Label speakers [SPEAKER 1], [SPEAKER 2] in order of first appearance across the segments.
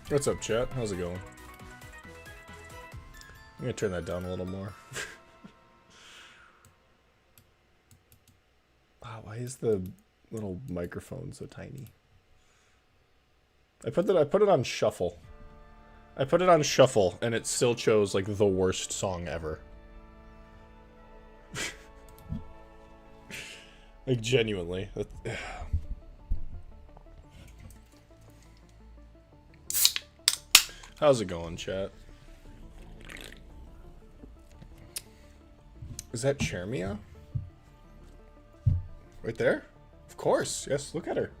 [SPEAKER 1] What's up, chat? How's it going? I'm gonna turn that down a little more. Wow, why is the little microphone so tiny? I put it on shuffle. I put it on shuffle, and it still chose like the worst song ever. Like genuinely. How's it going, chat? Is that Chermia? Right there? Of course. Yes, look at her.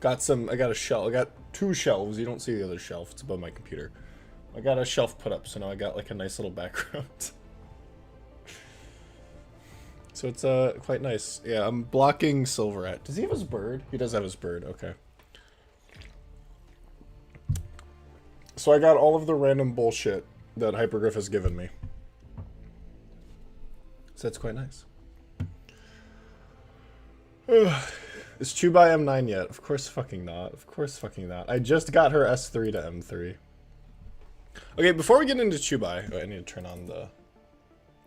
[SPEAKER 1] I got a shelf. I got 2 shelves. You don't see the other shelf. It's above my computer. I got a shelf put up, so now I got like a nice little background. So it's quite nice. Yeah, I'm blocking Silverat. Does he have his bird? He does have his bird. Okay. So I got all of the random bullshit that Hypergriff has given me. So that's quite nice. Is Chubai M9 yet? Of course fucking not. Of course fucking not. I just got her S3 to M3. Okay, before we get into Chubai... Oh, I need to turn on the...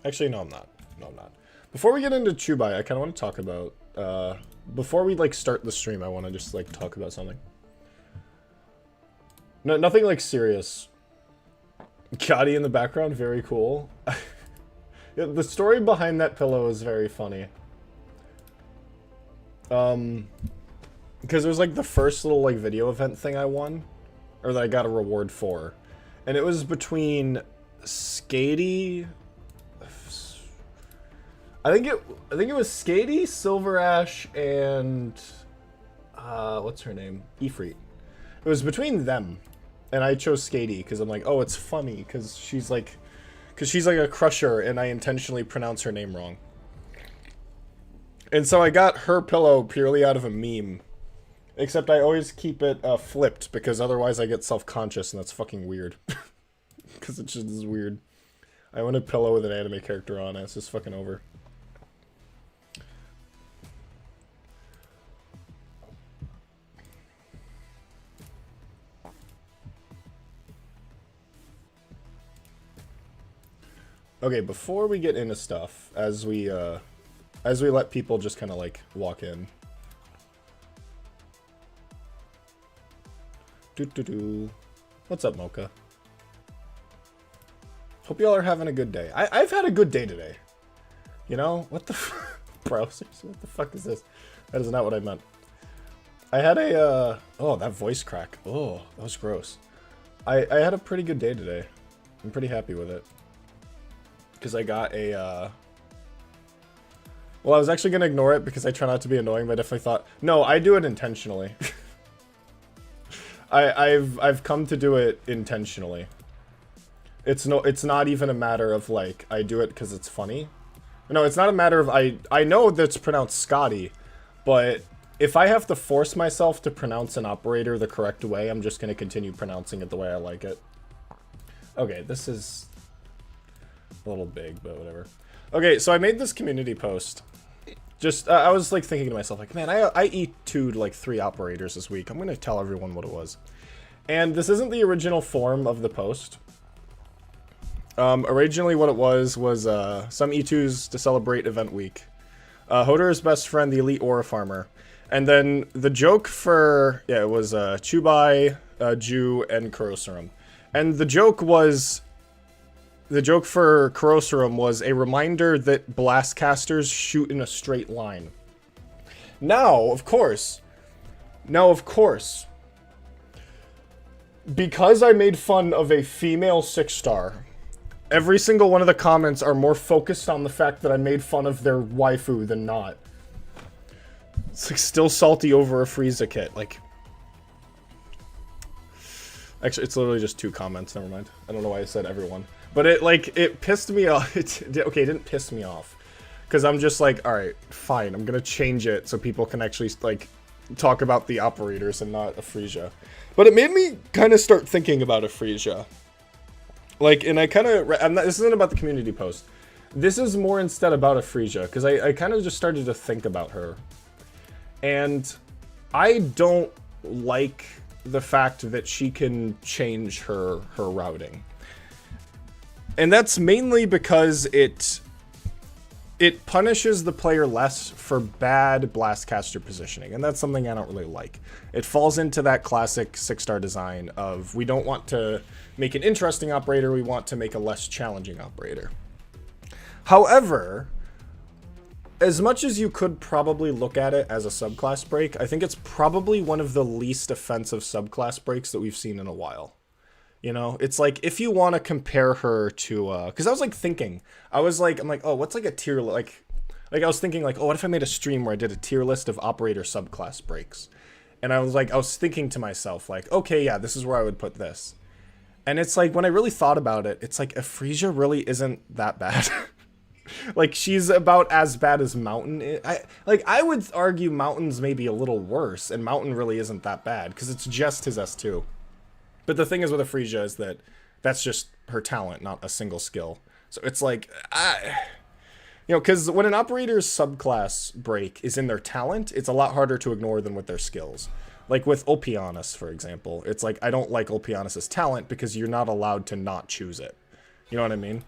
[SPEAKER 1] Actually, no, I'm not. No, I'm not. Before we get into Chubai, I kind of want to talk about... before we, like, start the stream, I want to just, like, talk about something. No, nothing, like, serious. Gotti in the background, very cool. Yeah, the story behind that pillow is very funny. Because it was like the first little like video event thing I won, or that I got a reward for, and it was between Skady. I think it was Skady, Silver Ash, and what's her name? Ifrit. It was between them, and I chose Skady because I'm like, oh, it's funny because she's like a crusher, and I intentionally pronounce her name wrong. And so I got her pillow purely out of a meme. Except I always keep it flipped, because otherwise I get self-conscious, and that's fucking weird. Because it just is weird. I want a pillow with an anime character on it. It's just fucking over. Okay, before we get into stuff, as we let people just kind of like walk in. What's up, Mocha? Hope y'all are having a good day. I've had a good day today. You know? What the browsers? What the fuck is this? That is not what I meant. I had a, oh, that voice crack. Oh, that was gross. I had a pretty good day today. I'm pretty happy with it. Because I got a, well, I was actually going to ignore it because I try not to be annoying, but I definitely thought, no, I do it intentionally. I've come to do it intentionally. It's not even a matter of, like, I do it because it's funny. No, it's not a matter of, I know that's pronounced Scotty, but if I have to force myself to pronounce an operator the correct way, I'm just going to continue pronouncing it the way I like it. Okay, this is a little big, but whatever. Okay, so I made this community post. Just, I was like thinking to myself, like, man, I E2'd like 3 operators this week. I'm going to tell everyone what it was. And this isn't the original form of the post. Originally what it was some E2s to celebrate event week. Hoederer's best friend, the elite aura farmer. And then the joke for, yeah, it was Chubai, Ju, and Kurosarum. And the joke for Kurosarum was a reminder that blastcasters shoot in a straight line. Now, of course, because I made fun of a female 6-star, every single one of the comments are more focused on the fact that I made fun of their waifu than not. It's like still salty over a Frieza kit, like... Actually, it's literally just 2 comments, never mind. I don't know why I said everyone. But it pissed me off. Okay, it didn't piss me off. Because I'm just like, alright, fine, I'm gonna change it so people can actually, like, talk about the operators and not Afresia. But it made me kind of start thinking about Afresia. Like, and I kind of, this isn't about the community post. This is more instead about Afresia, because I kind of just started to think about her. And I don't like the fact that she can change her routing. And that's mainly because it punishes the player less for bad Blastcaster positioning, and that's something I don't really like. It falls into that classic 6-star design of we don't want to make an interesting operator, we want to make a less challenging operator. However, as much as you could probably look at it as a subclass break, I think it's probably one of the least offensive subclass breaks that we've seen in a while. You know, it's like if you want to compare her to, because I was like thinking, I'm like, oh, what's like a tier, like I was thinking like, oh, what if I made a stream where I did a tier list of operator subclass breaks? And I was thinking to myself like, okay, yeah, this is where I would put this. And it's like, when I really thought about it, it's like Ephresia really isn't that bad. Like, she's about as bad as Mountain is. I would argue Mountain's maybe a little worse, and Mountain really isn't that bad, because it's just his S2. But the thing is with Ephresia is that that's just her talent, not a single skill. So it's like, you know, because when an operator's subclass break is in their talent, it's a lot harder to ignore than with their skills. Like with Opianus, for example, it's like, I don't like Opianus's talent because you're not allowed to not choose it. You know what I mean?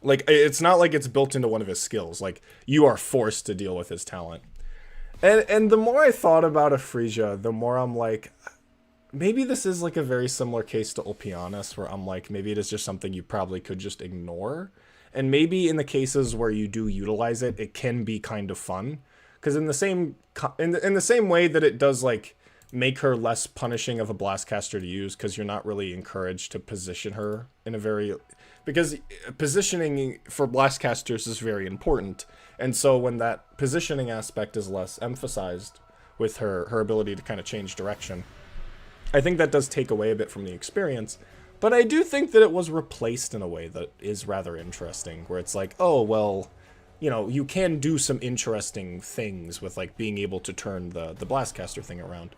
[SPEAKER 1] Like, it's not like it's built into one of his skills. Like, you are forced to deal with his talent. And the more I thought about Ephresia, the more I'm like, maybe this is like a very similar case to Opianus, where I'm like, maybe it is just something you probably could just ignore. And maybe in the cases where you do utilize it, it can be kind of fun. Because in the same way that it does like make her less punishing of a Blastcaster to use, because you're not really encouraged to position her in a very... Because positioning for Blastcasters is very important. And so when that positioning aspect is less emphasized with her ability to kind of change direction, I think that does take away a bit from the experience. But I do think that it was replaced in a way that is rather interesting, where it's like, oh, well, you know, you can do some interesting things with like being able to turn the Blastcaster thing around.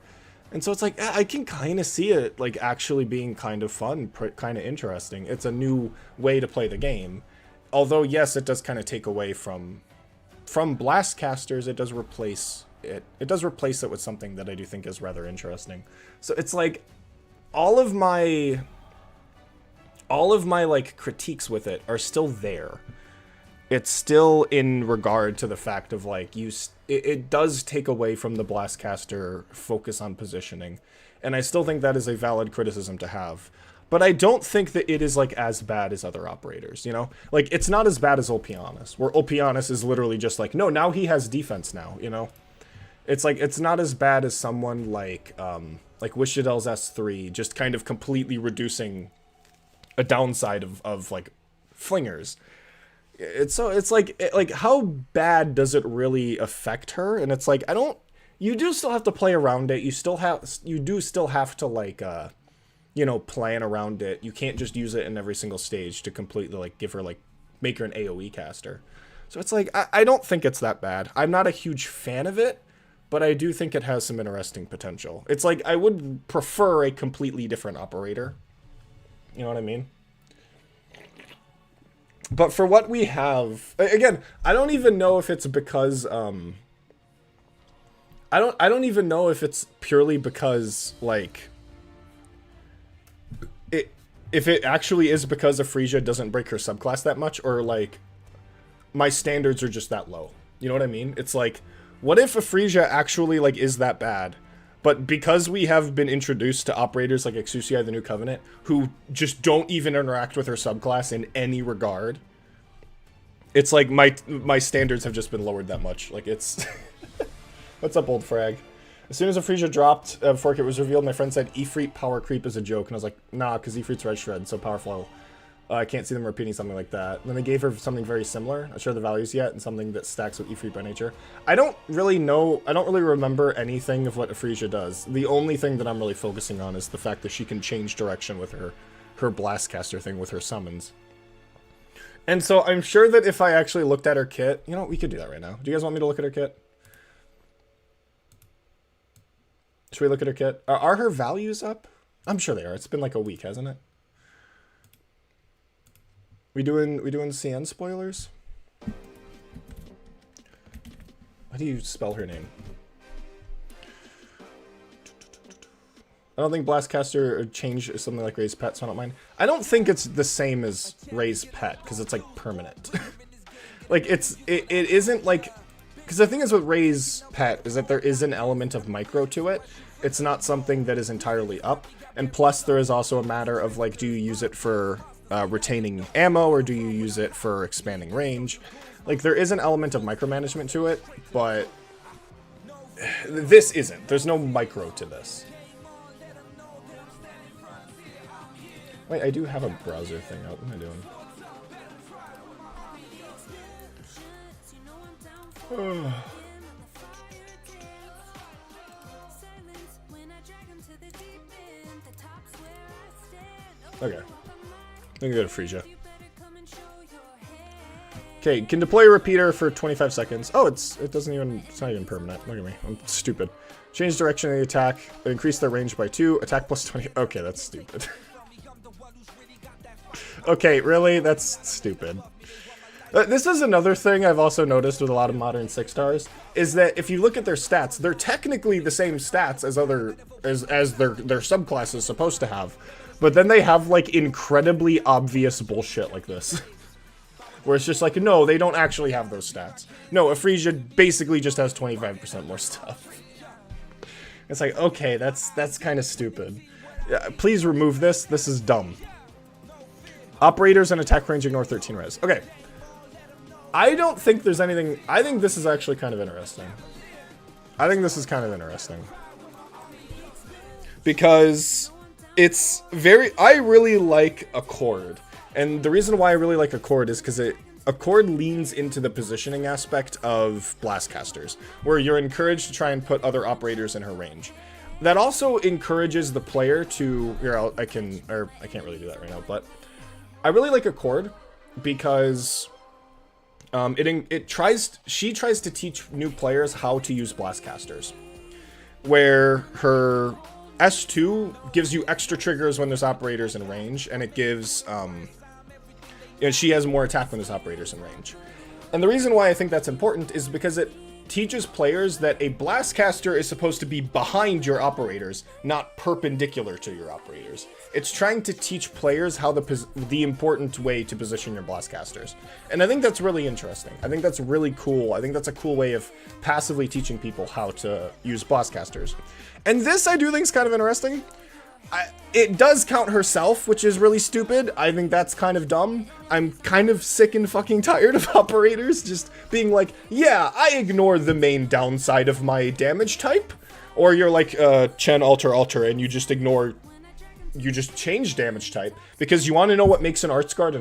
[SPEAKER 1] And so it's like, I can kind of see it like actually being kind of fun, kind of interesting. It's a new way to play the game. Although, yes, it does kind of take away from Blastcasters. It does replace it. It does replace it with something that I do think is rather interesting. So it's like all of my like critiques with it are still there. It's still in regard to the fact of like it does take away from the Blastcaster focus on positioning, and I still think that is a valid criticism to have. But I don't think that it is like as bad as other operators, you know? Like, it's not as bad as Opianus, where Opianus is literally just like, no, now he has defense now, you know? It's like, it's not as bad as someone like Wishadel's S3, just kind of completely reducing a downside of like Flingers. It's like how bad does it really affect her? And it's like, you do still have to play around it. You do still have to like you know, plan around it. You can't just use it in every single stage to completely like give her like make her an AoE caster. So it's like, I don't think it's that bad. I'm not a huge fan of it, but I do think it has some interesting potential. It's like, I would prefer a completely different operator. You know what I mean? But for what we have, again, I don't even know if it's because, I don't even know if it's purely because, like, if it actually is because Ephresia doesn't break her subclass that much, or, like, my standards are just that low. You know what I mean? It's like, what if Ephresia actually, like, is that bad? But because we have been introduced to operators like Exusiai the New Covenant, who just don't even interact with her subclass in any regard, it's like my standards have just been lowered that much. Like, it's... What's up, old frag? As soon as Ephresia dropped before it was revealed, my friend said Ifrit power creep is a joke. And I was like, nah, because Ifrit's red shred, so powerful. I can't see them repeating something like that. And then they gave her something very similar. I'm not sure the values yet, and something that stacks with Ifrit by nature. I don't really know, I don't really remember anything of what Ephresia does. The only thing that I'm really focusing on is the fact that she can change direction with her Blastcaster thing with her summons. And so I'm sure that if I actually looked at her kit, you know, we could do that right now. Do you guys want me to look at her kit? Should we look at her kit? Are her values up? I'm sure they are. It's been like a week, hasn't it? We doing CN spoilers? How do you spell her name? I don't think Blastcaster or change is something like Raise Pet, so I don't mind. I don't think it's the same as Raise Pet, because it's, like, permanent. Like, it isn't, like... Because the thing is with Raise Pet is that there is an element of micro to it. It's not something that is entirely up. And plus, there is also a matter of, like, do you use it for retaining ammo, or do you use it for expanding range? Like, there is an element of micromanagement to it, but... This isn't. There's no micro to this. Wait, I do have a browser thing out. What am I doing? Okay. I can go to Frisia. Okay, can deploy a repeater for 25 seconds. Oh, it's not even permanent. Look at me. I'm stupid. Change direction of the attack. Increase their range by 2. Attack plus 20. Okay, that's stupid. Okay, really? That's stupid. This is another thing I've also noticed with a lot of modern 6-stars, is that if you look at their stats, they're technically the same stats as their subclass is supposed to have. But then they have, like, incredibly obvious bullshit like this. Where it's just like, no, they don't actually have those stats. No, Frisia basically just has 25% more stuff. It's like, okay, that's kind of stupid. Please remove this. This is dumb. Operators and attack range ignore 13 res. Okay. I don't think there's anything... I think this is actually kind of interesting. I think this is kind of interesting. Because it's very... I really like Accord. And the reason why I really like Accord is because Accord leans into the positioning aspect of Blastcasters, where you're encouraged to try and put other operators in her range. That also encourages the player to... Here, I can't really do that right now, but... I really like Accord because she tries to teach new players how to use Blastcasters, where her S2 gives you extra triggers when there's operators in range, and it gives she has more attack when there's operators in range. And the reason why I think that's important is because it teaches players that a Blastcaster is supposed to be behind your operators, not perpendicular to your operators. It's trying to teach players how the important way to position your Blastcasters. And I think that's really interesting. I think that's really cool. I think that's a cool way of passively teaching people how to use Blastcasters. And this I do think is kind of interesting. It does count herself, which is really stupid. I think that's kind of dumb. I'm kind of sick and fucking tired of operators just being like, yeah, I ignore the main downside of my damage type. Or you're like, Chen alter, and you just change damage type. Because you want to know what makes an Arts Guard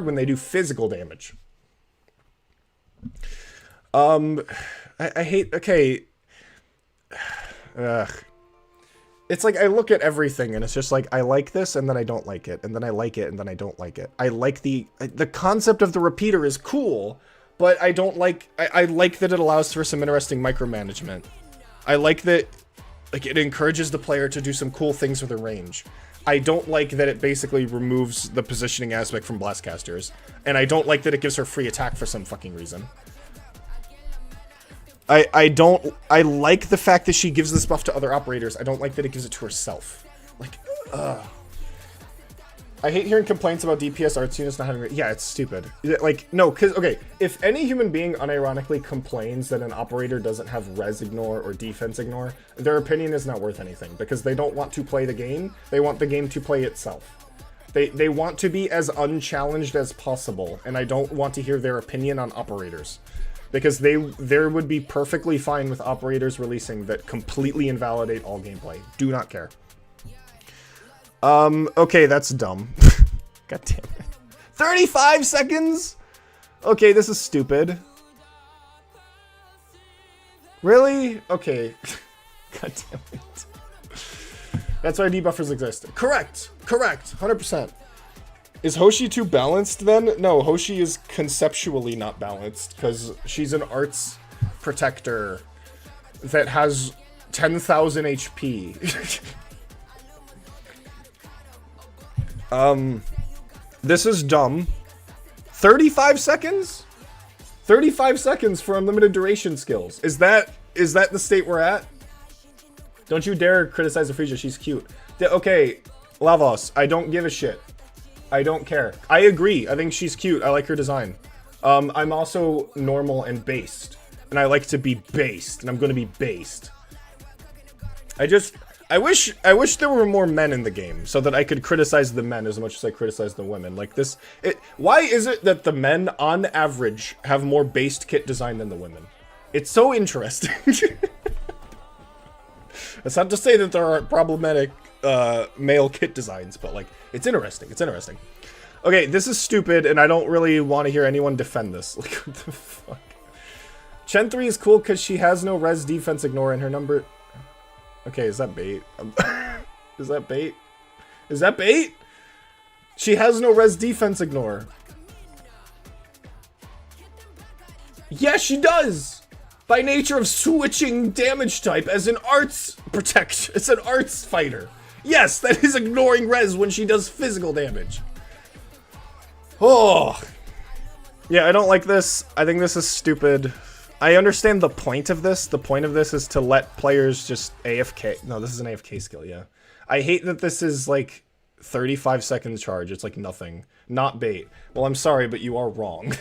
[SPEAKER 1] when they do physical damage. I hate, okay. Ugh. It's like, I look at everything, and it's just like, I like this, and then I don't like it, and then I like it, and then I don't like it. I like the concept of the repeater is cool, but I don't like, I like that it allows for some interesting micromanagement. I like that, like, it encourages the player to do some cool things with the range. I don't like that it basically removes the positioning aspect from Blastcasters, and I don't like that it gives her free attack for some fucking reason. I like the fact that she gives this buff to other operators. I don't like that it gives it to herself. Like, I hate hearing complaints about DPS arts units not having... Yeah, it's stupid. Like, no, because, okay, if any human being unironically complains that an operator doesn't have res ignore or defense ignore, their opinion is not worth anything, because they don't want to play the game. They want the game to play itself. They want to be as unchallenged as possible, and I don't want to hear their opinion on operators. Because they would be perfectly fine with operators releasing that completely invalidate all gameplay. Do not care. Okay, that's dumb. God damn it. 35 seconds? Okay, this is stupid. Really? Okay. God damn it. That's why debuffers exist. Correct! Correct! 100%. Is Hoshi too balanced then? No, Hoshi is conceptually not balanced, because she's an arts protector that has 10,000 HP. This is dumb. 35 seconds? 35 seconds for unlimited duration skills. Is that the state we're at? Don't you dare criticize Frisia, she's cute. Okay, Lavos, I don't give a shit. I don't care. I agree. I think she's cute. I like her design. I'm also normal and based. And I like to be based. And I'm gonna be based. I wish there were more men in the game so that I could criticize the men as much as I criticize the women. Like this, why is it that the men on average have more based kit design than the women? It's so interesting. That's not to say that there aren't problematic male kit designs, but like, it's interesting. It's interesting. Okay, this is stupid, and I don't really want to hear anyone defend this. Like, what the fuck? Chen 3 is cool because she has no res defense ignore in her number. Okay, is that bait? Is that bait? Is that bait? She has no res defense ignore. Yeah, she does! By nature of switching damage type as an arts protect. It's an arts fighter. Yes, that is ignoring res when she does physical damage. Oh. Yeah, I don't like this. I think this is stupid. I understand the point of this. The point of this is to let players just AFK. No, this is an AFK skill, yeah. I hate that this is like 35 seconds charge. It's like nothing. Not bait. Well, I'm sorry, but you are wrong.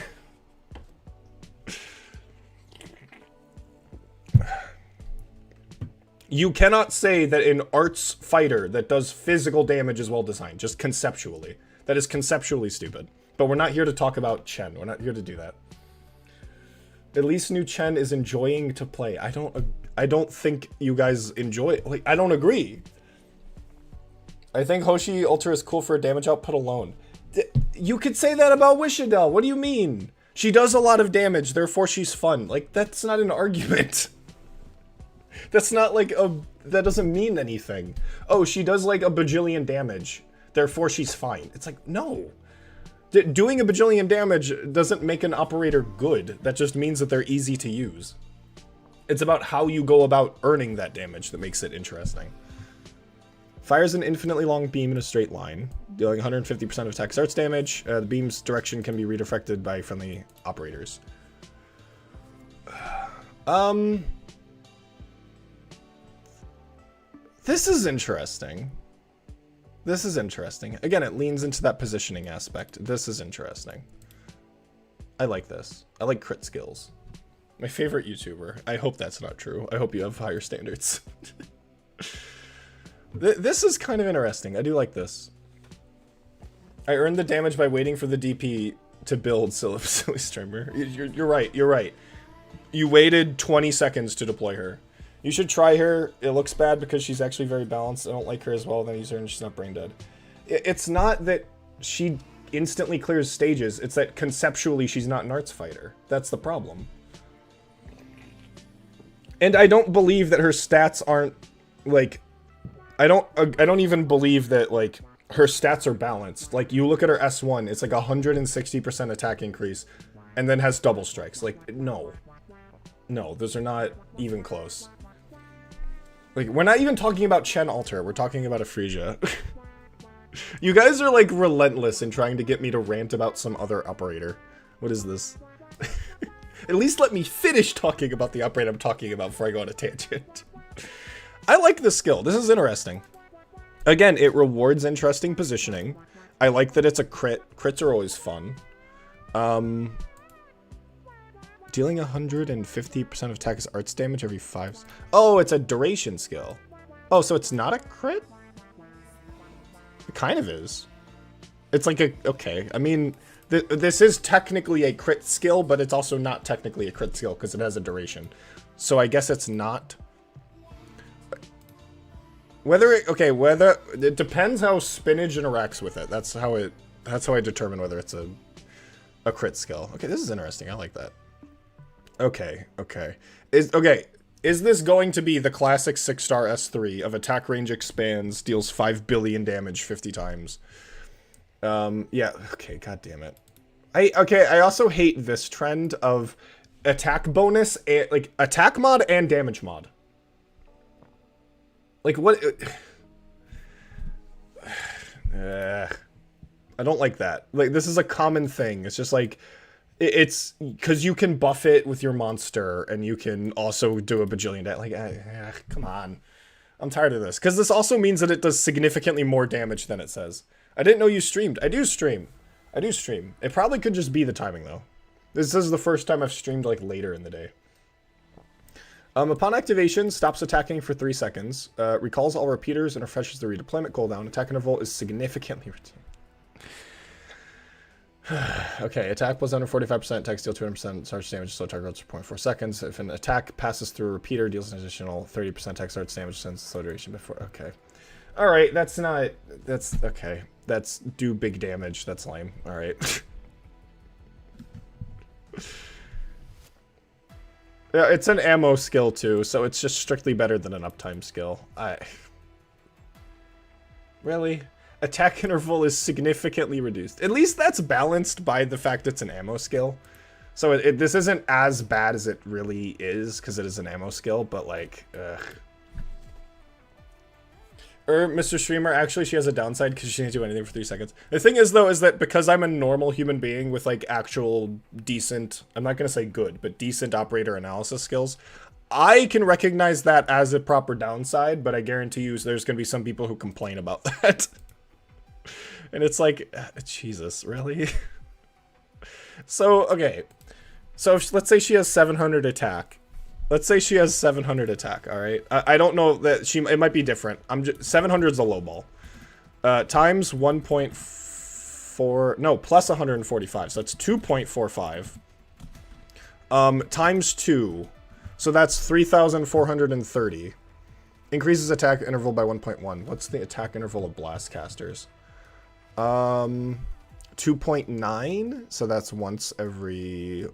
[SPEAKER 1] You cannot say that an arts fighter that does physical damage is well designed, just conceptually. That is conceptually stupid. But we're not here to talk about Chen. We're not here to do that. At least new Chen is enjoying to play. I don't think you guys enjoy it. Like, I don't agree. I think Hoshi Ultra is cool for damage output alone. You could say that about Wishadel. What do you mean? She does a lot of damage, therefore she's fun. Like, that's not an argument. That's not like that doesn't mean anything. Oh, she does like a bajillion damage, therefore she's fine. It's like, no. Doing a bajillion damage doesn't make an operator good. That just means that they're easy to use. It's about how you go about earning that damage that makes it interesting. Fires an infinitely long beam in a straight line, dealing 150% of attack starts damage. The beam's direction can be redirected by friendly operators. This is interesting. This is interesting. Again, it leans into that positioning aspect. This is interesting. I like this. I like crit skills. My favorite YouTuber. I hope that's not true. I hope you have higher standards. This is kind of interesting. I do like this. I earned the damage by waiting for the DP to build, silly streamer. You're right. You're right. You waited 20 seconds to deploy her. You should try her. It looks bad because she's actually very balanced. I don't like her as well. Then I use her and she's not brain dead. It's not that she instantly clears stages. It's that conceptually she's not an arts fighter. That's the problem. And I don't believe that her stats aren't like. I don't even believe that like her stats are balanced. Like you look at her S1, it's like 160% attack increase, and then has double strikes. Like no, those are not even close. Like, we're not even talking about Chen Alter, we're talking about a Frisia. You guys are, like, relentless in trying to get me to rant about some other operator. What is this? At least let me finish talking about the operator I'm talking about before I go on a tangent. I like this skill. This is interesting. Again, it rewards interesting positioning. I like that it's a crit. Crits are always fun. Dealing 150% of attack as arts damage every 5... Oh, it's a duration skill. Oh, so it's not a crit? It kind of is. It's like a... Okay, I mean, this is technically a crit skill, but it's also not technically a crit skill because it has a duration. So I guess it's not... Whether it depends how spinach interacts with it. That's how I determine whether it's a crit skill. Okay, this is interesting. I like that. Okay. Is this going to be the classic 6-star S3 of attack range expands, deals 5 billion damage 50 times? Yeah, okay, god damn it. I also hate this trend of attack bonus, and, like, attack mod and damage mod. Like, what? I don't like that. Like, this is a common thing. It's just like... It's because you can buff it with your monster, and you can also do a bajillion. Like, come on. I'm tired of this. Because this also means that it does significantly more damage than it says. I didn't know you streamed. I do stream. I do stream. It probably could just be the timing, though. This is the first time I've streamed, like, later in the day. Upon activation, stops attacking for 3 seconds. Recalls all repeaters and refreshes the redeployment cooldown. Attack interval is significantly reduced. Okay, attack plus under 45%, attack steal 200%, starts damage, slow target for 0.4 seconds. If an attack passes through a repeater, deals an additional 30% attack starts damage since slow duration before. Okay. Alright, that's not... That's... Okay. That's do big damage. That's lame. Alright. Yeah, it's an ammo skill too, so it's just strictly better than an uptime skill. Really? Attack interval is significantly reduced. At least that's balanced by the fact it's an ammo skill. So this isn't as bad as it really is, because it is an ammo skill, but like, ugh. Mr. Streamer, actually she has a downside because she didn't do anything for 3 seconds. The thing is, though, is that because I'm a normal human being with like actual decent, I'm not going to say good, but decent operator analysis skills, I can recognize that as a proper downside, but I guarantee you there's going to be some people who complain about that. And it's like, Jesus, really? So, okay. So, let's say she has 700 attack. Let's say she has 700 attack, alright? I don't know that she... It might be different. 700 is a low ball. Times 1.4... No, plus 145. So, that's 2.45. Times 2. So, that's 3,430. Increases attack interval by 1.1. What's the attack interval of blast casters? 2.9, so that's once every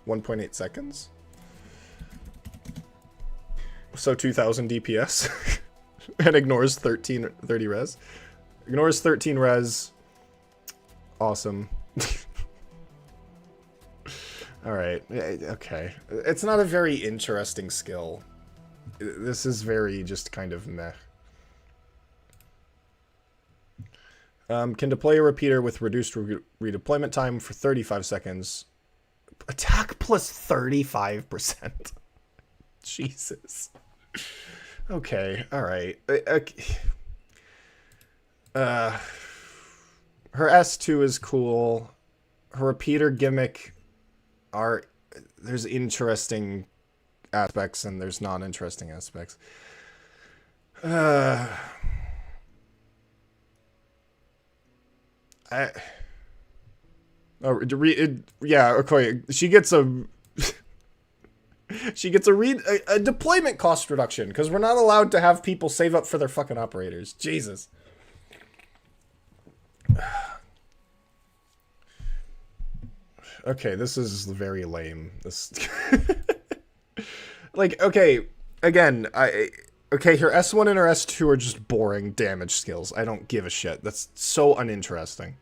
[SPEAKER 1] 1.8 seconds. So 2000 DPS. And ignores 30 res. Ignores 13 res. Awesome. Alright, okay. It's not a very interesting skill. This is very just kind of meh. Can deploy a repeater with reduced redeployment time for 35 seconds. Attack plus 35%. Jesus. Okay, alright. Her S2 is cool. Her repeater gimmick are... There's interesting aspects and there's non-interesting aspects. Yeah, okay. She gets a deployment cost reduction because we're not allowed to have people save up for their fucking operators. Jesus. Okay, this is very lame. This like, okay, again, okay, her S1 and her S2 are just boring damage skills. I don't give a shit. That's so uninteresting.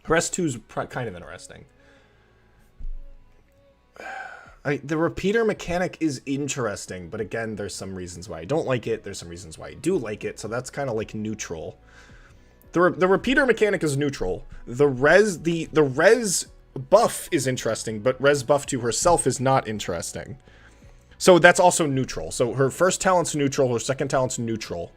[SPEAKER 1] Her S2's kind of interesting. The repeater mechanic is interesting, but again, there's some reasons why I don't like it. There's some reasons why I do like it, so that's kind of like neutral. The repeater mechanic is neutral. The res buff is interesting, but res buff to herself is not interesting. So that's also neutral. So her first talent's neutral, her second talent's neutral.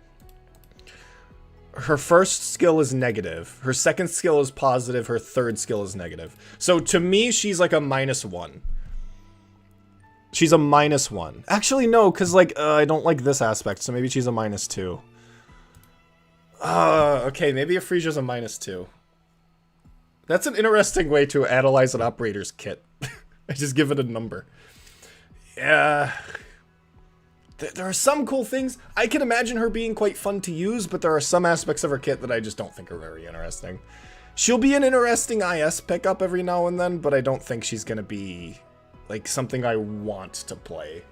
[SPEAKER 1] Her first skill is negative. Her second skill is positive. Her third skill is negative. So to me, she's like a -1. She's a -1. Actually, no, because like I don't like this aspect, so maybe she's a -2. Okay, maybe Ephesia's a -2. That's an interesting way to analyze an operator's kit. I just give it a number. Yeah. There are some cool things. I can imagine her being quite fun to use, but there are some aspects of her kit that I just don't think are very interesting. She'll be an interesting IS pickup every now and then, but I don't think she's going to be like something I want to play.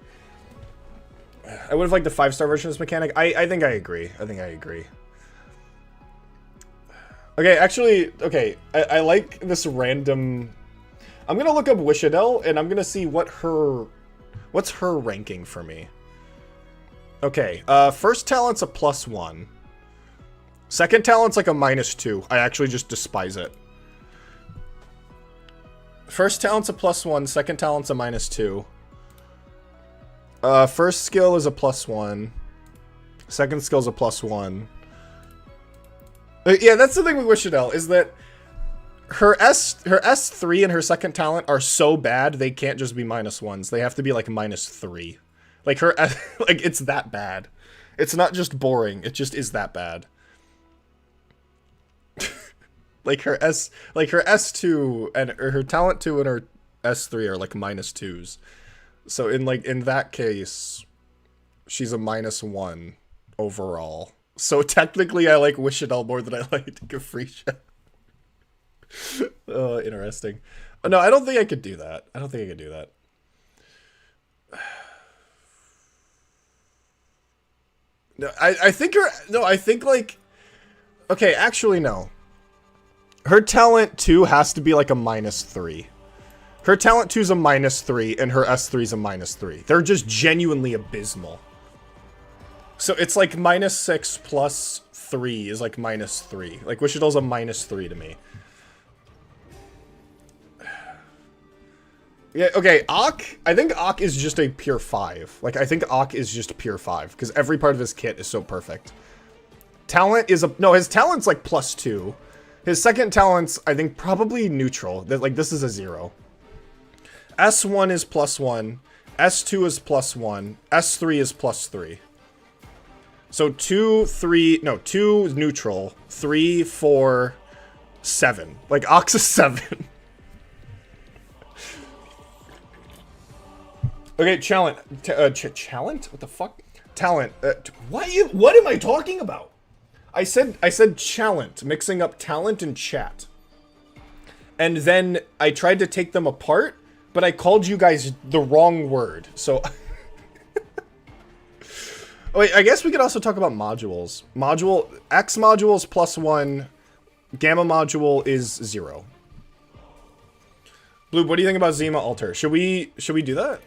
[SPEAKER 1] I would have liked the 5-star version of this mechanic. I think I agree. I think I agree. Okay, actually, okay, I like this random... I'm going to look up Wishadel, and I'm going to see what's her ranking for me. Okay, first talent's a +1. Second talent's like a -2. I actually just despise it. First talent's a +1, second talent's a -2. First skill is a +1. Second skill's a +1. Yeah, that's the thing with Wishadel, is that her S3 and her second talent are so bad, they can't just be -1s. They have to be, like, -3. Like, her, like, it's that bad. It's not just boring, it just is that bad. Like, her S2, and her talent 2 and her S3 are, like, -2s. So, in that case, she's a -1 overall. So, technically, I like Wishadel more than I like Gafrisha. Oh, interesting. No, I don't think I could do that. I don't think I could do that. No, I think her... No, I think, like... Okay, actually, no. Her talent 2 has to be, like, a -3. Her talent 2 is a -3, and her S3 is a -3. They're just genuinely abysmal. So it's, like, -6 plus 3 is, like, -3. Like, Wishadel's a -3 to me. Yeah, okay, Ak, I think Ak is just a pure 5. Like, I think Ak is just pure 5, because every part of his kit is so perfect. Talent is a... No, his talent's, like, +2. His second talent's, I think, probably neutral. Like, this is a 0. S1 is +1. S2 is +1. S3 is +3. So 2, 3... No, 2 is neutral. 3, 4, 7. Like, Ak's a 7. Okay, talent. Talent? What the fuck? Talent. What am I talking about? I said talent, mixing up talent and chat. And then I tried to take them apart, but I called you guys the wrong word. So oh, wait, I guess we could also talk about modules. X module is +1, Gamma module is 0. Blue, what do you think about Zima Alter? Should we do that?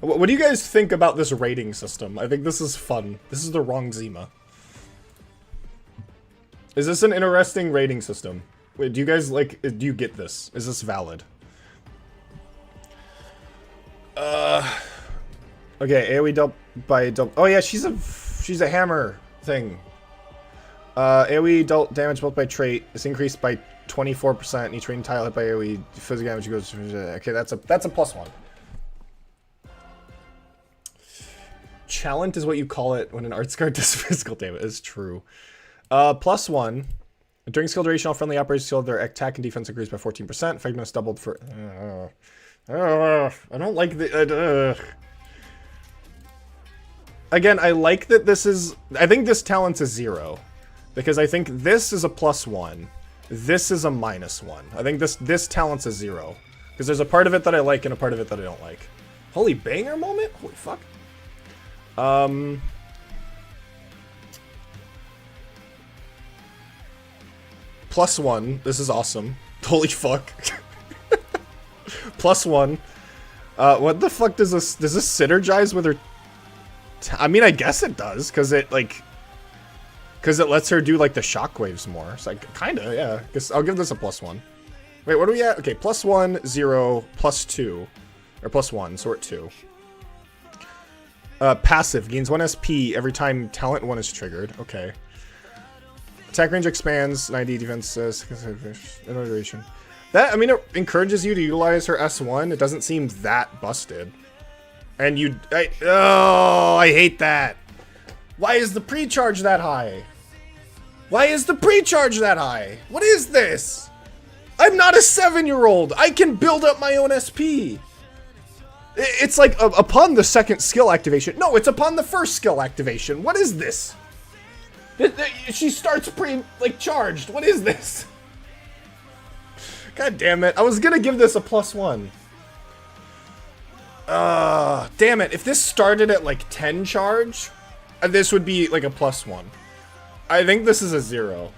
[SPEAKER 1] What do you guys think about this rating system? I think this is fun. This is the wrong Zima. Is this an interesting rating system? Wait, do you guys, like, do you get this? Is this valid? Okay, AoE dealt by double... Oh yeah, she's a hammer thing. AoE dealt damage both by trait. It's increased by 24%. Each rating tile hit by AoE physical damage goes... Okay, that's a +1. Challenge is what you call it when an arts card does physical damage. It's true. +1. During skill duration, all friendly operators skill their attack and defense increased by 14%. Effectiveness doubled for... I don't like the... Again, I like that this is... I think this talent's a 0. Because I think this is a +1. This is a -1. I think this talent's a 0. Because there's a part of it that I like and a part of it that I don't like. Holy banger moment? Holy fuck. +1. This is awesome. Holy fuck. +1. What the fuck does this synergize with her? I mean, I guess it does, because it lets her do, like, the shockwaves more. It's like, kinda, yeah. Guess I'll give this a +1. Wait, what are we at? Okay, +1, 0, +2. Or +1, so we're at 2. Passive. Gains 1 SP every time talent 1 is triggered. Okay. Attack range expands, 90 defense, innovation. That, I mean, it encourages you to utilize her S1. It doesn't seem that busted. And I hate that. Why is the pre-charge that high? Why is the pre-charge that high? What is this? I'm not a 7-year-old. I can build up my own SP. It's like upon the second skill activation. No, it's upon the first skill activation. What is this? She starts charged. What is this? God damn it. I was gonna give this a +1. Damn it. If this started at like 10 charge, this would be like a +1. I think this is a 0.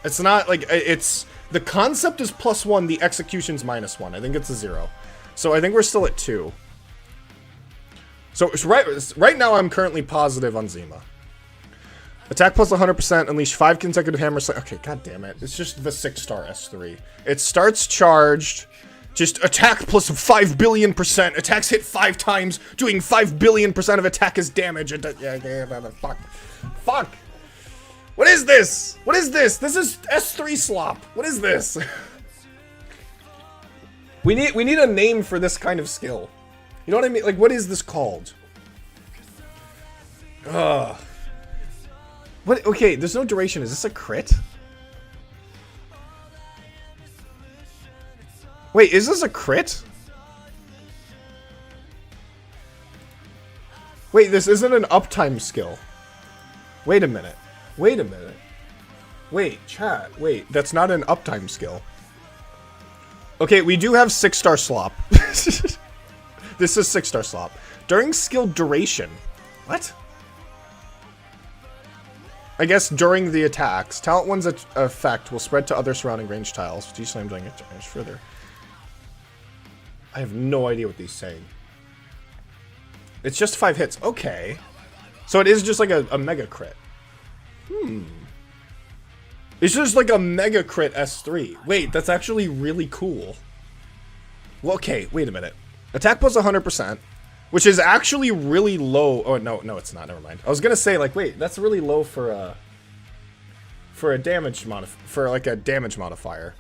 [SPEAKER 1] It's not like, the concept is +1, the execution's -1. I think it's a 0. So I think we're still at 2. So right now I'm currently positive on Zima. Attack plus 100%, unleash 5 consecutive hammer okay, god damn it. It's just the 6-star S3. It starts charged, just attack plus 5 billion%. Attacks hit 5 times, doing 5 billion% of attack as damage. Yeah, fuck. Fuck! What is this? What is this? This is S3 slop. What is this? We need a name for this kind of skill. You know what I mean? Like, what is this called? Ugh. What? Okay, there's no duration. Is this a crit? Wait, is this a crit? Wait, this isn't an uptime skill. Wait a minute. Wait a minute. Wait, chat. Wait, that's not an uptime skill. Okay, we do have 6-star slop. This is 6-star slop. During skill duration. What? I guess during the attacks, Talent 1's effect will spread to other surrounding range tiles, with each slam doing it damage further. I have no idea what these saying. It's just 5 hits. Okay. So it is just like a mega crit. It's just like a mega crit S3. Wait, that's actually really cool. Well, okay, wait a minute. Attack plus 100%, which is actually really low. Oh, no, it's not. Never mind. I was gonna say, like, wait, that's really low for a damage modifier.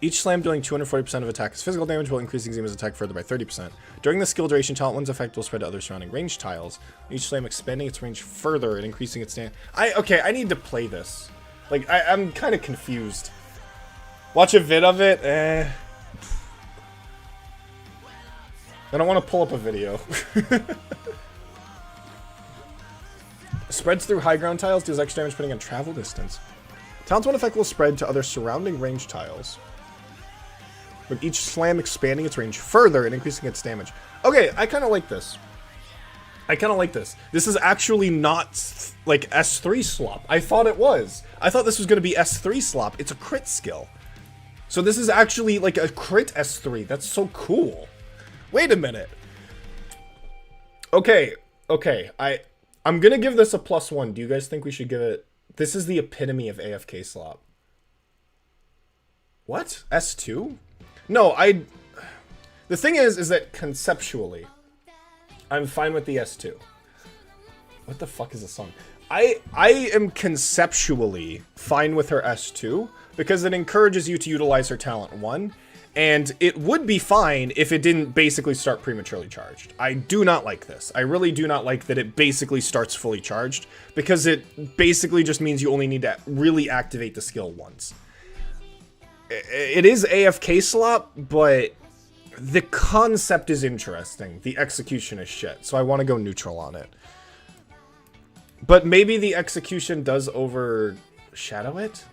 [SPEAKER 1] Each slam dealing 240% of attack is physical damage, while increasing Zima's attack further by 30%. During the skill duration, Talent 1's effect will spread to other surrounding range tiles. Each slam expanding its range further and increasing its damage. Okay, I need to play this. Like, I'm kind of confused. Watch a vid of it? I don't want to pull up a video. Spreads through high ground tiles, deals extra damage depending on travel distance. Talent's 1 effect will spread to other surrounding range tiles, with each slam expanding its range further and increasing its damage. Okay, I kind of like this. This is actually not, like, S3 slop. I thought it was. I thought this was going to be S3 slop. It's a crit skill. So this is actually, like, a crit S3. That's so cool. Wait a minute. Okay. I'm going to give this a +1. Do you guys think we should give it... This is the epitome of AFK slop. What? S2? No, the thing is that conceptually, I'm fine with the S2. What the fuck is this song? I am conceptually fine with her S2 because it encourages you to utilize her talent 1, and it would be fine if it didn't basically start prematurely charged. I do not like this. I really do not like that it basically starts fully charged, because it basically just means you only need to really activate the skill once. It is AFK slop, but the concept is interesting. The execution is shit, so I want to go neutral on it. But maybe the execution does overshadow it?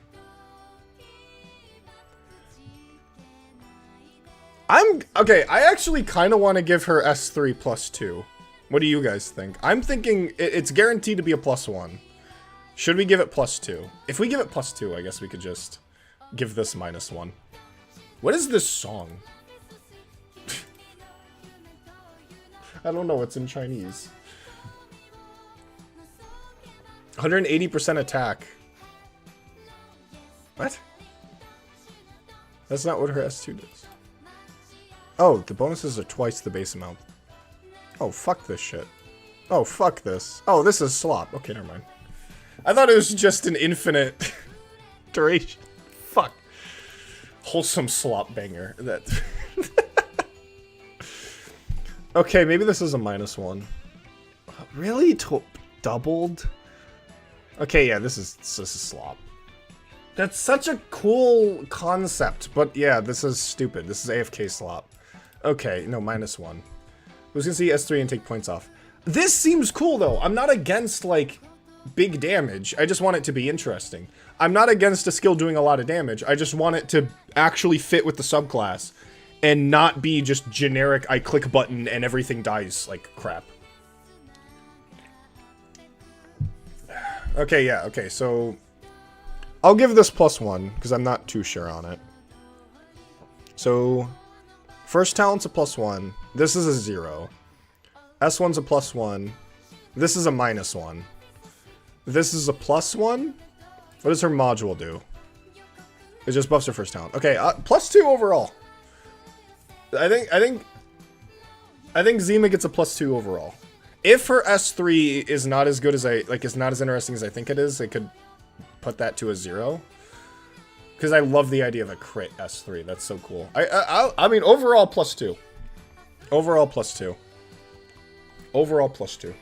[SPEAKER 1] Okay, I actually kind of want to give her S3 +2. What do you guys think? I'm thinking it's guaranteed to be a +1. Should we give it +2? If we give it +2, I guess we could just give this -1. What is this song? I don't know, it's in Chinese. 180% attack. What? That's not what her S2 does. Oh, the bonuses are twice the base amount. Oh, fuck this shit. Oh, fuck this. Oh, this is slop. Okay, never mind. I thought it was just an infinite duration. Fuck. Wholesome slop banger. That. Okay, maybe this is a -1. Really? Doubled? Okay, yeah, this is slop. That's such a cool concept, but yeah, this is stupid. This is AFK slop. Okay, no, -1. Who's gonna see S3 and take points off? This seems cool, though. I'm not against, like, big damage. I just want it to be interesting. I'm not against a skill doing a lot of damage. I just want it to actually fit with the subclass and not be just generic, I click button and everything dies like crap. Okay, yeah, okay, so I'll give this +1 because I'm not too sure on it. So first talent's a +1. This is a 0. S1's a +1. This is a -1. This is a +1. What does her module do? It just buffs her first talent. Okay, +2 overall. I think Zima gets a +2 overall. If her S3 is not as good as is not as interesting as I think it is, I could put that to a 0. Because I love the idea of a crit S3. That's so cool. I mean, overall +2. Overall +2. Overall +2.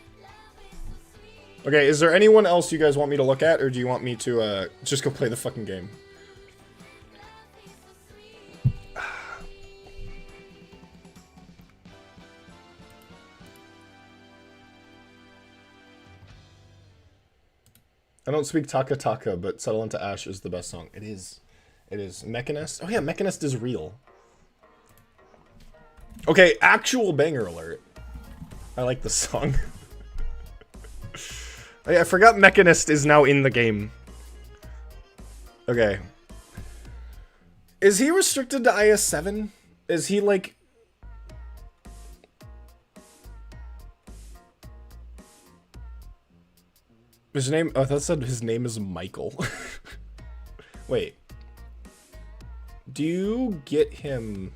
[SPEAKER 1] Okay, is there anyone else you guys want me to look at, or do you want me to just go play the fucking game? I don't speak Taka Taka, but Settle into Ash is the best song. It is. It is. Mechanist? Oh yeah, Mechanist is real. Okay, actual banger alert. I like this song. Oh, yeah, I forgot Mechanist is now in the game. Okay. Is he restricted to IS-7? Is he like... His name... Oh, that said his name is Michael. Wait. Do you get him...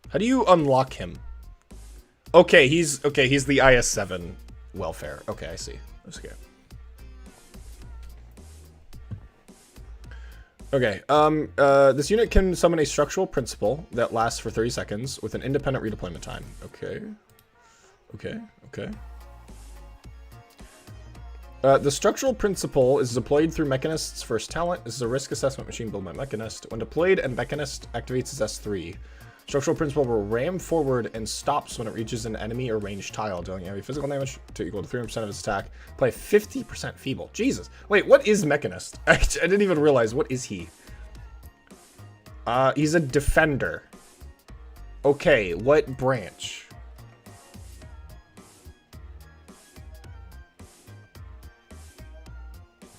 [SPEAKER 1] How do you unlock him? Okay, he's the IS-7 welfare. Okay, I see. Okay. Okay, this unit can summon a structural principle that lasts for 30 seconds with an independent redeployment time. Okay. Okay, okay. The structural principle is deployed through Mechanist's first talent. This is a risk assessment machine built by Mechanist. When deployed and Mechanist activates his S3, structural principle will ram forward and stops when it reaches an enemy or ranged tile, dealing heavy physical damage to equal to 300% of his attack. Apply 50% feeble. Jesus. Wait, what is Mechanist? I didn't even realize. What is he? He's a defender. Okay, what branch?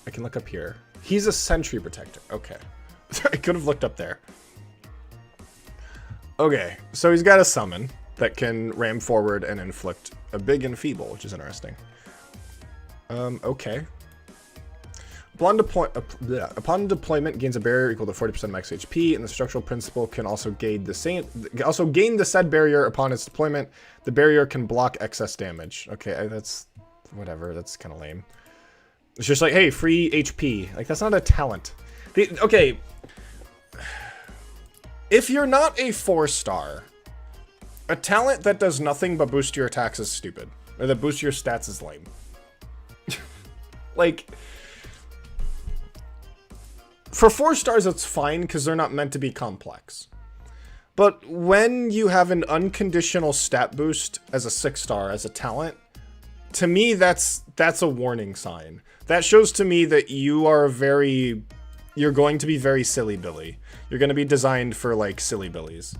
[SPEAKER 1] I can look up here. He's a sentry protector. Okay. I could have looked up there. Okay, so he's got a summon that can ram forward and inflict a big and feeble, which is interesting. Okay. Upon deployment, gains a barrier equal to 40% max HP, and the structural principle can also gain the said barrier upon its deployment. The barrier can block excess damage. Okay, that's whatever. That's kind of lame. It's just like, hey, free HP. Like, that's not a talent. Okay. If you're not a 4-star, a talent that does nothing but boost your attacks is stupid. Or that boosts your stats is lame. Like, for 4 stars, it's fine because they're not meant to be complex. But when you have an unconditional stat boost as a 6-star, as a talent, to me, that's a warning sign. That shows to me that you're going to be very silly Billy. You're going to be designed for, like, silly Billies.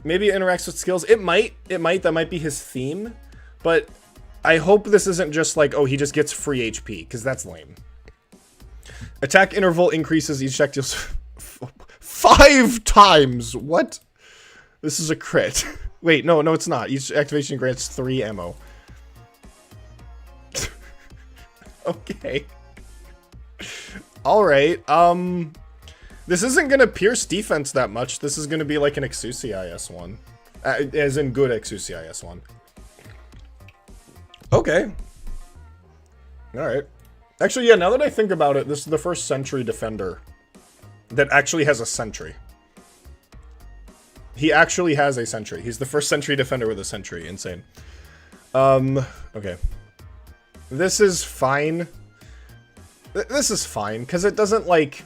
[SPEAKER 1] Maybe it interacts with skills. It might. That might be his theme. But I hope this isn't just like, oh, he just gets free HP, because that's lame. Attack interval increases each attack deals 5 times. What? This is a crit. Wait, no, it's not. Each activation grants 3 ammo. Okay. Alright, this isn't gonna pierce defense that much. This is gonna be like an Exuciis one. As in good Exuciis one. Okay. Alright. Actually, yeah, now that I think about it, this is the first sentry defender that actually has a sentry. He actually has a sentry. He's the first sentry defender with a sentry. Insane. Okay. This is fine. This is fine, because it doesn't, like...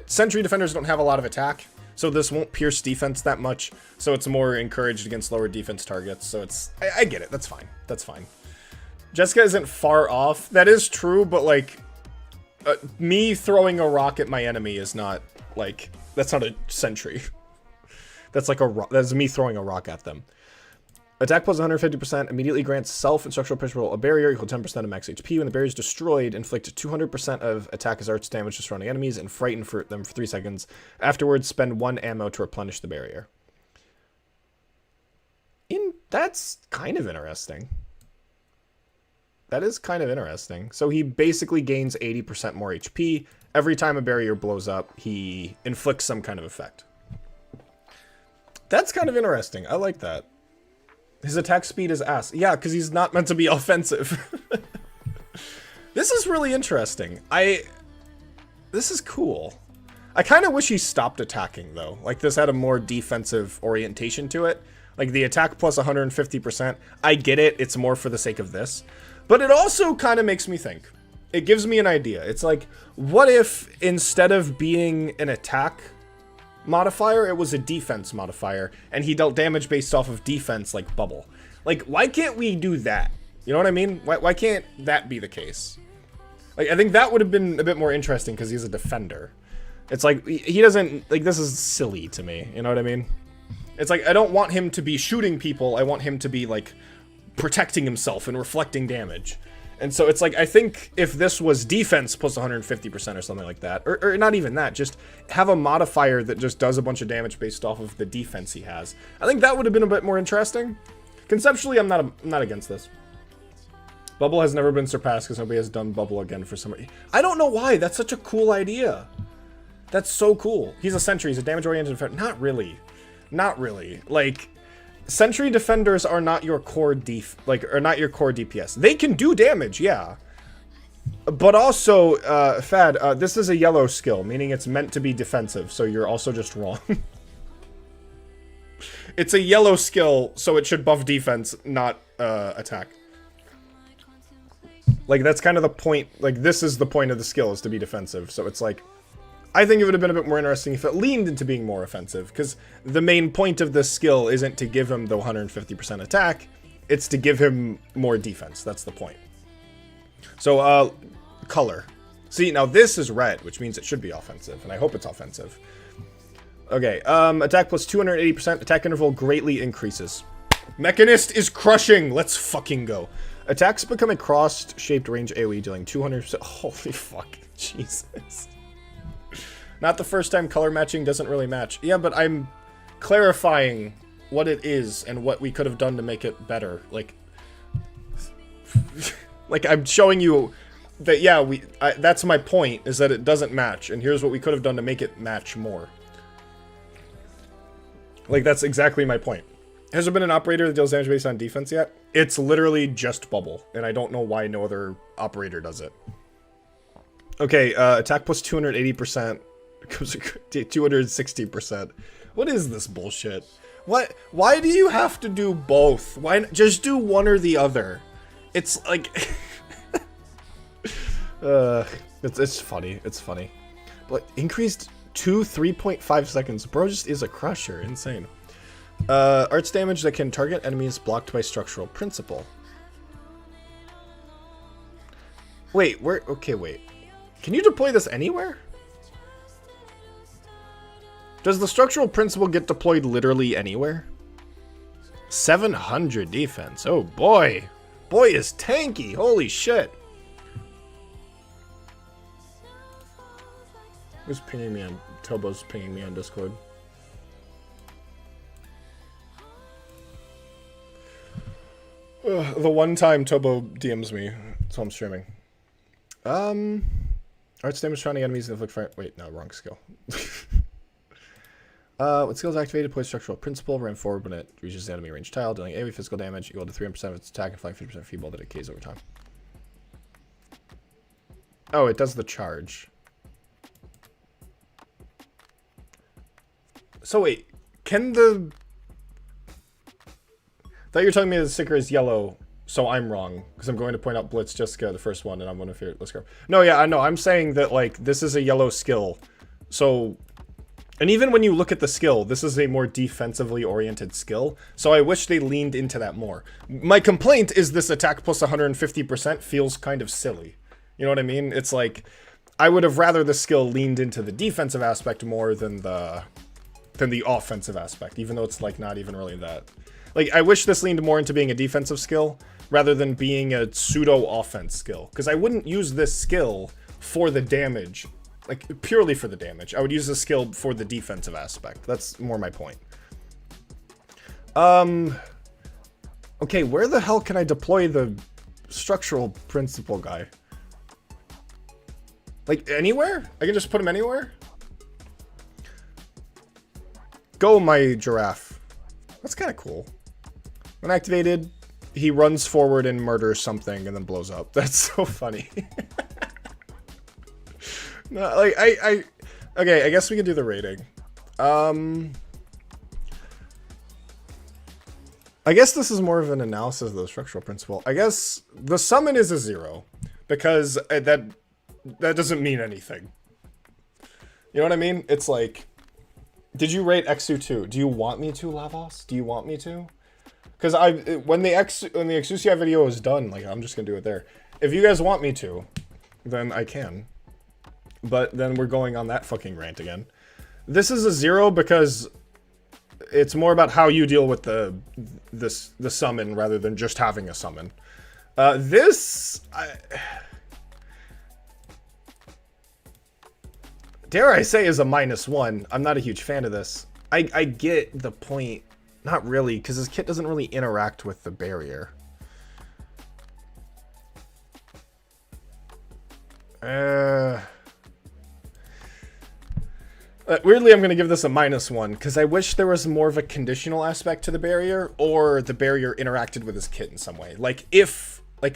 [SPEAKER 1] Sentry defenders don't have a lot of attack, so this won't pierce defense that much, so it's more encouraged against lower defense targets, so it's... I get it, that's fine. That's fine. Jessica isn't far off. That is true, but, like... me throwing a rock at my enemy is not, like... That's not a sentry. That's like that's me throwing a rock at them. Attack plus 150% immediately grants self and structural principle a barrier equal to 10% of max HP. When the barrier is destroyed, inflict 200% of attack as arts damage to surrounding enemies and frighten them for 3 seconds. Afterwards, spend 1 ammo to replenish the barrier. That's kind of interesting. That is kind of interesting. So he basically gains 80% more HP. Every time a barrier blows up, he inflicts some kind of effect. That's kind of interesting. I like that. His attack speed is ass. Yeah, because he's not meant to be offensive. This is really interesting. This is cool. I kind of wish he stopped attacking, though. Like, this had a more defensive orientation to it. Like, the attack plus 150%. I get it. It's more for the sake of this. But it also kind of makes me think. It gives me an idea. It's like, what if instead of being an attack modifier, it was a defense modifier, and he dealt damage based off of defense like Bubble? Like, why can't we do that? You know what I mean? Why can't that be the case? Like, I think that would have been a bit more interesting because he's a defender. It's like, he doesn't, like, this is silly to me, you know what I mean? It's like, I don't want him to be shooting people, I want him to be, like, protecting himself and reflecting damage. And so it's like, I think if this was defense plus 150% or something like that, or not even that, just have a modifier that just does a bunch of damage based off of the defense he has. I think that would have been a bit more interesting. Conceptually, I'm not against this. Bubble has never been surpassed because nobody has done Bubble again for some reason. I don't know why, that's such a cool idea. That's so cool. He's a sentry, he's a damage-oriented defender. Not really. Not really. Like, sentry defenders are not your core not your core DPS. They can do damage, yeah. But also, Fad, this is a yellow skill, meaning it's meant to be defensive, so you're also just wrong. It's a yellow skill, so it should buff defense, not attack. Like, that's kind of the point. Like, this is the point of the skill, is to be defensive. So it's like, I think it would have been a bit more interesting if it leaned into being more offensive, because the main point of this skill isn't to give him the 150% attack, it's to give him more defense. That's the point. So, color. See, now this is red, which means it should be offensive, and I hope it's offensive. Okay, attack plus 280%, attack interval greatly increases. Mechanist is crushing! Let's fucking go. Attacks become a cross-shaped range AoE, dealing 200%. Holy fuck. Jesus. Not the first time color matching doesn't really match. Yeah, but I'm clarifying what it is and what we could have done to make it better. Like, like I'm showing you that, yeah, that's my point, is that it doesn't match, and here's what we could have done to make it match more. Like, that's exactly my point. Has there been an operator that deals damage based on defense yet? It's literally just Bubble, and I don't know why no other operator does it. Okay, attack plus 280%. 260%. What is this bullshit? What? Why do you have to do both? Why just do one or the other? It's like it's funny. It's funny. But increased to 3.5 seconds. Bro just is a crusher. Insane. Arts damage that can target enemies blocked by structural principle. Wait, where? Okay, wait. Can you deploy this anywhere? Does the structural principle get deployed literally anywhere? 700 defense. Oh boy. Boy is tanky. Holy shit. Who's pinging me on? Tobo's pinging me on Discord. The one time Tobo DMs me, so I'm streaming. Arts damage surrounding enemies and inflict fire. Wait, no, wrong skill. When skill is activated, deploy structural principle, ran forward when it reaches the enemy range tile, dealing AoE physical damage equal to 300% of its attack and flying 50% feeble that it decays over time. Oh, it does the charge. So wait, can the... I thought you were telling me the sticker is yellow, so I'm wrong, because I'm going to point out Blitz Jessica, the first one, and I'm going to fear. Let's go. No, yeah, I know. I'm saying that, like, this is a yellow skill, so... And even when you look at the skill, this is a more defensively oriented skill, so I wish they leaned into that more. My complaint is this attack plus 150% feels kind of silly. You know what I mean? It's like, I would have rather the skill leaned into the defensive aspect more than the offensive aspect, even though it's, like, not even really that. Like, I wish this leaned more into being a defensive skill, rather than being a pseudo-offense skill. Because I wouldn't use this skill for the damage. Like, purely for the damage. I would use this skill for the defensive aspect. That's more my point. Okay, where the hell can I deploy the structural principle guy? Like, anywhere? I can just put him anywhere? Go, my giraffe. That's kind of cool. When activated, he runs forward and murders something and then blows up. That's so funny. No, like, okay, I guess we can do the rating. I guess this is more of an analysis of the structural principle. I guess the summon is a 0 because that doesn't mean anything. You know what I mean? It's like, did you rate Exu 2? Do you want me to, Lavos? Do you want me to? Because when the Exusia video is done, like, I'm just gonna do it there. If you guys want me to, then I can. But then we're going on that fucking rant again. This is a 0 because it's more about how you deal with the summon rather than just having a summon. Dare I say is a -1. I'm not a huge fan of this. I get the point. Not really, because his kit doesn't really interact with the barrier. Weirdly, I'm going to give this a -1, because I wish there was more of a conditional aspect to the barrier, or the barrier interacted with his kit in some way. Like,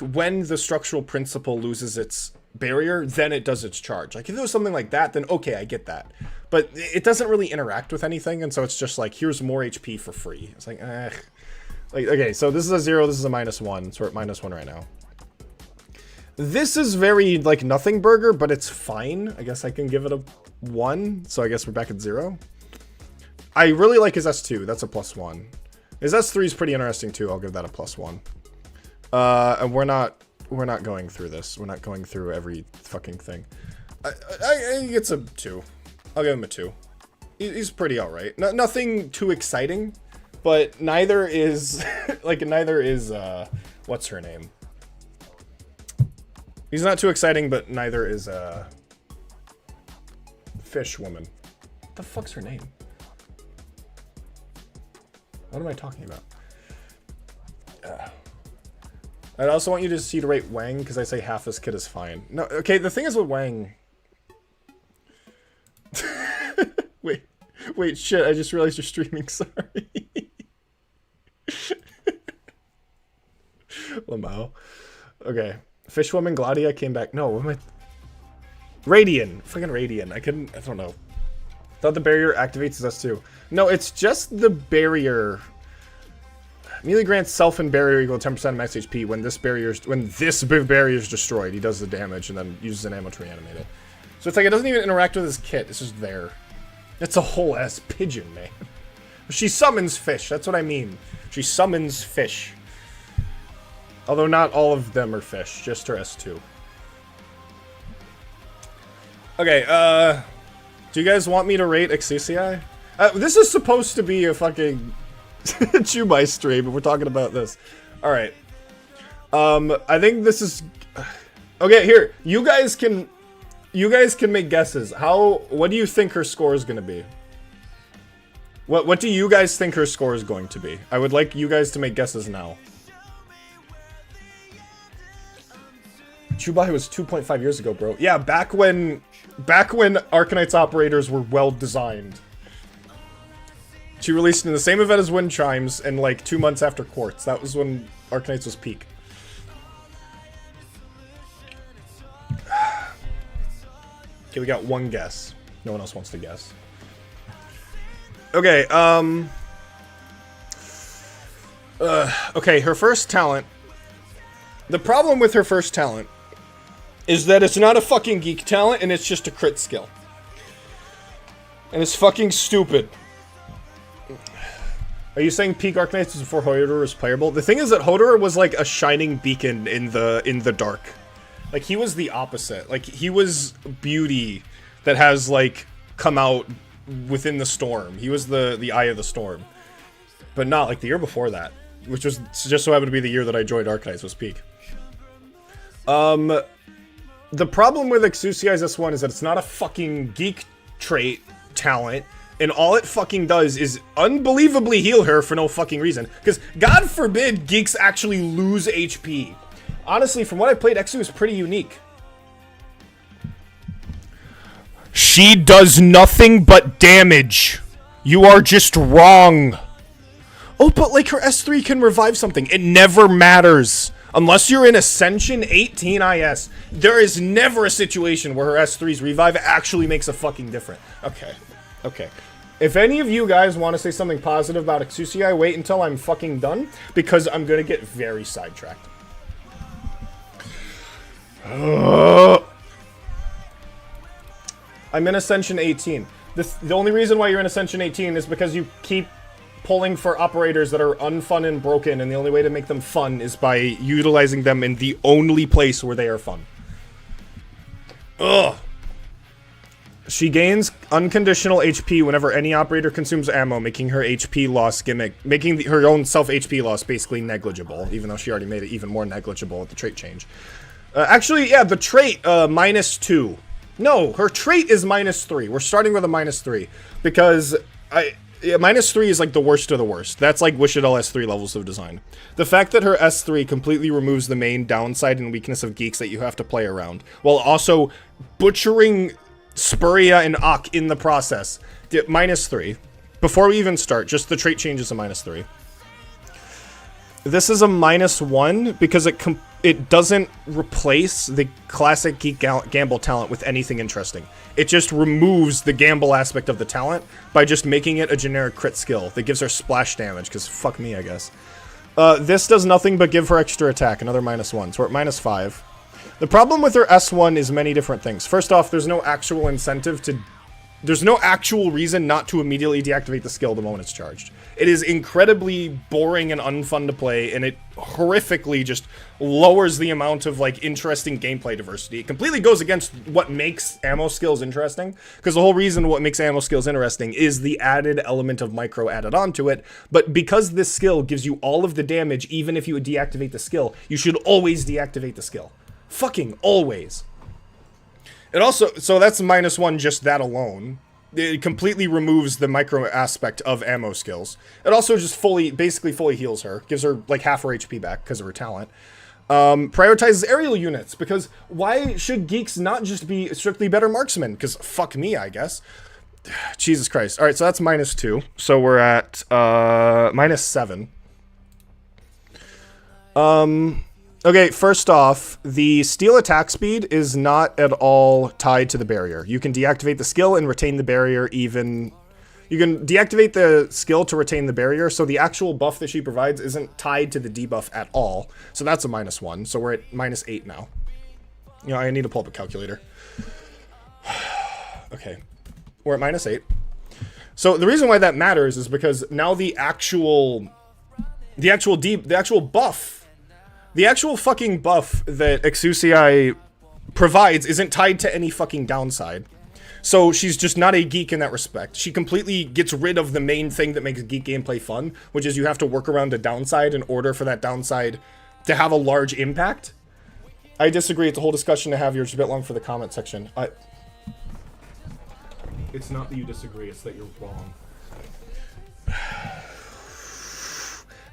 [SPEAKER 1] when the structural principle loses its barrier, then it does its charge. Like, if there was something like that, then okay, I get that. But it doesn't really interact with anything, and so it's just like, here's more HP for free. It's like, eh. Like, okay, so this is a 0, this is a -1, so we're at -1 right now. This is very, like, nothing burger, but it's fine. I guess I can give it a 1, so I guess we're back at 0. I really like his S2, that's a +1. His S3 is pretty interesting too, I'll give that a +1. And we're not going through this. We're not going through every fucking thing. It's a 2. I'll give him a 2. He's pretty alright. Nothing too exciting, but neither is, like, what's her name? He's not too exciting, but neither is, Fish Woman. What the fuck's her name? What am I talking about? I'd also want you to rate Wang, because I say half this kit is fine. No, okay, the thing is with Wang... Wait, shit, I just realized you're streaming, sorry. Lamau. Okay. Fishwoman, Gladia came back. No, what am I... Radian. Fucking Radian. I don't know. Thought the barrier activates his S2. No, it's just the barrier... Melee grants self and barrier equal to 10% max HP when this barrier is destroyed. He does the damage and then uses an ammo to reanimate it. So it's like it doesn't even interact with his kit. It's just there. It's a whole ass pigeon, man. She summons fish. That's what I mean. She summons fish. Although not all of them are fish. Just her S2. Okay, do you guys want me to rate Exusiai? This is supposed to be a fucking... Chubai stream, but we're talking about this. Alright. I think this is... Okay, here. You guys can make guesses. What do you think her score is gonna be? What do you guys think her score is going to be? I would like you guys to make guesses now. Chubai was 2.5 years ago, bro. Yeah, back when Arknights operators were well designed. She released in the same event as Wind Chimes and like 2 months after Quartz. That was when Arknights was peak. Okay, we got one guess. No one else wants to guess. Okay, okay, her first talent. The problem with her first talent is that it's not a fucking geek talent and it's just a crit skill. And it's fucking stupid. Are you saying peak Arknights was before Hoederer was playable? The thing is that Hoederer was like a shining beacon in the dark. Like, he was the opposite. Like, he was beauty that has, like, come out within the storm. He was the eye of the storm. But not, like, the year before that. Which was just so happened to be the year that I joined Arknights was peak. The problem with Exusiai's S1 is that it's not a fucking geek trait talent. And all it fucking does is unbelievably heal her for no fucking reason. Because, God forbid, geeks actually lose HP. Honestly, from what I played, Exu is pretty unique. She does nothing but damage. You are just wrong. Oh, but like her S3 can revive something. It never matters. Unless you're in Ascension 18 IS, there is never a situation where her S3's revive actually makes a fucking difference. Okay. Okay. If any of you guys want to say something positive about Exusiai, wait until I'm fucking done, because I'm gonna get very sidetracked. I'm in Ascension 18. The only reason why you're in Ascension 18 is because you keep pulling for operators that are unfun and broken, and the only way to make them fun is by utilizing them in the only place where they are fun. Ugh. She gains unconditional HP whenever any operator consumes ammo, making her HP loss gimmick, making her own self-HP loss basically negligible, even though she already made it even more negligible with the trait change. Actually, yeah, the trait, -2. No, her trait is -3. We're starting with a -3, because yeah, -3 is like the worst of the worst. That's like Wishadel S3 levels of design. The fact that her S3 completely removes the main downside and weakness of geeks that you have to play around, while also butchering Spuria and Ak in the process. -3. Before we even start, just the trait change is a -3. This is a -1 because it doesn't replace the classic Geek Gamble talent with anything interesting. It just removes the gamble aspect of the talent by just making it a generic crit skill that gives her splash damage, because fuck me, I guess. This does nothing but give her extra attack, another -1, so we're at -5. The problem with her S1 is many different things. First off, there's no actual incentive to... There's no actual reason not to immediately deactivate the skill the moment it's charged. It is incredibly boring and unfun to play, and it horrifically just lowers the amount of, like, interesting gameplay diversity. It completely goes against what makes ammo skills interesting, because the whole reason what makes ammo skills interesting is the added element of micro added onto it, but because this skill gives you all of the damage, even if you would deactivate the skill, you should always deactivate the skill. Fucking always. It also, so that's -1, just that alone. It completely removes the micro aspect of ammo skills. It also just basically fully heals her. Gives her like half her HP back because of her talent. Prioritizes aerial units, because why should geeks not just be strictly better marksmen? Because fuck me, I guess. Jesus Christ. Alright, so that's -2. So we're at, -7. Okay, first off, the steel attack speed is not at all tied to the barrier. You can deactivate the skill and retain the barrier even... You can deactivate the skill to retain the barrier, so the actual buff that she provides isn't tied to the debuff at all. So that's a -1, so we're at -8 now. You know, I need to pull up a calculator. Okay, we're at -8. So the reason why that matters is because now the actual buff... The actual fucking buff that Exusiai provides isn't tied to any fucking downside. So she's just not a geek in that respect. She completely gets rid of the main thing that makes geek gameplay fun, which is you have to work around a downside in order for that downside to have a large impact. I disagree. It's a whole discussion to have. You're just a bit long for the comment section. It's not that you disagree, it's that you're wrong.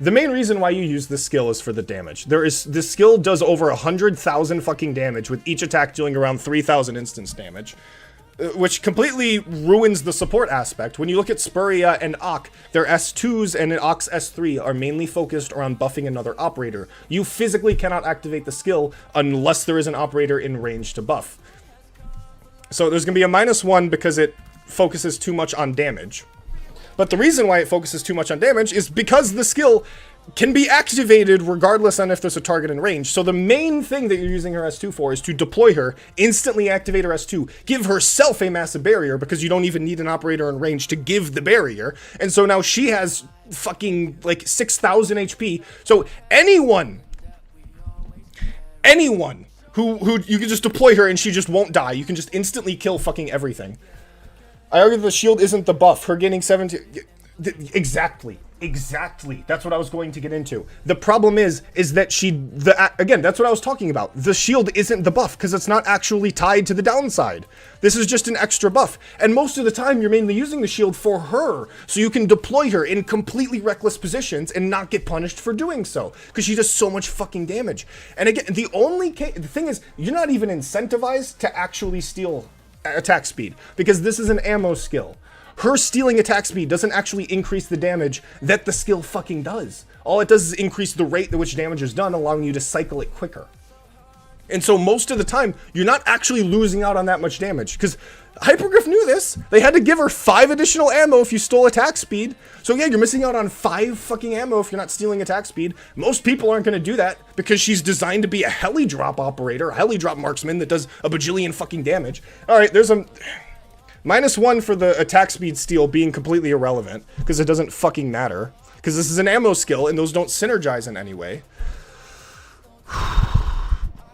[SPEAKER 1] The main reason why you use this skill is for the damage. This skill does over 100,000 fucking damage, with each attack dealing around 3,000 instance damage, which completely ruins the support aspect. When you look at Spuria and Ak, their S2s and Ak's S3 are mainly focused around buffing another operator. You physically cannot activate the skill unless there is an operator in range to buff. So there's going to be a -1 because it focuses too much on damage. But the reason why it focuses too much on damage is because the skill can be activated regardless on if there's a target in range. So the main thing that you're using her S2 for is to deploy her, instantly activate her S2, give herself a massive barrier because you don't even need an operator in range to give the barrier. And so now she has fucking like 6,000 HP. So anyone who you can just deploy her and she just won't die. You can just instantly kill fucking everything. I argue the shield isn't the buff. Her gaining 17... Exactly. That's what I was going to get into. The problem is that again, that's what I was talking about. The shield isn't the buff, because it's not actually tied to the downside. This is just an extra buff. And most of the time, you're mainly using the shield for her, so you can deploy her in completely reckless positions and not get punished for doing so, because she does so much fucking damage. And again, the thing is, you're not even incentivized to actually steal attack speed, because this is an ammo skill. her stealing attack speed doesn't actually increase the damage that the skill fucking does. All it does is increase the rate at which damage is done, allowing you to cycle it quicker. And so most of the time, you're not actually losing out on that much damage, because Hypergriff knew this. They had to give her 5 additional ammo if you stole attack speed. So yeah, you're missing out on 5 fucking ammo if you're not stealing attack speed. Most people aren't going to do that because she's designed to be a heli drop operator, a heli drop marksman that does a bajillion fucking damage. All right, there's a -1 for the attack speed steal being completely irrelevant because it doesn't fucking matter, because this is an ammo skill and those don't synergize in any way.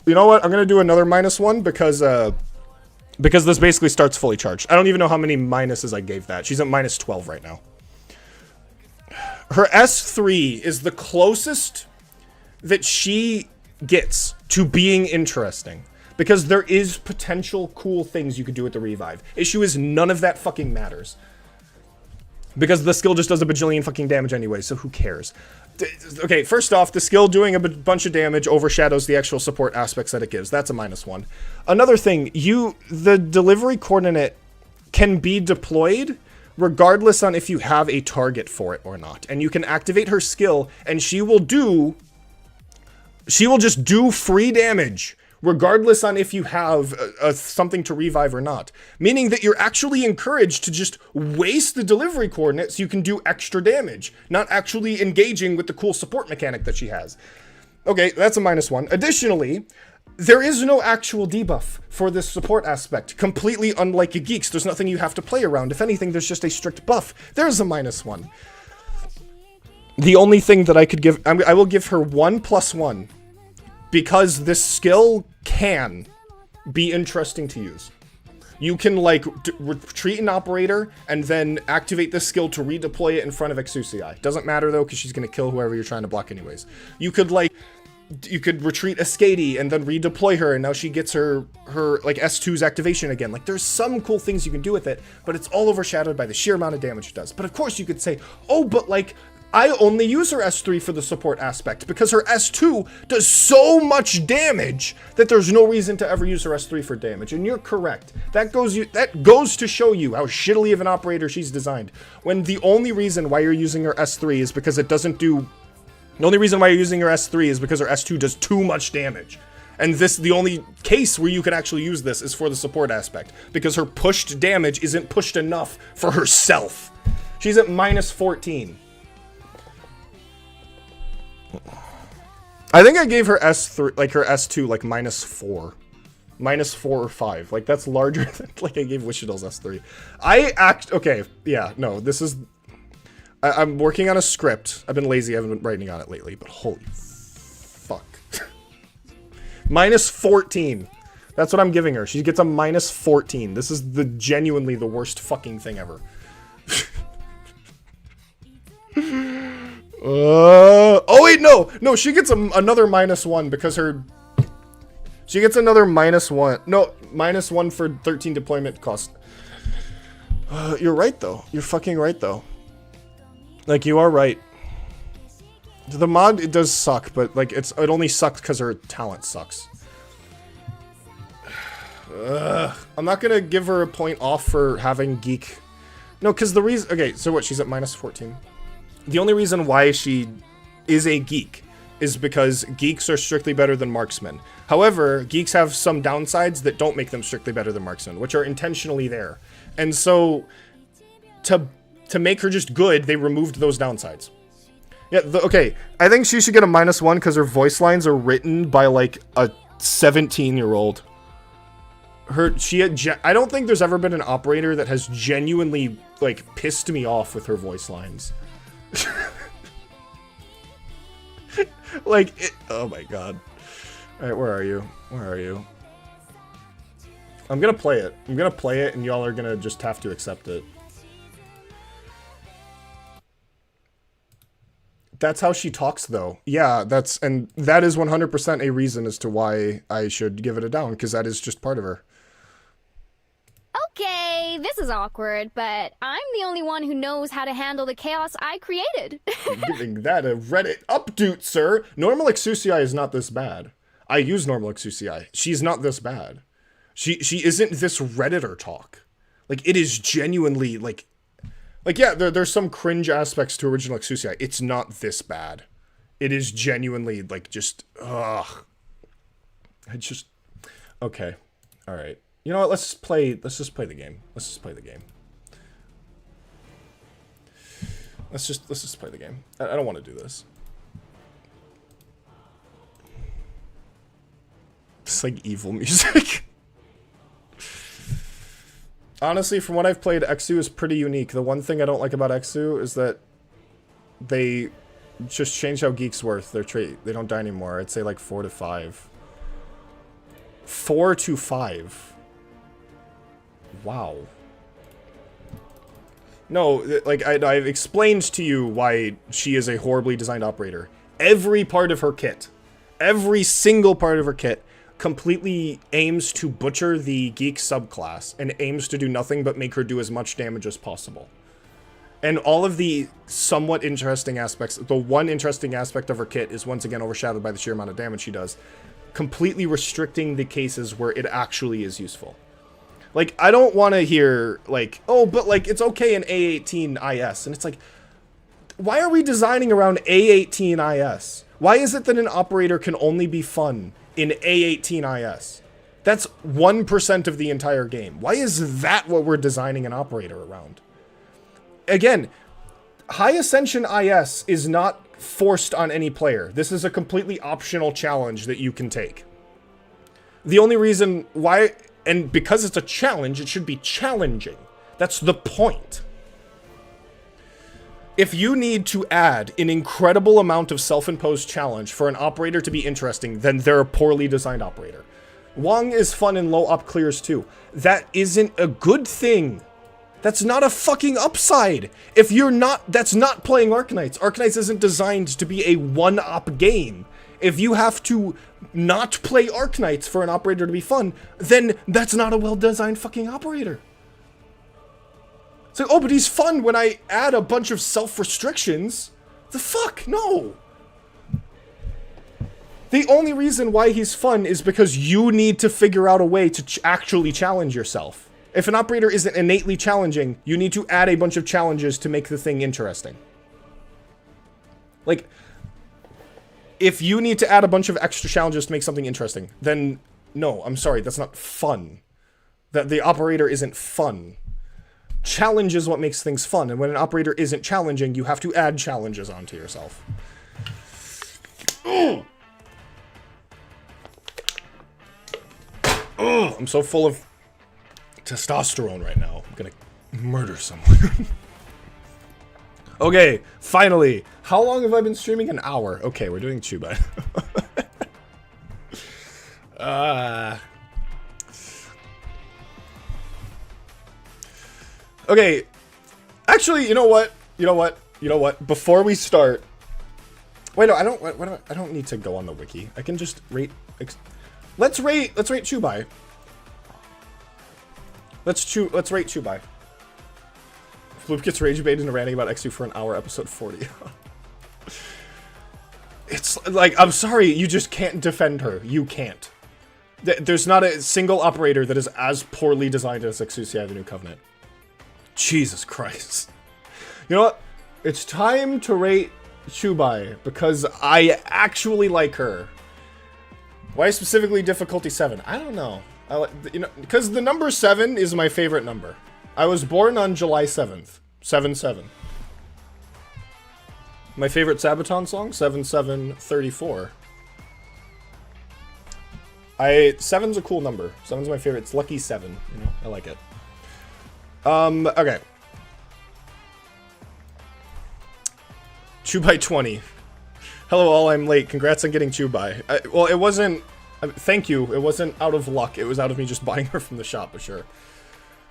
[SPEAKER 1] You know what? I'm gonna do another -1 because this basically starts fully charged. I don't even know how many minuses I gave that. She's at -12 right now. Her S3 is the closest that she gets to being interesting, because there is potential cool things you could do with the revive. Issue is none of that fucking matters, because the skill just does a bajillion fucking damage anyway, so who cares? Okay, first off, the skill doing a bunch of damage overshadows the actual support aspects that it gives. That's a -1. Another thing, the delivery coordinate can be deployed regardless on if you have a target for it or not. And you can activate her skill, and she will just do free damage regardless on if you have something to revive or not. Meaning that you're actually encouraged to just waste the delivery coordinate so you can do extra damage, not actually engaging with the cool support mechanic that she has. Okay, that's a -1. Additionally, there is no actual debuff for this support aspect, completely unlike a Geeks. There's nothing you have to play around. If anything, there's just a strict buff. There's a -1. The only thing that I could give, I will give her 1 + 1. Because this skill can be interesting to use. You can, like, retreat an operator and then activate this skill to redeploy it in front of Exusii. Doesn't matter, though, because she's going to kill whoever you're trying to block anyways. You could, like, you could retreat a Skady and then redeploy her, and now she gets her like, S2's activation again. Like, there's some cool things you can do with it, but it's all overshadowed by the sheer amount of damage it does. But, of course, you could say, oh, but, like, I only use her S3 for the support aspect because her S2 does so much damage that there's no reason to ever use her S3 for damage. And you're correct. That goes to show you how shittily of an operator she's designed. When the only reason why you're using her S3 is because it doesn't do... The only reason why you're using her S3 is because her S2 does too much damage. And the only case where you can actually use this is for the support aspect, because her pushed damage isn't pushed enough for herself. She's at -14. I think I gave her S3, like her S2, like -4. -4 or 5. Like, that's larger than, like, I gave Wishadell's S3. Okay, yeah, no, this is... I'm working on a script. I've been lazy, I haven't been writing on it lately, but holy fuck. -14. That's what I'm giving her. She gets a -14. This is genuinely the worst fucking thing ever. Oh wait, no, she gets another -1 because she gets another -1. No, -1 for 13 deployment cost. You're right though. You're fucking right though. Like, you are right. The mod, it does suck, but like it only sucks because her talent sucks. I'm not gonna give her a point off for having geek. No, because the reason. Okay, so what? She's at -14. The only reason why she is a geek is because geeks are strictly better than marksmen. However, geeks have some downsides that don't make them strictly better than marksmen, which are intentionally there. And so, to make her just good, they removed those downsides. Yeah, okay, I think she should get a -1 because her voice lines are written by, like, a 17-year-old. I don't think there's ever been an operator that has genuinely, like, pissed me off with her voice lines. Like, oh my god. Alright, where are you? Where are you? I'm gonna play it. I'm gonna play it, and y'all are gonna just have to accept it. That's how she talks, though. Yeah, and that is 100% a reason as to why I should give it a down, because that is just part of her.
[SPEAKER 2] Okay, this is awkward, but I'm the only one who knows how to handle the chaos I created.
[SPEAKER 1] I'm giving that a Reddit update, sir. Normal Exusii is not this bad. I use normal Exusii. She's not this bad. She isn't this Redditor talk. Like, it is genuinely, like, Like, yeah, there's some cringe aspects to original Exusia. It's not this bad. It is genuinely, like, just, ugh. I just, okay. All right. You know what? Let's just play the game. Let's just play the game. Let's just play the game. I don't want to do this. It's like evil music. Honestly, from what I've played, Exu is pretty unique. The one thing I don't like about Exu is that they just changed how geeks work. Their trait. They don't die anymore. I'd say like 4 to 5. 4 to 5. Wow. No, like, I've explained to you why she is a horribly designed operator. Every part of her kit, every single part of her kit, completely aims to butcher the geek subclass and aims to do nothing but make her do as much damage as possible. And all of the somewhat interesting aspects, the one interesting aspect of her kit is once again overshadowed by the sheer amount of damage she does, completely restricting the cases where it actually is useful. Like, I don't want to hear, like, oh, but, like, it's okay in A18 IS. And it's like, why are we designing around A18 IS? Why is it that an operator can only be fun in A18 IS? That's 1% of the entire game. Why is that what we're designing an operator around? Again, High Ascension IS is not forced on any player. This is a completely optional challenge that you can take. The only reason why... And because it's a challenge, it should be challenging. That's the point. If you need to add an incredible amount of self-imposed challenge for an operator to be interesting, then they're a poorly designed operator. Wong is fun in low up clears too. That isn't a good thing. That's not a fucking upside. If you're not, that's not playing Arknights. Arknights isn't designed to be a one-up game. If you have to not play Arknights for an operator to be fun, then that's not a well-designed fucking operator. It's like, oh, but he's fun when I add a bunch of self-restrictions. The fuck? No. The only reason why he's fun is because you need to figure out a way to actually challenge yourself. If an operator isn't innately challenging, you need to add a bunch of challenges to make the thing interesting. Like... If you need to add a bunch of extra challenges to make something interesting, then no, I'm sorry, that's not fun. That the operator isn't fun. Challenge is what makes things fun, and when an operator isn't challenging, you have to add challenges onto yourself. Ugh. Ugh, I'm so full of testosterone right now. I'm gonna murder someone. Okay, finally. How long have I been streaming? An hour. Okay, we're doing Chuba. Okay. Actually, you know what? Before we start... Wait, no, I don't need to go on the wiki. I can just rate... Let's rate Chubai. Let's rate Chubai. Floop gets rage baited into ranting about X2 for an hour, episode 40. It's like, I'm sorry, you just can't defend her. You can't. There's not a single operator that is as poorly designed as Exusia the New Covenant. Jesus Christ. You know what? It's time to rate Chubai, because I actually like her. Why specifically difficulty 7? I don't know. Because the number 7 is my favorite number. I was born on July 7th. 7-7. My favorite Sabaton song? 7734. 7's a cool number. 7's my favorite. It's lucky 7. You know, I like it. Okay. Chubai 20. Hello all, I'm late. Congrats on getting Chubai. Well, it wasn't... thank you. It wasn't out of luck. It was out of me just buying her from the shop, for sure.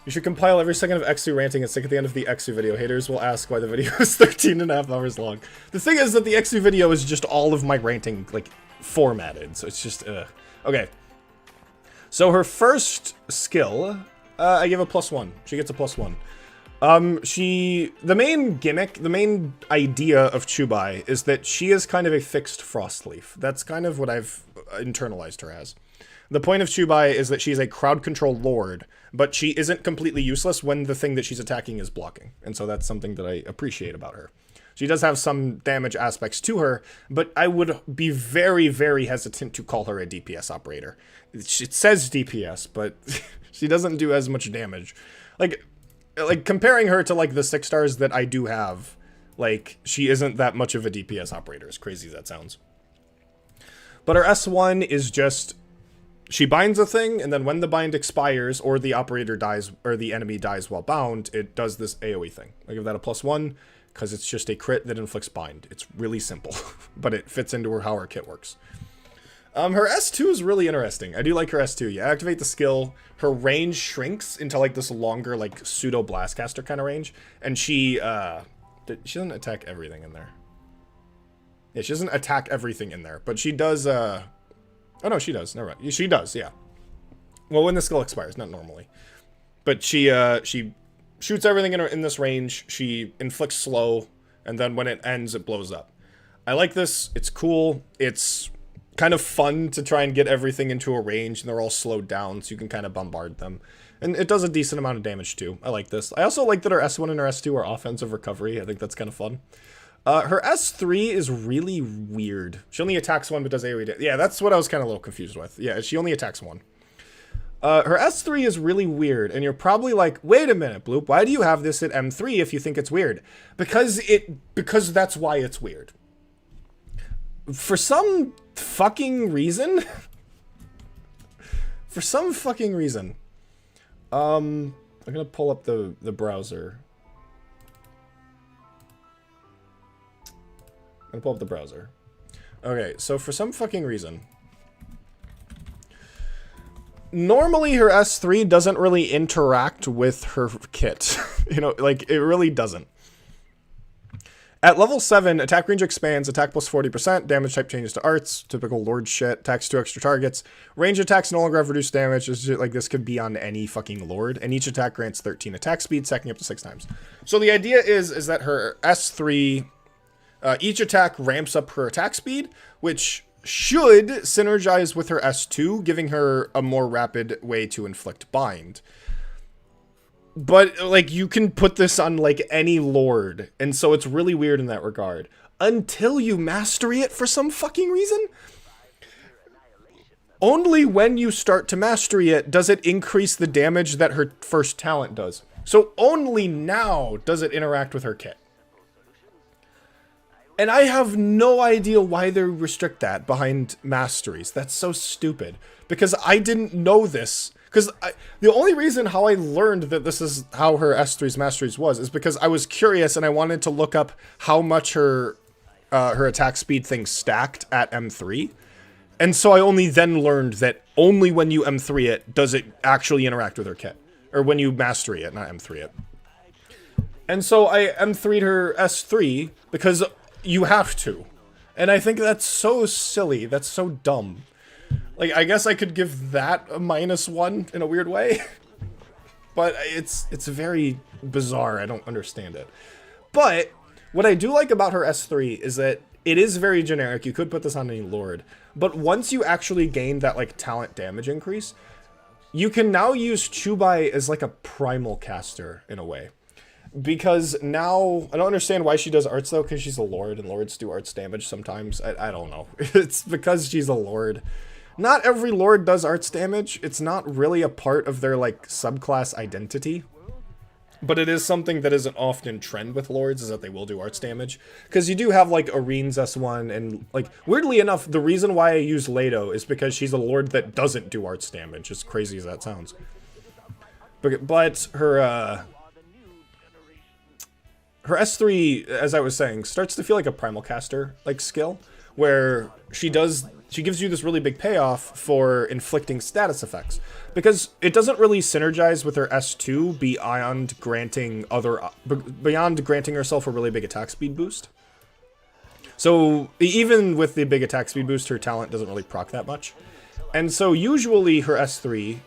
[SPEAKER 1] You should compile every second of Exu ranting and stick at the end of the Exu video. Haters will ask why the video is 13.5 hours long. The thing is that the Exu video is just all of my ranting, like, formatted. So it's just, Okay. So her first skill, I give a +1. She gets a +1. The main gimmick, the main idea of Chubai is that she is kind of a fixed frost leaf. That's kind of what I've internalized her as. The point of Chubai is that she's a crowd control lord, but she isn't completely useless when the thing that she's attacking is blocking. And so that's something that I appreciate about her. She does have some damage aspects to her, but I would be very, very hesitant to call her a DPS operator. It says DPS, but she doesn't do as much damage. Like comparing her to like the 6 stars that I do have, like she isn't that much of a DPS operator, as crazy as that sounds. But her S1 is just, she binds a thing, and then when the bind expires, or the operator dies, or the enemy dies while bound, it does this AoE thing. I give that a +1, because it's just a crit that inflicts bind. It's really simple, but it fits into how her kit works. Her S2 is really interesting. I do like her S2. You activate the skill, her range shrinks into like this longer, like pseudo blastcaster kind of range, and she doesn't attack everything in there. Yeah, she doesn't attack everything in there, but she does, oh no, she does, never mind. She does, yeah. Well, when the skill expires, not normally. But she shoots everything in this range, she inflicts slow, and then when it ends, it blows up. I like this, it's cool, it's kind of fun to try and get everything into a range, and they're all slowed down, so you can kind of bombard them. And it does a decent amount of damage, too. I like this. I also like that her S1 and her S2 are offensive recovery. I think that's kind of fun. Her S3 is really weird. She only attacks 1, but does AoE. Yeah, that's what I was kind of a little confused with. Yeah, she only attacks 1. Her S3 is really weird, and you're probably like, wait a minute, Bloop, why do you have this at M3 if you think it's weird? Because that's why it's weird. For some fucking reason, I'm gonna pull up the browser. Okay, so for some fucking reason, normally her S3 doesn't really interact with her kit. You know, like, it really doesn't. At level 7, attack range expands, attack plus 40%, damage type changes to arts, typical lord shit, attacks 2 extra targets. Range attacks no longer have reduced damage, like this could be on any fucking lord, and each attack grants 13 attack speed, stacking up to 6 times. So the idea is that her S3, each attack ramps up her attack speed, which should synergize with her S2, giving her a more rapid way to inflict bind. But, like, you can put this on, like, any lord, and so it's really weird in that regard. Until you mastery it for some fucking reason. Only when you start to mastery it does it increase the damage that her first talent does. So only now does it interact with her kit. And I have no idea why they restrict that behind masteries. That's so stupid. Because I didn't know this. Because the only reason how I learned that this is how her S3's masteries was is because I was curious and I wanted to look up how much her attack speed thing stacked at M3. And so I only then learned that only when you M3 it does it actually interact with her kit. Or when you mastery it, not M3 it. And so I M3'd her S3 because you have to. And I think that's so silly. That's so dumb. Like, I guess I could give that a -1 in a weird way. But it's very bizarre. I don't understand it. But what I do like about her S3 is that it is very generic. You could put this on any lord. But once you actually gain that, like, talent damage increase, you can now use Chubai as, like, a primal caster in a way. Because now, I don't understand why she does arts though, because she's a lord, and lords do arts damage sometimes. I don't know. It's because she's a lord. Not every lord does arts damage. It's not really a part of their, like, subclass identity. But it is something that is an often trend with lords, is that they will do arts damage. Because you do have, like, Arene's S1, and, like, weirdly enough, the reason why I use Leto is because she's a lord that doesn't do arts damage, as crazy as that sounds. But her S3, as I was saying, starts to feel like a primal caster, like, skill, where she gives you this really big payoff for inflicting status effects, because it doesn't really synergize with her S2 beyond granting herself a really big attack speed boost. So even with the big attack speed boost, her talent doesn't really proc that much. And so usually her S3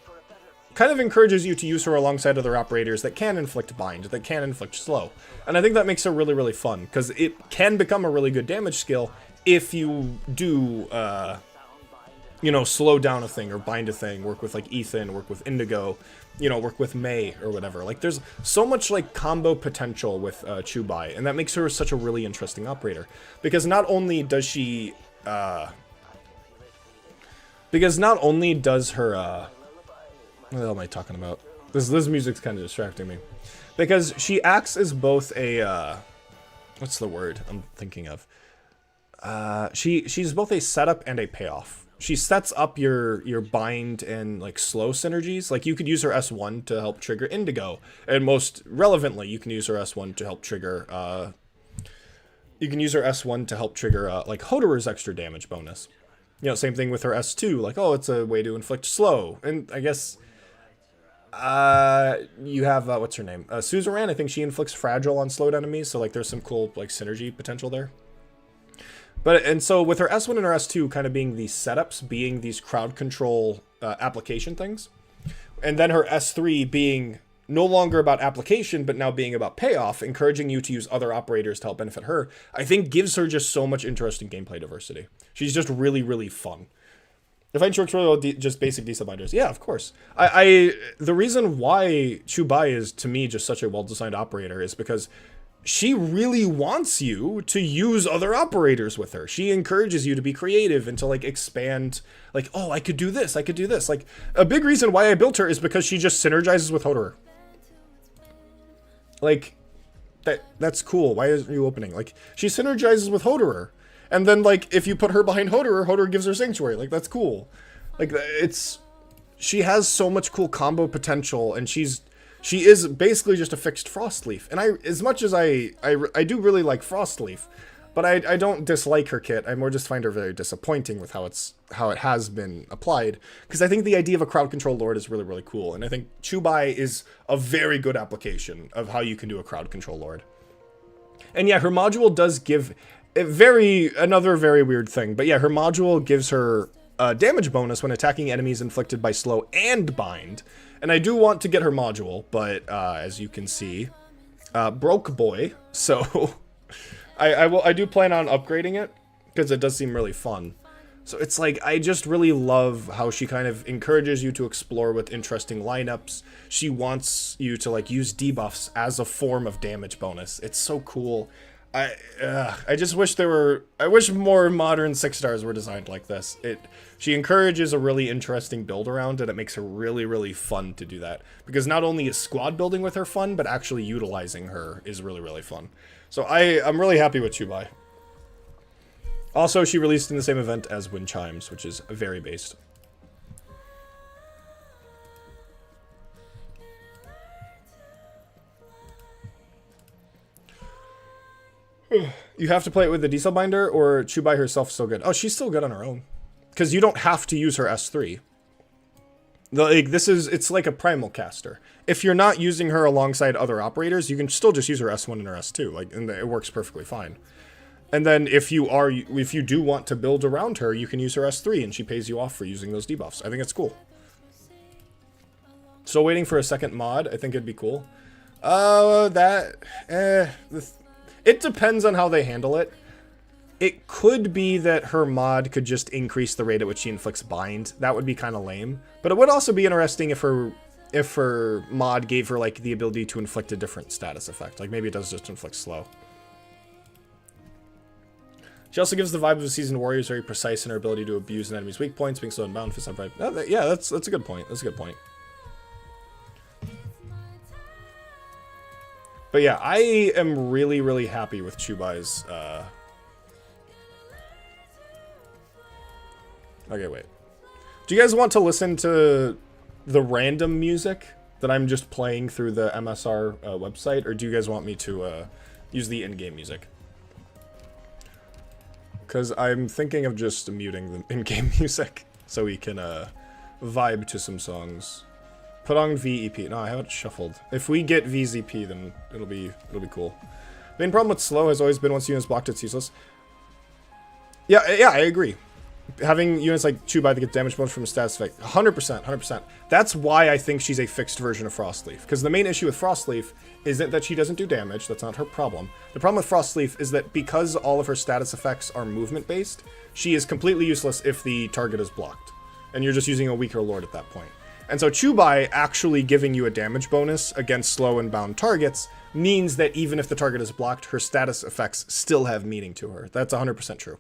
[SPEAKER 1] kind of encourages you to use her alongside other operators that can inflict bind, that can inflict slow. And I think that makes her really, really fun, because it can become a really good damage skill if you do you know, slow down a thing or bind a thing, work with like Ethan, work with Indigo, you know, work with Mei or whatever. Like there's so much like combo potential with Chubai, and that makes her such a really interesting operator. Because not only does she because not only does her what the hell am I talking about? This music's kind of distracting me. Because she acts as both a what's the word I'm thinking of? She's both a setup and a payoff. She sets up your bind and like slow synergies. Like you could use her S1 to help trigger Indigo, and most relevantly, you can use her S1 to help trigger like Hoederer's extra damage bonus. You know, same thing with her S2. Like, oh, it's a way to inflict slow, and I guess you have what's her name? Suzerain. I think she inflicts fragile on slowed enemies. So like, there's some cool like synergy potential there. But, and so with her S1 and her S2 kind of being these setups, being these crowd control application things, and then her S3 being no longer about application, but now being about payoff, encouraging you to use other operators to help benefit her, I think gives her just so much interesting gameplay diversity. She's just really, really fun. If I works really well, just basic diesel binders. Yeah, of course. The reason why Chubai is, to me, just such a well-designed operator is because she really wants you to use other operators with her. She encourages you to be creative and to like expand, like, oh, I could do this, I could do this. Like, a big reason why I built her is because she just synergizes with Hoederer. Like, that's cool. Why isn't you opening? Like, she synergizes with Hoederer. And then, like, if you put her behind Hoederer, Hoederer gives her Sanctuary. Like, that's cool. Like, she has so much cool combo potential, and she is basically just a fixed Frostleaf. And as much as I do really like Frostleaf, but I don't dislike her kit. I more just find her very disappointing with how it has been applied. Because I think the idea of a crowd control lord is really, really cool. And I think Chubai is a very good application of how you can do a crowd control lord. And yeah, her module does give another very weird thing. But yeah, her module gives her a damage bonus when attacking enemies inflicted by slow and bind. And I do want to get her module, but as you can see, broke boy. So I do plan on upgrading it because it does seem really fun. So it's like, I just really love how she kind of encourages you to explore with interesting lineups. She wants you to like use debuffs as a form of damage bonus. It's so cool. I just wish I wish more modern 6-stars were designed like this. She encourages a really interesting build around, and it makes her really, really fun to do that. Because not only is squad building with her fun, but actually utilizing her is really, really fun. So I'm really happy with Chubai. Also, she released in the same event as Wind Chimes, which is very based. You have to play it with the diesel binder, or Chubai herself is still good? Oh, she's still good on her own. Because you don't have to use her S3. Like, it's like a primal caster. If you're not using her alongside other operators, you can still just use her S1 and her S2. Like, and it works perfectly fine. And then if you do want to build around her, you can use her S3, and she pays you off for using those debuffs. I think it's cool. So waiting for a second mod, I think it'd be cool. It depends on how they handle it. It could be that her mod could just increase the rate at which she inflicts bind. That would be kind of lame. But it would also be interesting if her mod gave her like the ability to inflict a different status effect. Like maybe it does just inflict slow. She also gives the vibe of a seasoned warrior, is very precise in her ability to abuse an enemy's weak points, being slow and bound for some vibe. Oh, yeah, that's a good point. That's a good point. But yeah, I am really, really happy with Chubai's, Okay, wait. Do you guys want to listen to the random music that I'm just playing through the MSR website, or do you guys want me to use the in-game music? Because I'm thinking of just muting the in-game music so we can vibe to some songs. Put on VEP. No, I haven't shuffled. If we get VZP, then it'll be cool. The main problem with slow has always been once units blocked, it's useless. Yeah, I agree. having units like Chubai that get damage bonus from a status effect, 100%, 100%. That's why I think she's a fixed version of Frostleaf. Because the main issue with Frostleaf isn't that she doesn't do damage, that's not her problem. The problem with Frostleaf is that because all of her status effects are movement-based, she is completely useless if the target is blocked. And you're just using a weaker lord at that point. And so Chubai actually giving you a damage bonus against slow and bound targets means that even if the target is blocked, her status effects still have meaning to her. That's 100% true.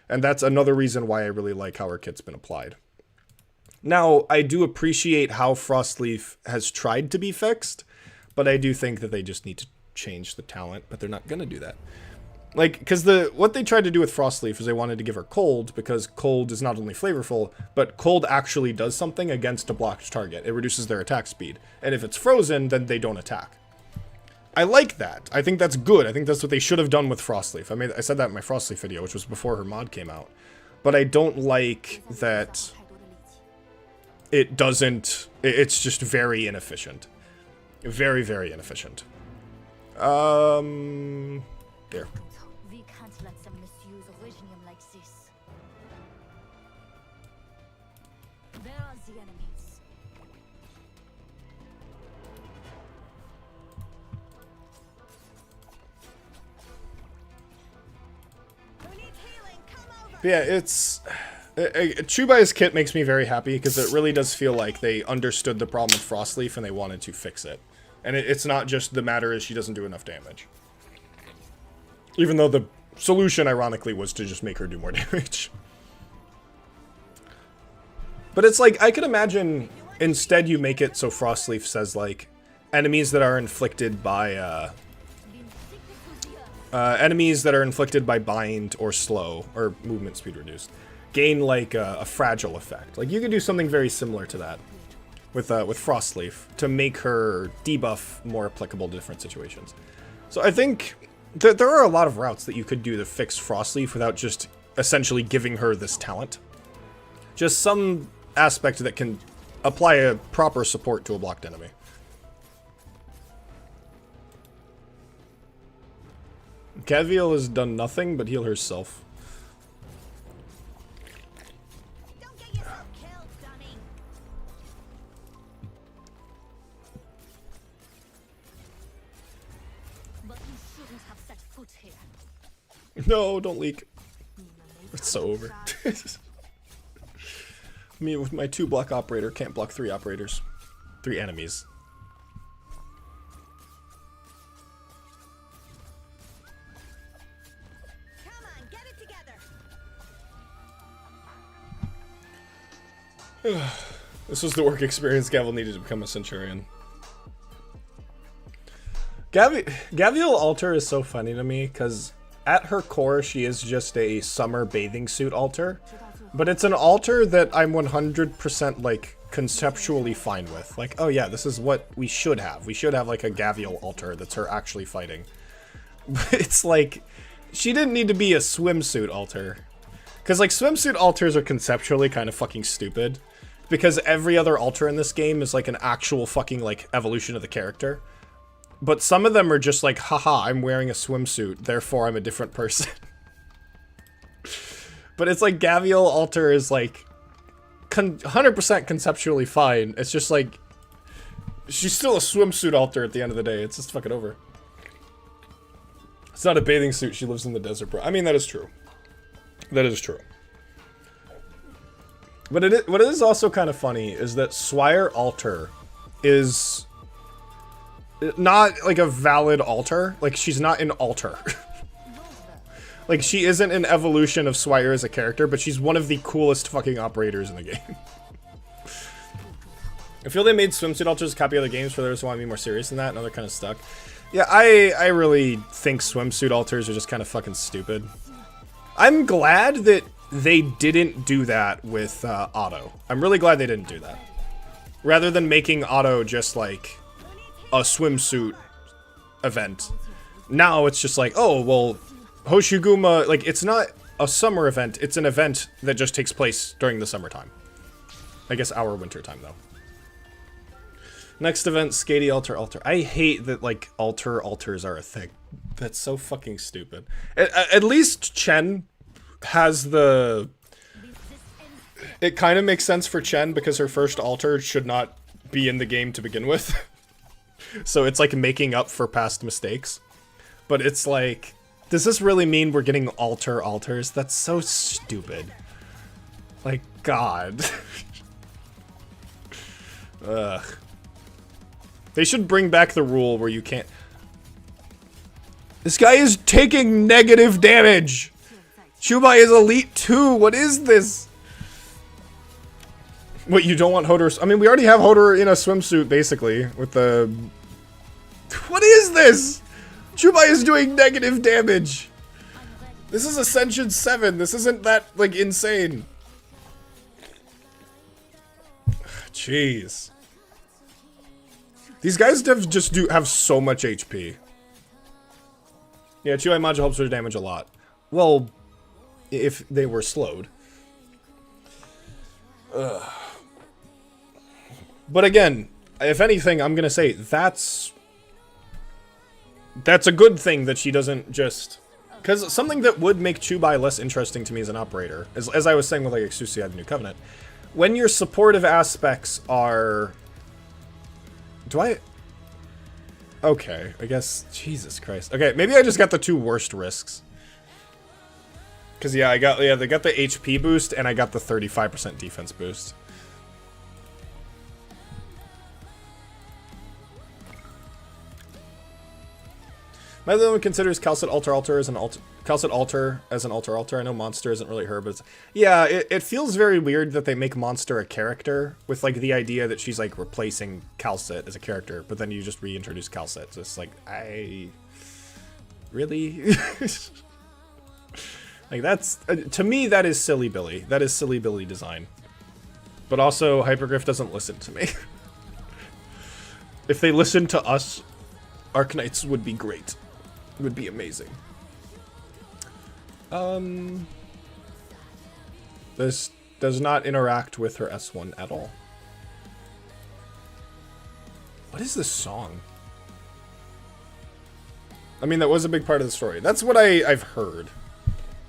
[SPEAKER 1] And that's another reason why I really like how her kit's been applied. Now, I do appreciate how Frostleaf has tried to be fixed, but I do think that they just need to change the talent, but they're not going to do that. Like, because what they tried to do with Frostleaf is they wanted to give her Cold, because Cold is not only flavorful, but Cold actually does something against a blocked target. It reduces their attack speed. And if it's frozen, then they don't attack. I like that. I think that's good. I think that's what they should have done with Frostleaf. I said that in my Frostleaf video, which was before her mod came out. But I don't like that it doesn't... It's just very inefficient. Very, very inefficient. There.
[SPEAKER 3] We can't let them misuse Originium like this. Where are the enemies? Who needs healing? Come over.
[SPEAKER 1] But yeah, it's... Chubai's kit makes me very happy, because it really does feel like they understood the problem with Frostleaf and they wanted to fix it. And it's not just the matter is she doesn't do enough damage. Even though the solution, ironically, was to just make her do more damage. But it's like, I could imagine, instead you make it so Frostleaf says, like, enemies that are inflicted by, bind or slow, or movement speed reduced, gain, like, a fragile effect. Like, you could do something very similar to that with Frostleaf to make her debuff more applicable to different situations. So I think there are a lot of routes that you could do to fix Frostleaf without just essentially giving her this talent. Just some aspect that can apply a proper support to a blocked enemy. Gaviel has done nothing but heal herself.
[SPEAKER 3] Don't get yourself killed, Dunny. But you shouldn't have set foot here.
[SPEAKER 1] No, don't leak. It's so over. Me with my 2-block operator can't block 3 operators. 3 enemies.
[SPEAKER 3] Come on, get it together.
[SPEAKER 1] This was the work experience Gaviel needed to become a Centurion. Gaviel Alter is so funny to me, because at her core, she is just a summer bathing suit altar. But it's an altar that I'm 100% like conceptually fine with. Like, oh yeah, this is what we should have. We should have like a Gaviel altar that's her actually fighting. But it's like, she didn't need to be a swimsuit altar. Because like swimsuit altars are conceptually kind of fucking stupid. Because every other altar in this game is like an actual fucking like evolution of the character. But some of them are just like, haha, I'm wearing a swimsuit, therefore I'm a different person. But it's like Gaviel Alter is like 100% conceptually fine. It's just like, she's still a swimsuit altar at the end of the day. It's just fucking over. It's not a bathing suit. She lives in the desert, bro. I mean, that is true. That is true. But what is also kind of funny is that Swire Alter is not like a valid altar. Like, she's not an altar. Like, she isn't an evolution of Swire as a character, but she's one of the coolest fucking operators in the game. I feel they made swimsuit altars copy other games for those who want to be more serious than that, and they're kind of stuck. Yeah, I really think swimsuit altars are just kind of fucking stupid. I'm glad that they didn't do that with Otto. I'm really glad they didn't do that. Rather than making Otto just like a swimsuit event, now it's just like, oh, well, Hoshiguma, like, it's not a summer event, it's an event that just takes place during the summertime. I guess our winter time, though. Next event, Skady Altar. I hate that, like, altars are a thing. That's so fucking stupid. At least Chen has the It kind of makes sense for Chen because her first altar should not be in the game to begin with. So it's like making up for past mistakes. But it's like, does this really mean we're getting altars? That's so stupid. Like, God. Ugh. They should bring back the rule where you can't... This guy is taking negative damage! Chubai is Elite 2! What is this? What, you don't want Hoederer? I mean, we already have Hoederer in a swimsuit, basically, with the... What is this? Chubai is doing negative damage! This is Ascension 7, this isn't that, like, insane. Jeez. These guys have so much HP. Yeah, Chubai module helps with damage a lot. Well, if they were slowed. Ugh. But again, if anything, I'm gonna say that's a good thing that she doesn't just... Because something that would make Chubai less interesting to me as an operator, as I was saying with like Exusia the New Covenant, when your supportive aspects are... Okay, I guess... Jesus Christ. Okay, maybe I just got the two worst risks. Because, yeah, they got the HP boost, and I got the 35% defense boost. My other one considers Calcet Altar as an altar. I know Monster isn't really her, but it's, yeah, it feels very weird that they make Monster a character with like the idea that she's like replacing Calcet as a character, but then you just reintroduce Calcet. So it's like, really? Like that's to me that is silly Billy. That is silly Billy design. But also Hypergriff doesn't listen to me. If they listened to us, Arknights would be great. It would be amazing. This does not interact with her S1 at all. What is this song? I mean, that was a big part of the story. That's what I've heard.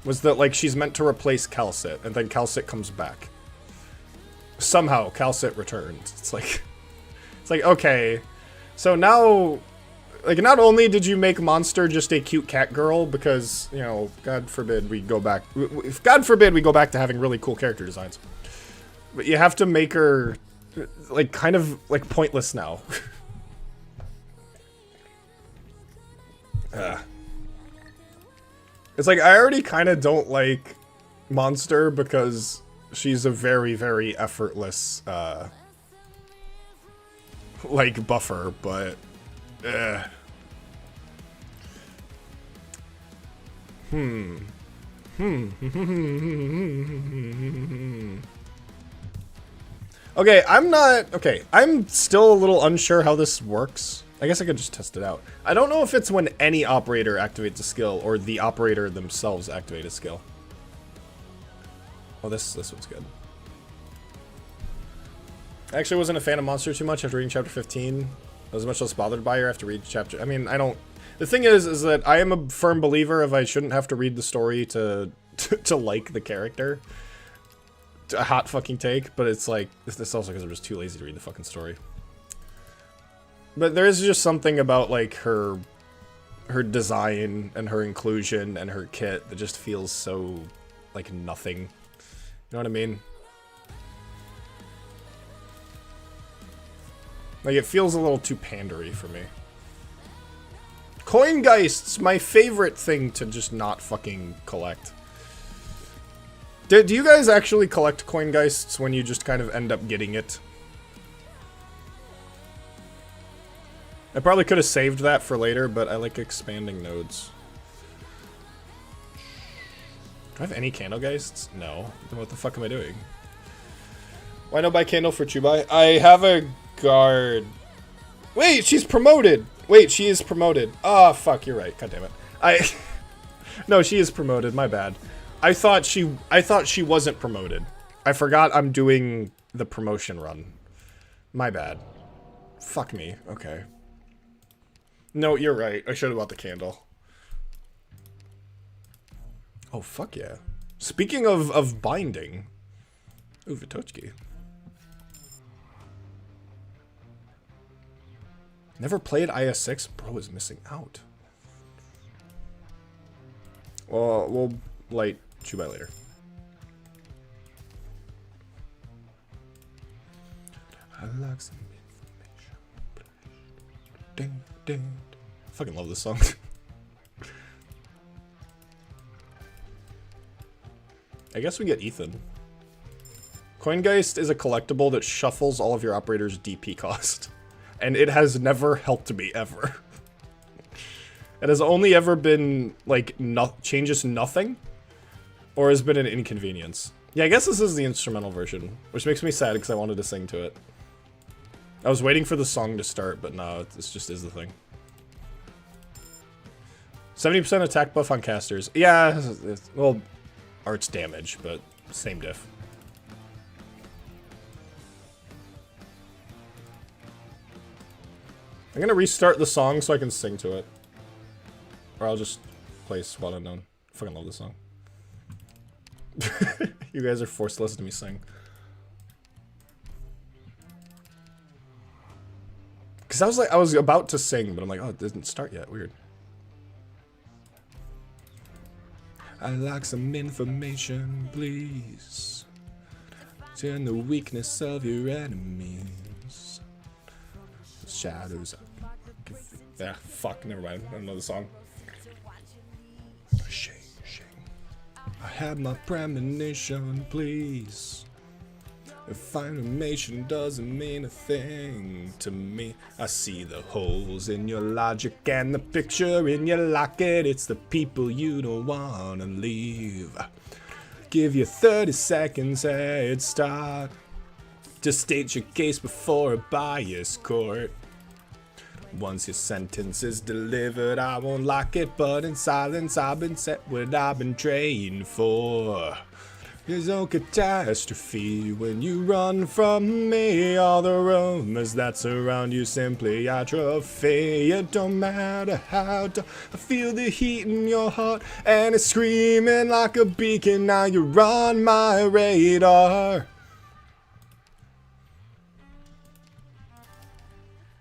[SPEAKER 1] Was that, like, she's meant to replace Calcet, and then Calcet comes back. Somehow, Calcet returns. It's like, okay. So now... Like, not only did you make Monster just a cute cat girl, because, you know, God forbid we go back... God forbid we go back to having really cool character designs. But you have to make her, like, kind of, like, pointless now. It's like, I already kind of don't like Monster because she's a very, very effortless, like, buffer, but... Okay, I'm still a little unsure how this works. I guess I could just test it out. I don't know if it's when any operator activates a skill or the operator themselves activate a skill. Oh, this one's good. I actually wasn't a fan of Monster too much after reading chapter 15. I was much less bothered by her after reading chapter... I mean, I don't... The thing is that I am a firm believer of I shouldn't have to read the story to like the character. A hot fucking take, but it's like... This also because I'm just too lazy to read the fucking story. But there is just something about, like, her design and her inclusion and her kit that just feels so, like, nothing. You know what I mean? Like, it feels a little too pandery for me. Coingeists, my favorite thing to just not fucking collect. Do you guys actually collect Coingeists when you just kind of end up getting it? I probably could have saved that for later, but I like expanding nodes. Do I have any Candlegeists? No. Then what the fuck am I doing? Why no buy candle for Chubai? I have a guard. Wait, she's promoted! Wait, she is promoted. Ah, oh, fuck, you're right. God damn it. No, she is promoted, my bad. I thought she wasn't promoted. I forgot I'm doing the promotion run. My bad. Fuck me. Okay. No, you're right. I should have bought the candle. Oh, fuck yeah. Speaking of binding. Ooh, Vitochki. Never played IS6? Bro is missing out. Well, we'll light Chubai later. I like some information. Ding, ding. I fucking love this song. I guess we get Ethan. Coingeist is a collectible that shuffles all of your operators' DP cost. And it has never helped me, ever. It has only ever been, like, changes nothing. Or has been an inconvenience. Yeah, I guess this is the instrumental version. Which makes me sad, because I wanted to sing to it. I was waiting for the song to start, but no, this just is the thing. 70% attack buff on casters. Yeah, well, arts damage, but same diff. I'm gonna restart the song so I can sing to it. Or I'll just play Spot Unknown. I fucking love this song. You guys are forced to listen to me sing. Because I was about to sing, but I'm like, oh, it didn't start yet. Weird. I like some information, please. Turn the weakness of your enemies. Shadows. Ah, fuck, never mind. I don't know the song. Shame, shame. I had my premonition, please. If information doesn't mean a thing to me, I see the holes in your logic and the picture in your locket. It's the people you don't wanna leave. Give you 30 seconds head start to state your case before a bias court. Once your sentence is delivered, I won't lock it, but in silence I've been set what I've been trained for. There's no catastrophe when you run from me. All the rumors that surround you simply atrophy. It don't matter how I feel the heat in your heart, and it's screaming like a beacon. Now you're on my radar.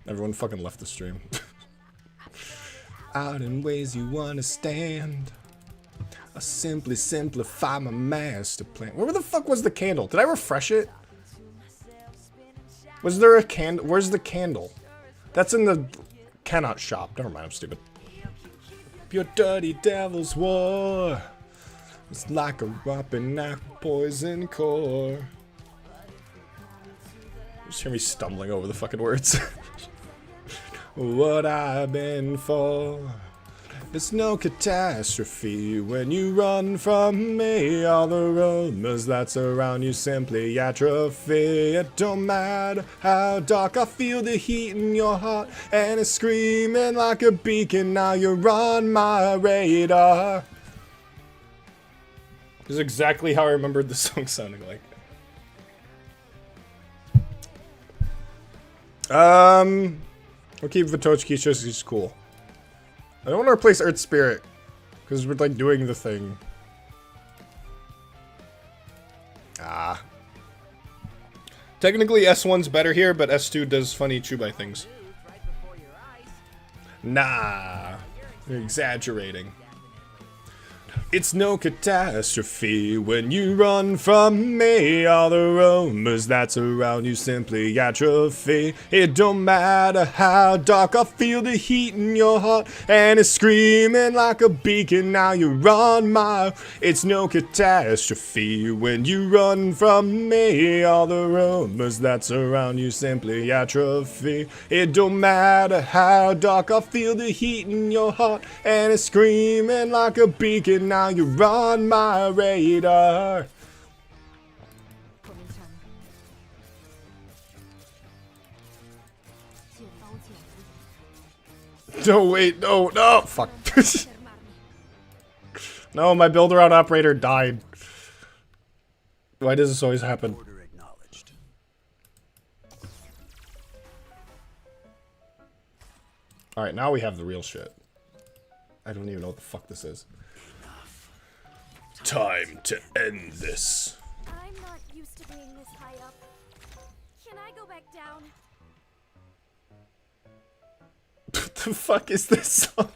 [SPEAKER 1] Everyone fucking left the stream. Out in ways you understand. I simply simplify my master plan. Where the fuck was the candle? Did I refresh it? Was there a candle? Where's the candle? That's in the cannot shop. Never mind, I'm stupid. Your dirty devil's war. It's like a whopping apple poison core. Just hear me stumbling over the fucking words. What I've been for. It's no catastrophe when you run from me. All the rumors that surround you simply atrophy. It don't matter how dark I feel the heat in your heart, and it's screaming like a beacon. Now you're on my radar. This is exactly how I remembered the song sounding like. We'll keep Vitochki just he's cool. I don't want to replace Earth Spirit, because we're like doing the thing. Ah. Technically S1's better here, but S2 does funny Chubai things. Nah. You're exaggerating. It's no catastrophe when you run from me. All the rumors that surround you simply atrophy. It don't matter how dark I feel the heat in your heart, and it's screaming like a beacon. Now you're on my. It's no catastrophe when you run from me. All the rumors that surround you simply atrophy. It don't matter how dark I feel the heat in your heart, and it's screaming like a beacon. Now you're on my radar. No, wait, no, fuck. No, my build-around operator died. Why does this always happen? Alright, now we have the real shit. I don't even know what the fuck this is. Time to end this.
[SPEAKER 3] I'm not used to being this high up. Can I go back down?
[SPEAKER 1] What the fuck is this song?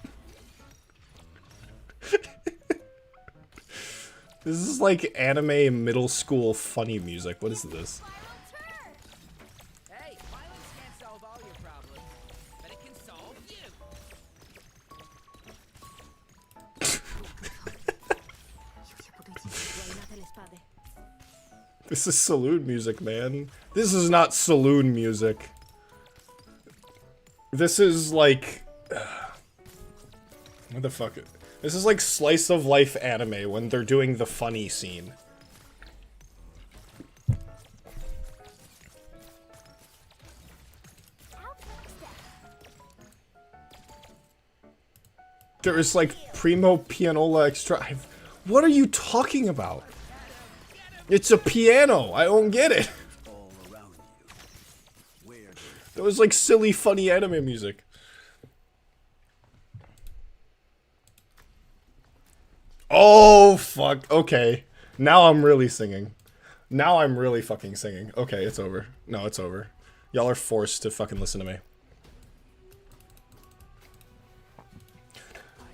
[SPEAKER 1] This is like anime middle school funny music. What is this?
[SPEAKER 4] Hey, violence can't solve all your problems, but it can solve you.
[SPEAKER 1] This is saloon music, man. This is not saloon music. This is like... what the fuck? This is like slice of life anime when they're doing the funny scene. There is like primo pianola extra. What are you talking about? It's a piano. I don't get it. That was like silly, funny anime music. Oh, fuck. Okay. Now I'm really singing. Now I'm really fucking singing. Okay, it's over. No, it's over. Y'all are forced to fucking listen to me.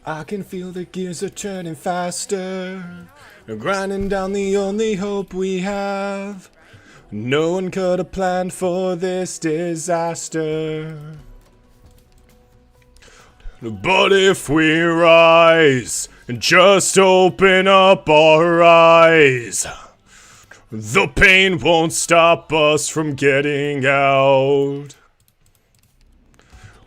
[SPEAKER 1] I can feel the gears are turning faster. Grinding down the only hope we have. No one could have planned for this disaster. But if we rise and just open up our eyes, the pain won't stop us from getting out.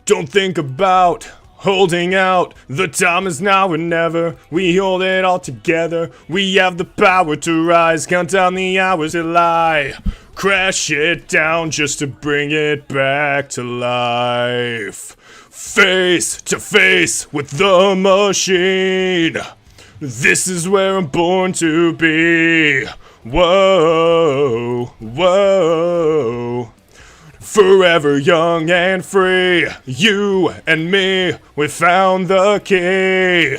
[SPEAKER 1] Don't think about holding out. The time is now or never. We hold it all together. We have the power to rise. Count down the hours to lie. Crash it down just to bring it back to life. Face to face with the machine. This is where I'm born to be. Whoa, whoa. Forever young and free. You and me, we found the key.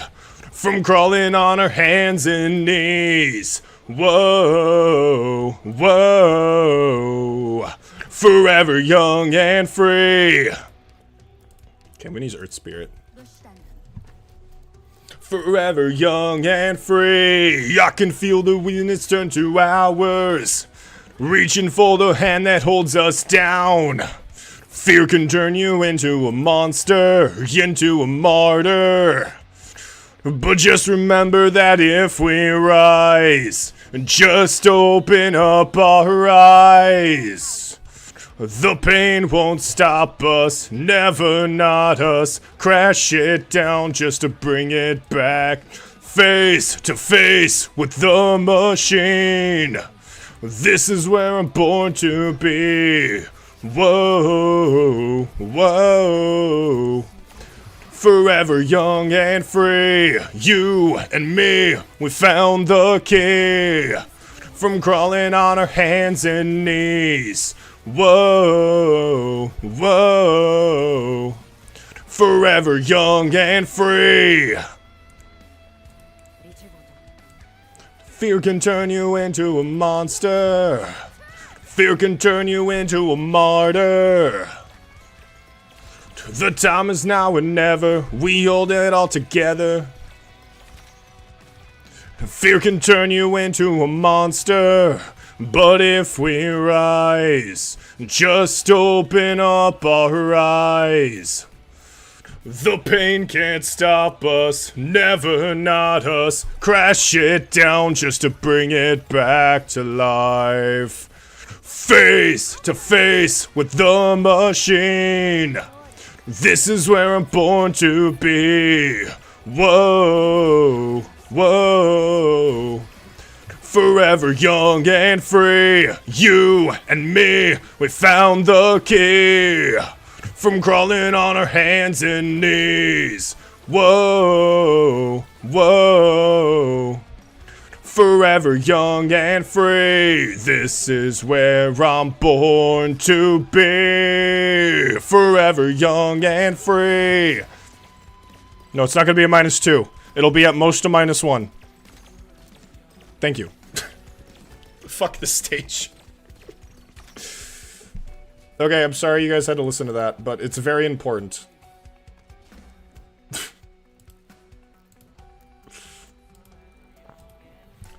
[SPEAKER 1] From crawling on our hands and knees. Whoa, whoa. Forever young and free. Okay, we need Earth Spirit. Forever young and free. I can feel the minutes turn to hours. Reaching for the hand that holds us down. Fear can turn you into a monster, into a martyr. But just remember that if we rise, just open up our eyes. The pain won't stop us, never not us. Crash it down just to bring it back. Face to face with the machine. This is where I'm born to be. Whoa, whoa. Forever young and free. You and me, we found the key. From crawling on our hands and knees. Whoa, whoa. Forever young and free. Fear can turn you into a monster. Fear can turn you into a martyr. The time is now or never. We hold it all together. Fear can turn you into a monster. But if we rise, just open up our eyes. The pain can't stop us, never not us. Crash it down just to bring it back to life. Face to face with the machine. This is where I'm born to be. Whoa, whoa. Forever young and free. You and me, we found the key. From crawling on our hands and knees. Whoa, whoa. Forever young and free. This is where I'm born to be. Forever young and free. No, it's not gonna be a -2. It'll be at most a -1. Thank you. Fuck the stage. Okay, I'm sorry you guys had to listen to that, but it's very important.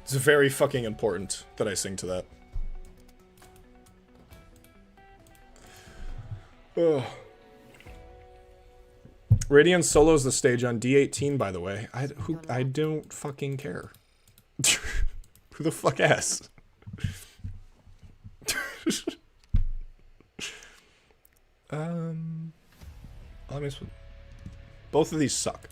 [SPEAKER 1] It's very fucking important that I sing to that. Ugh. Radiant solos the stage on D18, by the way. I don't fucking care. Who the fuck asks? Both of these suck.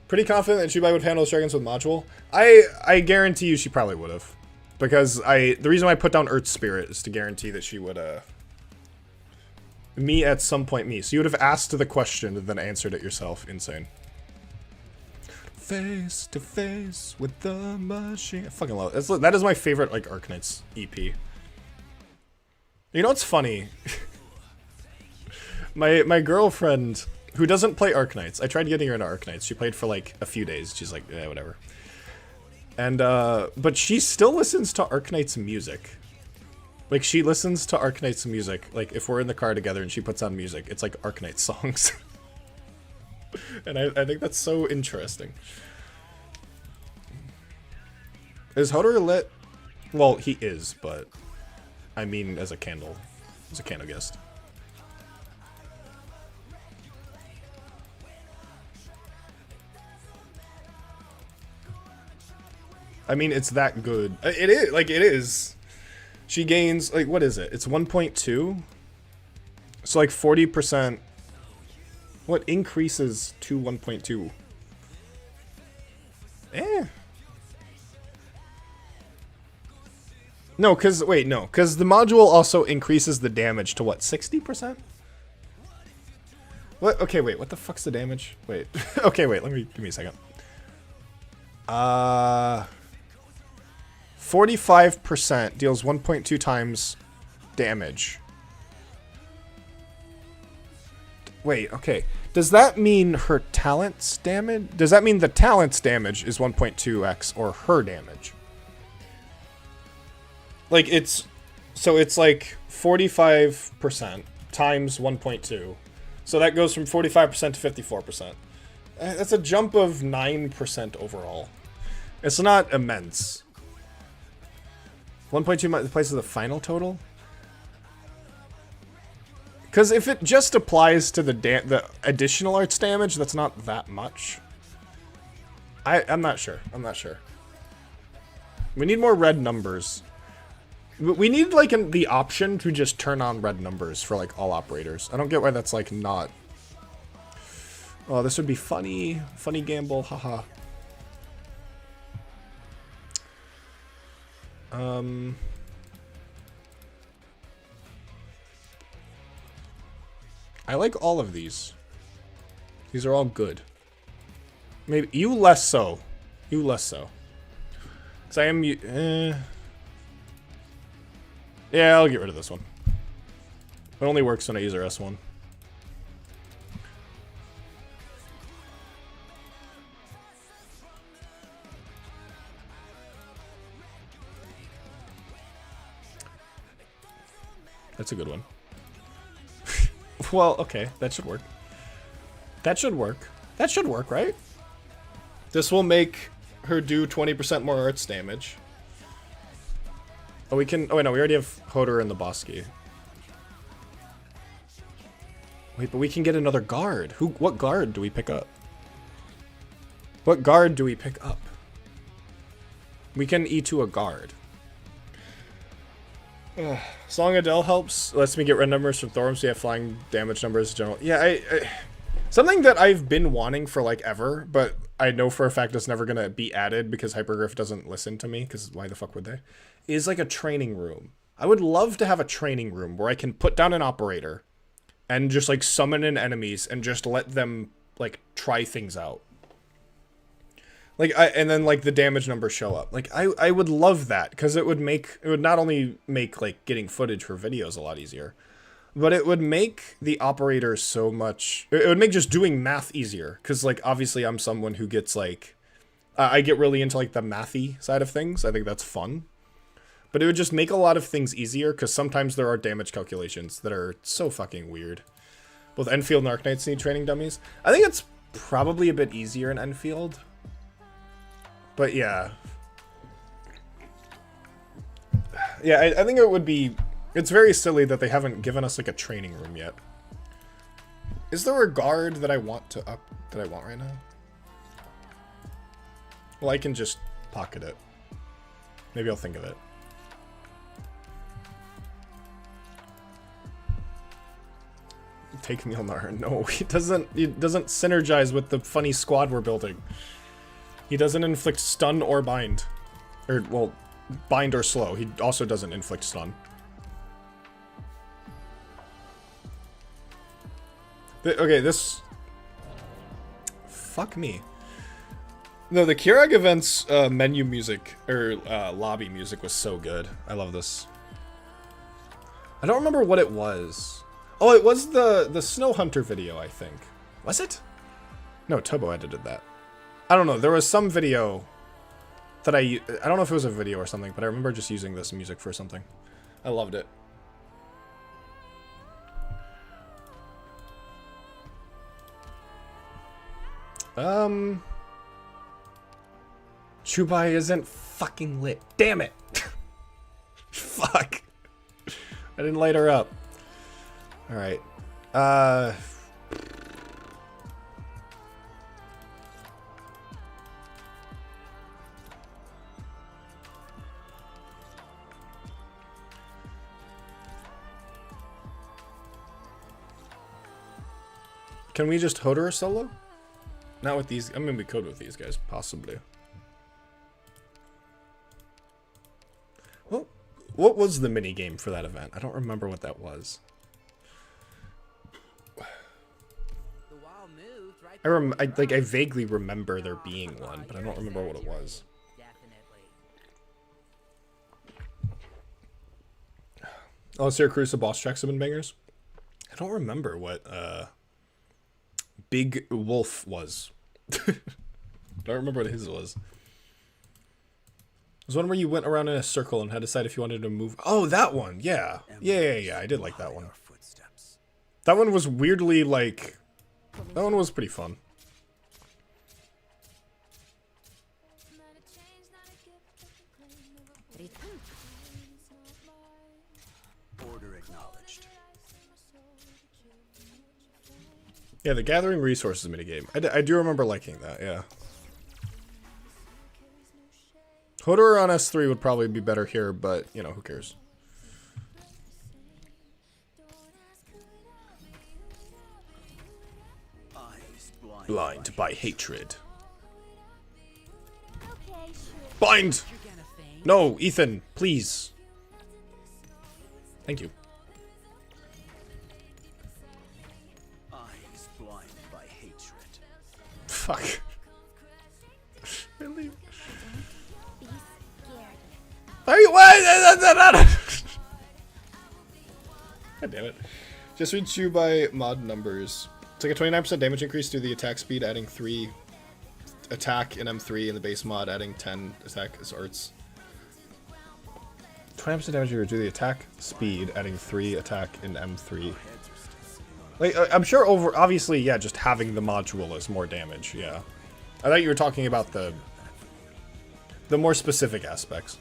[SPEAKER 1] Pretty confident that Chubai would handle Dragons with module. I guarantee you she probably would have. Because the reason why I put down Earth Spirit is to guarantee that she would me at some point me. So you would have asked the question and then answered it yourself. Insane. Face to face with the machine. I fucking love it. That is my favorite like Arknights EP. You know what's funny? my girlfriend who doesn't play Arknights. I tried getting her into Arknights. She played for like a few days. She's like, yeah, whatever. And but she still listens to Arknights music. Like she listens to Arknights music. Like if we're in the car together and she puts on music, it's like Arknights songs. And I think that's so interesting. Is Hoederer lit? Well, he is, but I mean as a candle guest. I mean, it's that good. It is, like, it is. She gains, like, what is it? It's 1.2? So, like, 40%. What increases to 1.2? No, because, wait, no. Because the module also increases the damage to, what, 60%? What? Okay, wait, what the fuck's the damage? Wait. Okay, wait, give me a second. 45% deals 1.2 times damage. Wait, okay. Does that mean her talent's damage? Does that mean the talent's damage is 1.2x or her damage? Like it's like 45% times 1.2. So that goes from 45% to 54%. That's a jump of 9% overall. It's not immense. 1.2 places the final total? Because if it just applies to the additional arts damage, that's not that much. I'm not sure. I'm not sure. We need more red numbers. We need, like, the option to just turn on red numbers for, like, all operators. I don't get why that's, like, not... Oh, this would be funny. Funny gamble, haha. I like all of these. These are all good. Maybe you less so. You less so. Cause I am. Yeah, I'll get rid of this one. It only works when I use our S1. That's a good one. Well, okay, that should work. That should work. That should work, right? This will make her do 20% more arts damage. Oh, we can... Oh, wait, no, we already have Hoederer in the Bosky. Wait, but we can get another guard. What guard do we pick up? What guard do we pick up? We can E2 a guard. Song Adele helps. Lets me get red numbers from Thorm, so you have flying damage numbers in general. Yeah, I something that I've been wanting for like ever, but I know for a fact it's never gonna be added because Hypergriff doesn't listen to me, because why the fuck would they? Is like a training room. I would love to have a training room where I can put down an operator and just like summon in enemies and just let them like try things out. Like, and then, like, the damage numbers show up. Like, I would love that, because it would not only make, like, getting footage for videos a lot easier, but it would make the operator so much... It would make just doing math easier, because, like, obviously I'm someone who gets, like, I get really into like the mathy side of things. I think that's fun. But it would just make a lot of things easier, because sometimes there are damage calculations that are so fucking weird. Both Enfield and Arknights need training dummies. I think it's probably a bit easier in Enfield. But yeah. Yeah, I think it would be... It's very silly that they haven't given us like a training room yet. Is there a guard that I want to up... that I want right now? Well, I can just pocket it. Maybe I'll think of it. Take Mjolnir. No, he doesn't synergize with the funny squad we're building. He doesn't inflict stun or bind. Or, well, bind or slow. He also doesn't inflict stun. Okay, this... Fuck me. No, the Kirag event's menu music, or lobby music was so good. I love this. I don't remember what it was. Oh, it was the Snow Hunter video, I think. Was it? No, Tobo edited that. I don't know. There was some video that I don't know if it was a video or something, but I remember just using this music for something. I loved it. Chubai isn't fucking lit. Damn it. Fuck. I didn't light her up. Alright. Can we just Hoederer solo? Not with these. I mean, we could with these guys, possibly. Well, what was the mini game for that event? I don't remember what that was. I vaguely remember there being one, but I don't remember what it was. Oh, Syracuse boss tracks have been bangers. I don't remember what Big Wolf was. I don't remember what his was. It was one where you went around in a circle and had to decide if you wanted to move. Oh, that one. Yeah. Yeah. I did like that one. That one was weirdly like... That one was pretty fun.
[SPEAKER 5] Order acknowledged.
[SPEAKER 1] Yeah, the gathering resources minigame. I do remember liking that, yeah. Hoederer on S3 would probably be better here, but, you know, who cares? Blind by hatred. Bind! No, Ethan, please. Thank you.
[SPEAKER 5] Eyes blind by hatred.
[SPEAKER 1] Fuck. Really? Are you what? God damn it. Just read you by mod numbers. It's like a 29% damage increase to the attack speed, adding 3 attack in M3, and the base mod adding 10 attack as arts. 20% damage increase to the attack speed, adding 3 attack in M3. Like, I'm sure obviously, yeah, just having the module is more damage, yeah. I thought you were talking about the more specific aspects.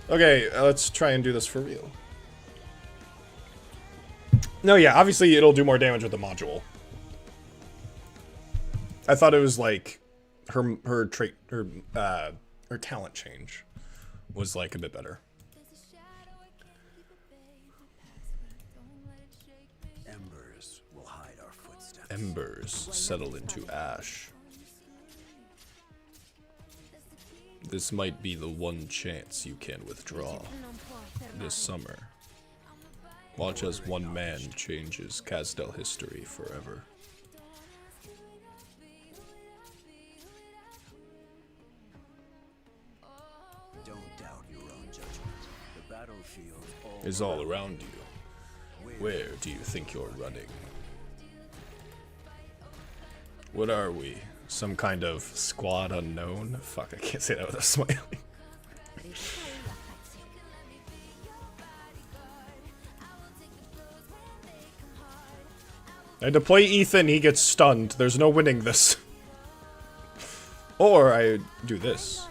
[SPEAKER 1] Okay, let's try and do this for real. No, yeah, obviously it'll do more damage with the module. I thought it was like her trait, her talent change was like a bit better.
[SPEAKER 5] Embers will hide our footsteps.
[SPEAKER 1] Embers settle into ash. This might be the one chance you can withdraw. This summer. Watch as one man changes Casdell history forever.
[SPEAKER 5] Don't doubt your own judgment. The battlefield
[SPEAKER 1] Is all around you. Where do you think you're running? What are we? some kind of squad unknown. Fuck, I can't say that without smiling. I deploy Ethan, he gets stunned. There's no winning this. Or I do this.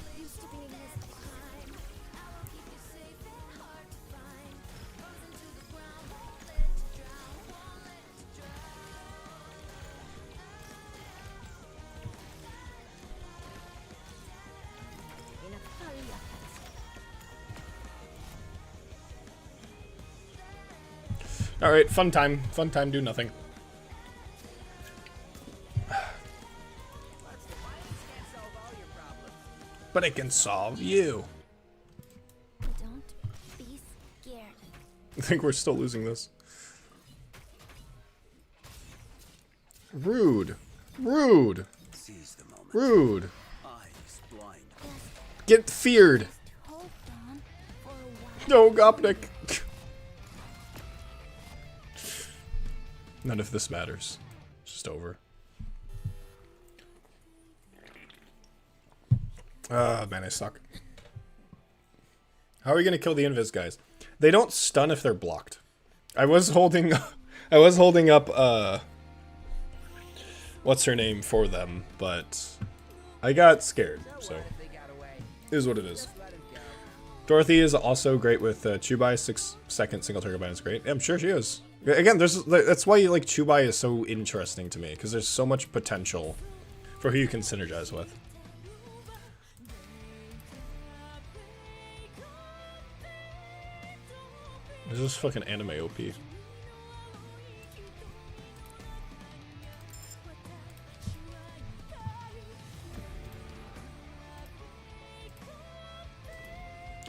[SPEAKER 1] Alright, fun time. Fun time, do nothing. But it can solve you.
[SPEAKER 3] Don't be scared.
[SPEAKER 1] I think we're still losing this. Rude. Rude.
[SPEAKER 5] Seize the moment.
[SPEAKER 1] Rude.
[SPEAKER 5] Eyes blind.
[SPEAKER 1] Get feared.
[SPEAKER 3] Hold on for a while.
[SPEAKER 1] No, Gopnik. None of this matters. It's just over. Ah, man, I suck. How are we gonna kill the invis guys? They don't stun if they're blocked. I was holding up what's her name for them, but I got scared, so it is what it is. Dorothy is also great with Chubai. 6-second single target bind is great. Yeah, I'm sure she is. Again, that's why like Chubai is so interesting to me, because there's so much potential for who you can synergize with. This is fucking anime OP.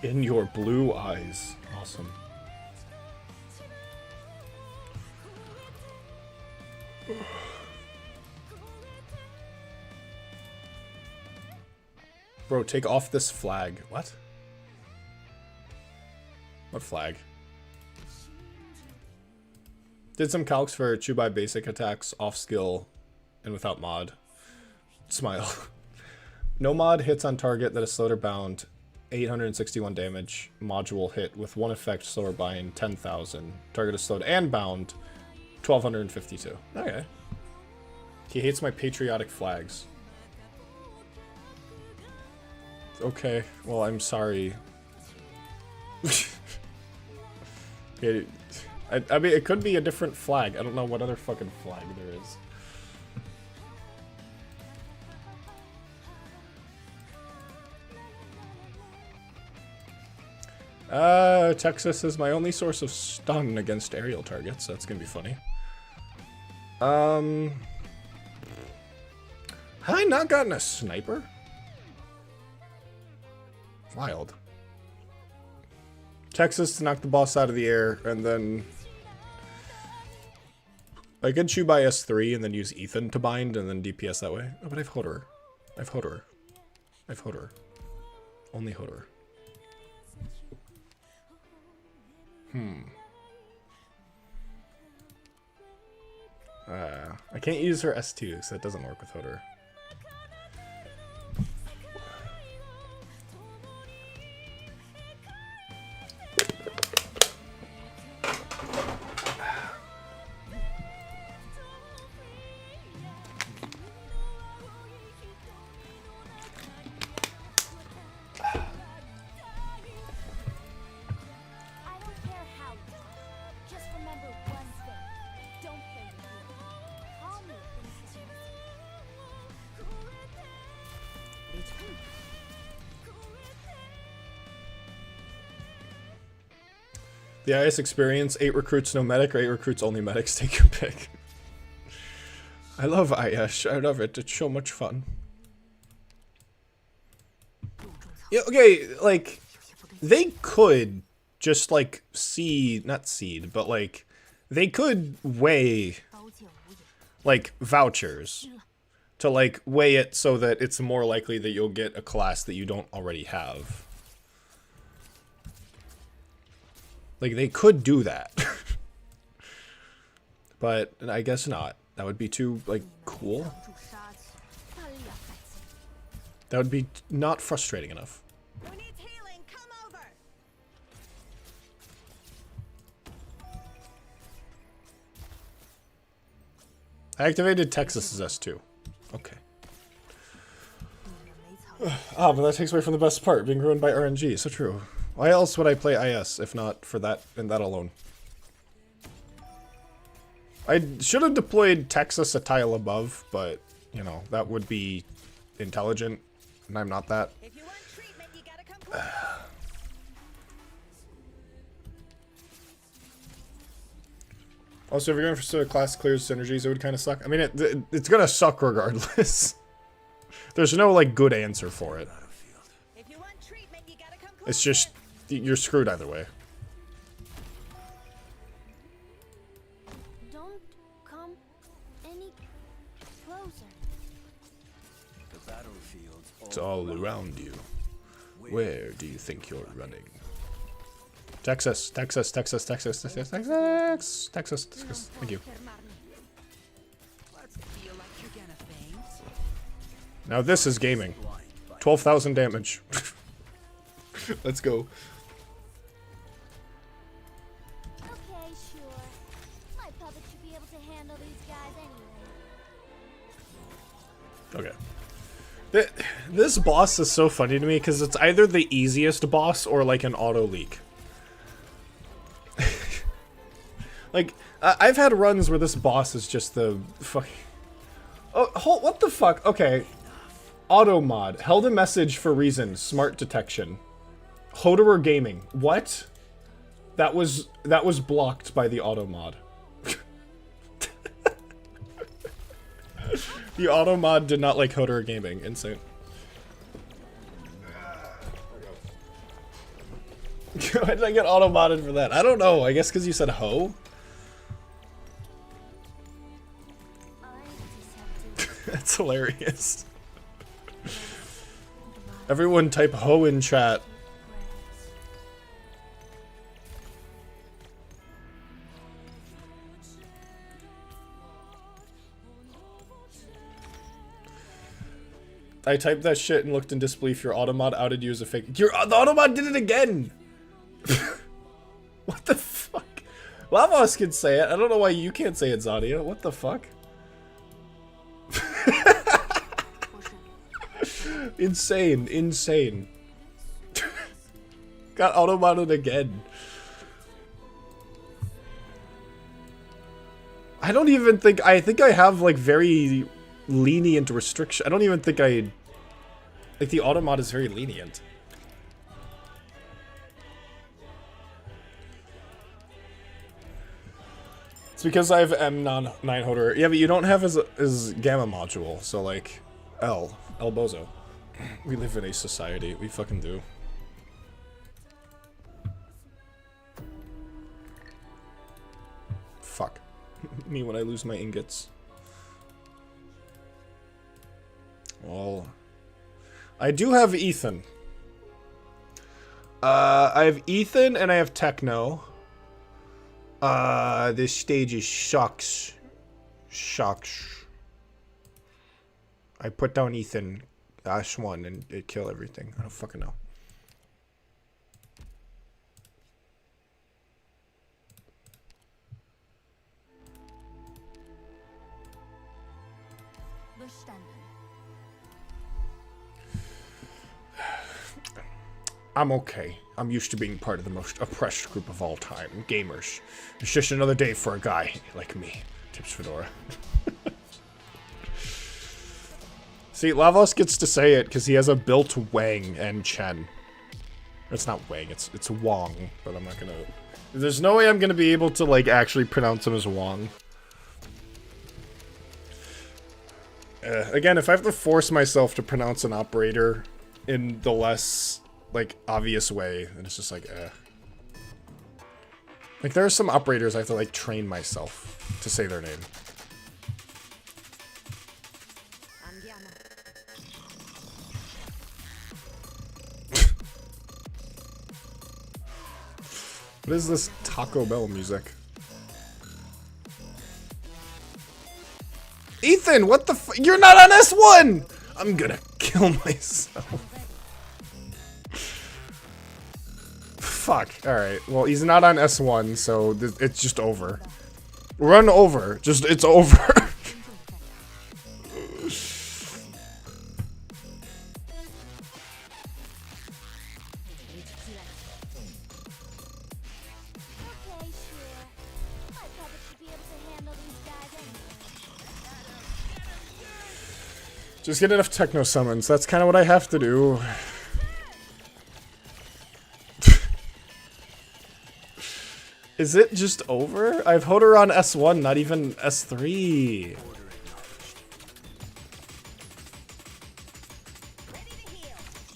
[SPEAKER 1] In your blue eyes. Awesome. Bro, take off this flag. What? What flag? Did some calcs for Chubai basic attacks, off skill, and without mod. Smile. No mod hits on target that is slowed or bound. 861 damage. Module hit with one effect, slower bind, 10,000. Target is slowed and bound, 1,252. Okay. He hates my patriotic flags. Okay, well, I'm sorry. Okay, I mean, it could be a different flag. I don't know what other fucking flag there is. Texas is my only source of stun against aerial targets. That's gonna be funny. Have I not gotten a sniper? Wild. Texas to knock the boss out of the air, and then I could chew by S3 and then use Ethan to bind and then DPS that way. Oh, but I have Hoederer. I have Hoederer. I have Hoederer. Only Hoederer. I can't use her S2, so that doesn't work with Hoederer. The IS experience, 8 recruits no medic or 8 recruits only medics, take your pick. I love IS, I love it, it's so much fun. Yeah, okay, like, they could just like not seed, but like, they could weigh like vouchers to like weigh it so that it's more likely that you'll get a class that you don't already have. Like, they could do that. But I guess not. That would be too, like, cool. That would be not frustrating enough.
[SPEAKER 3] Who needs healing? Come over.
[SPEAKER 1] I activated Texas's S2. Okay. Ah, but that takes away from the best part, being ruined by RNG. So true. Why else would I play IS if not for that and that alone? I should have deployed Texas a tile above, but, you know, that would be intelligent, and I'm not that.
[SPEAKER 3] If you want treatment, you gotta come close.
[SPEAKER 1] Also, if you're going for class clears synergies, it would kind of suck. I mean, it's going to suck regardless. There's no, like, good answer for it.
[SPEAKER 3] If you want treatment, you gotta come close.
[SPEAKER 1] It's just, you're screwed either way.
[SPEAKER 2] Don't come any closer.
[SPEAKER 5] The battlefield's
[SPEAKER 1] It's all around you. Where do you think you're running? Texas, Texas, Texas, Texas, Texas, Texas, Texas, Texas. Thank you.
[SPEAKER 4] Let's feel like you're gonna faint.
[SPEAKER 1] Now this is gaming. 12,000 damage. Let's go.
[SPEAKER 3] Okay, sure. My puppet should be able to handle these guys anyway.
[SPEAKER 1] Okay. This boss is so funny to me because it's either the easiest boss or like an auto leak. Like, I've had runs where this boss is just the fucking... Oh, what the fuck? Okay. Auto mod. Held a message for reason. Smart detection. Hoederer gaming. What? That was blocked by the auto mod. The auto mod did not like Hoederer gaming. Insane. Why did I get auto modded for that? I don't know. I guess because you said ho? That's hilarious. Everyone type ho in chat. I typed that shit and looked in disbelief. Your automod outed you as a fake. The automod did it again! What the fuck? Lavos can say it. I don't know why you can't say it, Zadia. What the fuck? Insane, insane. Got automodded again. I don't even think, I think I have like very lenient restriction. I don't even think like the automod is very lenient. It's because I have M9 Hoederer. Yeah, but you don't have his gamma module, so like, El Bozo. We live in a society. We fucking do. Fuck. Me when I lose my ingots. Well, I do have Ethan. I have Ethan and I have Techno. This stage is sucks. Sucks. I put down Ethan. -1 and it kill everything. I don't fucking know. I'm okay. I'm used to being part of the most oppressed group of all time. Gamers. It's just another day for a guy like me. Tips Fedora. See, Lavos gets to say it because he has a built Wang and Chen. It's not Wang, it's Wong, but I'm not gonna... There's no way I'm gonna be able to, like, actually pronounce him as Wong. Again, if I have to force myself to pronounce an operator in the less, like, obvious way, then it's just like, Like, there are some operators I have to, like, train myself to say their name. What is this Taco Bell music? Ethan, what the f- You're not on S1! I'm gonna kill myself. Fuck. Alright. Well, he's not on S1, so it's just over. Run over. Just, it's over.
[SPEAKER 3] Okay, sure. My puppet should be able to handle these guys anyway.
[SPEAKER 1] Just get enough techno summons. That's kind of what I have to do. Is it just over? I've Hoederer on S1, not even S3.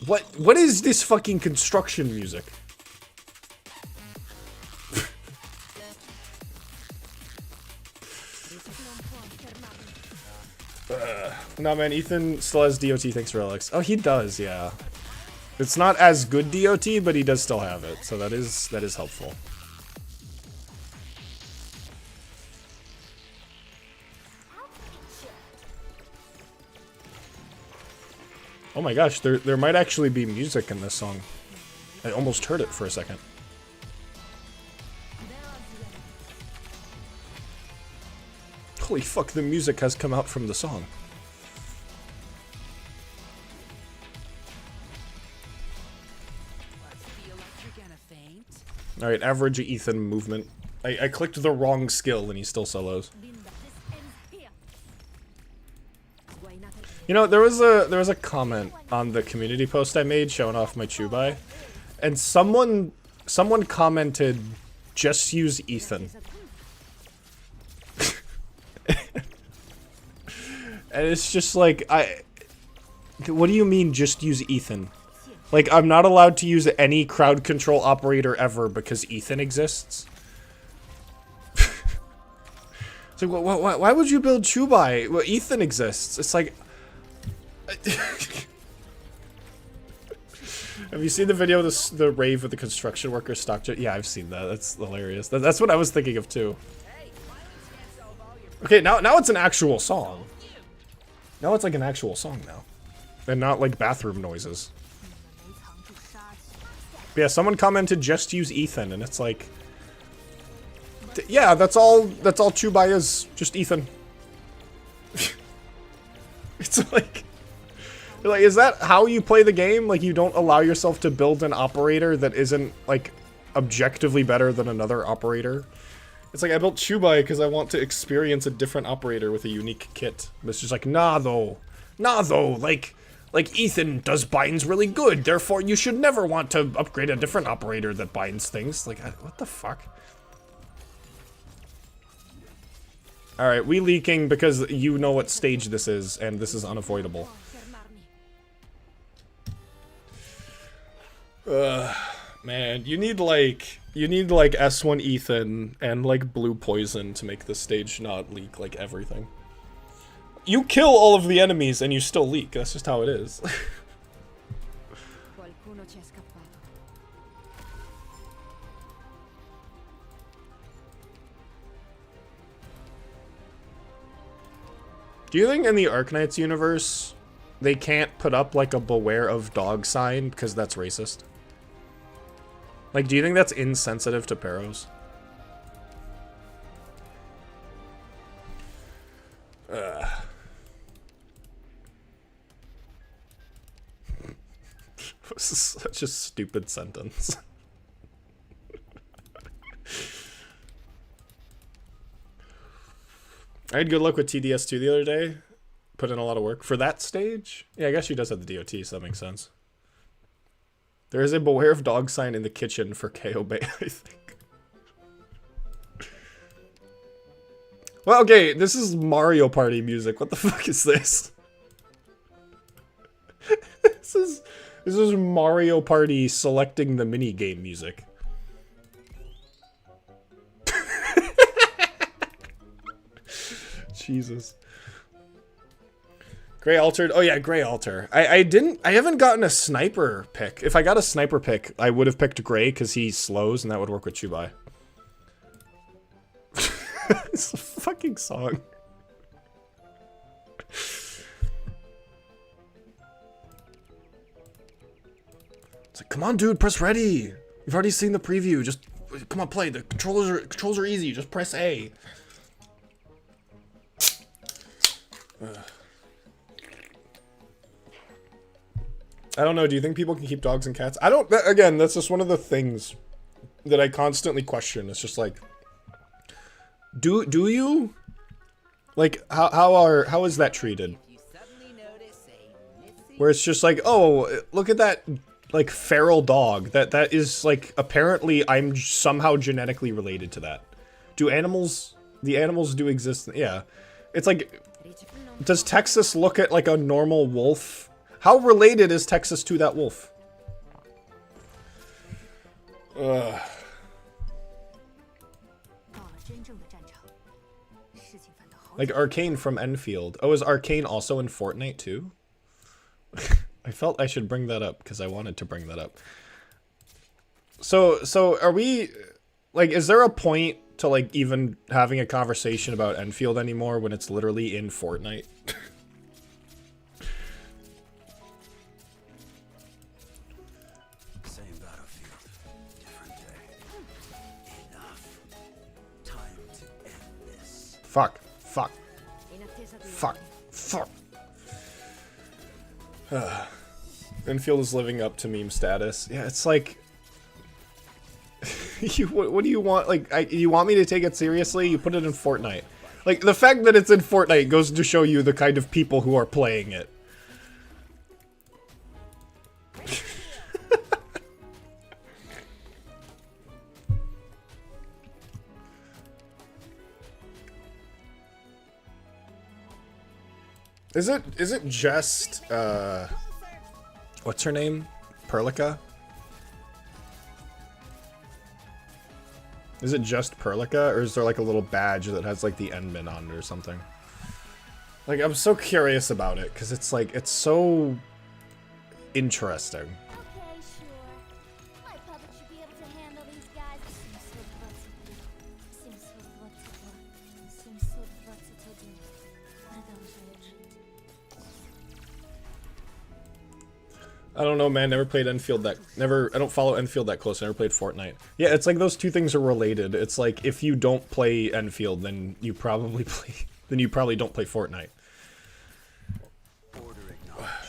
[SPEAKER 1] What is this fucking construction music? No man, Ethan still has DOT, thanks for Alex. Oh, he does, yeah. It's not as good DOT, but he does still have it, so that is helpful. Oh my gosh, there might actually be music in this song. I almost heard it for a second. Holy fuck, the music has come out from the song. Alright, average Ethan movement. I clicked the wrong skill and he still solos. You know, there was a comment on the community post I made showing off my Chubai, and someone commented, just use Ethan. And it's just like, what do you mean just use Ethan? Like, I'm not allowed to use any crowd control operator ever because Ethan exists? It's like, why would you build Chubai? Well, Ethan exists. It's like... Have you seen the video of the rave with the construction worker stock jet? Yeah, I've seen that. That's hilarious. That's what I was thinking of too. Okay, now it's an actual song. Now it's like an actual song now. And not like bathroom noises. But yeah, someone commented just use Ethan, and it's like... Yeah, that's all Chubai is. Just Ethan. It's like... Like, is that how you play the game? Like, you don't allow yourself to build an operator that isn't, like, objectively better than another operator? It's like, I built Chubai because I want to experience a different operator with a unique kit. But it's just like, nah, though. Nah, though. Like, Ethan does binds really good, therefore you should never want to upgrade a different operator that binds things. Like, what the fuck? Alright, we leaking because you know what stage this is, and this is unavoidable. Man, you need like S1 Ethan and like blue poison to make the stage not leak like everything. You kill all of the enemies and you still leak. That's just how it is. Do you think in the Arknights universe they can't put up like a beware of dog sign because that's racist? Like, do you think that's insensitive to Paros? This is such a stupid sentence. I had good luck with TDS2 the other day. Put in a lot of work. For that stage? Yeah, I guess she does have the DOT, so that makes sense. There is a beware of dog sign in the kitchen for KO Bay, I think. Well, okay, this is Mario Party music. What the fuck is this? This is Mario Party selecting the minigame music. Jesus. Gray altered. Oh yeah, Gray alter. I haven't gotten a sniper pick. If I got a sniper pick, I would have picked Gray because he slows and that would work with Chubai. It's a fucking song. like, come on, dude, press ready. You've already seen the preview. Just come on, play. The controls are easy. Just press A. I don't know. Do you think people can keep dogs and cats? I don't. Again, that's just one of the things that I constantly question. It's just like, do you? Like, how is that treated? Where it's just like, oh, look at that, like, feral dog. That is, like, apparently I'm somehow genetically related to that. Do animals, the animals do exist? Yeah. It's like, does Texas look at, like, a normal wolf? How related is Texas to that wolf? Ugh. Like Arcane from Enfield. Oh, is Arcane also in Fortnite too? I felt I should bring that up because I wanted to bring that up. So are we, like, is there a point to, like, even having a conversation about Enfield anymore when it's literally in Fortnite?
[SPEAKER 5] Same battlefield, different day. Enough. Time to end this.
[SPEAKER 1] Fuck. Enfield is living up to meme status. Yeah, it's like, what do you want? Like, you want me to take it seriously? You put it in Fortnite. Like, the fact that it's in Fortnite goes to show you the kind of people who are playing it. Is it just, what's her name? Perlica? Is it just Perlica, or is there, like, a little badge that has, like, the Endman on it or something? Like, I'm so curious about it, because it's, like, it's so interesting.
[SPEAKER 3] Okay, sure. My puppet should be able to handle these guys.
[SPEAKER 1] I don't know, man. Never played Enfield that... I don't follow Enfield that close. I never played Fortnite. Yeah, it's like those two things are related. It's like, if you don't play Enfield, then you probably play... Then you probably don't play Fortnite.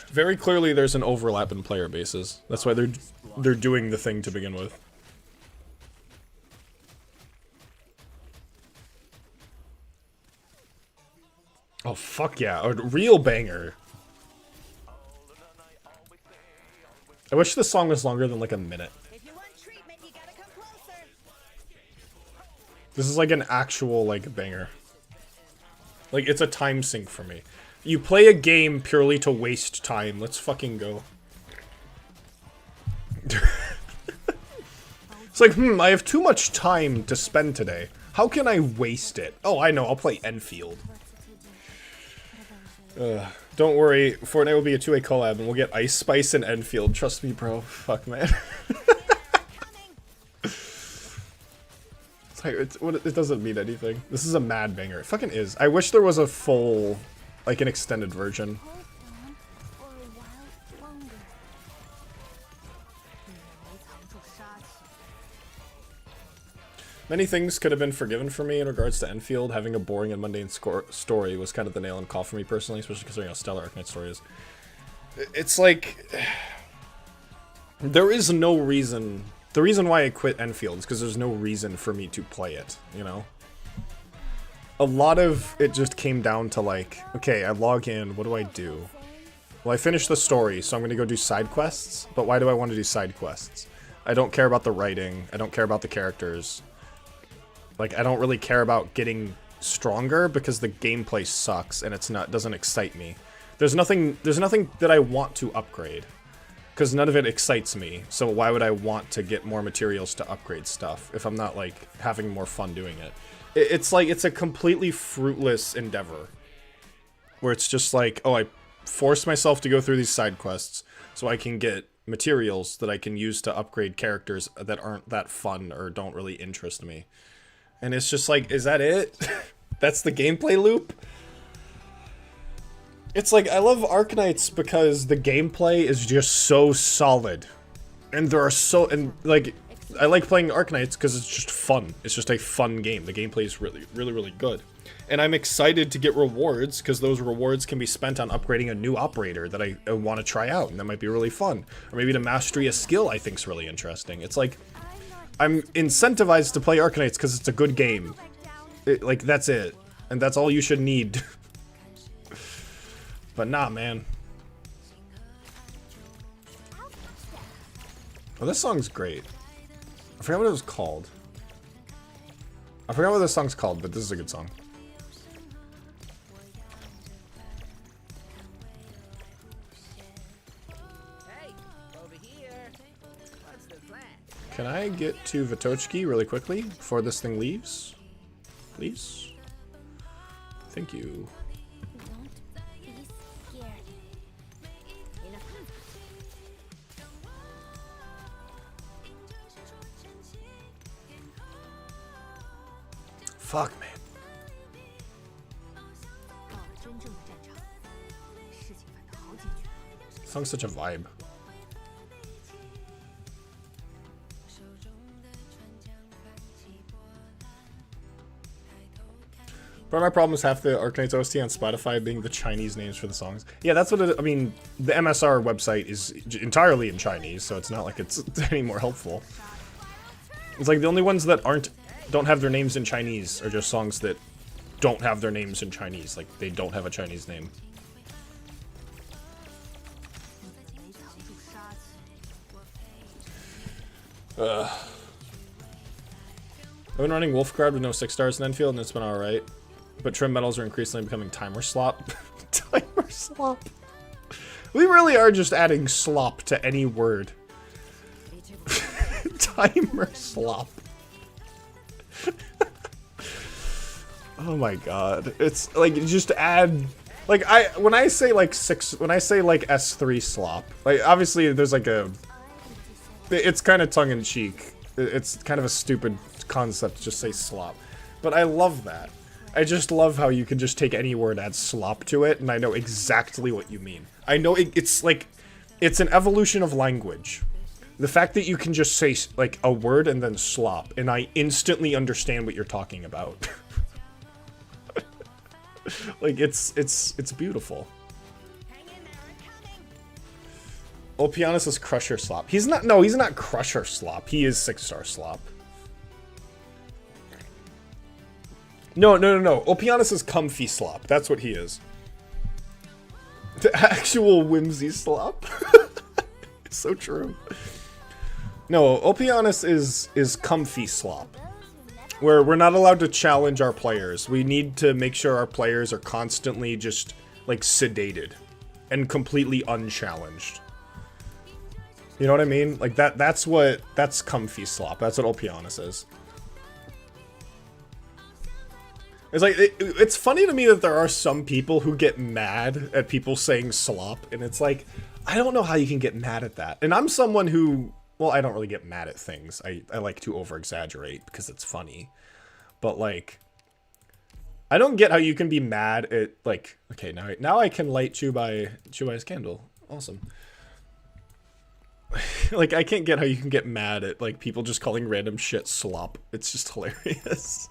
[SPEAKER 1] Very clearly, there's an overlap in player bases. That's why they're doing the thing to begin with. Oh, fuck yeah. A real banger. I wish the song was longer than, like, a minute.
[SPEAKER 3] If you want treatment, you gotta come closer.
[SPEAKER 1] This is, like, an actual, like, banger. Like, it's a time sink for me. You play a game purely to waste time. Let's fucking go. It's like, I have too much time to spend today. How can I waste it? Oh, I know. I'll play Enfield. Don't worry. Fortnite will be a two-way collab, and we'll get Ice Spice and Enfield. Trust me, bro. Fuck, man. It's like, it doesn't mean anything. This is a mad banger. It fucking is. I wish there was a full, like, an extended version. Many things could have been forgiven for me in regards to Enfield. Having a boring and mundane story was kind of the nail in the coffin for me personally, especially considering how stellar Arknights story is. It's like, there is no reason. The reason why I quit Enfield is because there's no reason for me to play it, you know? A lot of it just came down to, like, okay, I log in, what do I do? Well, I finished the story, so I'm gonna go do side quests, but why do I want to do side quests? I don't care about the writing, I don't care about the characters. Like, I don't really care about getting stronger because the gameplay sucks and doesn't excite me. There's nothing that I want to upgrade. Because none of it excites me, so why would I want to get more materials to upgrade stuff if I'm not, like, having more fun doing it? It's like, it's a completely fruitless endeavor. Where it's just like, oh, I force myself to go through these side quests so I can get materials that I can use to upgrade characters that aren't that fun or don't really interest me. And it's just like, is that it? That's the gameplay loop? It's like, I love Arknights because the gameplay is just so solid. And there are so, and like, I like playing Arknights because it's just fun. It's just a fun game. The gameplay is really, really, really good. And I'm excited to get rewards because those rewards can be spent on upgrading a new operator that I want to try out, and that might be really fun. Or maybe to mastery a skill I think is really interesting. It's like, I'm incentivized to play Arknights because it's a good game. Like, that's it. And that's all you should need. But nah, man. Oh, this song's great. I forgot what it was called. I forgot what this song's called, but this is a good song.
[SPEAKER 4] Hey, over here. What's the plan?
[SPEAKER 1] Can I get to Vitochki really quickly before this thing leaves? Please? Thank you.
[SPEAKER 3] Don't be scared.
[SPEAKER 1] Fuck, man. This song's such a vibe. Part of my problem is half the Arknights OST on Spotify being the Chinese names for the songs. Yeah, that's what it, I mean, the MSR website is entirely in Chinese, so it's not like it's any more helpful. It's like the only ones that don't have their names in Chinese are just songs that don't have their names in Chinese. Like, they don't have a Chinese name. I've been running Wolfguard with no 6 stars in Enfield, and it's been alright. But trim metals are increasingly becoming timer slop. Timer slop. We really are just adding slop to any word. Timer slop. Oh my god. It's like, just add, like, when I say like S3 slop, like, obviously there's like it's kind of tongue-in-cheek. It's kind of a stupid concept to just say slop. But I love that. I just love how you can just take any word, add slop to it, and I know exactly what you mean. I know it's like, it's an evolution of language. The fact that you can just say, like, a word and then slop, and I instantly understand what you're talking about. Like, it's beautiful. Opianus is Crusher Slop. He's not Crusher Slop. He is 6-star Slop. No. Opianus is Comfy Slop. That's what he is. The actual Whimsy Slop. It's so true. No, Opianus is Comfy Slop. Where we're not allowed to challenge our players. We need to make sure our players are constantly just, like, sedated. And completely unchallenged. You know what I mean? Like, that's Comfy Slop. That's what Opianus is. It's like, it's funny to me that there are some people who get mad at people saying slop, and it's like, I don't know how you can get mad at that. And I'm someone who, well, I don't really get mad at things. I like to over-exaggerate because it's funny. But, like, I don't get how you can be mad at, like, okay, now I can light Chubai's candle. Awesome. Like, I can't get how you can get mad at, like, people just calling random shit slop. It's just hilarious.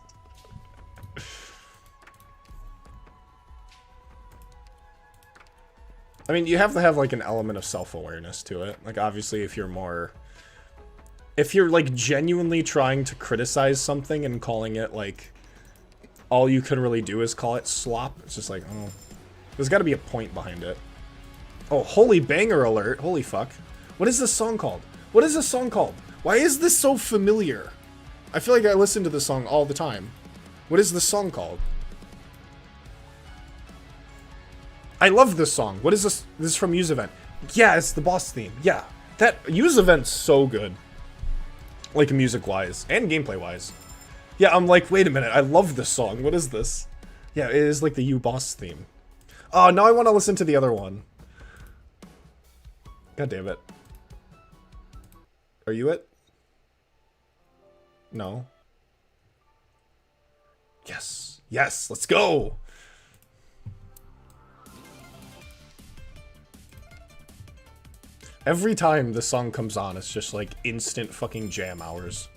[SPEAKER 1] I mean, you have to have, like, an element of self-awareness to it. Like, obviously, if you're, like, genuinely trying to criticize something and calling it, like, all you can really do is call it slop, it's just like, oh, there's gotta be a point behind it. Oh, holy banger alert. Holy fuck. What is this song called? What is this song called? Why is this so familiar? I feel like I listen to this song all the time. What is this song called? I love this song. What is this? This is from Use Event. Yeah, it's the boss theme. Yeah. That Use Event's so good. Like, music-wise. And gameplay-wise. Yeah, I'm like, wait a minute. I love this song. What is this? Yeah, it is like the U boss theme. Oh, now I want to listen to the other one. God damn it. Are you it? No. Yes. Yes, let's go! Every time this song comes on, it's just like instant fucking jam hours.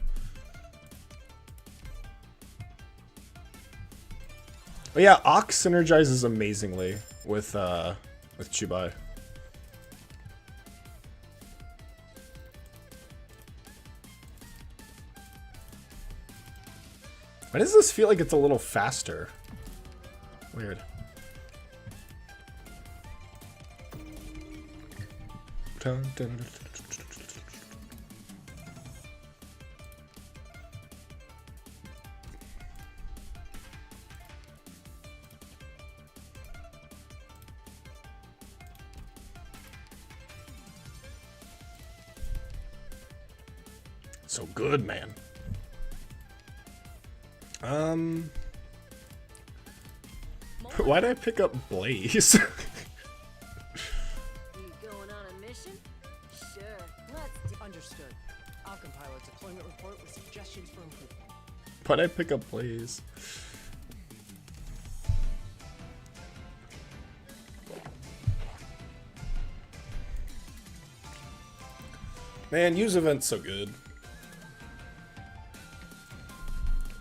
[SPEAKER 1] But yeah, Ox synergizes amazingly with Chubai. Why does this feel like it's a little faster? Weird. Dun, dun, dun, dun. So good, man. Why did I pick up Blaze?
[SPEAKER 6] You going on a mission? Sure. Let's
[SPEAKER 4] Understood. I'll compile a deployment report with suggestions for improvement.
[SPEAKER 1] Why did I pick up Blaze? Man, use event's so good.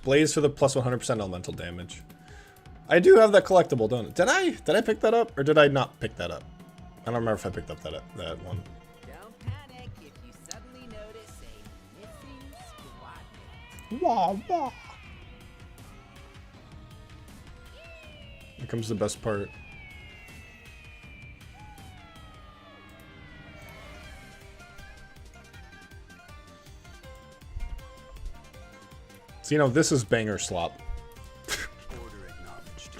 [SPEAKER 1] Blaze for the plus 100% elemental damage. I do have that collectible, don't I? Did I pick that up, or did I not pick that up? I don't remember if I picked up that one.
[SPEAKER 4] Don't panic if you suddenly notice a missing squad mate.
[SPEAKER 1] Wah, wah. Here comes the best part. So, you know, this is banger slop.
[SPEAKER 5] Order acknowledged.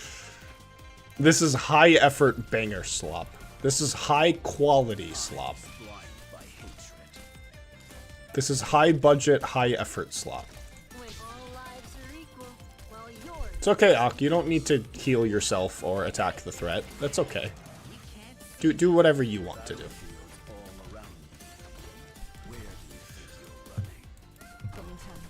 [SPEAKER 1] This is high effort banger slop. This is high quality slop.
[SPEAKER 5] Blind by hatred.
[SPEAKER 1] This is high budget, high effort slop.
[SPEAKER 6] when all lives are equal, while yours.
[SPEAKER 1] It's okay, Ak. You don't need to heal yourself or attack the threat. That's okay. Do whatever you want to do.
[SPEAKER 5] Fields all around you. Where do you think you're running?
[SPEAKER 6] Coming time.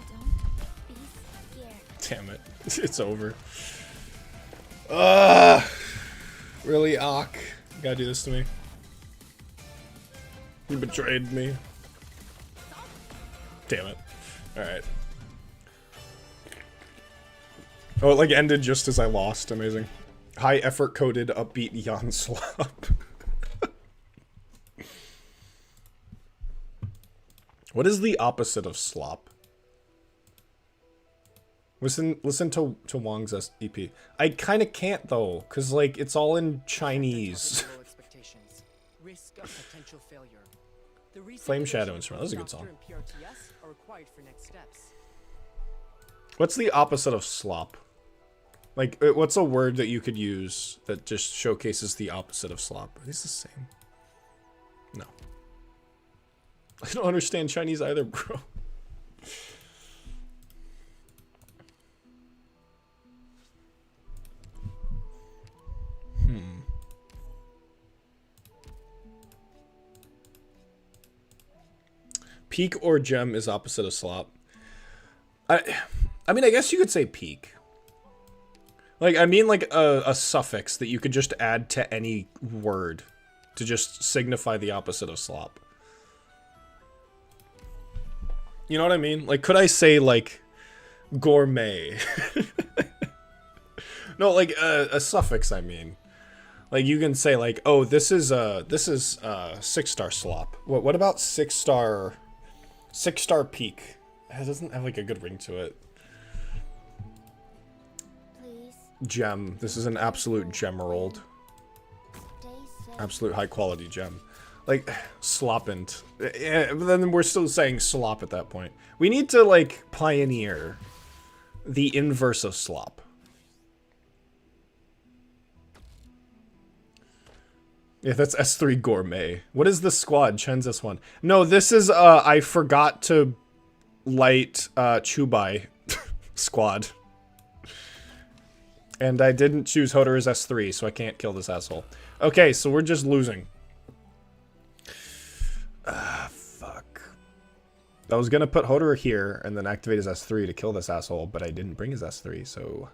[SPEAKER 3] Don't be scared.
[SPEAKER 1] Damn it. It's over. Really, Ak? You gotta do this to me. You betrayed me. Damn it. Alright. Oh, it like ended just as I lost. Amazing. High effort coded upbeat Jan Slop. What is the opposite of slop? Listen to Wong's EP. I kind of can't though, cause like it's all in Chinese.
[SPEAKER 4] Low expectations. Risk of potential failure. The recent
[SPEAKER 1] Flame Shadow
[SPEAKER 4] additions
[SPEAKER 1] Instrument, that's a good
[SPEAKER 4] Doctor
[SPEAKER 1] song.
[SPEAKER 4] and PRTS are required for next steps.
[SPEAKER 1] What's the opposite of slop? Like, what's a word that you could use that just showcases the opposite of slop? Are these the same? No. I don't understand Chinese either, bro. Peak or gem is opposite of slop. I mean, I guess you could say peak. Like, I mean like a suffix that you could just add to any word to just signify the opposite of slop. You know what I mean? Like, could I say, like, gourmet? No, like, a suffix, I mean. Like, you can say, like, oh, this is 6-star slop. What about 6-star peak? It doesn't have, like, a good ring to it.
[SPEAKER 3] Please
[SPEAKER 1] Gem. This is an absolute gemerald.
[SPEAKER 3] stay safe.
[SPEAKER 1] Absolute high-quality gem. Like, sloppant. But then we're still saying slop at that point. We need to, like, pioneer the inverse of slop. Yeah, that's S3 Gourmet. What is the squad? Chen's S1. No, this is, I forgot to light, Chubai squad. And I didn't choose Hoederer's S3, so I can't kill this asshole. Okay, so we're just losing. Fuck. I was gonna put Hoederer here and then activate his S3 to kill this asshole, but I didn't bring his S3, so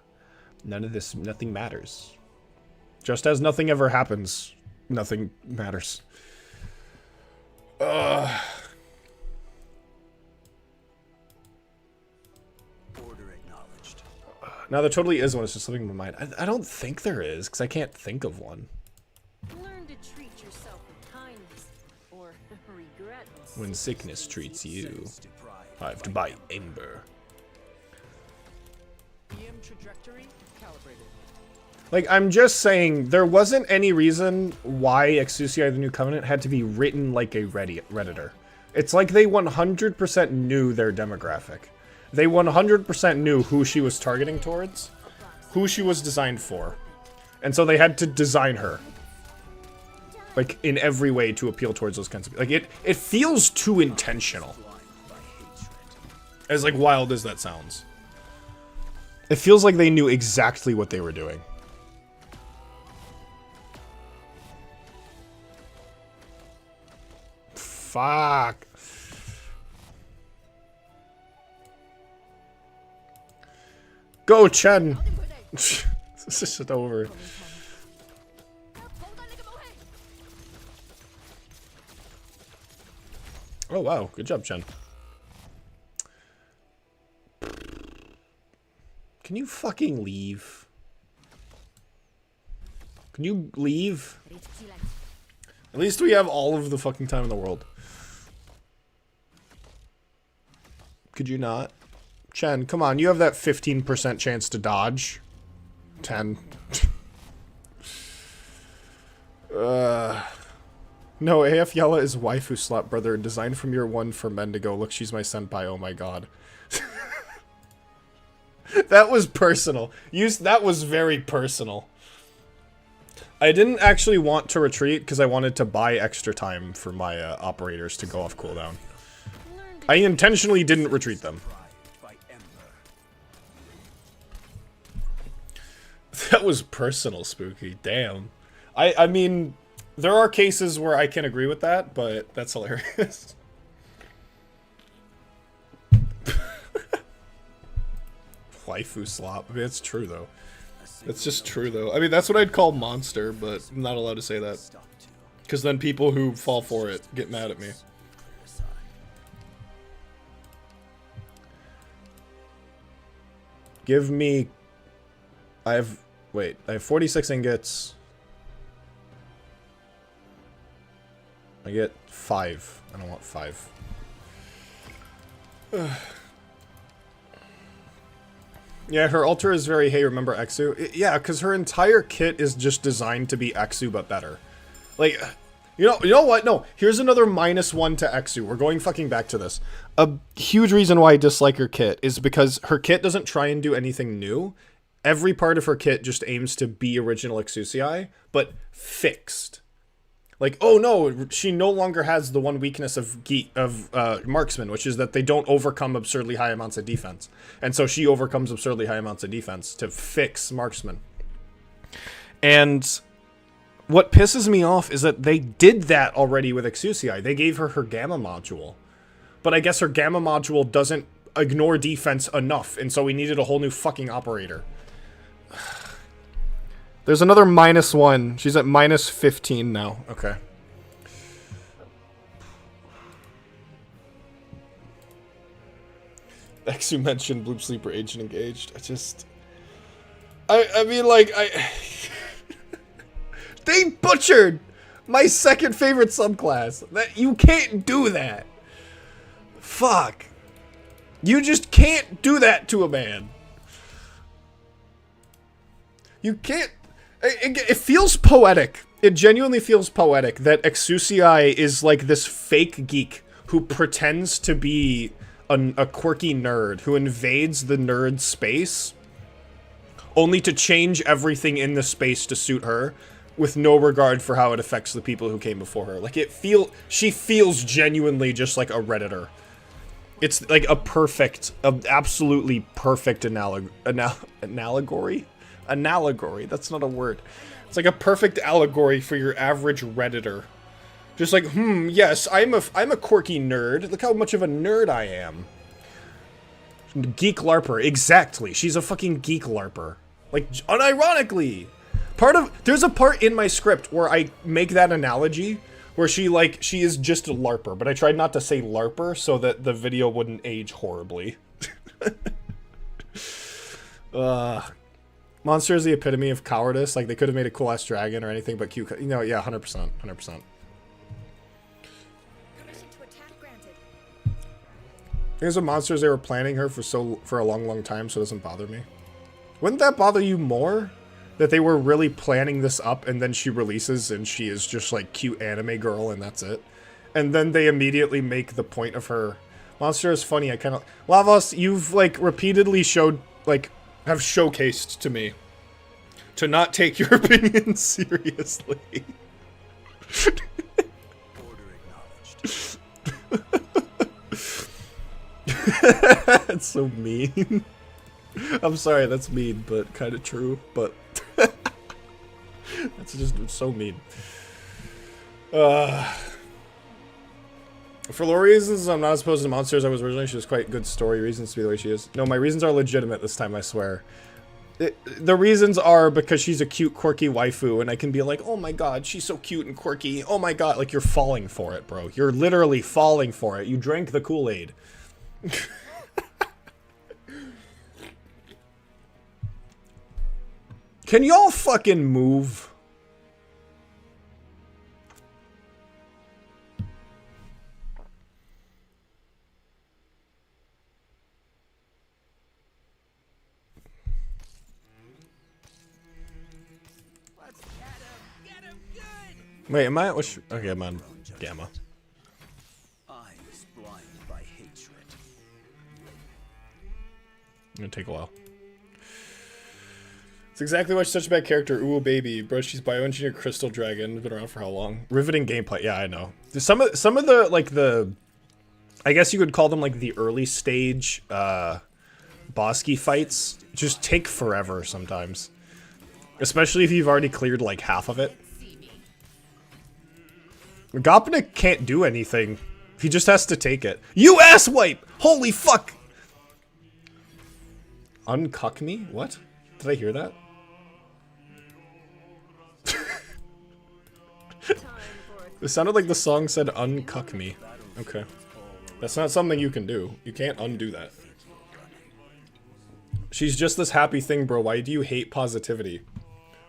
[SPEAKER 1] nothing matters. Just as nothing ever happens, nothing matters.
[SPEAKER 5] Order acknowledged.
[SPEAKER 1] Now there totally is one, it's just slipping in my mind. I don't think there is, because I can't think of one.
[SPEAKER 6] Learn to treat yourself with kindness, or regret
[SPEAKER 1] When sickness treats you,
[SPEAKER 5] Sense deprived
[SPEAKER 1] 5 by Ember.
[SPEAKER 4] EM trajectory calibrated.
[SPEAKER 1] Like, I'm just saying, there wasn't any reason why Exusiai the New Covenant had to be written like a Redditor. It's like they 100% knew their demographic. They 100% knew who she was targeting towards, who she was designed for. And so they had to design her, like, in every way to appeal towards those kinds of... Like, it feels too intentional. As, like, wild as that sounds. It feels like they knew exactly what they were doing. Fuck. Go, Chen. This is shit over. Oh wow, good job, Chen. Can you fucking leave? Can you leave? At least we have all of the fucking time in the world. Could you not? Chen, come on, you have that 15% chance to dodge. 10. No, AF Yella is waifu slap brother, designed from year 1 for Mendigo. Look, she's my senpai, oh my god. That was personal. That was very personal. I didn't actually want to retreat because I wanted to buy extra time for my operators to go off cooldown. I intentionally didn't retreat them. That was personal, Spooky. Damn. I mean, there are cases where I can agree with that, but that's hilarious. Waifu slop. I mean, it's true, though. It's just true, though. I mean, that's what I'd call monster, but I'm not allowed to say that. Because then people who fall for it get mad at me. Give me... Wait, I have 46 ingots. I get 5. I don't want 5. Yeah, her altar is very, hey, remember Exu? Yeah, because her entire kit is just designed to be Exu, but better. Like, you know what? No, here's another -1 to Exu. We're going fucking back to this. A huge reason why I dislike her kit is because her kit doesn't try and do anything new. Every part of her kit just aims to be original Exusiai, but fixed. Like, oh no, she no longer has the one weakness of marksman, which is that they don't overcome absurdly high amounts of defense. And so she overcomes absurdly high amounts of defense to fix marksman. And what pisses me off is that they did that already with Exusiai. They gave her gamma module. But I guess her gamma module doesn't ignore defense enough, and so we needed a whole new fucking operator. There's another -1. She's at -15 now. Okay. Exu mentioned Bloop Sleeper Agent engaged. I mean, like, they butchered my second favorite subclass. You can't do that. Fuck. You just can't do that to a man. You can't... It feels poetic. It genuinely feels poetic that Exusiai is like this fake geek who pretends to be a quirky nerd who invades the nerd space only to change everything in the space to suit her with no regard for how it affects the people who came before her. Like, she feels genuinely just like a Redditor. It's like a absolutely perfect allegory? Analogory, that's not a word. It's like a perfect allegory for your average Redditor Just like, yes, I'm a quirky nerd. Look how much of a nerd I am. Geek LARPer, exactly. She's a fucking geek LARPer. Like, unironically. There's a part in my script where I make that analogy, where she is just a LARPer, but I tried not to say LARPer so that the video wouldn't age horribly. Monster is the epitome of cowardice. Like, they could have made a cool-ass dragon or anything, but cute. You know, yeah, 100%. 100%.
[SPEAKER 3] Permission to attack granted.
[SPEAKER 1] There's a monsters they were planning her for a long time, so it doesn't bother me. Wouldn't that bother you more? That they were really planning this up, and then she releases, and she is just, like, cute anime girl, and that's it. And then they immediately make the point of her. Monster is funny, I kind of... Lavos, you've, like, repeatedly have showcased to me to not take your opinion seriously.
[SPEAKER 5] Order acknowledged.
[SPEAKER 1] That's so mean. I'm sorry, that's mean, but kind of true, but... That's just so mean. For lore reasons, I'm not as opposed to monsters I was originally. She has quite good story reasons to be the way she is. No, my reasons are legitimate this time, I swear. The reasons are because she's a cute, quirky waifu, and I can be like, oh my god, she's so cute and quirky. Oh my god, like, you're falling for it, bro. You're literally falling for it. You drank the Kool-Aid. Can y'all fucking move?
[SPEAKER 4] Let's get him good.
[SPEAKER 1] Wait, am I? Okay, I'm on Gamma.
[SPEAKER 5] Eyes blind by hatred.
[SPEAKER 1] It's gonna take a while. It's exactly why she's such a bad character. Ooh, baby. Bro, she's bioengineered crystal dragon. Been around for how long? Riveting gameplay. Yeah, I know. Some of the, like, I guess you could call them, like, the early stage, Bosky fights just take forever sometimes. Especially if you've already cleared, like, half of it. Gopnik can't do anything. He just has to take it. You asswipe! Holy fuck! Uncuck me? What? Did I hear that? It sounded like the song said uncuck me. Okay. That's not something you can do. You can't undo that. She's just this happy thing, bro. Why do you hate positivity?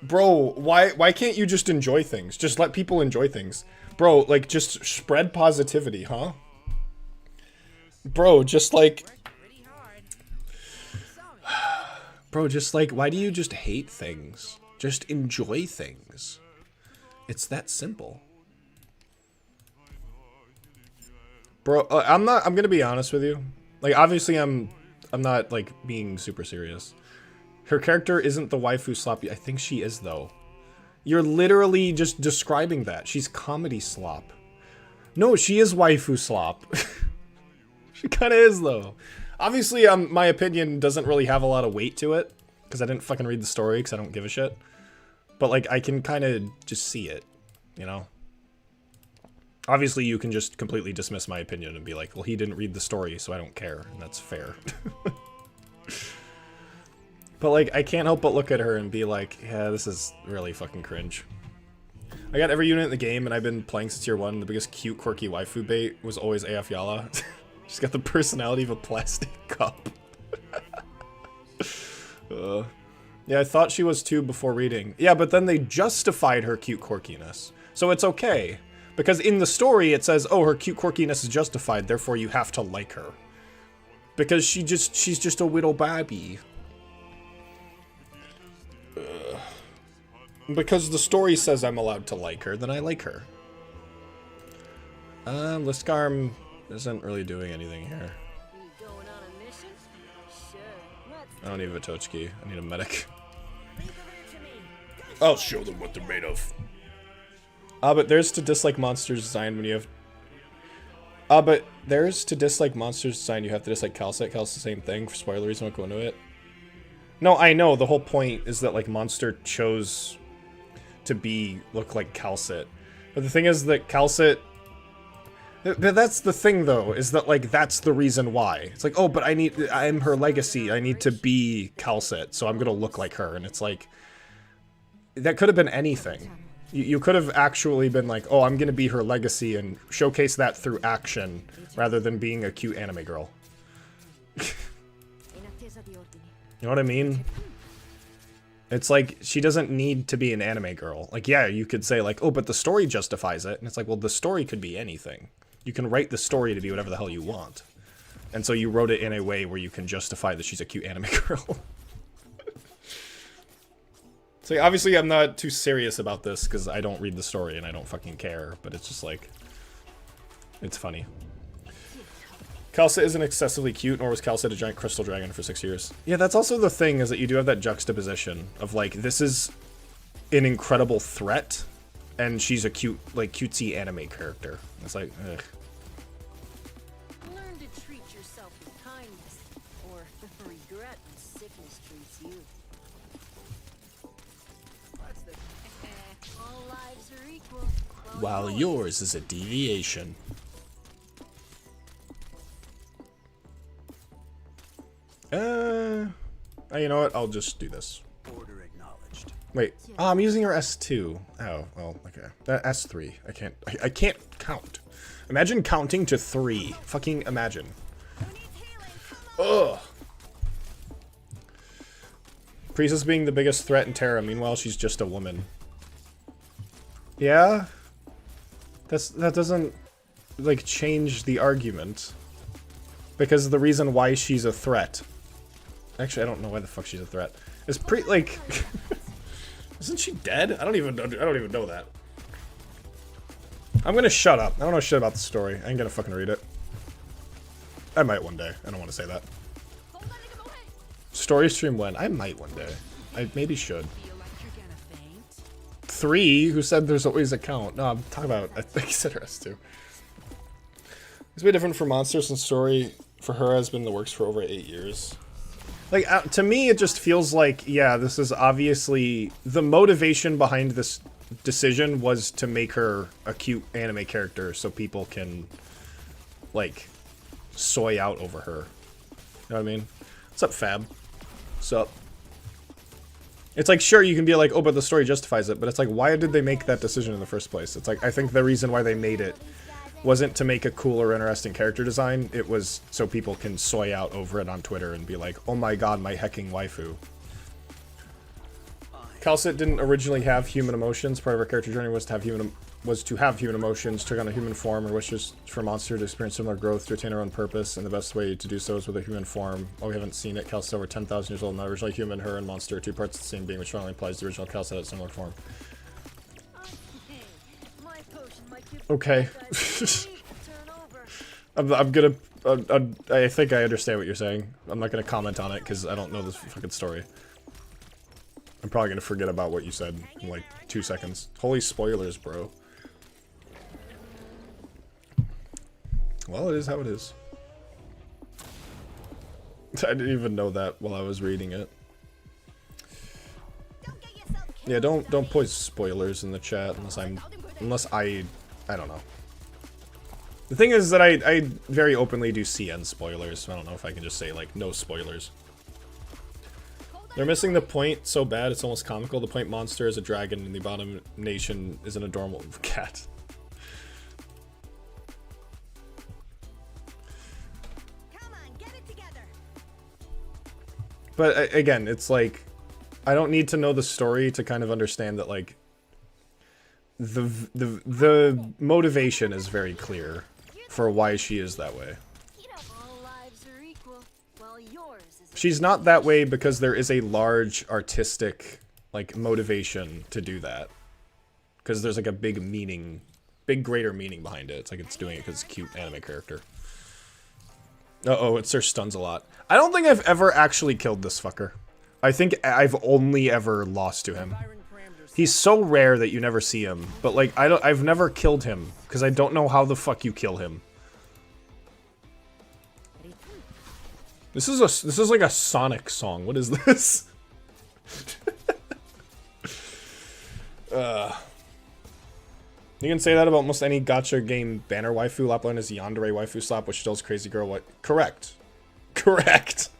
[SPEAKER 1] Bro, why can't you just enjoy things? Just let people enjoy things. Bro, like, just spread positivity, huh? Bro, just like... Bro, just like, why do you just hate things? Just enjoy things. It's that simple. Bro, I'm gonna be honest with you. Like, obviously I'm not, like, being super serious. Her character isn't the waifu sloppy. I think she is, though. You're literally just describing that. She's comedy slop. No, she is waifu slop. She kinda is, though. Obviously, my opinion doesn't really have a lot of weight to it. Because I didn't fucking read the story, because I don't give a shit. But, like, I can kinda just see it. You know? Obviously, you can just completely dismiss my opinion and be like, well, he didn't read the story, so I don't care. And that's fair. But, like, I can't help but look at her and be like, yeah, this is really fucking cringe. I got every unit in the game, and I've been playing since tier 1. The biggest cute, quirky waifu bait was always AF Yala. She's got the personality of a plastic cup. Yeah, I thought she was too before reading. Yeah, but then they justified her cute quirkiness. So it's okay. Because in the story, it says, oh, her cute quirkiness is justified, therefore you have to like her. Because she's just a little baby. Because the story says I'm allowed to like her, then I like her. Liskarm isn't really doing anything here.
[SPEAKER 6] You going on a mission? Sure. Let's
[SPEAKER 1] I don't need a Vitochki. I need a medic.
[SPEAKER 6] leave the rear to me.
[SPEAKER 1] I'll show them what they're made of. But there's to dislike monsters design when you have... but there's to dislike monsters design you have to dislike Calcet. Calcet's the same thing. For spoiler reason, I won't go into it. No, I know. The whole point is that, like, Monster chose to look like Calcet. But the thing is that Calcit... But that's the thing, though, is that, like, that's the reason why. It's like, oh, but I'm her legacy. I need to be Calcit, so I'm gonna look like her. And it's like... That could have been anything. You could have actually been like, oh, I'm gonna be her legacy and showcase that through action, rather than being a cute anime girl. You know what I mean? It's like, she doesn't need to be an anime girl. Like, yeah, you could say like, oh, but the story justifies it. And it's like, well, the story could be anything. You can write the story to be whatever the hell you want. And so you wrote it in a way where you can justify that she's a cute anime girl. So obviously I'm not too serious about this because I don't read the story and I don't fucking care, but it's just like, it's funny. Calcit isn't excessively cute, nor was Calcit a giant crystal dragon for 6 years. Yeah, that's also the thing, is that you do have that juxtaposition of like, this is an incredible threat, and she's a cute, like, cutesy anime character. It's like, ugh.
[SPEAKER 6] Learn to treat yourself with kindness, or regret when sickness treats you. All lives are equal.
[SPEAKER 1] While yours is a deviation. You know what? I'll just do this.
[SPEAKER 5] Order acknowledged.
[SPEAKER 1] Wait. Oh, I'm using her S2. Oh, well, okay. S3. I can't count. Imagine counting to 3. Fucking imagine. Ugh. Priestess being the biggest threat in Terra, meanwhile she's just a woman. Yeah? That doesn't, like, change the argument. Because the reason why she's a threat. Actually, I don't know why the fuck she's a threat. Is like... Isn't she dead? I don't even know that. I'm gonna shut up. I don't know shit about the story. I ain't gonna fucking read it. I might one day. I don't want to say that. Story stream when? I might one day. I maybe should. 3? Who said there's always a count? No, I'm talking about... I think he said her S2. It's way different for monsters, and story for her has been in the works for over 8 years. Like, to me, it just feels like, yeah, this is obviously... The motivation behind this decision was to make her a cute anime character so people can, like, soy out over her. You know what I mean? What's up, Fab? What's up? It's like, sure, you can be like, oh, but the story justifies it, but it's like, why did they make that decision in the first place? It's like, I think the reason why they made it wasn't to make a cool or interesting character design, it was so people can soy out over it on Twitter and be like, oh my god, my hecking waifu. Calcit didn't originally have human emotions. Part of her character journey was to have human emotions, took on a human form, or wishes for Monster to experience similar growth to attain her own purpose, and the best way to do so is with a human form. Oh, we haven't seen it. Calcit's over 10,000 years old, not originally human, her and Monster, 2 parts of the same being, which strongly implies the original Calcit had a similar form. Okay. I'm gonna... I think I understand what you're saying. I'm not gonna comment on it, because I don't know this fucking story. I'm probably gonna forget about what you said in like 2 seconds. Holy spoilers, bro. Well, it is how it is. I didn't even know that while I was reading it. Yeah, don't post spoilers in the chat unless I don't know. The thing is that I very openly do CN spoilers, so I don't know if I can just say like no spoilers. They're missing the point so bad it's almost comical. The point monster is a dragon and the abomination is an adorable cat.
[SPEAKER 3] Come on, get it together.
[SPEAKER 1] But again, it's like, I don't need to know the story to kind of understand that like the motivation is very clear for why she is that way.
[SPEAKER 6] All lives are equal, while yours is
[SPEAKER 1] She's not that way because there is a large artistic like motivation to do that. Because there's like a big meaning, big greater meaning behind it. It's like it's doing it because it's a cute anime character. Uh-oh, it Sir stuns a lot. I don't think I've ever actually killed this fucker. I think I've only ever lost to him. He's so rare that you never see him, but like I've never killed him because I don't know how the fuck you kill him. This is like a Sonic song. What is this? You You can say that about almost any gacha game banner waifu. Lapland is yandere waifu slap, which still is crazy girl. What? Correct. Correct.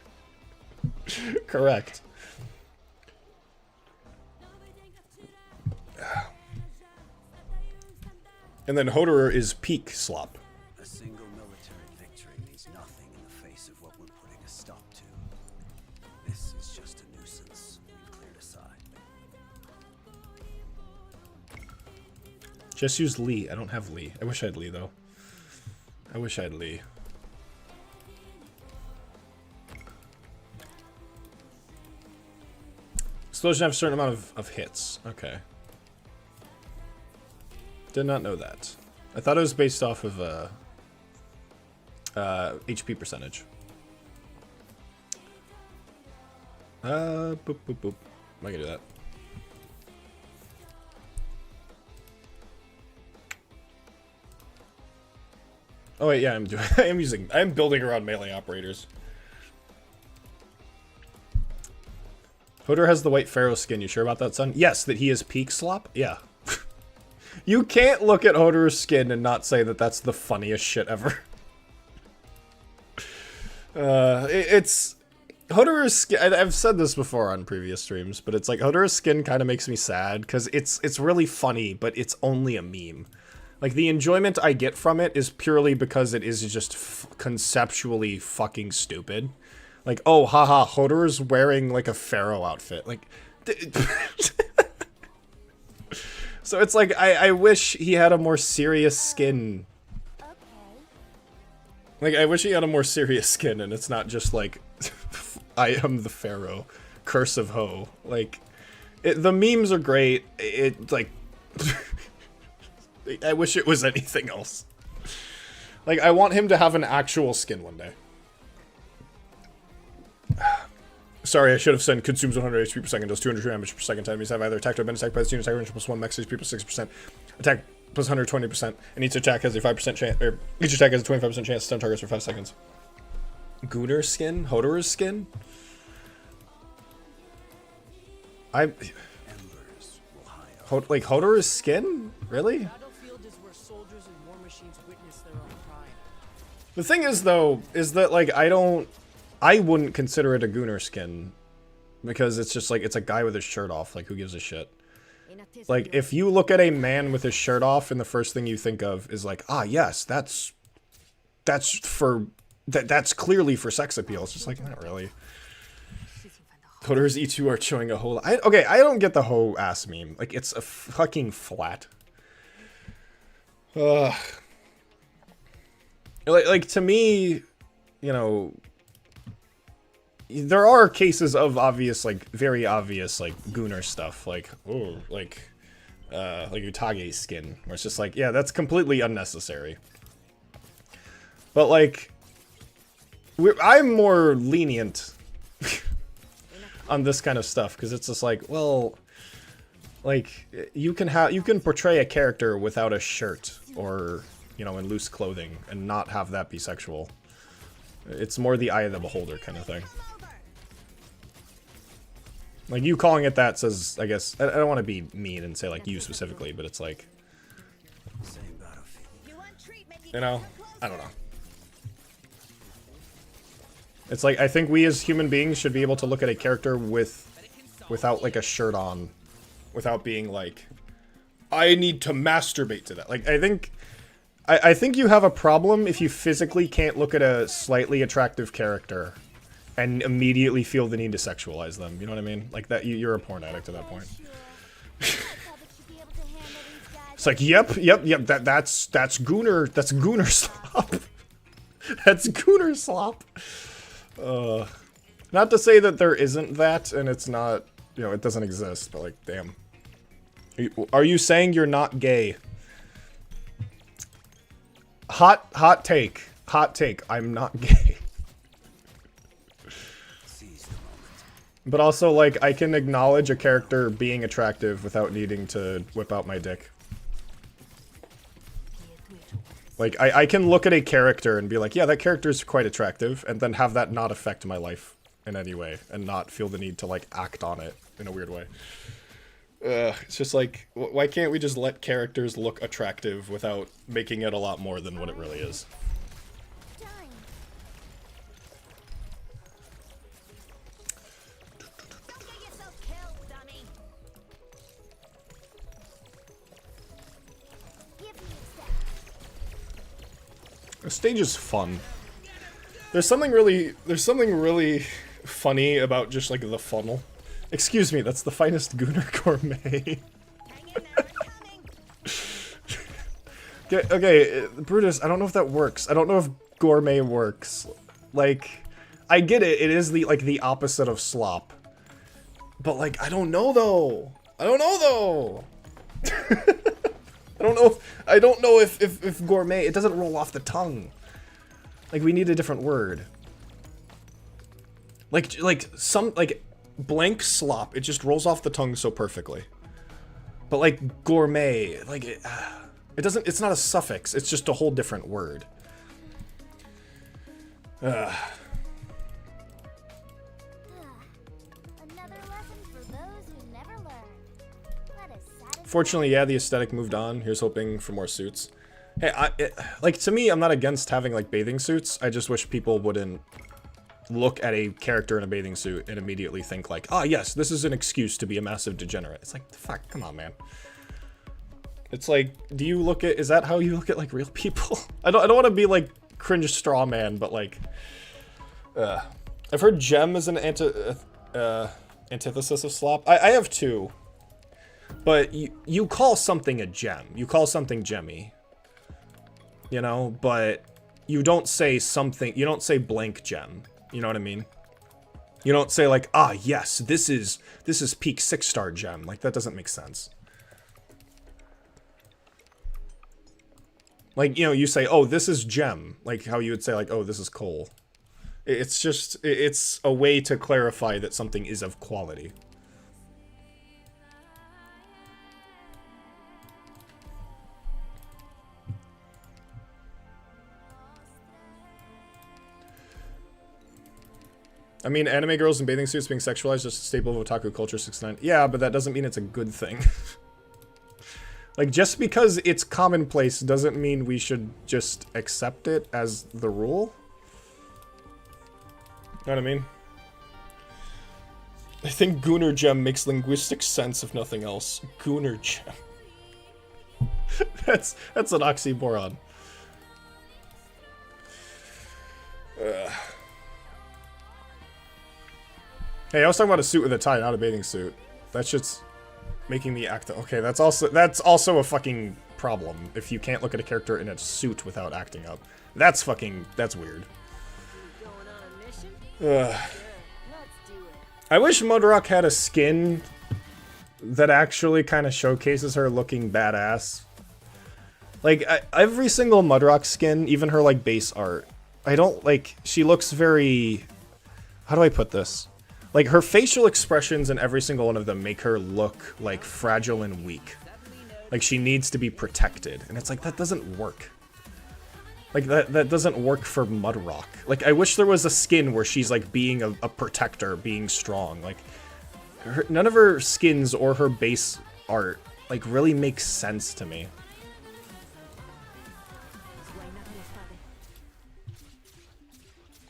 [SPEAKER 1] Correct. And then Hoederer is peak slop.
[SPEAKER 5] A single military victory means nothing in the face of what we're putting a stop to. This is just a nuisance we've cleared aside.
[SPEAKER 1] Just use Lee. I don't have Lee. I wish I had Lee, though. I wish I had Lee. Explosion have a certain amount of hits. Okay. Did not know that. I thought it was based off of HP percentage. Boop, boop, boop. I can do that. Oh wait, yeah, I'm doing. I'm building around melee operators. Hoederer has the white pharaoh skin. You sure about that, son? Yes, that he is peak slop. Yeah. You can't look at Hoederer's skin and not say that that's the funniest shit ever. It's Hoederer's skin. I've said this before on previous streams, but it's like Hoederer's skin kind of makes me sad because it's really funny, but it's only a meme. Like, the enjoyment I get from it is purely because it is just conceptually fucking stupid. Like, oh, haha, Hoederer's wearing, like, a pharaoh outfit. Like, so it's like, I wish he had a more serious skin.
[SPEAKER 3] Okay.
[SPEAKER 1] Like, I wish he had a more serious skin, and it's not just, like, I am the pharaoh, curse of Ho. Like, the memes are great. It, like... I wish it was anything else. Like, I want him to have an actual skin one day. Sorry, I should have said consumes 100 HP per second, does 200 damage per second. Enemies have either attacked or been attacked by the student attack range plus 1 max HP plus 6%. Attack plus 120%. And each attack has a 5% chance, or each attack has a 25% chance to stun targets for 5 seconds. Gunnar skin? Hoederer's skin?
[SPEAKER 5] Embers will hide up.
[SPEAKER 1] Like, Hoederer's skin? Really?
[SPEAKER 4] Battlefield is where soldiers and war machines witness their own pride.
[SPEAKER 1] The thing is, though, is that, like, I wouldn't consider it a Gunnar skin. Because it's just, like, it's a guy with his shirt off. Like, who gives a shit? Like, if you look at a man with his shirt off, and the first thing you think of is, like, ah, yes, that's clearly for sex appeal. It's just like, not really. Hoederer's E2 are showing a whole... okay, I don't get the Ho ass meme. Like, it's a fucking flat. Like, to me, you know... There are cases of obvious, like, very obvious, like, Gunnar stuff. Like, oh, like Utage's skin. Where it's just like, yeah, that's completely unnecessary. But, like... I'm more lenient... on this kind of stuff, because it's just like, well, like, you can portray a character without a shirt, or, you know, in loose clothing, and not have that be sexual. It's more the eye of the beholder kind of thing. Like, you calling it that says, I guess, I don't want to be mean and say, like, you specifically, but it's like,
[SPEAKER 5] Same battlefield.
[SPEAKER 1] you know, I don't know. It's like, I think we as human beings should be able to look at a character without, like, a shirt on. Without being like, I need to masturbate to that. Like, I think you have a problem if you physically can't look at a slightly attractive character and immediately feel the need to sexualize them. You know what I mean? Like, that you're a porn addict at that point. It's like, yep, that's Gunnar slop. That's Gunnar slop. Not to say that there isn't that, and it's not, you know, it doesn't exist, but, like, damn. Are you saying you're not gay? Hot take. Hot take. I'm not gay.
[SPEAKER 5] Seize the moment.
[SPEAKER 1] But also, like, I can acknowledge a character being attractive without needing to whip out my dick. Like, I can look at a character and be like, yeah, that character's quite attractive, and then have that not affect my life in any way, and not feel the need to, like, act on it in a weird way. It's just like, why can't we just let characters look attractive without making it a lot more than what it really is?
[SPEAKER 3] Done.
[SPEAKER 6] Don't get yourself killed, dummy.
[SPEAKER 3] Give me a sec.
[SPEAKER 1] The stage is fun. There's something really funny about just like the funnel. Excuse me, that's the finest Gooner Gourmet.
[SPEAKER 6] Hang in there, coming.
[SPEAKER 1] Okay, Brutus, I don't know if that works. I don't know if gourmet works. Like, I get it, it is the opposite of slop. But like, I don't know though. I don't know though. I don't know if gourmet, it doesn't roll off the tongue. Like, we need a different word. Like blank slop, it just rolls off the tongue so perfectly. But like gourmet, like it doesn't, it's not a suffix, it's just a whole different word.
[SPEAKER 3] Another lesson for those who never learn. Let us satisfy.
[SPEAKER 1] Fortunately, yeah, the aesthetic moved on. Here's hoping for more suits. Hey, like, to me, I'm not against having like bathing suits. I just wish people wouldn't look at a character in a bathing suit and immediately think like, ah, yes, this is an excuse to be a massive degenerate. It's like, fuck, come on, man. It's like, do you look at, is that how you look at like real people? I don't want to be like cringe straw man, but like, I've heard gem is an antithesis of slop. I have two, but you call something a gem. You call something gemmy, you know, but you don't say something, you don't say blank gem. You know what I mean? You don't say like, ah, yes, this is peak 6-star gem. Like, that doesn't make sense. Like, you know, you say, oh, this is gem. Like how you would say like, oh, this is coal. It's just, it's a way to clarify that something is of quality. I mean, anime girls in bathing suits being sexualized is just a staple of otaku culture 69. Yeah, but that doesn't mean it's a good thing. Like, just because it's commonplace doesn't mean we should just accept it as the rule. Know what I mean? I think Gooner Gem makes linguistic sense if nothing else. Gooner Gem. That's an oxymoron. Hey, I was talking about a suit with a tie, not a bathing suit. That shit's making me act. Okay, that's also a fucking problem. If you can't look at a character in a suit without acting up, that's weird.
[SPEAKER 6] Going on a mission?
[SPEAKER 1] Ugh.
[SPEAKER 6] Let's do it.
[SPEAKER 1] I wish Mudrock had a skin that actually kind of showcases her looking badass. Like, every single Mudrock skin, even her like base art, I don't like. She looks very. How do I put this? Like, her facial expressions in every single one of them make her look, like, fragile and weak. Like, she needs to be protected. And it's like, that doesn't work. Like, that doesn't work for Mudrock. Like, I wish there was a skin where she's, like, being a protector, being strong. Like, none of her skins or her base art, like, really makes sense to me.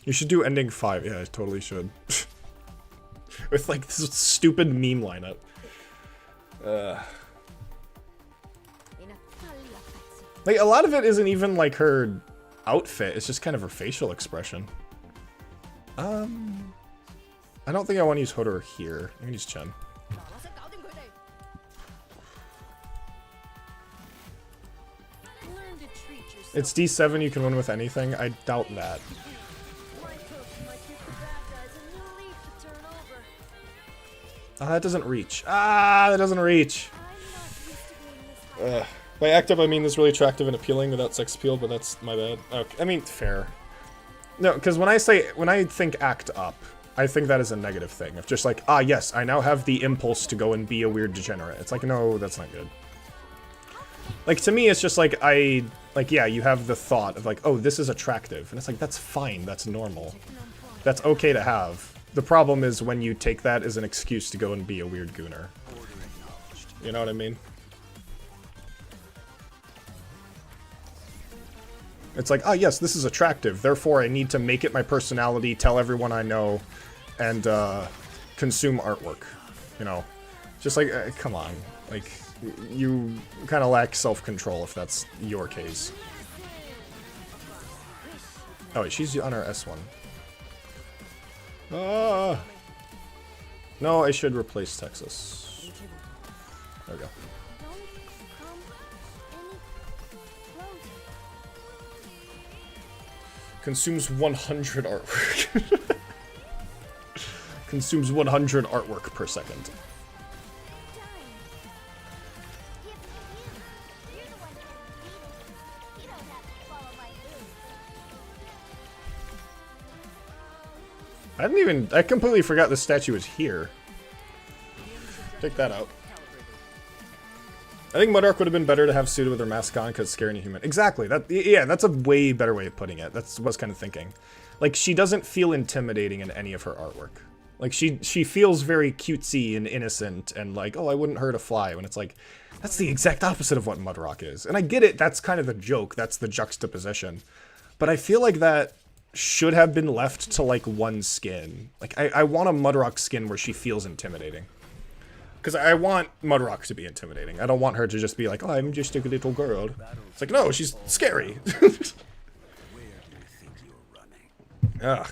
[SPEAKER 1] You should do ending 5. Yeah, I totally should. With like this stupid meme lineup. Like, a lot of it isn't even like her outfit, it's just kind of her facial expression. I don't think I want to use Hoederer here. I'm gonna use Chen.
[SPEAKER 6] Learn to treat yourself.
[SPEAKER 1] It's D7, you can win with anything. I doubt that.
[SPEAKER 6] Why cook my kicker bad guys a new leaf to turn over?
[SPEAKER 1] That doesn't reach. Ah, that doesn't reach.
[SPEAKER 3] I'm not used to being this high.
[SPEAKER 1] By act up, I mean this really attractive and appealing without sex appeal, but that's my bad. Okay, I mean, fair. No, because when I think act up, I think that is a negative thing. Of just like, ah, yes, I now have the impulse to go and be a weird degenerate. It's like, no, that's not good. Like, to me, it's just like, yeah, you have the thought of like, oh, this is attractive. And it's like, that's fine, that's normal. That's okay to have. The problem is when you take that as an excuse to go and be a weird gooner.
[SPEAKER 5] Order acknowledged.
[SPEAKER 1] You know what I mean? It's like, ah, yes, this is attractive. Therefore, I need to make it my personality, tell everyone I know, and consume artwork. You know, just like, come on. Like, you kind of lack self-control if that's your case. Oh, wait, she's on her S1. Ah! No, I should replace Texas. There we go.
[SPEAKER 3] Don't come any closer.
[SPEAKER 1] Consumes 100 artwork. Consumes 100 artwork per second.
[SPEAKER 3] Time. You're the one who you don't have to follow my rules.
[SPEAKER 1] I completely forgot the statue was here. Take that out. I think Mudark would have been better to have suited with her mask on because scaring a human. Exactly. Yeah, that's a way better way of putting it. That's what I was kind of thinking. Like, she doesn't feel intimidating in any of her artwork. Like, she feels very cutesy and innocent and like, oh, I wouldn't hurt a fly, when it's like, that's the exact opposite of what Mudrock is. And I get it, that's kind of the joke, that's the juxtaposition. But I feel like that should have been left to, like, one skin. Like, I want a Mudrock skin where she feels intimidating. Because I want Mudrock to be intimidating. I don't want her to just be like, oh, I'm just a little girl. It's like, no, she's scary.
[SPEAKER 5] Where do you think you're running?
[SPEAKER 1] Ugh.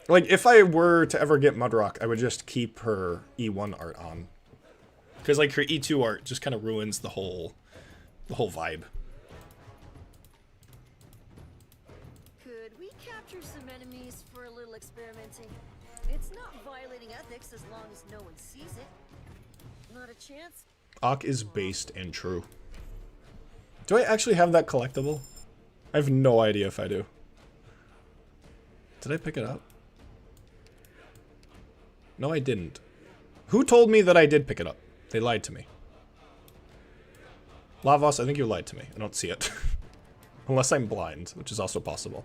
[SPEAKER 1] Like, if I were to ever get Mudrock, I would just keep her E1 art on. Because, like, her E2 art just kind of ruins the whole vibe.
[SPEAKER 6] Could we capture some enemies for a little experimenting? It's not violating ethics as long as no one sees it. Not a chance?
[SPEAKER 1] Ak is based and true. Do I actually have that collectible? I have no idea if I do. Did I pick it up? No, I didn't. Who told me that I did pick it up? They lied to me. Lavos, I think you lied to me. I don't see it. Unless I'm blind, which is also possible.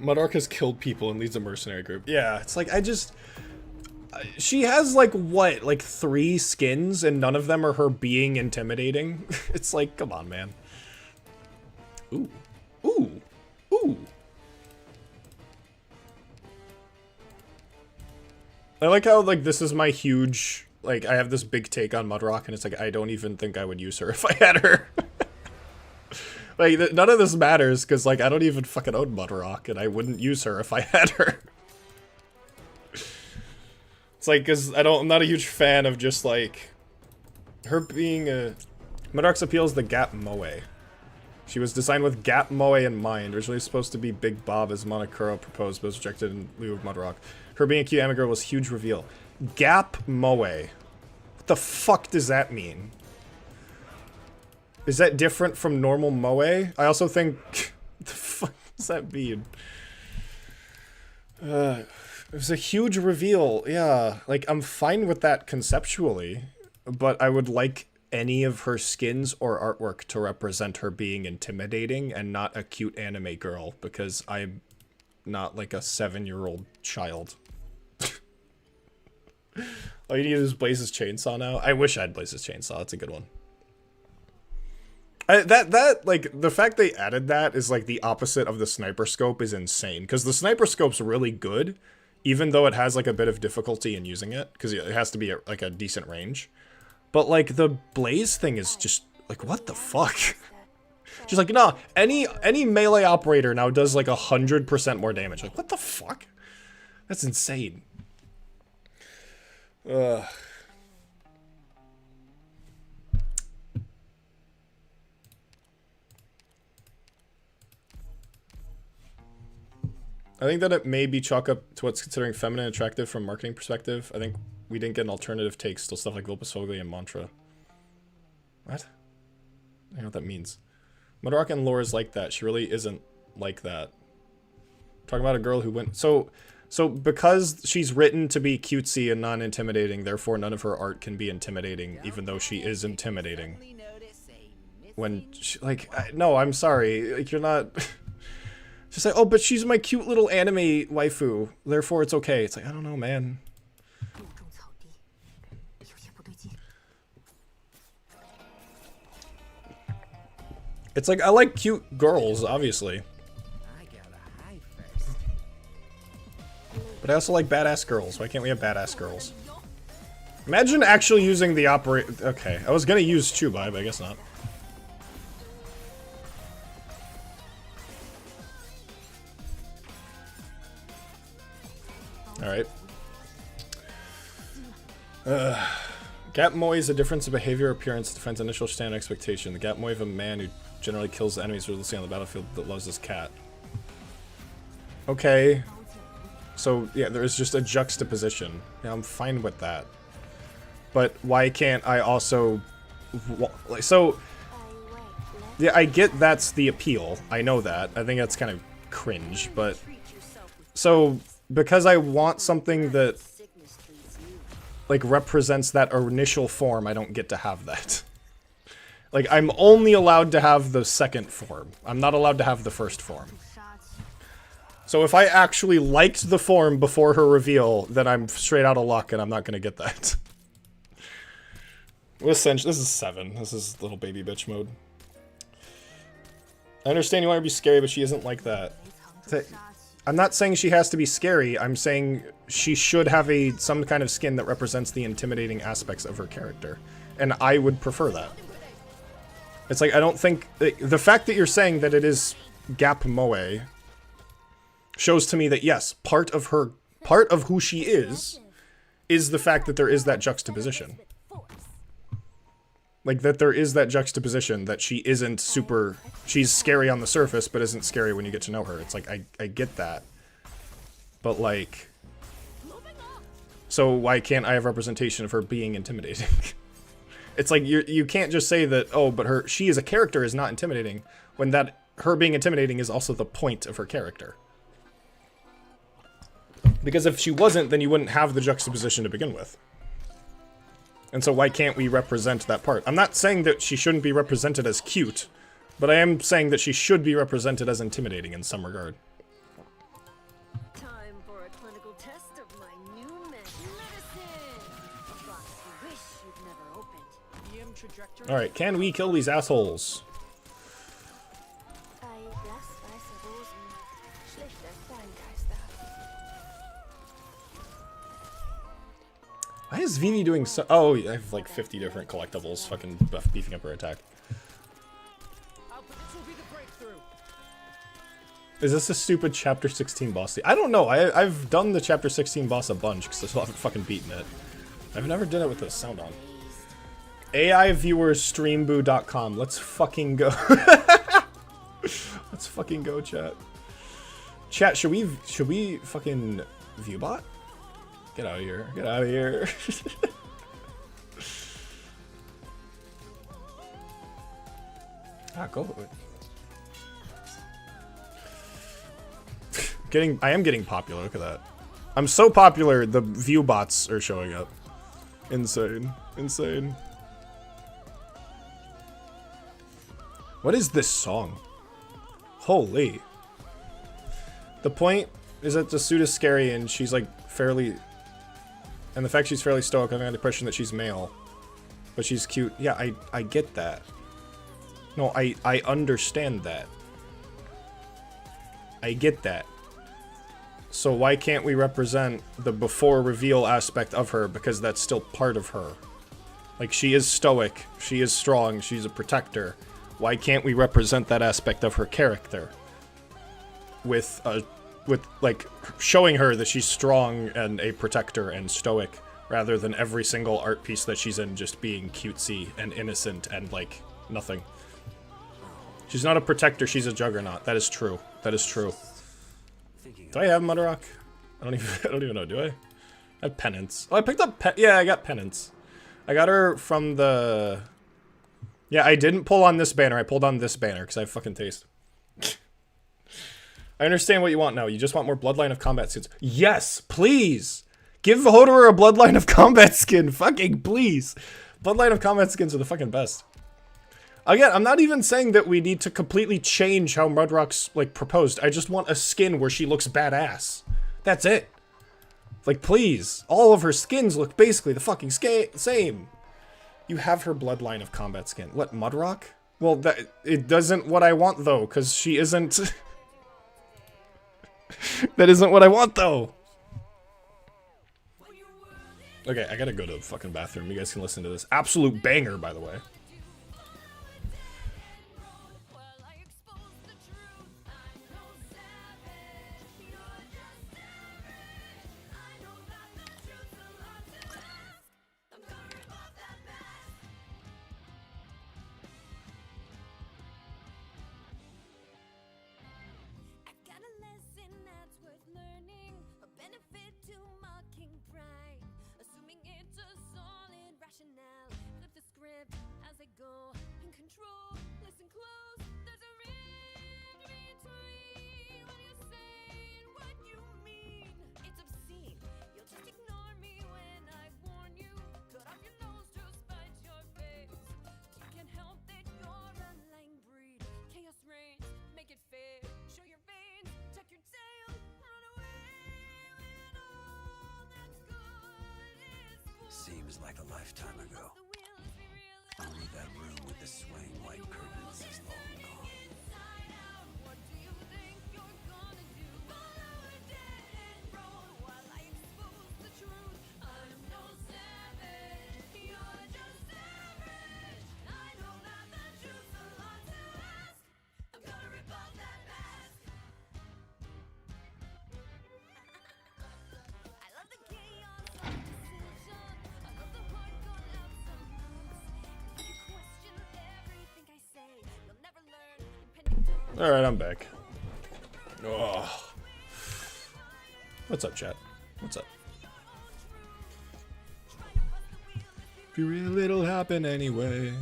[SPEAKER 1] Mudark has killed people and leads a mercenary group. Yeah, it's like, she has, like, what? Like, 3 skins, and none of them are her being intimidating? It's like, come on, man. Ooh. Ooh. Ooh. I like how, like, this is my huge, like, I have this big take on Mudrock, and it's like, I don't even think I would use her if I had her. Like, none of this matters, because, like, I don't even fucking own Mudrock, and I wouldn't use her if I had her. It's like, because I'm not a huge fan of just, like, her being a... Mudrock's appeal is the Gap Moe. She was designed with Gap Moe in mind. Originally supposed to be Big Bob as Monokuro proposed, but was rejected in lieu of Mudrock. Her being a cute anime girl was huge reveal. Gap Moe. What the fuck does that mean? Is that different from normal Moe? I also think... What the fuck does that mean? It was a huge reveal. Yeah, like, I'm fine with that conceptually, but I would like any of her skins or artwork to represent her being intimidating and not a cute anime girl, because I'm not like a 7-year-old child. All you need is Blaze's chainsaw now. I wish I had Blaze's chainsaw. That's a good one. Like, the fact they added that is, like, the opposite of the sniper scope is insane. Because the sniper scope's really good, even though it has, like, a bit of difficulty in using it. Because it has to be, like, a decent range. But, like, the Blaze thing is just, like, what the fuck? Just like, nah, any melee operator now does, like, 100% more damage. Like, what the fuck? That's insane. Ugh. I think that it may be chalk up to what's considering feminine attractive from a marketing perspective. I think we didn't get an alternative take, still stuff like Vilpus Fogli and Mantra. What? I don't know what that means. Mudrock and lore is like that. She really isn't like that. Talking about a girl who went... So because she's written to be cutesy and non-intimidating, therefore none of her art can be intimidating, even though she is intimidating. When she, like, no, I'm sorry. Like, you're not... Just like, oh, but she's my cute little anime waifu, therefore it's okay. It's like, I don't know, man. It's like, I like cute girls, obviously.
[SPEAKER 4] I gotta hide first.
[SPEAKER 1] But I also like badass girls. Why can't we have badass girls? Imagine actually using the Okay, I was gonna use Chubai, but I guess not. Alright. Gap Moi is a difference of behavior, appearance, defense, initial stand, expectation. The Gap Moi of a man who generally kills the enemies ruthlessly on the battlefield that loves his cat. Okay. So, yeah, there is just a juxtaposition. Yeah, I'm fine with that. But why can't I also... So, yeah, I get that's the appeal. I know that. I think that's kind of cringe, but... So, because I want something that, like, represents that initial form, I don't get to have that. Like, I'm only allowed to have the second form. I'm not allowed to have the first form. So if I actually liked the form before her reveal, then I'm straight out of luck and I'm not gonna get that. This is 7. This is little baby bitch mode. I understand you want her to be scary, but she isn't like that. I'm not saying she has to be scary. I'm saying she should have some kind of skin that represents the intimidating aspects of her character. And I would prefer that. It's like, I don't think... The fact that you're saying that it is Gap Moe shows to me that, yes, part of who she is the fact that there is that juxtaposition. Like, that there is that juxtaposition that she isn't super... She's scary on the surface, but isn't scary when you get to know her. It's like, I get that. But, like... So why can't I have representation of her being intimidating? It's like, you can't just say that, oh, but she as a character is not intimidating, when that her being intimidating is also the point of her character. Because if she wasn't, then you wouldn't have the juxtaposition to begin with. And so why can't we represent that part? I'm not saying that she shouldn't be represented as cute, but I am saying that she should be represented as intimidating in some regard.
[SPEAKER 6] Time for a clinical test of my new medicine. A box you wish you'd never opened.
[SPEAKER 1] Alright, can we kill these assholes? Why is Vivi doing so... Oh, I have like 50 different collectibles fucking beefing up her attack. Is this a stupid Chapter 16 boss? I don't know. I've done the Chapter 16 boss a bunch because I still haven't fucking beaten it. I've never done it with the sound on. AI viewers streamboo.com. Let's fucking go. Let's fucking go, chat. Chat, should we fucking viewbot? Get out of here. Get out of here. Go. I am getting popular. Look at that. I'm so popular, the view bots are showing up. Insane. Insane. What is this song? Holy. The point is that the suit is scary and she's like fairly... And the fact she's fairly stoic, I'm under the impression that she's male. But she's cute. Yeah, I get that. No, I understand that. I get that. So why can't we represent the before reveal aspect of her, because that's still part of her? Like, she is stoic, she is strong, she's a protector. Why can't we represent that aspect of her character? With like, showing her that she's strong and a protector and stoic, rather than every single art piece that she's in just being cutesy and innocent and, like, nothing. She's not a protector, she's a juggernaut. That is true. That is true. Do I have Mudrock? I don't even know, do I? I have Penance. Oh, I picked up yeah, I got Penance. I got her from the... Yeah, I didn't pull on this banner, I pulled on this banner, because I have fucking taste. I understand what you want now. You just want more Bloodline of Combat skins. Yes, please! Give Hoederer a Bloodline of Combat skin! Fucking please! Bloodline of Combat skins are the fucking best. Again, I'm not even saying that we need to completely change how Mudrock's, like, proposed. I just want a skin where she looks badass. That's it. Like, please. All of her skins look basically the fucking same. You have her Bloodline of Combat skin. What, Mudrock? Well, that it doesn't what I want though, because she isn't. That isn't what I want though. Okay, I gotta go to the fucking bathroom. You guys can listen to this absolute banger, by the way.
[SPEAKER 5] Seems like a lifetime ago. Only that room with the swaying white curtains is long gone.
[SPEAKER 1] Alright, I'm back. Oh. What's up, chat? What's up? Be real, it'll happen anyway.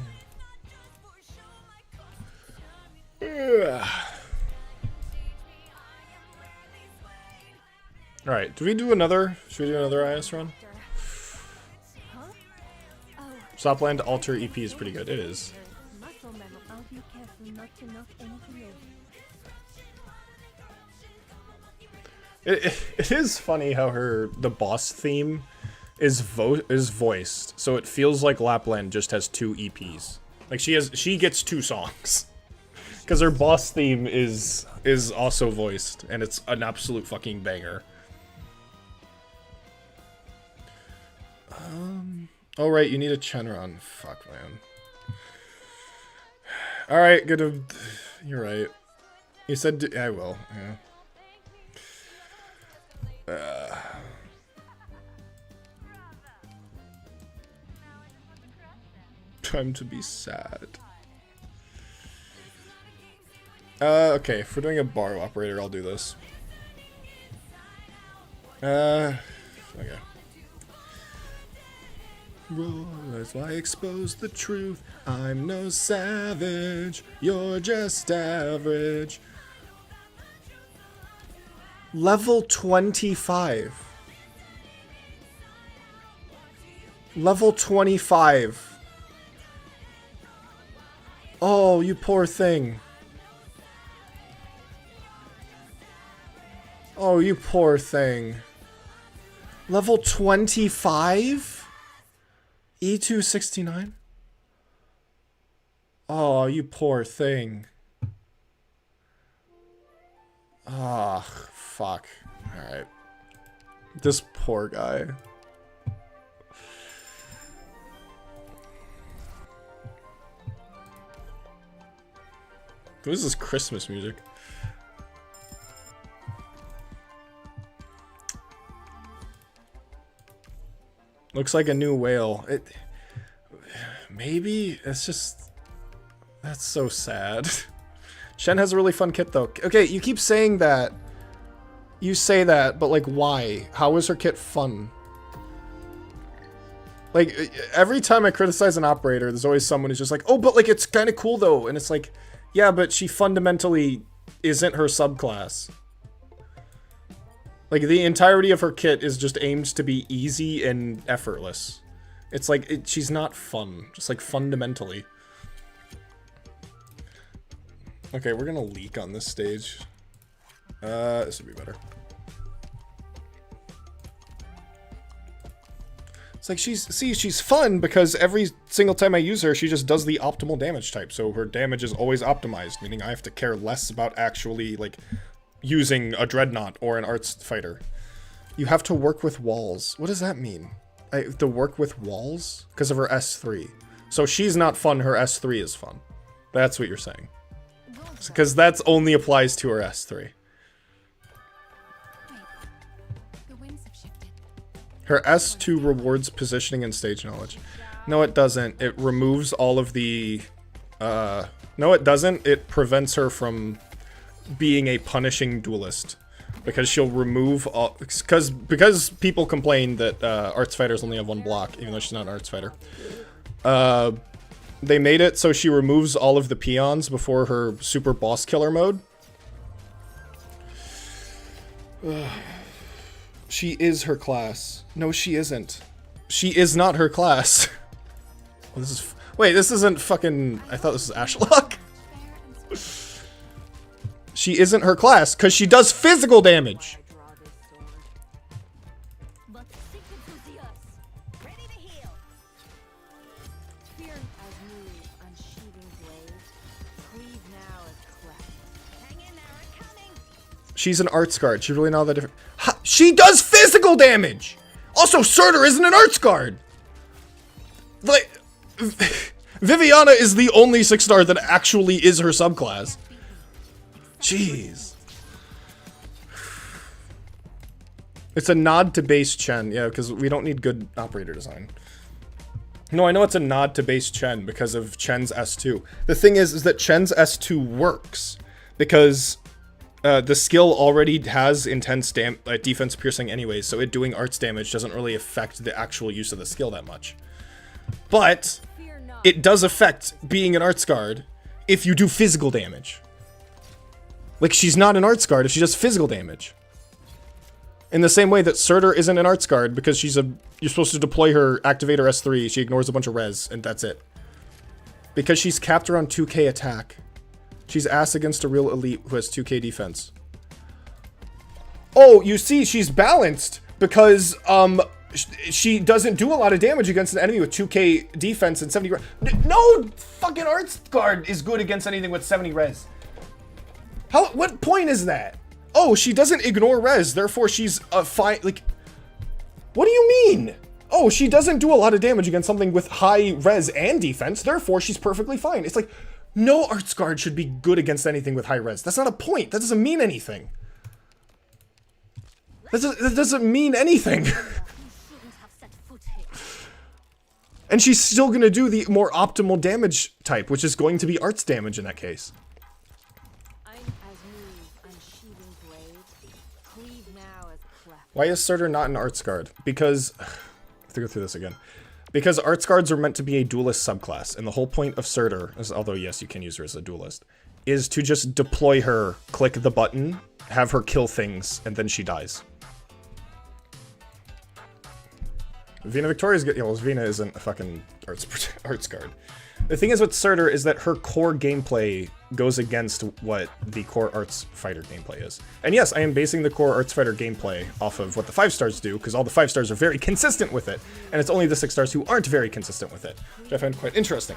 [SPEAKER 1] Alright, do we do another? Should we do another IS run? Stopland Alter EP is pretty good. It is. It is funny how the boss theme is voiced, so it feels like Lapland just has 2 EPs. Like she gets 2 songs, because her boss theme is also voiced, and it's an absolute fucking banger. Oh right, you need a Shenron. Fuck, man. All right, good. You're right. You said I will. Yeah. Time to be sad. Okay, if we're doing a bar operator, I'll do this. Okay. Roll as I expose the truth. I'm no savage. You're just average. Level 25. Level 25. Oh, you poor thing. Oh, you poor thing. Level 25? E269? Oh, you poor thing. Ah, fuck. Alright. This poor guy. What is this Christmas music? Looks like a new whale. Maybe it's just, that's so sad. Shen has a really fun kit though. Okay, you keep saying that. You say that, but like why? How is her kit fun? Like every time I criticize an operator, there's always someone who's just like, oh, but like it's kind of cool though. And it's like, yeah, but she fundamentally isn't her subclass. Like, the entirety of her kit is just aimed to be easy and effortless. It's like, she's not fun. Just, like, fundamentally. Okay, we're gonna leak on this stage. This would be better. It's like she's fun because every single time I use her, she just does the optimal damage type. So her damage is always optimized, meaning I have to care less about actually like using a dreadnought or an arts fighter. You have to work with walls. What does that mean? I have to work with walls because of her S3. So she's not fun, her S3 is fun. That's what you're saying. Because that only applies to her S3.
[SPEAKER 3] The winds have shifted.
[SPEAKER 1] Her S2 rewards positioning and stage knowledge. No, it doesn't. It removes all of the... no, it doesn't. It prevents her from being a punishing duelist. Because she'll remove all... Because people complain that arts fighters only have one block, even though she's not an arts fighter. They made it so she removes all of the peons before her super boss killer mode. She is her class. No, she isn't. She is not her class. Oh, this is... Wait, this isn't fucking... I thought this was Ashlock. She isn't her class, because she does physical damage.
[SPEAKER 6] But seek enthusiasts, ready to heal. Fear as move, unsheathing blades. Cleave now as cleft. Hang in there, I'm coming.
[SPEAKER 1] She's an arts guard. She's really not that different. Ha, she does physical damage! Also, Surtur isn't an arts guard! Like... Viviana is the only 6-star that actually is her subclass. Jeez. It's a nod to base Chen. Yeah, because we don't need good operator design. No, I know it's a nod to base Chen because of Chen's S2. The thing is that Chen's S2 works because the skill already has intense defense piercing anyways, so it doing arts damage doesn't really affect the actual use of the skill that much. But it does affect being an arts guard if you do physical damage. Like, she's not an arts guard if she does physical damage. In the same way that Surtur isn't an arts guard because she's a... You're supposed to deploy her, activate her S3, she ignores a bunch of res, and that's it. Because she's capped around 2k attack. She's ass against a real elite who has 2k defense. Oh, you see, she's balanced because, she doesn't do a lot of damage against an enemy with 2k defense and 70 res. No fucking arts guard is good against anything with 70 res. How? What point is that? Oh, she doesn't ignore res, therefore she's a fine. Like, what do you mean? Oh, she doesn't do a lot of damage against something with high res and defense, therefore she's perfectly fine. It's like, no arts guard should be good against anything with high res. That's not a point. That doesn't mean anything. That doesn't mean anything. And she's still gonna do the more optimal damage type, which is going to be arts damage in that case. Why is Surtur not an arts guard? Because... I have to go through this again. Because arts guards are meant to be a duelist subclass, and the whole point of Surtur, although yes, you can use her as a duelist, is to just deploy her, click the button, have her kill things, and then she dies. Vina Victoria's good. Yeah, well, Vina isn't a fucking arts guard. The thing is with Surtur is that her core gameplay goes against what the core arts fighter gameplay is. And yes, I am basing the core arts fighter gameplay off of what the 5-stars do, because all the 5-stars are very consistent with it, and it's only the 6-stars who aren't very consistent with it, which I find quite interesting.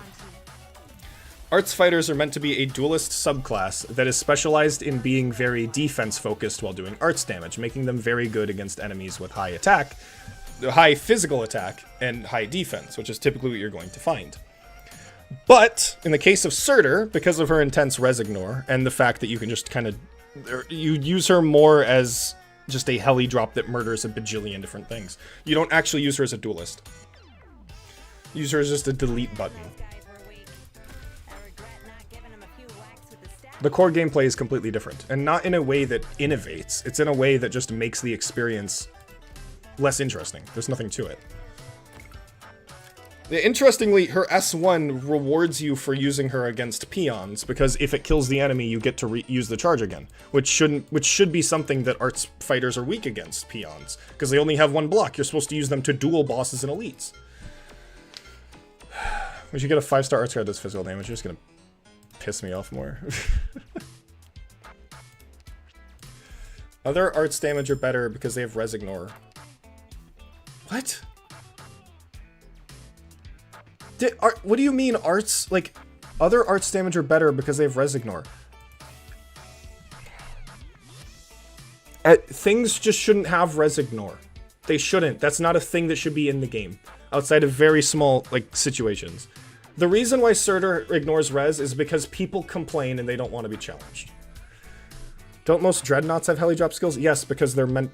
[SPEAKER 1] Arts fighters are meant to be a duelist subclass that is specialized in being very defense-focused while doing arts damage, making them very good against enemies with high attack, high physical attack, and high defense, which is typically what you're going to find. But, in the case of Surtur, because of her intense res ignore, and the fact that you can just kind of... You use her more as just a heli drop that murders a bajillion different things. You don't actually use her as a duelist. Use her as just a delete button. The core gameplay is completely different, and not in a way that innovates. It's in a way that just makes the experience less interesting. There's nothing to it. Interestingly, her S1 rewards you for using her against peons, because if it kills the enemy, you get to use the charge again, which should be something that arts fighters are weak against peons, because they only have one block. You're supposed to use them to duel bosses and elites. We should get a 5-star arts guard that does physical damage. You're just gonna piss me off more. Other arts damage are better because they have res ignore. What? What do you mean arts, like, other arts damage are better because they have res ignore? Things just shouldn't have res ignore. They shouldn't. That's not a thing that should be in the game. Outside of very small, like, situations. The reason why Surtur ignores res is because people complain and they don't want to be challenged. Don't most dreadnoughts have heli drop skills? Yes, because they're meant...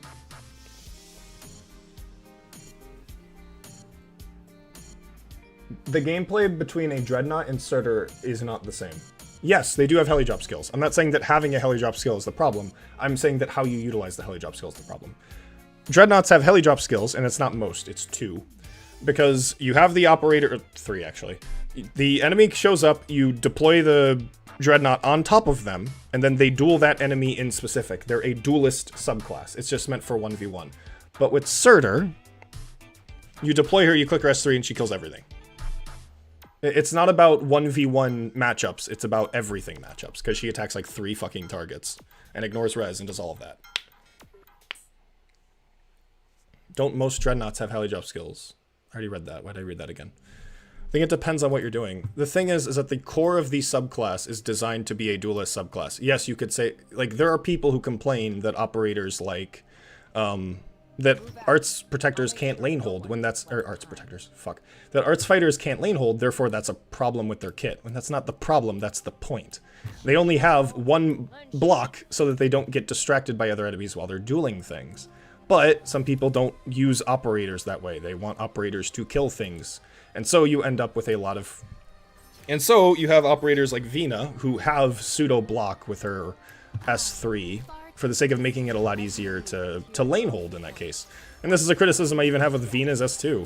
[SPEAKER 1] The gameplay between a dreadnought and Surtur is not the same. Yes, they do have heli drop skills. I'm not saying that having a heli drop skill is the problem. I'm saying that how you utilize the heli drop skill is the problem. Dreadnoughts have heli drop skills, and it's not most, it's 2. Because you have the operator, or 3 actually. The enemy shows up, you deploy the dreadnought on top of them, and then they duel that enemy in specific. They're a duelist subclass. It's just meant for 1v1. But with Surtur, you deploy her, you click her S3, and she kills everything. It's not about 1v1 matchups, it's about everything matchups, because she attacks like 3 fucking targets, and ignores res and does all of that. Don't most dreadnoughts have heli drop skills? I already read that. Why did I read that again? I think it depends on what you're doing. The thing is that the core of the subclass is designed to be a duelist subclass. Yes, you could say, like, there are people who complain that operators like, that arts protectors can't lane hold when that's, or arts protectors, fuck. That arts fighters can't lane hold, therefore that's a problem with their kit. When that's not the problem, that's the point. They only have one block so that they don't get distracted by other enemies while they're dueling things. But some people don't use operators that way. They want operators to kill things. And so you end up with a lot of... And so you have operators like Vina, who have pseudo-block with her S3, for the sake of making it a lot easier to lane hold in that case. And this is a criticism I even have with Vina's S2.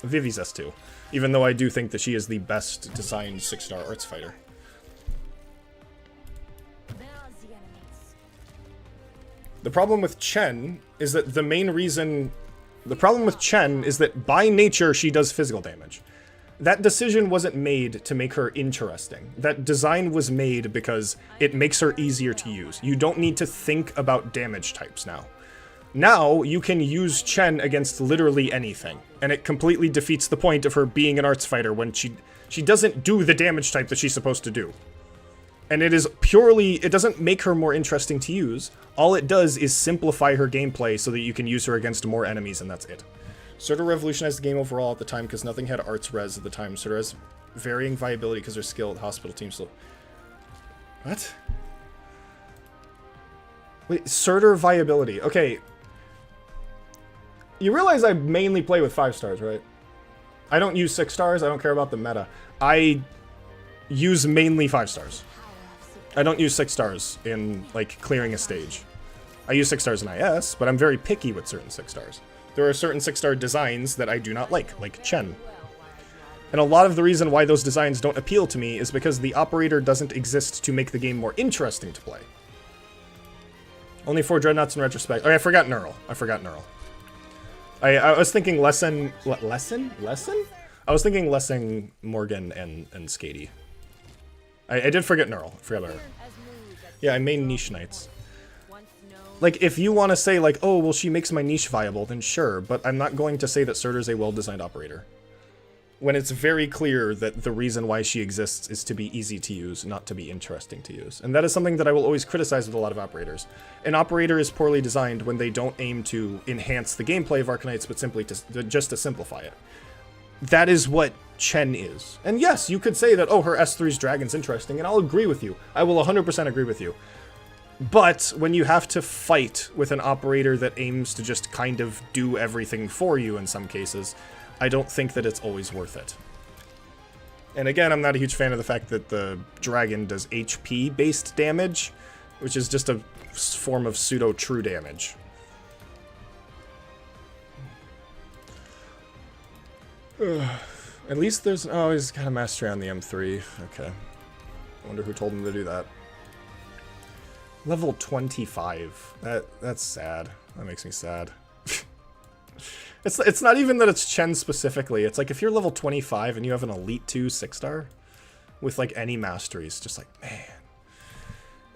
[SPEAKER 1] Vivi's S2. Even though I do think that she is the best designed 6-star arts fighter. The problem with Chen is that the main reason... The problem with Chen is that by nature she does physical damage. That decision wasn't made to make her interesting. That design was made because it makes her easier to use. You don't need to think about damage types now. Now, you can use Chen against literally anything, and it completely defeats the point of her being an arts fighter when she doesn't do the damage type that she's supposed to do. And it is purely, it doesn't make her more interesting to use. All it does is simplify her gameplay so that you can use her against more enemies, and that's it. Surtur revolutionized the game overall at the time because nothing had arts res at the time. Surtur has varying viability because her skill at hospital team still... What? Wait, Surtur viability. Okay. You realize I mainly play with 5 stars, right? I don't use 6 stars. I don't care about the meta. I use mainly 5 stars. I don't use 6 stars in, like, clearing a stage. I use 6 stars in IS, but I'm very picky with certain 6 stars. There are certain 6-star designs that I do not like Chen. And a lot of the reason why those designs don't appeal to me is because the operator doesn't exist to make the game more interesting to play. Only 4 dreadnoughts in retrospect. Oh, I forgot Neural. I was thinking Lesson? I was thinking Lessing, Morgan, and Skady. I did forget Neural. I forgot about her. Yeah, I main Niche Knights. Like, if you want to say, like, oh, well, she makes my niche viable, then sure, but I'm not going to say that Surtur's a well-designed operator. When it's very clear that the reason why she exists is to be easy to use, not to be interesting to use. And that is something that I will always criticize with a lot of operators. An operator is poorly designed when they don't aim to enhance the gameplay of Arknights, but simply just to simplify it. That is what Chen is. And yes, you could say that, oh, her S3's Dragon's interesting, and I'll agree with you. I will 100% agree with you. But when you have to fight with an operator that aims to just kind of do everything for you in some cases, I don't think that it's always worth it. And again, I'm not a huge fan of the fact that the dragon does HP-based damage, which is just a form of pseudo-true damage. At least there's... Oh, he's got a mastery on the M3. Okay. I wonder who told him to do that. Level 25. That's sad. That makes me sad. It's not even that it's Chen specifically. It's like if you're level 25 and you have an Elite 2 6-star with like any masteries, just like, man.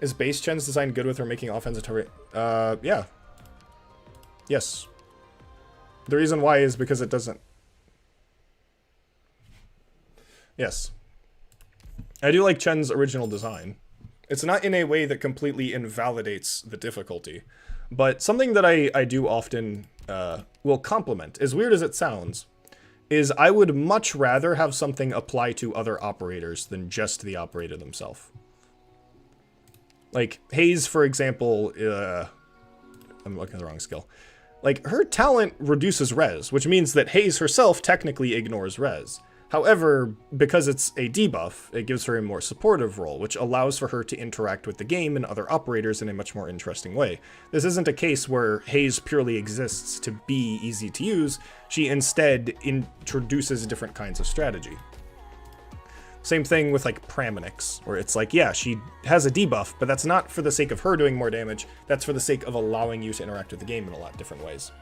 [SPEAKER 1] Is base Chen's design good with her making offensive turret? Yeah. Yes. The reason why is because it doesn't... Yes. I do like Chen's original design. It's not in a way that completely invalidates the difficulty, but something that I do often will compliment, as weird as it sounds, is I would much rather have something apply to other operators than just the operator themselves. Like, Haze, for example, I'm looking at the wrong skill. Like, her talent reduces res, which means that Haze herself technically ignores res. However, because it's a debuff, it gives her a more supportive role, which allows for her to interact with the game and other operators in a much more interesting way. This isn't a case where Haze purely exists to be easy to use, she instead introduces different kinds of strategy. Same thing with like Praminix, where it's like, yeah, she has a debuff, but that's not for the sake of her doing more damage, that's for the sake of allowing you to interact with the game in a lot of different ways.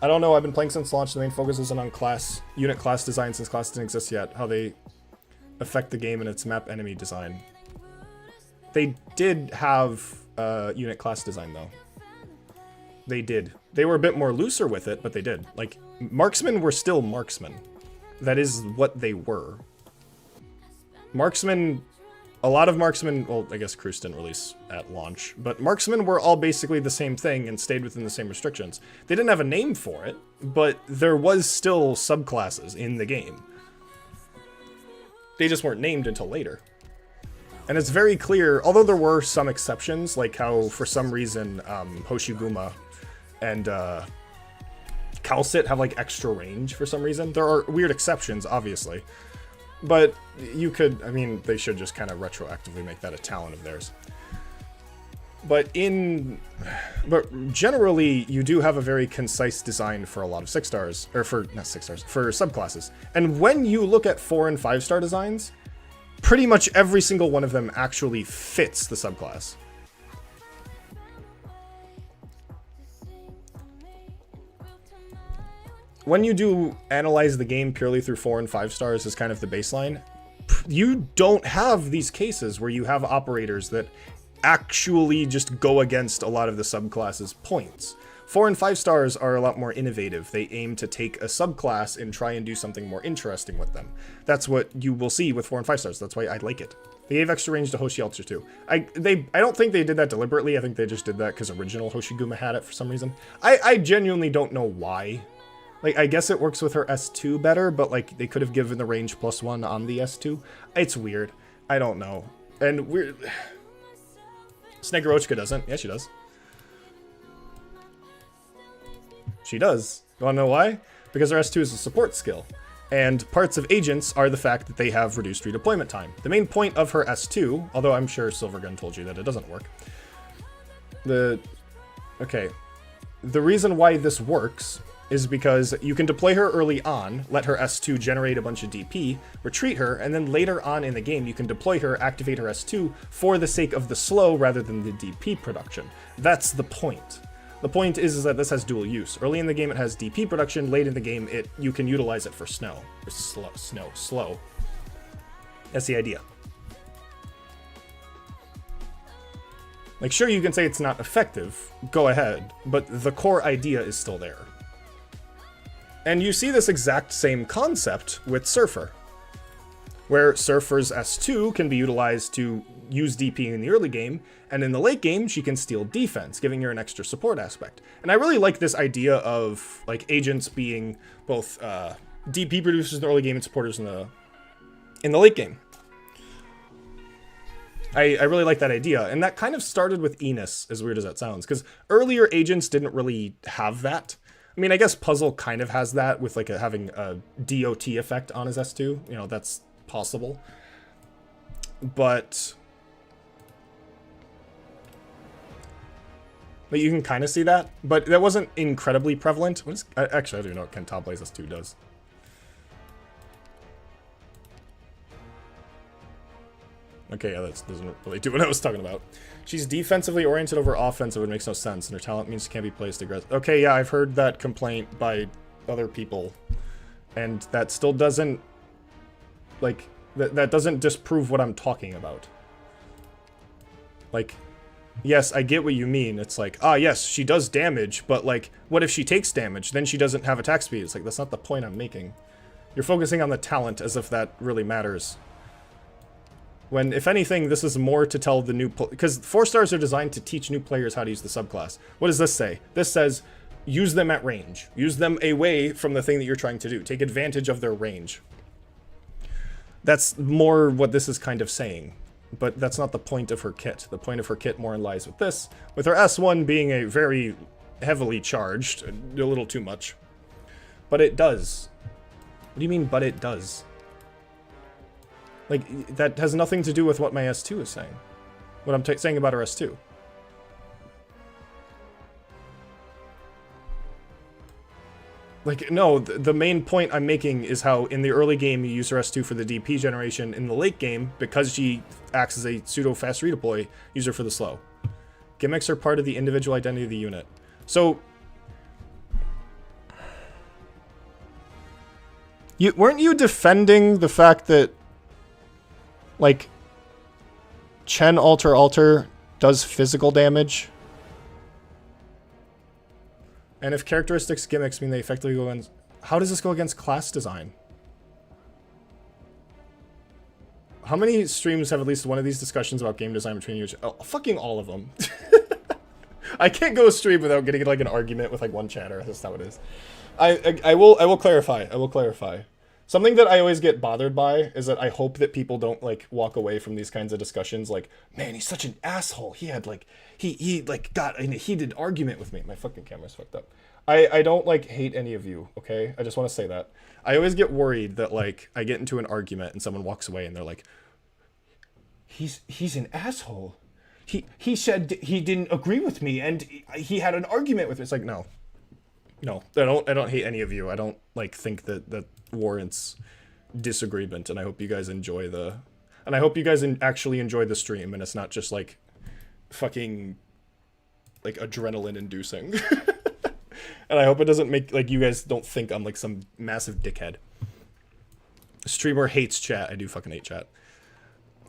[SPEAKER 1] I don't know, I've been playing since launch, the main focus isn't on unit class design since class didn't exist yet, how they affect the game and its map enemy design. They did have unit class design though. They did. They were a bit more looser with it, but they did. Like, marksmen were still marksmen. That is what they were. Marksmen, a lot of marksmen, well, I guess Cruise didn't release at launch, but marksmen were all basically the same thing and stayed within the same restrictions. They didn't have a name for it, but there was still subclasses in the game. They just weren't named until later. And it's very clear, although there were some exceptions, like how for some reason Hoshiguma and Calcit have like extra range for some reason. There are weird exceptions, obviously. But you could, I mean, they should just kind of retroactively make that a talent of theirs. But generally, you do have a very concise design for a lot of 6-stars, or for, not 6-stars, for subclasses. And when you look at 4- and 5-star designs, pretty much every single one of them actually fits the subclass. When you do analyze the game purely through 4 and 5 stars as kind of the baseline, you don't have these cases where you have operators that actually just go against a lot of the subclasses' points. 4 and 5 stars are a lot more innovative. They aim to take a subclass and try and do something more interesting with them. That's what you will see with 4 and 5 stars. That's why I like it. They gave extra range to Hoshi Ultra too. I don't think they did that deliberately. I think they just did that because original Hoshiguma had it for some reason. I genuinely don't know why. Like, I guess it works with her S2 better, but, like, they could have given the range +1 on the S2. It's weird. I don't know. And weird. Snegorochka doesn't. Yeah, she does. She does. You wanna know why? Because her S2 is a support skill. And parts of agents are the fact that they have reduced redeployment time. The main point of her S2, although I'm sure Silvergun told you that it doesn't work. Okay. The reason why this works is because you can deploy her early on, let her S2 generate a bunch of DP, retreat her, and then later on in the game you can deploy her, activate her S2 for the sake of the slow rather than the DP production. That's the point. The point is that this has dual use. Early in the game it has DP production, late in the game you can utilize it for slow. That's the idea. Like, sure, you can say it's not effective, go ahead, but the core idea is still there. And you see this exact same concept with Surfer, where Surfer's S2 can be utilized to use DP in the early game, and in the late game, she can steal defense, giving her an extra support aspect. And I really like this idea of, like, agents being both DP producers in the early game and supporters in the late game. I really like that idea, and that kind of started with Enos, as weird as that sounds, because earlier agents didn't really have that. I mean, I guess Puzzle kind of has that with, like, having a DOT effect on his S2. You know, that's possible. But you can kind of see that. But that wasn't incredibly prevalent. Actually, I don't even know what Kentable's S2 does. Okay, yeah, that doesn't really do what I was talking about. She's defensively oriented over offensive, it makes no sense, and her talent means she can't be placed aggressive. Okay, yeah, I've heard that complaint by other people, and that still doesn't, like, that doesn't disprove what I'm talking about. Like, yes, I get what you mean. It's like, ah, yes, she does damage, but, like, what if she takes damage? Then she doesn't have attack speed. It's like, that's not the point I'm making. You're focusing on the talent as if that really matters. When, if anything, this is more to tell the new... Because 4-stars are designed to teach new players how to use the subclass. What does this say? This says, use them at range. Use them away from the thing that you're trying to do. Take advantage of their range. That's more what this is kind of saying. But that's not the point of her kit. The point of her kit more lies with this. With her S1 being a very heavily charged, a little too much. But it does. What do you mean, but it does? Like, that has nothing to do with what my S2 is saying. What I'm saying about her S2. Like, no, the main point I'm making is how in the early game you use her S2 for the DP generation. In the late game, because she acts as a pseudo-fast redeploy, use her for the slow. Gimmicks are part of the individual identity of the unit. So... weren't you defending the fact that... like, Chen Alter does physical damage? And if characteristics gimmicks mean they effectively go against... How does this go against class design? How many streams have at least one of these discussions about game design between you? Oh, fucking all of them. I can't go a stream without getting like an argument with like one chatter. That's not what it is. I will clarify. I will clarify. Something that I always get bothered by is that I hope that people don't like walk away from these kinds of discussions like, man, he's such an asshole. He had like he like got in a heated argument with me. My fucking camera's fucked up. I don't like hate any of you, okay? I just want to say that. I always get worried that like I get into an argument and someone walks away and they're like, he's an asshole. He said he didn't agree with me and he had an argument with me. It's like, no. No, I don't hate any of you. I don't like think that warrants disagreement, and I hope you guys enjoy the... And I hope you guys actually enjoy the stream, and it's not just, like, fucking, like, adrenaline-inducing. And I hope it doesn't make, like, you guys don't think I'm, like, some massive dickhead. Streamer hates chat. I do fucking hate chat.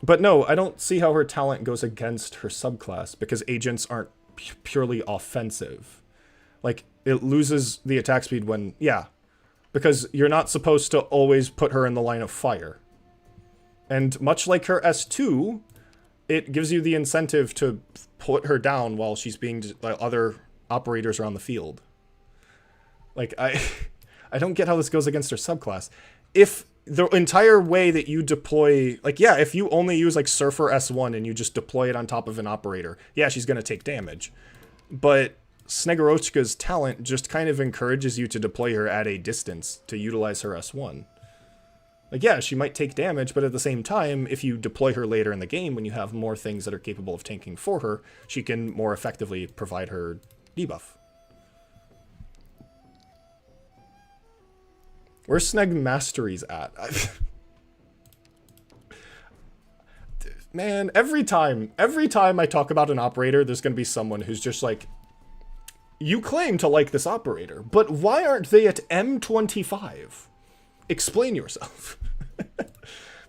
[SPEAKER 1] But no, I don't see how her talent goes against her subclass, because agents aren't purely offensive. Like, it loses the attack speed when... Yeah. Because you're not supposed to always put her in the line of fire. And much like her S2, it gives you the incentive to put her down while she's being... other operators are on the field. Like, I don't get how this goes against her subclass. If the entire way that you deploy... Like, yeah, if you only use, like, Surfer S1 and you just deploy it on top of an operator, yeah, she's gonna take damage. But... Snegorochka's talent just kind of encourages you to deploy her at a distance to utilize her S1. Like, yeah, she might take damage, but at the same time, if you deploy her later in the game, when you have more things that are capable of tanking for her, she can more effectively provide her debuff. Where's Sneg Masteries at? Man, every time I talk about an operator, there's going to be someone who's just like, you claim to like this operator, but why aren't they at M25? Explain yourself.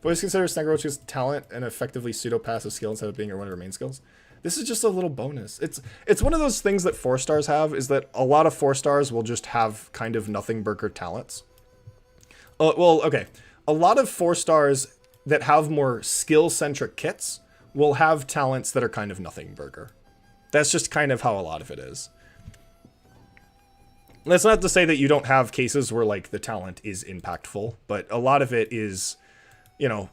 [SPEAKER 1] Boys consider Snegoroch's talent an effectively pseudo-passive skill instead of being one of her main skills. This is just a little bonus. It's one of those things that 4-stars have, is that a lot of 4-stars will just have kind of nothing burger talents. Well, okay. A lot of 4-stars that have more skill-centric kits will have talents that are kind of nothing burger. That's just kind of how a lot of it is. That's not to say that you don't have cases where, like, the talent is impactful, but a lot of it is, you know,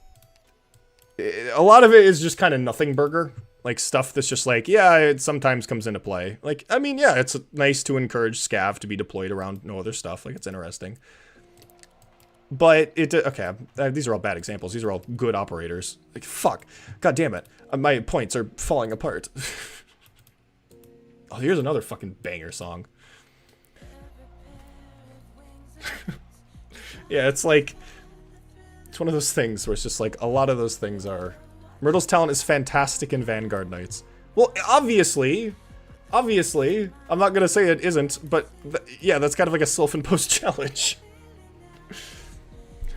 [SPEAKER 1] a lot of it is just kind of nothing burger. Like, stuff that's just like, yeah, it sometimes comes into play. Like, I mean, yeah, it's nice to encourage scav to be deployed around no other stuff. Like, it's interesting. But okay, these are all bad examples. These are all good operators. Like, fuck. God damn it. My points are falling apart. Oh, here's another fucking banger song. Yeah, it's like, it's one of those things where it's just like, a lot of those things are... Myrtle's talent is fantastic in Vanguard Knights. Well, obviously, I'm not gonna say it isn't, but yeah, that's kind of like a self-imposed challenge.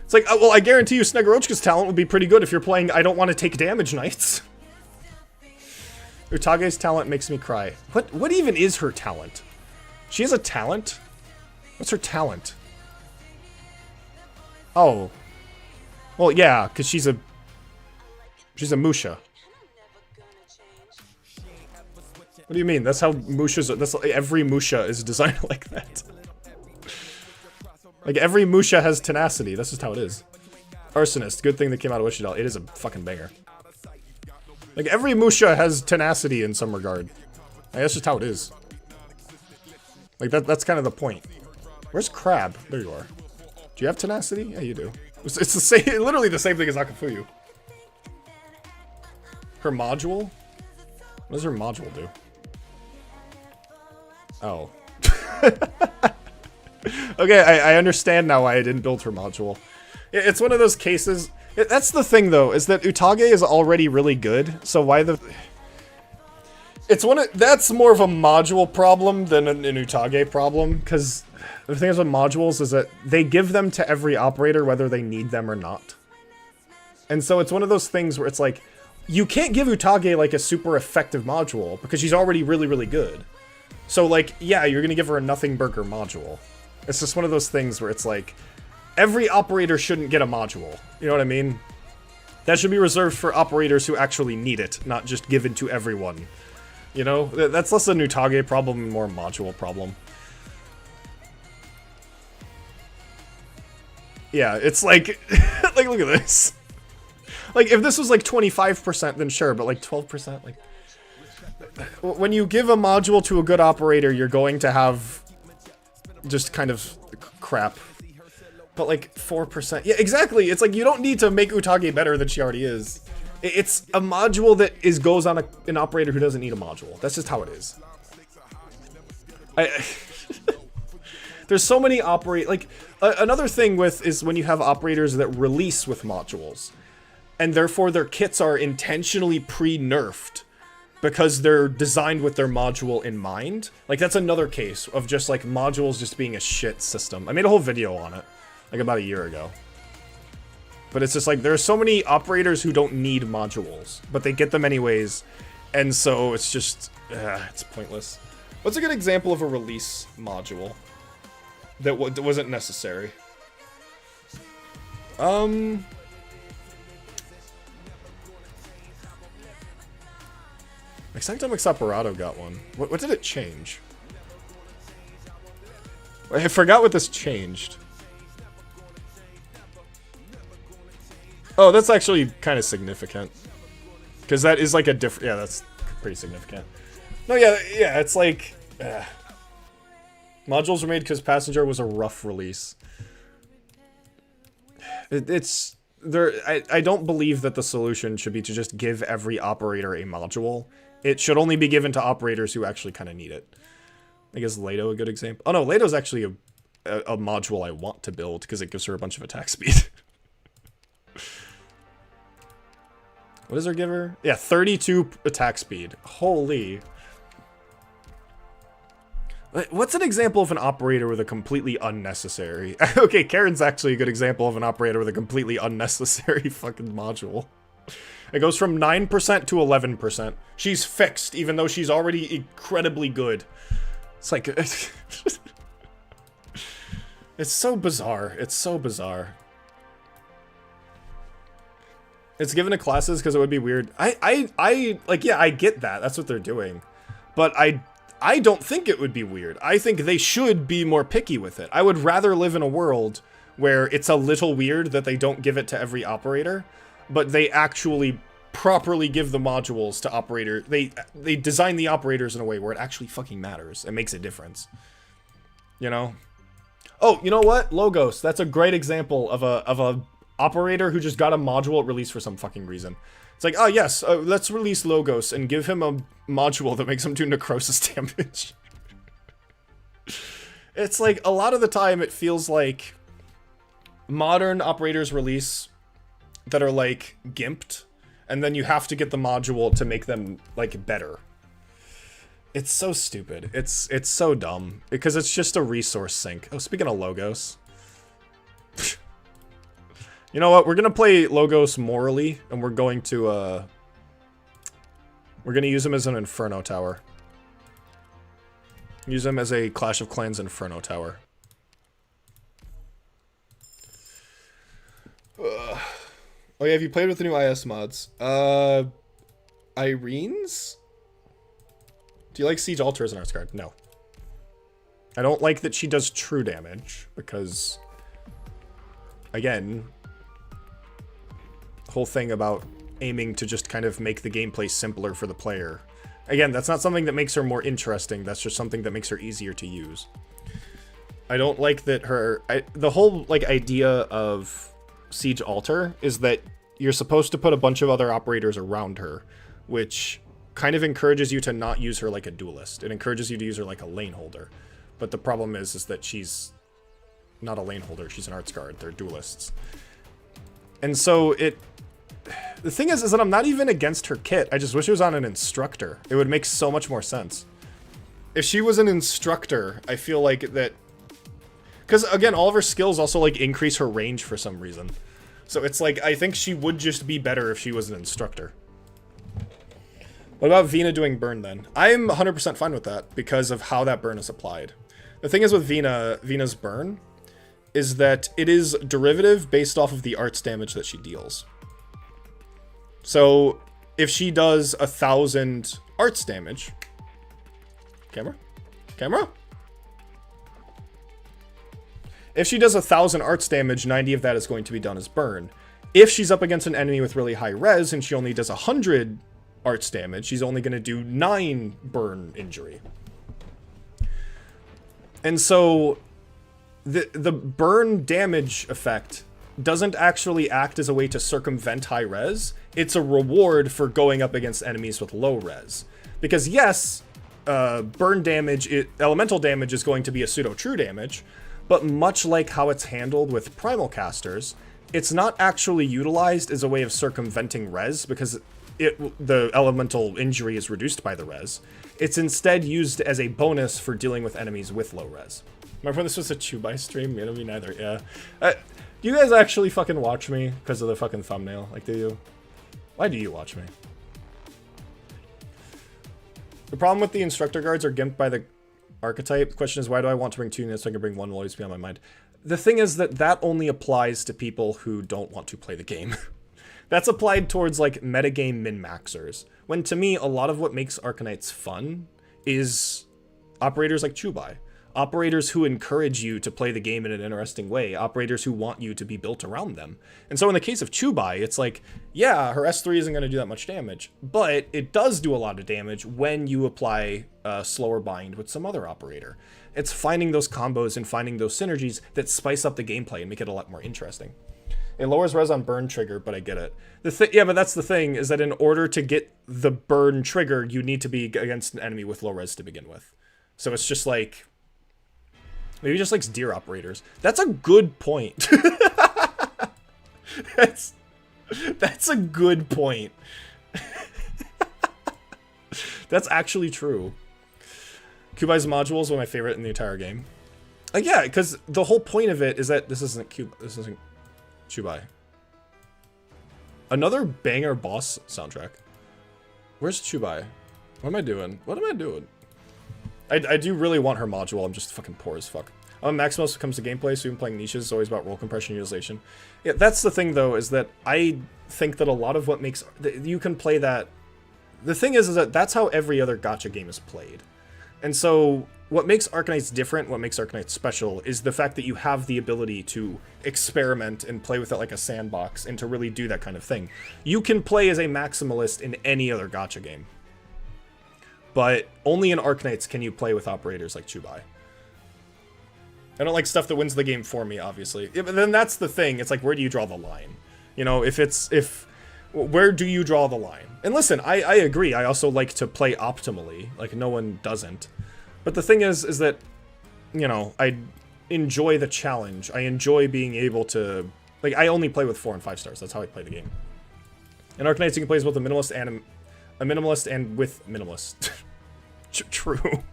[SPEAKER 1] It's like, well, I guarantee you Snegorochka's talent would be pretty good if you're playing I don't want to take damage Knights. Utage's talent makes me cry. What even is her talent? She has a talent? What's her talent? Oh. Well, yeah, because she's a Musha. What do you mean? That's how Mushas are. That's every Musha is designed like that. Like every Musha has tenacity. That's just how it is. Arsonist, good thing that came out of Wichita. It is a fucking banger. Like every Musha has tenacity in some regard. Like, that's just how it is. Like that's kind of the point. Where's Crab? There you are. Do you have tenacity? Yeah, you do. It's the same, literally the same thing as Akafuyu. Her module? What does her module do? Oh. Okay, I understand now why I didn't build her module. It's one of those cases... That's the thing, though, is that Utage is already really good, so why the... It's one of... That's more of a module problem than an Utage problem, because the thing is with modules is that they give them to every operator whether they need them or not. And so it's one of those things where it's like, you can't give Utage, like, a super effective module, because she's already really, really good. So, like, yeah, you're gonna give her a nothing burger module. It's just one of those things where it's like, every operator shouldn't get a module. You know what I mean? That should be reserved for operators who actually need it, not just given to everyone. You know? That's less a Utage problem and more a module problem. Yeah, it's like, like, look at this. Like, if this was like 25%, then sure, but like 12%, like... When you give a module to a good operator, you're going to have just kind of crap. But like 4%, yeah, exactly. It's like you don't need to make Utage better than she already is. It's a module that goes on an operator who doesn't need a module. That's just how it is. There's so many another thing is when you have operators that release with modules, and therefore their kits are intentionally pre-nerfed because they're designed with their module in mind. Like, that's another case of just, like, modules just being a shit system. I made a whole video on it, like, about a year ago. But it's just, like, there are so many operators who don't need modules, but they get them anyways, and so it's just, it's pointless. What's a good example of a release module that wasn't necessary? Like, Sanctum Exaparato got one. What did it change? I forgot what this changed. Oh, that's actually kind of significant. Because that is like a different... Yeah, that's pretty significant. No, yeah, it's like... Modules were made because Passenger was a rough release. I don't believe that the solution should be to just give every operator a module. It should only be given to operators who actually kind of need it. I guess Leto a good example. Oh no, Leto's actually a module I want to build because it gives her a bunch of attack speed. What does her give her? Yeah, 32 attack speed. Holy. What's an example of an operator with a completely unnecessary... Okay, Karen's actually a good example of an operator with a completely unnecessary fucking module. It goes from 9% to 11%. She's fixed, even though she's already incredibly good. It's like... It's so bizarre. It's so bizarre. It's given to classes because it would be weird. Like, yeah, I get that. That's what they're doing. But I don't think it would be weird. I think they should be more picky with it. I would rather live in a world where it's a little weird that they don't give it to every operator, but they actually properly give the modules to operator. They design the operators in a way where it actually fucking matters. It makes a difference. You know? Oh, you know what? Logos. That's a great example of a operator who just got a module released for some fucking reason. It's like, oh yes, let's release Logos and give him a module that makes him do necrosis damage. It's like, a lot of the time it feels like modern operators release that are like gimped, and then you have to get the module to make them like better. It's so stupid. It's so dumb because it's just a resource sink. Oh, speaking of Logos. You know what? We're gonna play Logos morally, and we're gonna use him as an Inferno Tower. Use him as a Clash of Clans Inferno Tower. Oh yeah, have you played with the new IS mods? Irene's? Do you like Siege Alter as an arts card? No. I don't like that she does true damage, because, again, the whole thing about aiming to just kind of make the gameplay simpler for the player. Again, that's not something that makes her more interesting, that's just something that makes her easier to use. I don't like that the whole, like, idea of Siege Alter is that you're supposed to put a bunch of other operators around her, which kind of encourages you to not use her like a duelist. It encourages you to use her like a lane holder. But the problem is that she's not a lane holder, she's an arts guard. They're duelists. And so the thing is that I'm not even against her kit. I just wish it was on an instructor. It would make so much more sense. If she was an instructor, I feel like that... Because, again, all of her skills also, like, increase her range for some reason. So it's like, I think she would just be better if she was an instructor. What about Vina doing burn, then? I'm 100% fine with that, because of how that burn is applied. The thing is with Vina's burn, is that it is derivative based off of the arts damage that she deals. So, if she does 1,000 arts damage... Camera? If she does 1,000 arts damage, 90 of that is going to be done as burn. If she's up against an enemy with really high res and she only does 100 arts damage, she's only going to do 9 burn injury. And so the burn damage effect doesn't actually act as a way to circumvent high res. It's a reward for going up against enemies with low res. Because yes, burn damage, elemental damage is going to be a pseudo-true damage, but much like how it's handled with primal casters, it's not actually utilized as a way of circumventing res, because the elemental injury is reduced by the res. It's instead used as a bonus for dealing with enemies with low res. Remember when this was a Chubai stream? Me neither, yeah. Do you guys actually fucking watch me because of the fucking thumbnail? Like, do you? Why do you watch me? The problem with the instructor guards are gimped by the archetype. The question is, why do I want to bring 2 units so I can bring 1 will always be on my mind? The thing is that only applies to people who don't want to play the game. That's applied towards, like, metagame min-maxers. When, to me, a lot of what makes Arknights fun is operators like Chubai. Operators who encourage you to play the game in an interesting way. Operators who want you to be built around them. And so in the case of Chubai, it's like, yeah, her S3 isn't going to do that much damage, but it does do a lot of damage when you apply a slower bind with some other operator. It's finding those combos and finding those synergies that spice up the gameplay and make it a lot more interesting. It lowers res on burn trigger, but I get it. Yeah, but that's the thing, is that in order to get the burn trigger, you need to be against an enemy with low res to begin with. So it's just like... Maybe just likes deer operators. That's a good point. That's a good point. That's actually true. Kubai's module is one of my favorite in the entire game. Yeah, because the whole point of it is that this isn't Chubai. Another banger boss soundtrack. Where's Chubai? What am I doing? I do really want her module. I'm just fucking poor as fuck. Maximus when it comes to gameplay, so even playing niches is always about role compression utilization. Yeah, that's the thing, though, is that I think that a lot of what makes... You can play that... The thing is that that's how every other gacha game is played. And so, what makes Arknights different, what makes Arknights special, is the fact that you have the ability to experiment and play with it like a sandbox, and to really do that kind of thing. You can play as a maximalist in any other gacha game. But only in Arknights can you play with operators like Chubai. I don't like stuff that wins the game for me, obviously. Yeah, but then that's the thing. It's like, where do you draw the line? You know, where do you draw the line? And listen, I agree. I also like to play optimally. Like, no one doesn't. But the thing is that, you know, I enjoy the challenge. I enjoy being able to... Like, I only play with 4 and 5 stars. That's how I play the game. In Arknights, you can play as both a minimalist and with minimalist. True.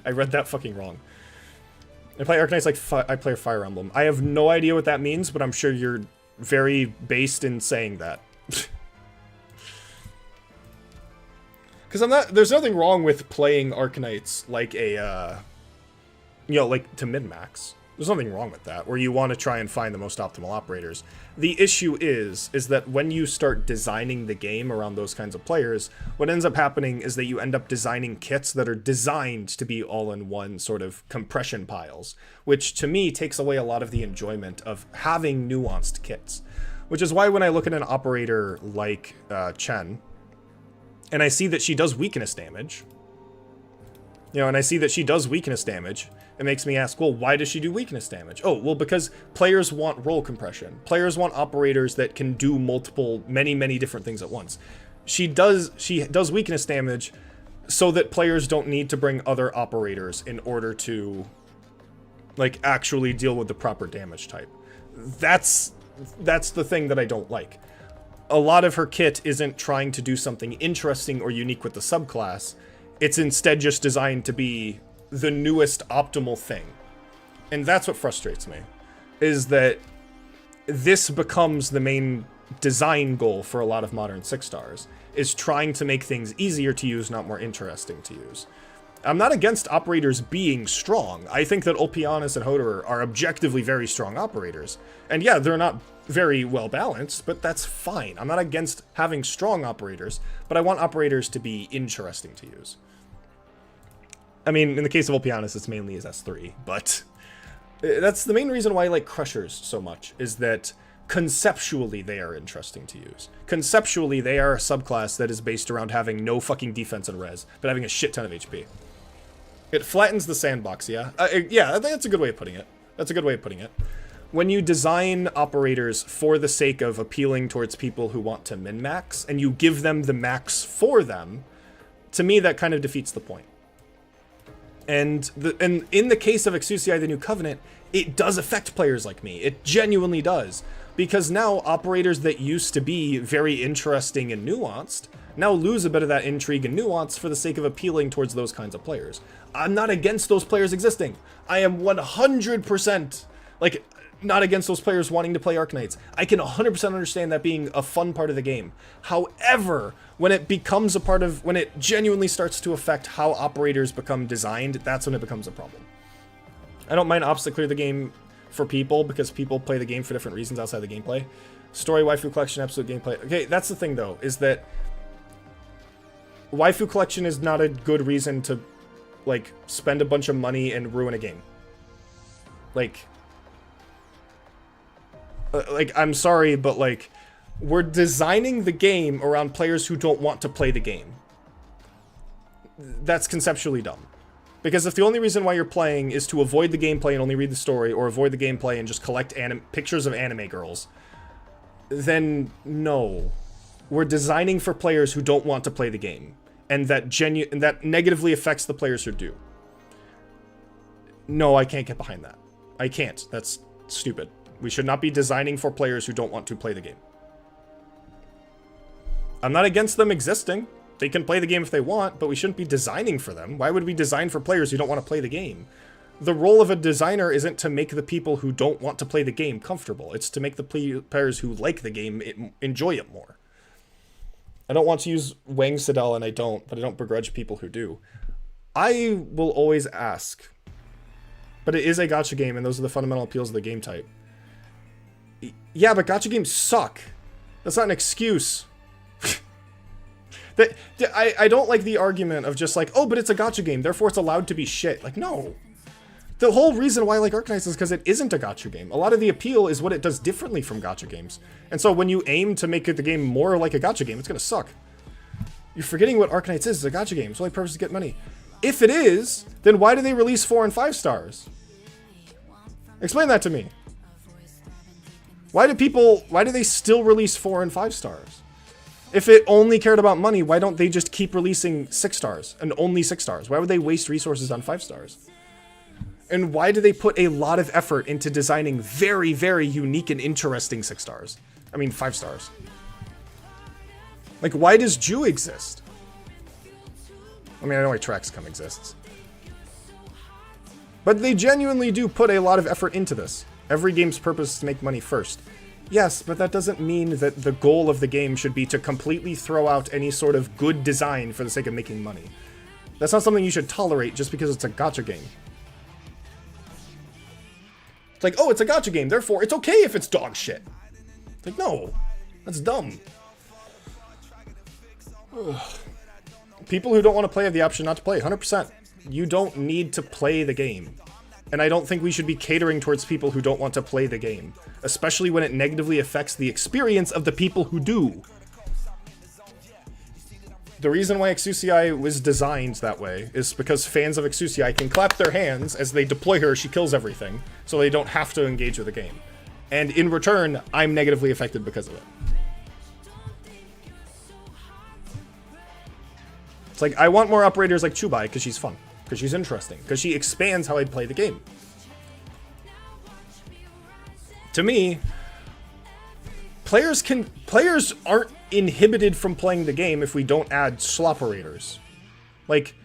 [SPEAKER 1] I read that fucking wrong. I play Arknights like I play Fire Emblem. I have no idea what that means, but I'm sure you're very based in saying that. Because there's nothing wrong with playing Arknights like a, you know, like to min-max. There's nothing wrong with that, where you want to try and find the most optimal operators. The issue is that when you start designing the game around those kinds of players, what ends up happening is that you end up designing kits that are designed to be all-in-one sort of compression piles, which to me takes away a lot of the enjoyment of having nuanced kits. Which is why when I look at an operator like Chen, and I see that she does weakness damage, it makes me ask, well, why does she do weakness damage? Oh, well, because players want roll compression. Players want operators that can do many different things at once. She does weakness damage so that players don't need to bring other operators in order to, like, actually deal with the proper damage type. That's the thing that I don't like. A lot of her kit isn't trying to do something interesting or unique with the subclass. It's instead just designed to be the newest optimal thing. And that's what frustrates me, is that this becomes the main design goal for a lot of modern 6-stars, is trying to make things easier to use, not more interesting to use. I'm not against operators being strong. I think that Ulpianus and Hoederer are objectively very strong operators. And yeah, they're not very well balanced, but that's fine. I'm not against having strong operators, but I want operators to be interesting to use. I mean, in the case of Ulpianus, it's mainly his S3, but that's the main reason why I like Crushers so much, is that conceptually they are interesting to use. Conceptually, they are a subclass that is based around having no fucking defense and res, but having a shit ton of HP. It flattens the sandbox, yeah? Yeah, I think that's a good way of putting it. When you design operators for the sake of appealing towards people who want to min-max, and you give them the max for them, to me that kind of defeats the point. And in the case of Exusii the New Covenant, it does affect players like me. It genuinely does. Because now operators that used to be very interesting and nuanced now lose a bit of that intrigue and nuance for the sake of appealing towards those kinds of players. I'm not against those players existing. I am 100%, like, not against those players wanting to play Arknights. I can 100% understand that being a fun part of the game. However, when it becomes when it genuinely starts to affect how operators become designed, that's when it becomes a problem. I don't mind ops that clear the game for people, because people play the game for different reasons outside the gameplay. Story, waifu collection, absolute gameplay. Okay, that's the thing though, is that waifu collection is not a good reason to, like, spend a bunch of money and ruin a game. Like, I'm sorry, but, like, we're designing the game around players who don't want to play the game. That's conceptually dumb. Because if the only reason why you're playing is to avoid the gameplay and only read the story, or avoid the gameplay and just collect pictures of anime girls, then no. We're designing for players who don't want to play the game. And that negatively affects the players who do. No, I can't get behind that. I can't. That's stupid. We should not be designing for players who don't want to play the game. I'm not against them existing. They can play the game if they want, but we shouldn't be designing for them. Why would we design for players who don't want to play the game? The role of a designer isn't to make the people who don't want to play the game comfortable. It's to make the players who like the game enjoy it more. I don't want to use Wang Sidel, and I don't, but I don't begrudge people who do. I will always ask, but it is a gacha game, and those are the fundamental appeals of the game type. Yeah, but gacha games suck. That's not an excuse. I don't like the argument of just like, oh, but it's a gacha game, therefore it's allowed to be shit. Like, no. The whole reason why I like Arknights is because it isn't a gacha game. A lot of the appeal is what it does differently from gacha games. And so when you aim to make the game more like a gacha game, it's gonna suck. You're forgetting what Arknights is. It's a gacha game. Its only purpose is to get money. If it is, then why do they release 4 and 5 stars? Explain that to me. Why do they still release 4 and 5 stars? If it only cared about money, why don't they just keep releasing 6 stars and only 6 stars? Why would they waste resources on 5 stars? And why do they put a lot of effort into designing very, very unique and interesting 6 stars? I mean, 5 stars. Like, why does Jew exist? I mean, I know why Traxcom exists. But they genuinely do put a lot of effort into this. Every game's purpose is to make money first. Yes, but that doesn't mean that the goal of the game should be to completely throw out any sort of good design for the sake of making money. That's not something you should tolerate just because it's a gacha game. It's like, oh, it's a gacha game, therefore it's okay if it's dog shit. It's like, no, that's dumb. Ugh. People who don't want to play have the option not to play, 100%. You don't need to play the game. And I don't think we should be catering towards people who don't want to play the game, especially when it negatively affects the experience of the people who do. The reason why Exusiai was designed that way is because fans of Exusiai can clap their hands as they deploy her, she kills everything, so they don't have to engage with the game. And in return, I'm negatively affected because of it. It's like, I want more operators like Chubai because she's fun, because she's interesting, because she expands how I play the game. To me, players aren't inhibited from playing the game if we don't add sloperators. Like,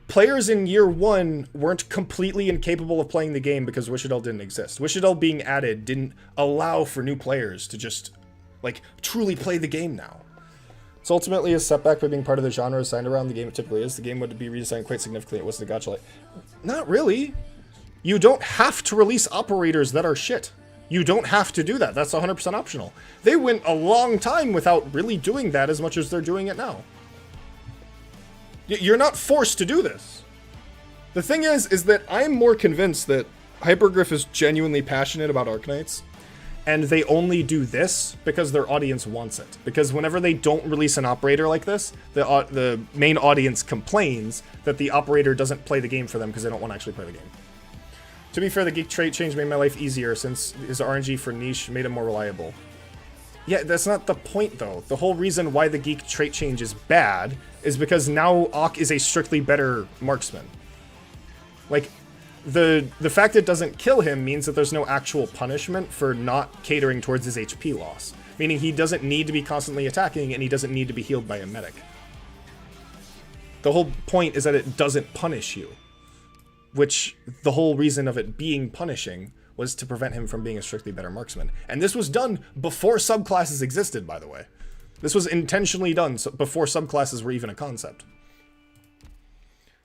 [SPEAKER 1] players in year 1 weren't completely incapable of playing the game because Wishadel didn't exist. Wishadel being added didn't allow for new players to just, like, truly play the game now. So ultimately, a setback by being part of the genre assigned around the game it typically is. The game would be redesigned quite significantly. It wasn't a gacha like. Not really. You don't have to release operators that are shit. You don't have to do that. That's 100% optional. They went a long time without really doing that as much as they're doing it now. You're not forced to do this. The thing is that I'm more convinced that Hypergriff is genuinely passionate about Arknights, and they only do this because their audience wants it. Because whenever they don't release an operator like this, the main audience complains that the operator doesn't play the game for them because they don't want to actually play the game. To be fair, the geek trait change made my life easier since his RNG for niche made him more reliable. Yeah, that's not the point though. The whole reason why the geek trait change is bad is because now Ak is a strictly better marksman. Like, the fact it doesn't kill him means that there's no actual punishment for not catering towards his HP loss. Meaning he doesn't need to be constantly attacking and he doesn't need to be healed by a medic. The whole point is that it doesn't punish you. Which, the whole reason of it being punishing was to prevent him from being a strictly better marksman. And this was done before subclasses existed, by the way. This was intentionally done before subclasses were even a concept.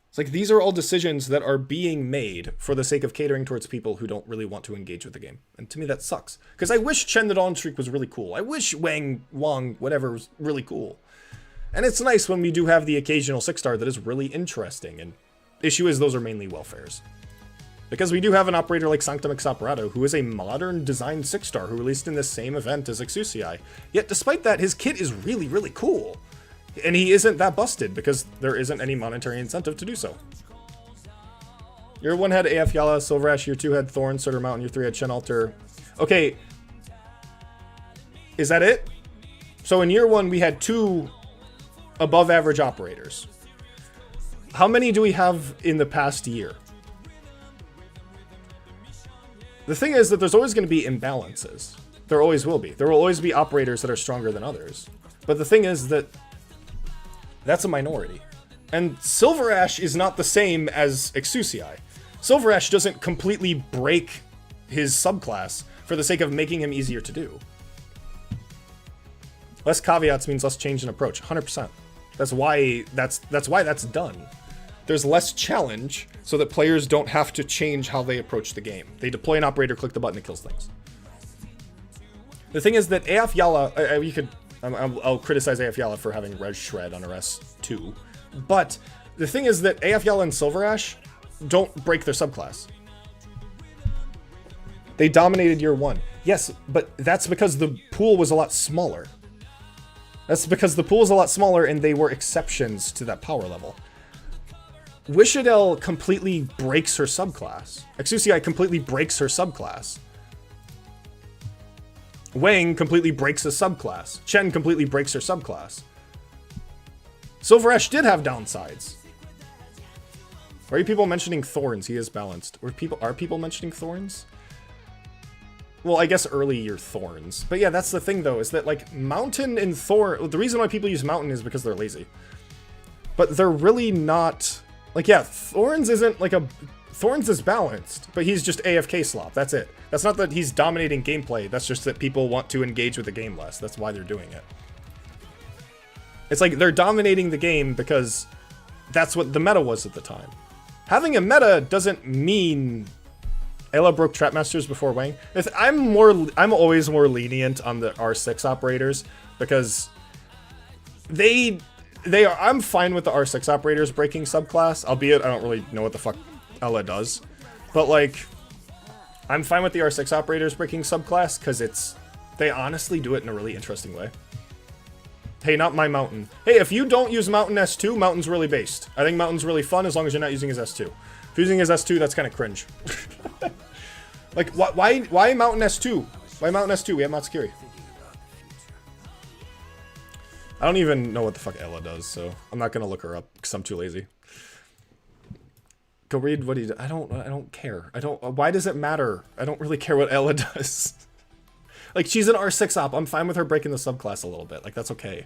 [SPEAKER 1] It's like, these are all decisions that are being made for the sake of catering towards people who don't really want to engage with the game. And to me, that sucks. Because I wish Chen the Dawn Streak was really cool. I wish Wang, whatever, was really cool. And it's nice when we do have the occasional 6-star that is really interesting, and issue is those are mainly welfares. Because we do have an operator like Sanctum Exoperato, who is a modern designed 6-star who released in the same event as Exusiai. Yet despite that, his kit is really, really cool. And he isn't that busted because there isn't any monetary incentive to do so. Year 1 had AF Yala, Silver Ash, year 2 had Thorn, Surtur Mountain, year 3 had Chen Alter. Okay. Is that it? So in year 1 we had 2 above average operators. How many do we have in the past year? The thing is that there's always going to be imbalances. There always will be. There will always be operators that are stronger than others. But the thing is that that's a minority. And Silver Ash is not the same as Exusiai. Silver Ash doesn't completely break his subclass for the sake of making him easier to do. Less caveats means less change in approach, 100%. That's why that's done. There's less challenge so that players don't have to change how they approach the game. They deploy an operator, click the button, it kills things. The thing is that AF Yala, I'll criticize AF Yala for having Res Shred on RS2, but the thing is that AF Yala and Silver Ash don't break their subclass. They dominated year 1. Yes, but that's because the pool was a lot smaller. That's because the pool is a lot smaller and they were exceptions to that power level. Wishadel completely breaks her subclass. Exusiai completely breaks her subclass. Wang completely breaks a subclass. Chen completely breaks her subclass. Silver Ash did have downsides. Why are people mentioning Thorns? He is balanced. Are people mentioning Thorns? Well, I guess early year Thorns. But yeah, that's the thing though, is that like Mountain and Thorn, the reason why people use Mountain is because they're lazy. But they're really not, like, yeah, Thorns isn't like Thorns is balanced, but he's just AFK slop, that's it. That's not that he's dominating gameplay, that's just that people want to engage with the game less. That's why they're doing it. It's like they're dominating the game because that's what the meta was at the time. Having a meta doesn't mean Ayla broke Trapmasters before Wang. I'm always more lenient on the R6 operators because I'm fine with the R6 operators breaking subclass, albeit I don't really know what the fuck Ella does. But like, I'm fine with the R6 operators breaking subclass because they honestly do it in a really interesting way. Hey, not my Mountain. Hey, if you don't use Mountain S2, Mountain's really based. I think Mountain's really fun as long as you're not using his S2. If you're using his S2, that's kind of cringe. Like, why Mountain S2? Why Mountain S2? We have Matsukiri. I don't even know what the fuck Ella does, so I'm not gonna look her up because I'm too lazy. Go read what he does. I don't care. Why does it matter? I don't really care what Ella does. Like, she's an R6 op. I'm fine with her breaking the subclass a little bit. Like, that's okay.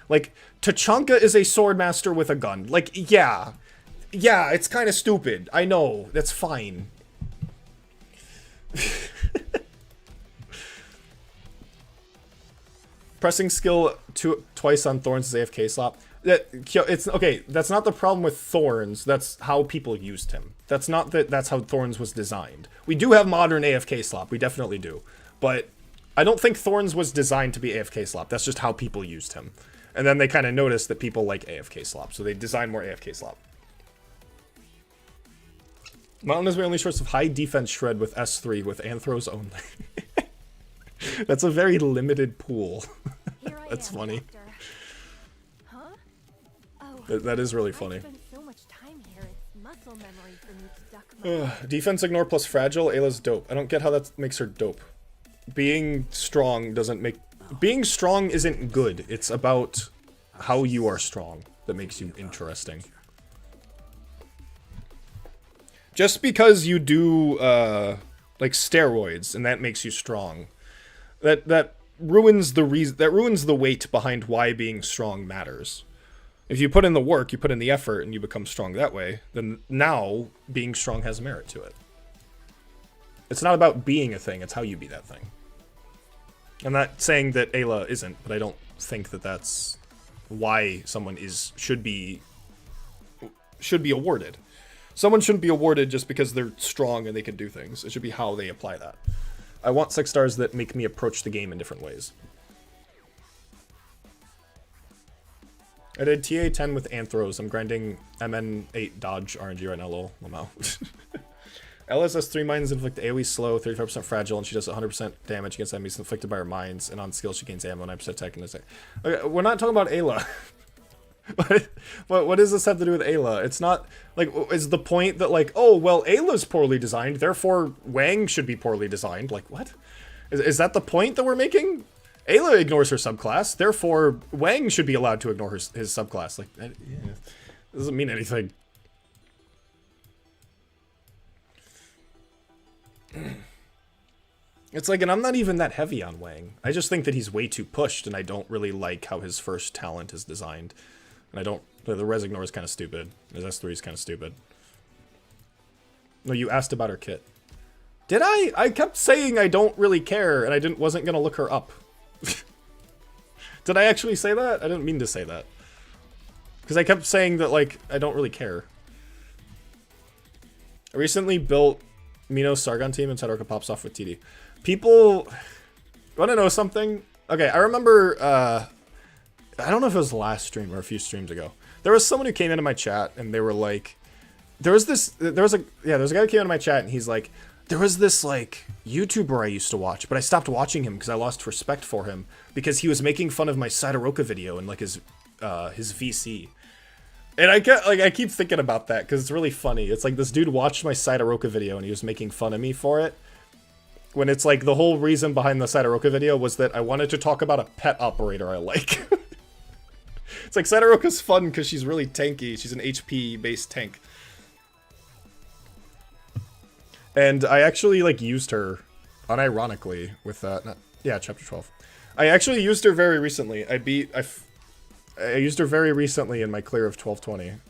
[SPEAKER 1] Like, Tachanka is a sword master with a gun. Like, yeah. Yeah, it's kind of stupid. I know. That's fine. Pressing skill twice on Thorns is AFK slap. It's okay. That's not the problem with Thorns. That's how people used him. That's not that's how Thorns was designed. We do have modern AFK slap. We definitely do. But I don't think Thorns was designed to be AFK slap. That's just how people used him. And then they kind of noticed that people like AFK slap, so they designed more AFK slap. Mountain is my only source of high defense shred with S3 with Anthros only. That's a very limited pool. That's funny.
[SPEAKER 3] Huh? Oh,
[SPEAKER 1] That is really funny.
[SPEAKER 3] I've spent so much time here. It's muscle memory for me to duck my
[SPEAKER 1] Defense ignore plus fragile. Ayla's dope. I don't get how that makes her dope. Being strong doesn't make... Being strong isn't good. It's about how you are strong that makes you interesting. Just because you do, like, steroids and that makes you strong, that ruins the weight behind why being strong matters. If you put in the work, you put in the effort, and you become strong that way, then now being strong has merit to it. It's not about being a thing, it's how you be that thing. I'm not saying that Ayla isn't, but I don't think that that's why someone should be awarded. Someone shouldn't be awarded just because they're strong and they can do things. It should be how they apply that. I want 6 stars that make me approach the game in different ways. I did TA10 with Anthros. I'm grinding MN8 dodge RNG right now, lol. I'm out. LS has 3 mines inflict AoE slow, 35% fragile, and she does 100% damage against enemies inflicted by her mines, and on skill she gains ammo, 9% attack, and okay, we're not talking about Ayla. What does this have to do with Ayla? It's not, like, is the point that, like, oh, well, Ayla's poorly designed, therefore Wang should be poorly designed? Like, what? Is that the point that we're making? Ayla ignores her subclass, therefore Wang should be allowed to ignore his subclass. Like, that, yeah, doesn't mean anything. It's like, and I'm not even that heavy on Wang. I just think that he's way too pushed, and I don't really like how his first talent is designed. And I don't... The Res Ignore is kind of stupid. His S3 is kind of stupid. No, you asked about her kit. Did I? I kept saying I don't really care, and I wasn't gonna look her up. Did I actually say that? I didn't mean to say that. Because I kept saying that, like, I don't really care. I recently built Minos Sargon team and Todoroki pops off with TD. People want to know something? Okay, I remember, I don't know if it was the last stream or a few streams ago. There was someone who came into my chat and they were like, there was a guy who came into my chat and he's like, there was this, like, YouTuber I used to watch, but I stopped watching him because I lost respect for him because he was making fun of my Sidoroka video and, like, his VC. And I keep thinking about that because it's really funny. It's like this dude watched my Sidoroka video and he was making fun of me for it. When it's like the whole reason behind the Sidoroka video was that I wanted to talk about a pet operator I like. It's like Sidoroka's fun because she's really tanky. She's an HP-based tank. And I actually, like, used her unironically with that. Yeah, chapter 12. I actually used her very recently. I used her very recently in my clear of 1220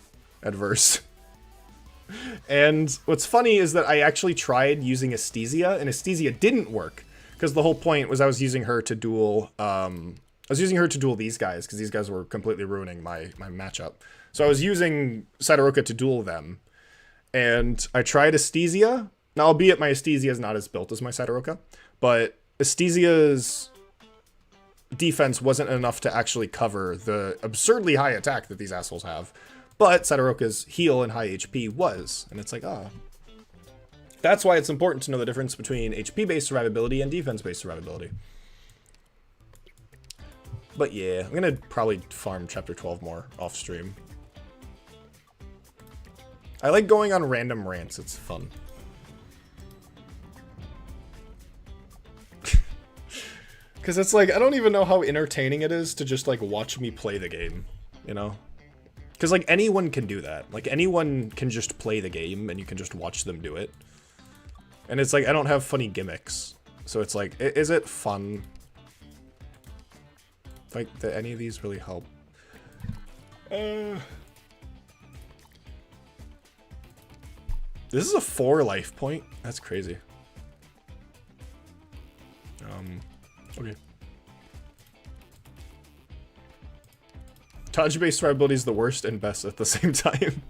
[SPEAKER 1] adverse. And what's funny is that I actually tried using Aesthesia, and Aesthesia didn't work. Because the whole point was I was using her to duel, these guys, because these guys were completely ruining my matchup. So I was using Sidoroka to duel them. And I tried Aesthesia, Now, albeit my Estezia is not as built as my Sadaroka, but Estezia's defense wasn't enough to actually cover the absurdly high attack that these assholes have. But Sadaroka's heal and high HP was. And it's like, ah. That's why it's important to know the difference between HP-based survivability and defense-based survivability. But yeah, I'm gonna probably farm Chapter 12 more off-stream. I like going on random rants, it's fun. Because it's like, I don't even know how entertaining it is to just like watch me play the game, you know? Because like anyone can do that. Like anyone can just play the game and you can just watch them do it. And it's like, I don't have funny gimmicks. So it's like, is it fun? Like, do any of these really help? This is a 4 life point? That's crazy. Okay. Dodge-based survivability is the worst and best at the same time.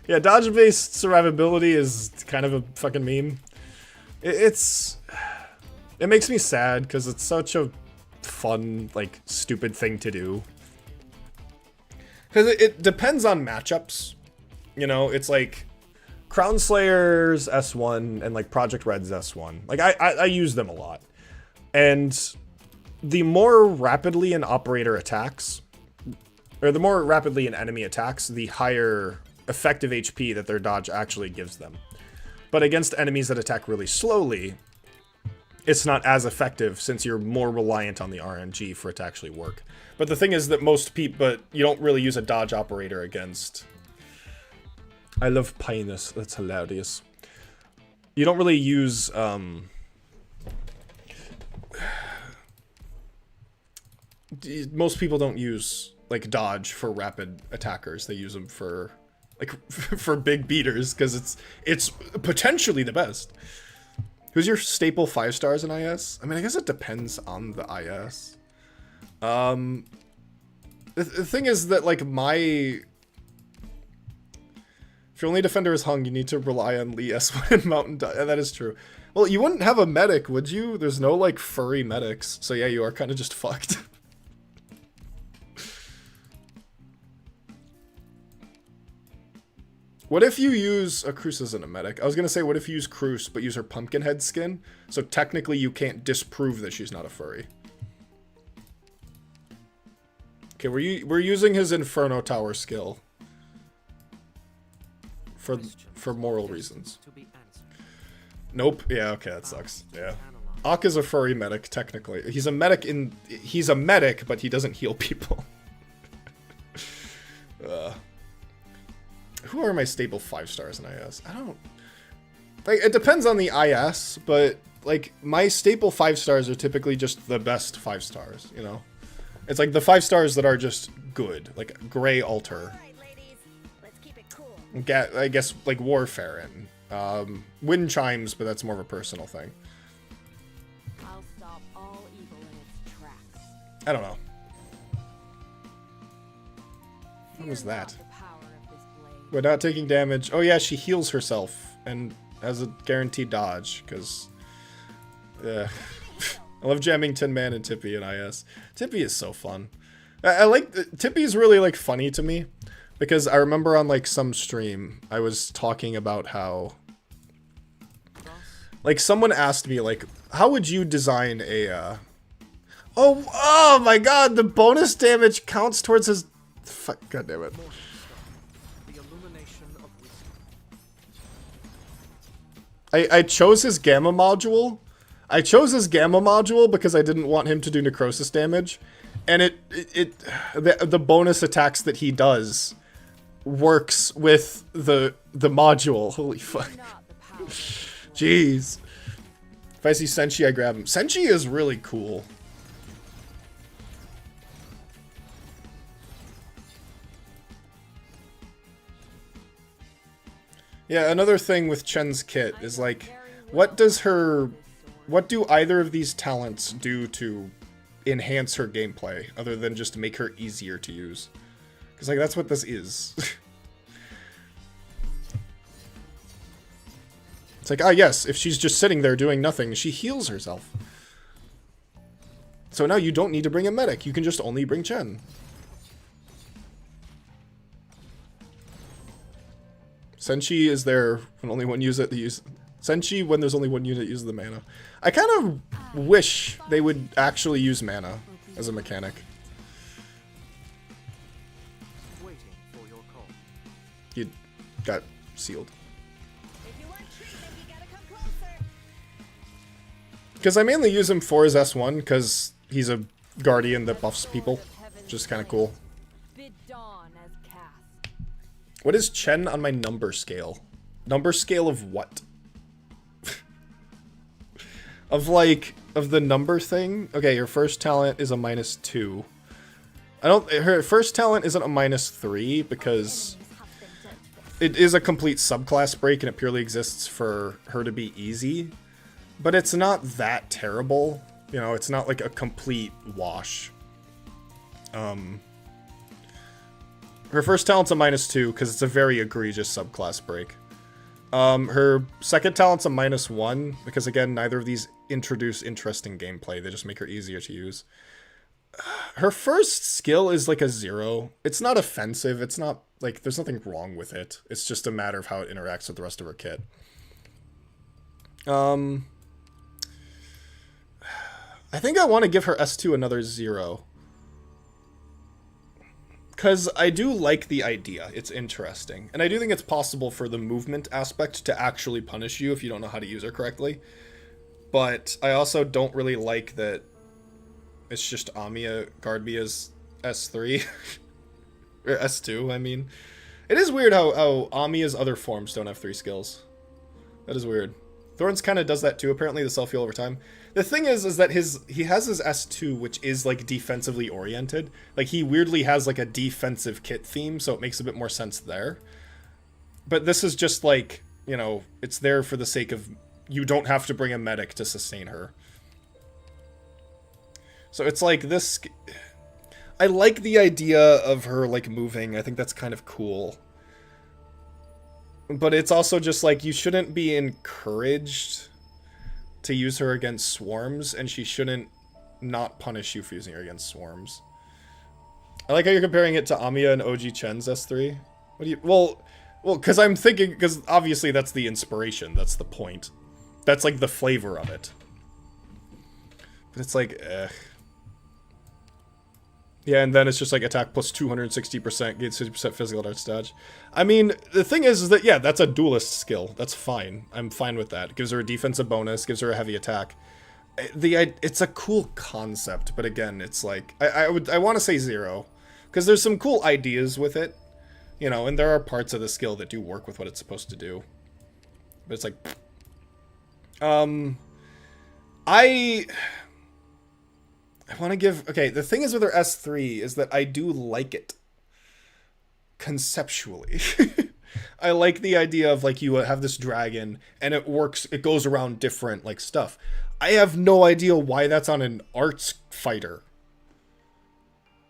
[SPEAKER 1] Yeah, dodge-based survivability is kind of a fucking meme. It makes me sad because it's such a fun, like, stupid thing to do. Because it depends on matchups. You know, it's like Crown Slayer's S1 and like Project Red's S1. Like I use them a lot. And the more rapidly an operator attacks, or the more rapidly an enemy attacks, the higher effective HP that their dodge actually gives them. But against enemies that attack really slowly, it's not as effective since you're more reliant on the RNG for it to actually work. But the thing is that most people, but you don't really use a dodge operator against... I love Pinus, that's hilarious. You don't really use, most people don't use, like, dodge for rapid attackers. They use them for, like, for big beaters, because it's potentially the best. Who's your staple 5 stars in IS? I mean, I guess it depends on the IS. The thing is that, like, if your only defender is Hung, you need to rely on Lee S1 and Mountain Dog. That is true. Well, you wouldn't have a medic, would you? There's no, like, furry medics. So yeah, you are kind of just fucked. What if you use... Cruz isn't a medic. I was going to say, what if you use Cruz, but use her pumpkin head skin? So technically you can't disprove that she's not a furry. Okay, we're using his Inferno Tower skill. For moral reasons. Nope. Yeah, okay, that sucks. Yeah. Ak is a furry medic, technically. He's a medic, but he doesn't heal people. Who are my staple 5 stars in IS? I don't... Like, it depends on the IS, but, like, my staple 5 stars are typically just the best 5 stars, you know? It's like the 5 stars that are just good. Like, Grey Altar. I guess, like, Warfare and Wind Chimes, but that's more of a personal thing.
[SPEAKER 3] I'll stop all evil in its tracks.
[SPEAKER 1] I don't know. What was that? We're not taking damage. Oh yeah, she heals herself and has a guaranteed dodge, because... I love jamming Tin Man and Tippy in IS. Tippy is so fun. I like... Tippy's really, like, funny to me. Because I remember on, like, some stream, I was talking about how... Like, someone asked me, like, how would you design a, Oh my god, the bonus damage counts towards his... Fuck, god damn it. I chose his Gamma module. I chose his Gamma module because I didn't want him to do necrosis damage. And the bonus attacks that he does works with the module. Holy fuck. Jeez. If I see Senshi, I grab him. Senshi is really cool. Yeah, another thing with Chen's kit is, like, what do either of these talents do to enhance her gameplay, other than just make her easier to use? Because, like, that's what this is. It's like, ah, yes, if she's just sitting there doing nothing, she heals herself. So now you don't need to bring a medic. You can just only bring Chen. Senshi is there when only one user Senshi when there's only one unit uses the mana. I kind of wish they would actually use mana as a mechanic.
[SPEAKER 7] Waiting for your call.
[SPEAKER 1] You got sealed.
[SPEAKER 6] If you want treatment, you gotta come closer.
[SPEAKER 1] Because I mainly use him for his S1 because he's a guardian that buffs people, which is kind of cool.
[SPEAKER 6] Bid dawn as cast.
[SPEAKER 1] What is Chen on my number scale? Number scale of what? Of the number thing? Okay, your first talent is a -2. Her first talent isn't a -3 because it is a complete subclass break and it purely exists for her to be easy. But it's not that terrible. You know, it's not like a complete wash. Her first talent's a -2 because it's a very egregious subclass break. Her second talent's a -1 because, again, neither of these introduce interesting gameplay. They just make her easier to use. Her first skill is like a 0. It's not offensive. It's not like there's nothing wrong with it. It's just a matter of how it interacts with the rest of her kit. I think I want to give her S2 another 0. Because I do like the idea. It's interesting. And I do think it's possible for the movement aspect to actually punish you if you don't know how to use her correctly. But I also don't really like that it's just Amiya Guardmia's S3. Or S2, I mean. It is weird how Amiya's other forms don't have 3 skills. That is weird. Thorns kind of does that too, apparently, the self-heal over time. The thing is that he has his S2, which is, like, defensively oriented. Like, he weirdly has, like, a defensive kit theme, so it makes a bit more sense there. But this is just, like, you know, it's there for the sake of you don't have to bring a medic to sustain her. So it's like this... I like the idea of her, like, moving. I think that's kind of cool. But it's also just, like, you shouldn't be encouraged to use her against swarms, and she shouldn't not punish you for using her against swarms. I like how you're comparing it to Amiya and OG Chen's S3. What do you... Well, because I'm thinking... Because obviously that's the inspiration. That's the point. That's, like, the flavor of it. But it's like, yeah, and then it's just like attack plus 260%, gains 50% physical arts dodge. I mean, the thing is that, yeah, that's a duelist skill. That's fine. I'm fine with that. It gives her a defensive bonus, gives her a heavy attack. It's a cool concept, but again, it's like, I want to say 0. Because there's some cool ideas with it, you know, and there are parts of the skill that do work with what it's supposed to do. But it's like, I want to give... Okay, the thing is with her S3 is that I do like it. Conceptually. I like the idea of, like, you have this dragon, and it works... It goes around different, like, stuff. I have no idea why that's on an arts fighter.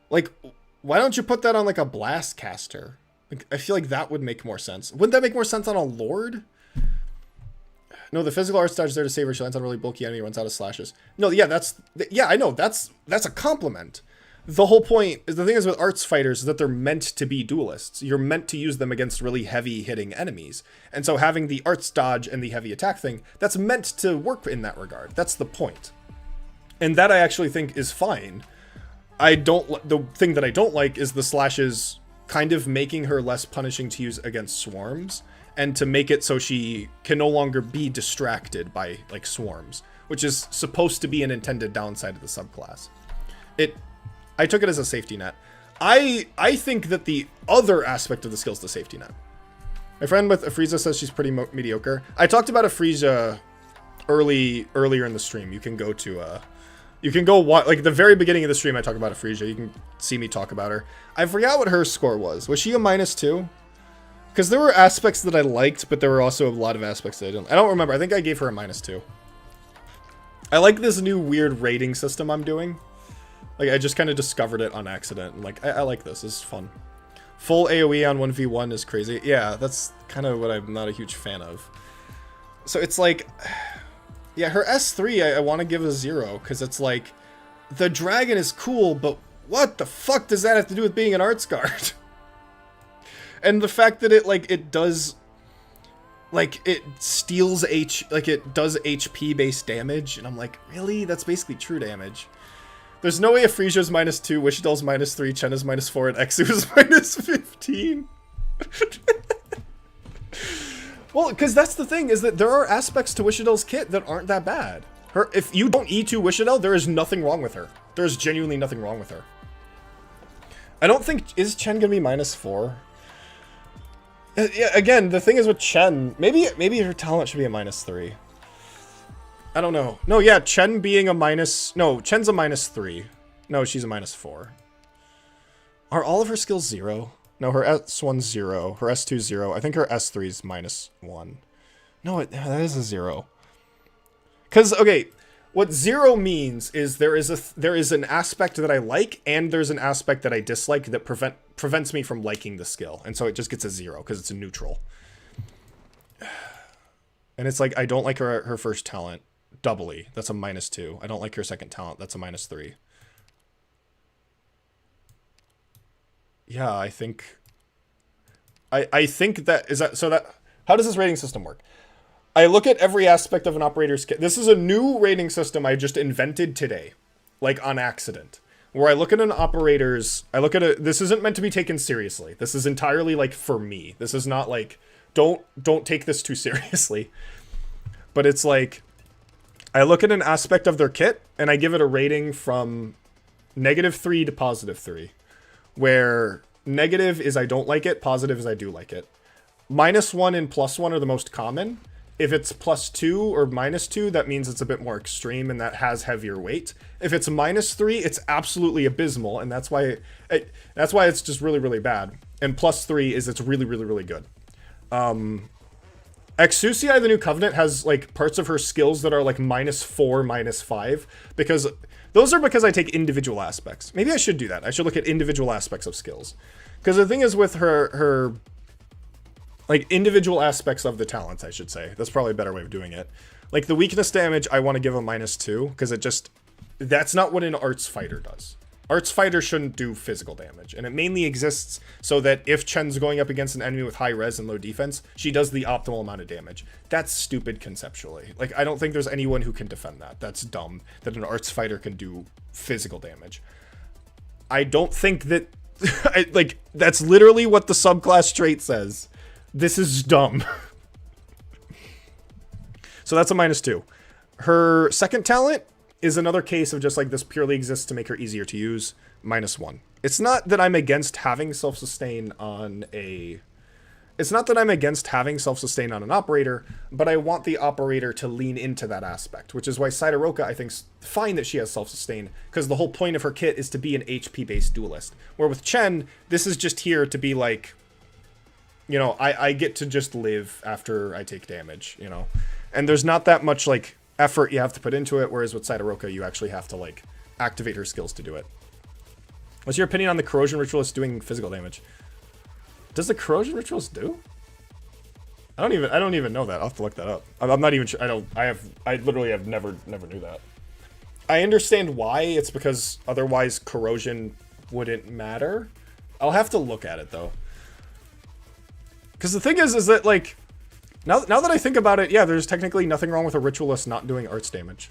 [SPEAKER 1] Like, why don't you put that on, like, a blast caster? Like, I feel like that would make more sense. Wouldn't that make more sense on a lord? No, the physical arts dodge is there to save her. She lands on a really bulky enemy, runs out of slashes. No, yeah, yeah, I know. That's a compliment. The whole point is, the thing is with arts fighters is that they're meant to be duelists. You're meant to use them against really heavy hitting enemies. And so having the arts dodge and the heavy attack thing, that's meant to work in that regard. That's the point. And that I actually think is fine. The thing that I don't like is the slashes kind of making her less punishing to use against swarms, and to make it so she can no longer be distracted by, like, swarms, which is supposed to be an intended downside of the subclass. I took it as a safety net. I think that the other aspect of the skill is the safety net. My friend with Afriza says she's pretty mediocre. I talked about Afriza earlier in the stream. You can go to watch, like, the very beginning of the stream I talk about Afriza. You can see me talk about her. I forgot what her score was. Was she a -2? Because there were aspects that I liked, but there were also a lot of aspects that I didn't. I don't remember. I think I gave her a -2. I like this new weird rating system I'm doing. Like, I just kind of discovered it on accident. And, like, I like this. This is fun. Full AoE on 1v1 is crazy. Yeah, that's kind of what I'm not a huge fan of. So it's like, yeah, her S3 I want to give a 0, because it's like, the dragon is cool, but what the fuck does that have to do with being an arts guard? And the fact that it does, like, it steals it does HP based damage, and I'm like, really? That's basically true damage. There's no way Afresia's -2, Wishdell's -3, Chen is -4, and Exu is -15. Well, because that's the thing, is that there are aspects to Wishdell's kit that aren't that bad. If you don't E2 Wishdell, there is nothing wrong with her. There's genuinely nothing wrong with her. I don't think, is Chen gonna be -4? Yeah, again, the thing is with Chen, maybe her talent should be a -3. I don't know. No, yeah, Chen being a no, Chen's a -3. No, she's a -4. Are all of her skills 0? No, her S1's 0, her S2's 0. I think her S3's -1. No, that is a 0. Because, okay, what 0 means is there is an aspect that I like, and there's an aspect that I dislike that prevents me from liking the skill. And so it just gets a 0, because it's a neutral. And it's like, I don't like her first talent. Doubly. That's a -2. I don't like her second talent. That's a -3. Yeah, I think that is that. So that, how does this rating system work? I look at every aspect of an operator's kit. This is a new rating system I just invented today, like on accident, where I look at an operator's. This isn't meant to be taken seriously. This is entirely like for me. This is not like don't take this too seriously. But it's like, I look at an aspect of their kit, and I give it a rating from -3 to +3. Where negative is I don't like it, positive is I do like it. -1 and +1 are the most common. If it's +2 or -2, that means it's a bit more extreme, and that has heavier weight. If it's -3, it's absolutely abysmal, and that's why it's just really, really bad. And +3 is it's really, really, really good. Exusia, the New Covenant, has like parts of her skills that are like -4, -5, because those are because I take individual aspects. Maybe I should do that. I should look at individual aspects of skills. Because the thing is with her like individual aspects of the talents, I should say. That's probably a better way of doing it. Like the weakness damage, I want to give a -2, because that's not what an arts fighter does. Arts fighter shouldn't do physical damage, and it mainly exists so that if Chen's going up against an enemy with high res and low defense, she does the optimal amount of damage. That's stupid conceptually. Like, I don't think there's anyone who can defend that. That's dumb, that an arts fighter can do physical damage. I don't think that, like, that's literally what the subclass trait says. This is dumb. So that's a -2. Her second talent is another case of just like this purely exists to make her easier to use, -1. It's not that I'm against having self-sustain on a... It's not that I'm against having self-sustain on an operator, but I want the operator to lean into that aspect, which is why Sidoroka, I think's fine that she has self-sustain, because the whole point of her kit is to be an HP-based duelist. Where with Chen, this is just here to be like, you know, I get to just live after I take damage, you know? And there's not that much, like, effort you have to put into it, whereas with Sidoroka, you actually have to, like, activate her skills to do it. What's your opinion on the Corrosion Ritualist doing physical damage? Does the Corrosion Ritualist do? I don't even know that. I'll have to look that up. I'm not even sure. I literally have never knew that. I understand why. It's because otherwise corrosion wouldn't matter. I'll have to look at it, though. Because the thing is that, like, now that I think about it, yeah, there's technically nothing wrong with a Ritualist not doing arts damage.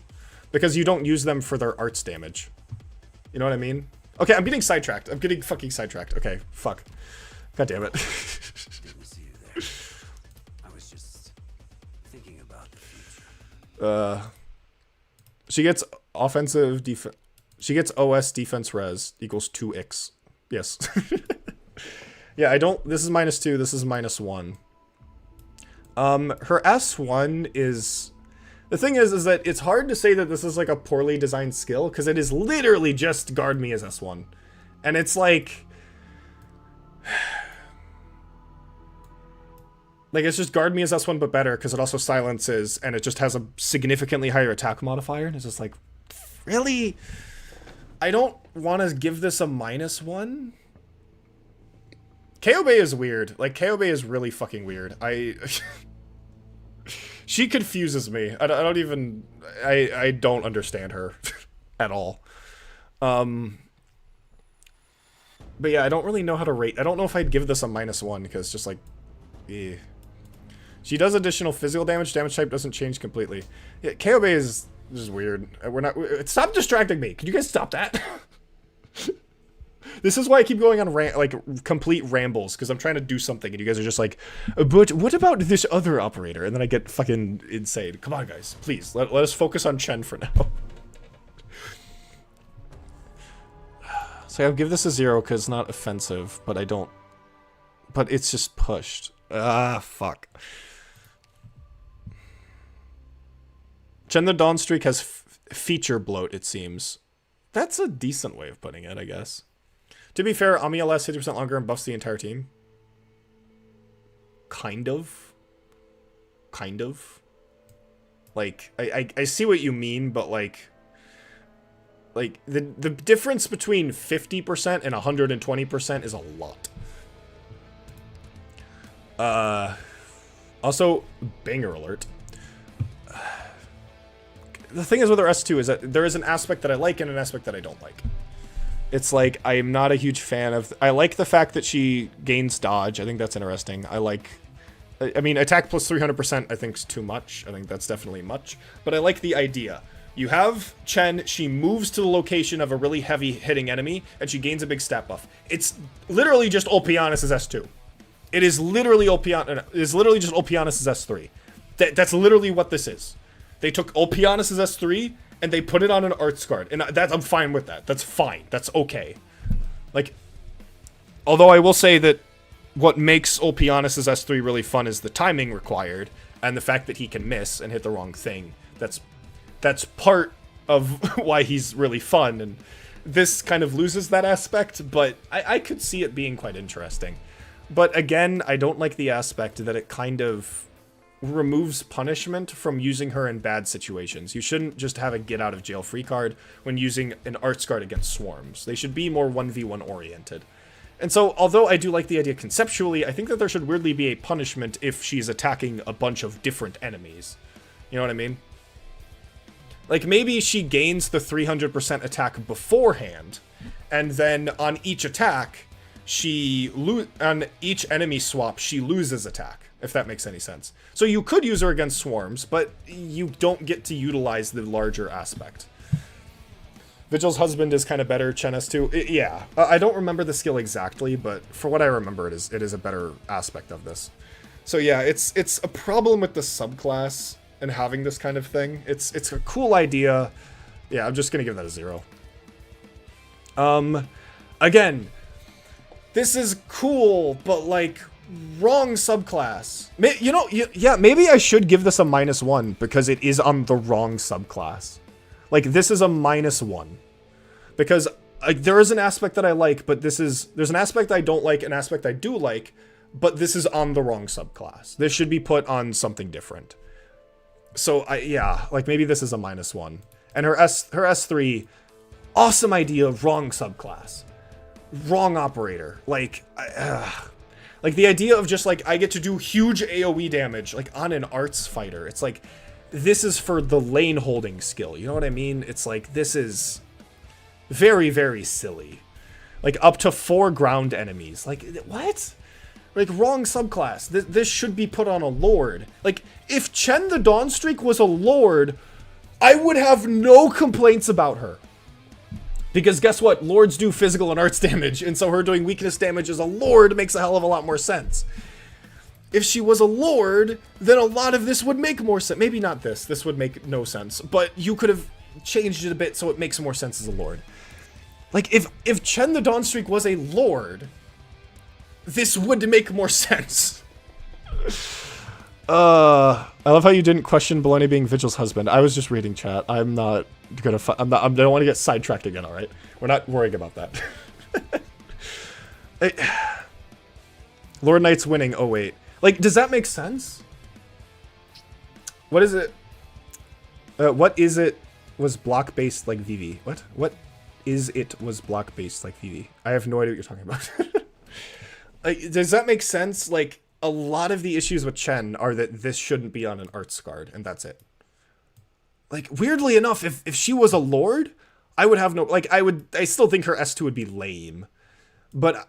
[SPEAKER 1] Because you don't use them for their arts damage. You know what I mean? Okay, I'm getting sidetracked. I'm getting fucking sidetracked. Okay, fuck. God damn it.
[SPEAKER 5] Didn't see you there. I was just thinking about the future.
[SPEAKER 1] She gets offensive defense. She gets OS defense res equals 2x. Yes. Yeah, I don't. This is -2. This is -1. Her S1 is. The thing is that it's hard to say that this is like a poorly designed skill because it is literally just guard me as S1, and it's like. Like, it's just guard me as S1 but better, because it also silences, and it just has a significantly higher attack modifier, and it's just like, really? I don't want to give this a -1? KOB is weird. Like, KOB is really fucking weird. She confuses me. I don't even... I don't understand her at all. But yeah, I don't really know how to rate. I don't know if I'd give this a -1, because just like... Eh. She does additional physical damage. Damage type doesn't change completely. Yeah, KOB is just weird. We're not... Stop distracting me. Can you guys stop that? This is why I keep going on complete rambles, because I'm trying to do something, and you guys are just like, but what about this other operator? And then I get fucking insane. Come on, guys. Please, let us focus on Chen for now. So I'll give this a 0, because it's not offensive, but I don't... But it's just pushed. Ah, fuck. Chen the Dawnstreak has feature bloat, it seems. That's a decent way of putting it, I guess. To be fair, Amiya lasts 50% longer and buffs the entire team. Kind of. Kind of. Like, I see what you mean, but like the difference between 50% and 120% is a lot. Also, banger alert. The thing is with her S2 is that there is an aspect that I like and an aspect that I don't like. It's like, I'm not a huge fan of... I like the fact that she gains dodge. I think that's interesting. I like... I mean, attack plus 300% I think is too much. I think that's definitely much. But I like the idea. You have Chen, she moves to the location of a really heavy hitting enemy, and she gains a big stat buff. It's literally just Olpianis' S2. It is literally just Olpianis' S3. That's literally what this is. They took Olpianis' S3, and they put it on an arts card, and I'm fine with that. That's fine. That's okay. Like, although I will say that what makes Olpianis' S3 really fun is the timing required, and the fact that he can miss and hit the wrong thing. That's part of why he's really fun, and this kind of loses that aspect, but I could see it being quite interesting. But again, I don't like the aspect that it kind of removes punishment from using her in bad situations. You shouldn't just have a get out of jail free card when using an arts card against swarms. They should be more 1v1 oriented. And so, although I do like the idea conceptually, I think that there should weirdly be a punishment if she's attacking a bunch of different enemies. You know what I mean? Like, maybe she gains the 300% attack beforehand, and then on each attack, on each enemy swap, she loses attack. If that makes any sense. So you could use her against swarms, but you don't get to utilize the larger aspect. Vigil's husband is kind of better, Chen S2. Yeah, I don't remember the skill exactly, but for what I remember, it is a better aspect of this. So yeah, it's a problem with the subclass and having this kind of thing. It's a cool idea. Yeah, I'm just gonna give that a 0. Again, this is cool, but like, wrong subclass. You know, yeah, maybe I should give this a -1 because it is on the wrong subclass. Like, this is a -1 because there is an aspect that I like, but there's an aspect I don't like, an aspect I do like, but this is on the wrong subclass. This should be put on something different. So yeah, like maybe this is a -1. And her S3, awesome idea, wrong subclass, wrong operator. Like. Like, the idea of just, like, I get to do huge AoE damage, like, on an arts fighter. It's like, this is for the lane holding skill. You know what I mean? It's like, this is very, very silly. Like, up to 4 ground enemies. Like, what? Like, wrong subclass. This should be put on a lord. Like, if Chen the Dawnstreak was a lord, I would have no complaints about her. Because guess what? Lords do physical and arts damage, and so her doing weakness damage as a lord makes a hell of a lot more sense. If she was a lord, then a lot of this would make more sense. Maybe not this. This would make no sense. But you could have changed it a bit so it makes more sense as a lord. Like, if Chen the Dawnstreak was a lord, this would make more sense. I love how you didn't question Baloney being Vigil's husband. I was just reading chat. I'm not gonna. I don't want to get sidetracked again. All right, we're not worrying about that. Lord Knight's winning. Oh wait, like, does that make sense? What is it? What is it? Was block based like VV? What? What is it? Was block based like VV? I have no idea what you're talking about. Like, does that make sense? Like, a lot of the issues with Chen are that this shouldn't be on an arts card, and that's it. Like, weirdly enough, if she was a lord, I would have no, like, I still think her S2 would be lame. But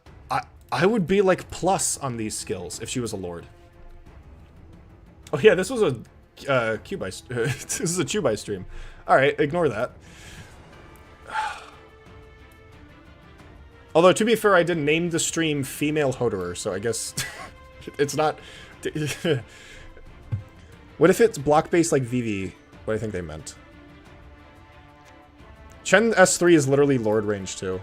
[SPEAKER 1] I would be, like, plus on these skills if she was a lord. Oh yeah, this was a Cubai, this is a Chubai stream. Alright, ignore that. Although, to be fair, I did name the stream Female Hoederer, so I guess it's not... What if it's block-based like Vivi? What I think they meant. Chen S3 is literally Lord range too.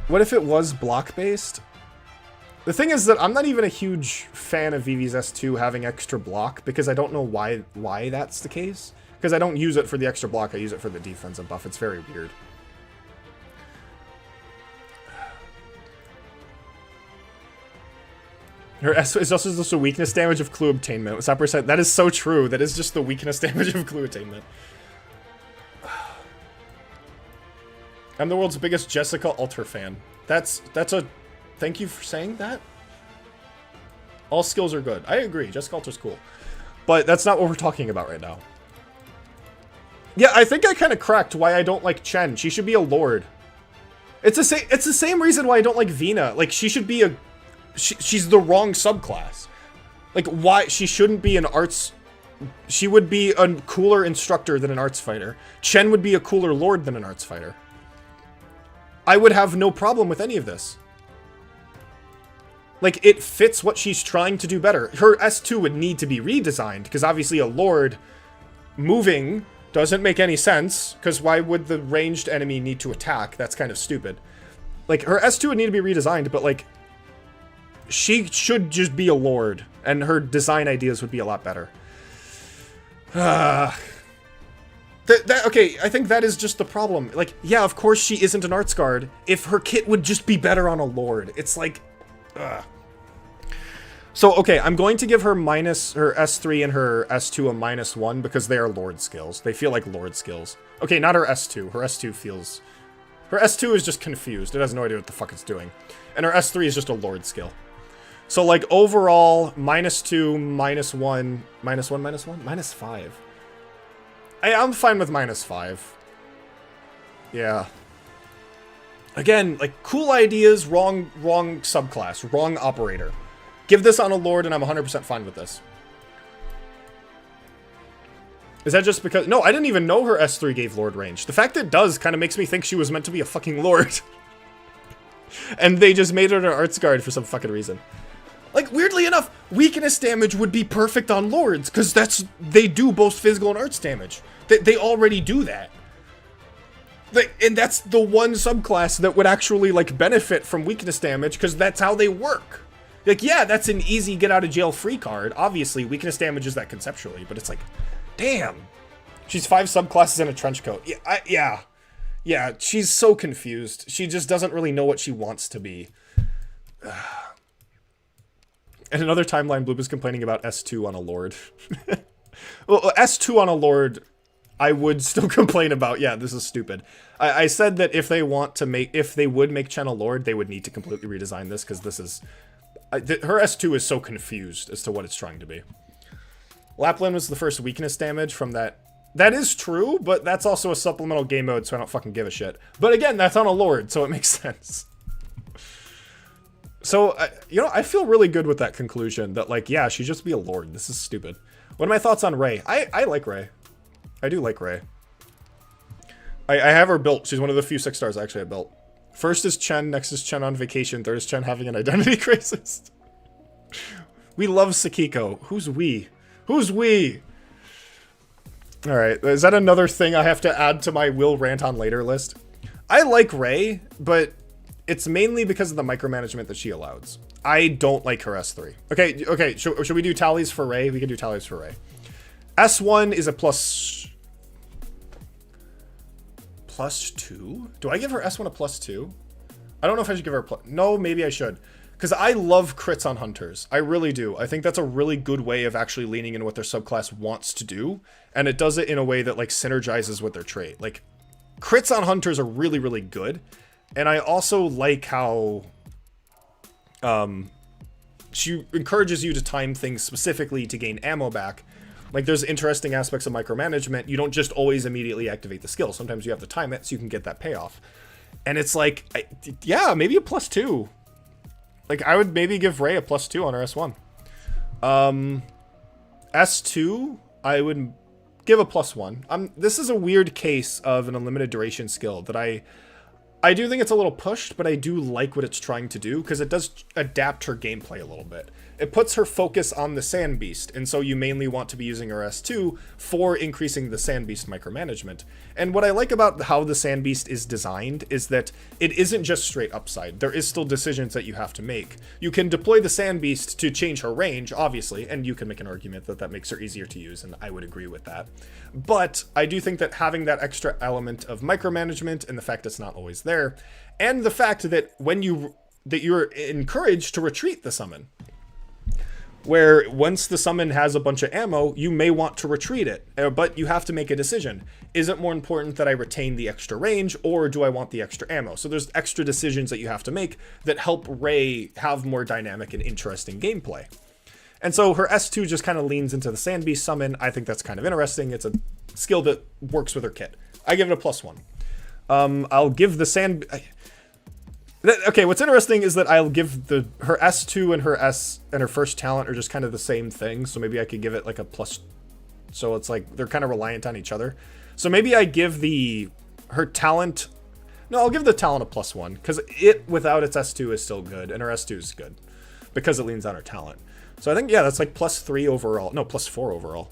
[SPEAKER 1] What if it was block-based? The thing is that I'm not even a huge fan of Vivi's S2 having extra block, because I don't know why that's the case. Because I don't use it for the extra block, I use it for the defensive buff. It's very weird. Her S is also just a weakness damage of clue obtainment. What's that percent? That is so true. That is just the weakness damage of clue attainment. I'm the world's biggest Jessica Alter fan. That's a... Thank you for saying that. All skills are good. I agree. Jessica Alter's cool. But that's not what we're talking about right now. Yeah, I think I kind of cracked why I don't like Chen. She should be a lord. It's the same reason why I don't like Vina. Like, she should be a... She's the wrong subclass. Like, why? She shouldn't be an arts... She would be a cooler instructor than an arts fighter. Chen would be a cooler lord than an arts fighter. I would have no problem with any of this. Like, it fits what she's trying to do better. Her S2 would need to be redesigned, because obviously a lord moving doesn't make any sense, because why would the ranged enemy need to attack? That's kind of stupid. Like, her S2 would need to be redesigned, but, like, she should just be a lord, and her design ideas would be a lot better. Okay, I think that is just the problem. Like, yeah, of course she isn't an arts guard. If her kit would just be better on a lord. It's like... So, okay, I'm going to give her minus her S3 and her S2 a -1 because they are lord skills. They feel like lord skills. Okay, not her S2. Her S2 feels... Her S2 is just confused. It has no idea what the fuck it's doing. And her S3 is just a lord skill. So, like, overall, -2, -1, -5. I'm fine with -5. Yeah. Again, like, cool ideas, wrong subclass, wrong operator. Give this on a lord and I'm 100% fine with this. Is that just because... No, I didn't even know her S3 gave lord range. The fact that it does kind of makes me think she was meant to be a fucking lord. And they just made her an arts guard for some fucking reason. Like, weirdly enough, weakness damage would be perfect on lords, because they do both physical and arts damage. They already do that. And that's the one subclass that would actually, like, benefit from weakness damage, because that's how they work. Like, yeah, that's an easy get-out-of-jail-free card. Obviously, weakness damage is that conceptually, but it's like, damn. She's 5 subclasses in a trench coat. Yeah, yeah, she's so confused. She just doesn't really know what she wants to be. And another timeline, Bloop is complaining about S2 on a lord. Well, S2 on a lord, I would still complain about. Yeah, this is stupid. I said that if they would make Chen a lord, they would need to completely redesign this, because this is... her S2 is so confused as to what it's trying to be. Lapland was the first weakness damage from that. That is true, but that's also a supplemental game mode, so I don't fucking give a shit. But again, that's on a lord, so it makes sense. So, you know, I feel really good with that conclusion that, like, yeah, she should just be a lord. This is stupid. What are my thoughts on Rey? I like Rey. I do like Rey. I have her built. She's one of the few 6 stars actually I built. First is Chen, next is Chen on vacation, third is Chen having an identity crisis. We love Sakiko. Who's we? Who's we? Alright, is that another thing I have to add to my will rant on later list? I like Rey, but it's mainly because of the micromanagement that she allows. I don't like her S3. Okay, should we do tallies for Rey? We can do tallies for Rey. S1 is a +2? Do I give her S1 a +2? I don't know if I should give her a plus. No, maybe I should. Because I love crits on hunters. I really do. I think that's a really good way of actually leaning into what their subclass wants to do. And it does it in a way that, like, synergizes with their trait. Like, crits on hunters are really, really good. And I also like how she encourages you to time things specifically to gain ammo back. Like, there's interesting aspects of micromanagement. You don't just always immediately activate the skill. Sometimes you have to time it so you can get that payoff. And it's like, yeah, maybe a +2. Like, I would maybe give Ray a +2 on her S1. S2, I would give a +1. This is a weird case of an unlimited duration skill that I do think it's a little pushed, but I do like what it's trying to do, because it does adapt her gameplay a little bit. It puts her focus on the Sand Beast, and so you mainly want to be using her S2 for increasing the Sand Beast micromanagement. And what I like about how the Sand Beast is designed is that it isn't just straight upside. There is still decisions that you have to make. You can deploy the Sand Beast to change her range, obviously, and you can make an argument that that makes her easier to use, and I would agree with that. But I do think that having that extra element of micromanagement, and the fact it's not always there, and the fact that you're encouraged to retreat the summon, where once the summon has a bunch of ammo, you may want to retreat it, but you have to make a decision. Is it more important that I retain the extra range, or do I want the extra ammo? So there's extra decisions that you have to make that help Ray have more dynamic and interesting gameplay. And so her S2 just kind of leans into the Sand Beast summon. I think that's kind of interesting. It's a skill that works with her kit. I give it a +1. I'll give the Sand... Okay, what's interesting is that I'll give her S2 and her first talent are just kind of the same thing, so maybe I could give it like a plus. So it's like they're kind of reliant on each other. So maybe I give her talent. No, I'll give the talent a +1, because it without its S2 is still good, and her S2 is good because it leans on her talent. So I think, yeah, that's like +3 overall. No, +4 overall.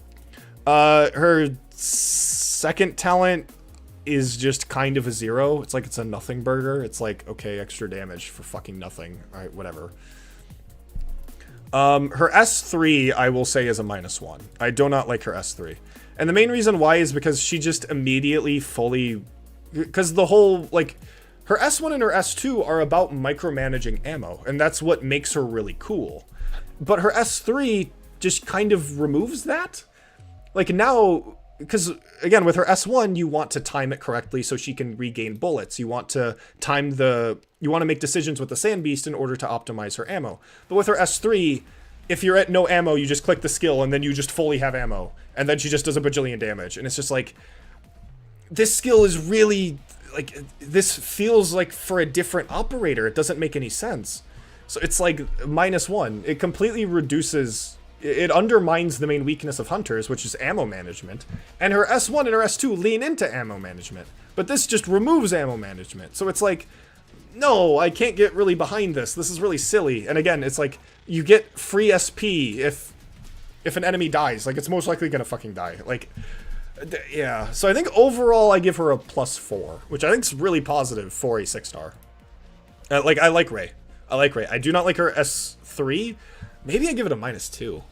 [SPEAKER 1] Her second talent is just kind of a 0. It's like it's a nothing burger. It's like, okay, extra damage for fucking nothing. All right, whatever. Her S3, I will say, is a -1. I do not like her S3. And the main reason why is because she just immediately because the whole, like, her S1 and her S2 are about micromanaging ammo, and that's what makes her really cool. But her S3 just kind of removes that. Like, now, because again, with her S1, you want to time it correctly so she can regain bullets. You want to you want to make decisions with the Sand Beast in order to optimize her ammo. But with her S3, if you're at no ammo, you just click the skill and then you just fully have ammo. And then she just does a bajillion damage. And it's just like, this skill is really, like, this feels like for a different operator. It doesn't make any sense. So it's like -1. It completely reduces... It undermines the main weakness of hunters, which is ammo management. And her S1 and her S2 lean into ammo management. But this just removes ammo management. So it's like, no, I can't get really behind this. This is really silly. And again, it's like, you get free SP if an enemy dies. Like, it's most likely gonna fucking die. Like, yeah. So I think overall I give her a +4, which I think is really positive for a 6-star. Like, I like Ray. I do not like her S3. Maybe I give it a -2.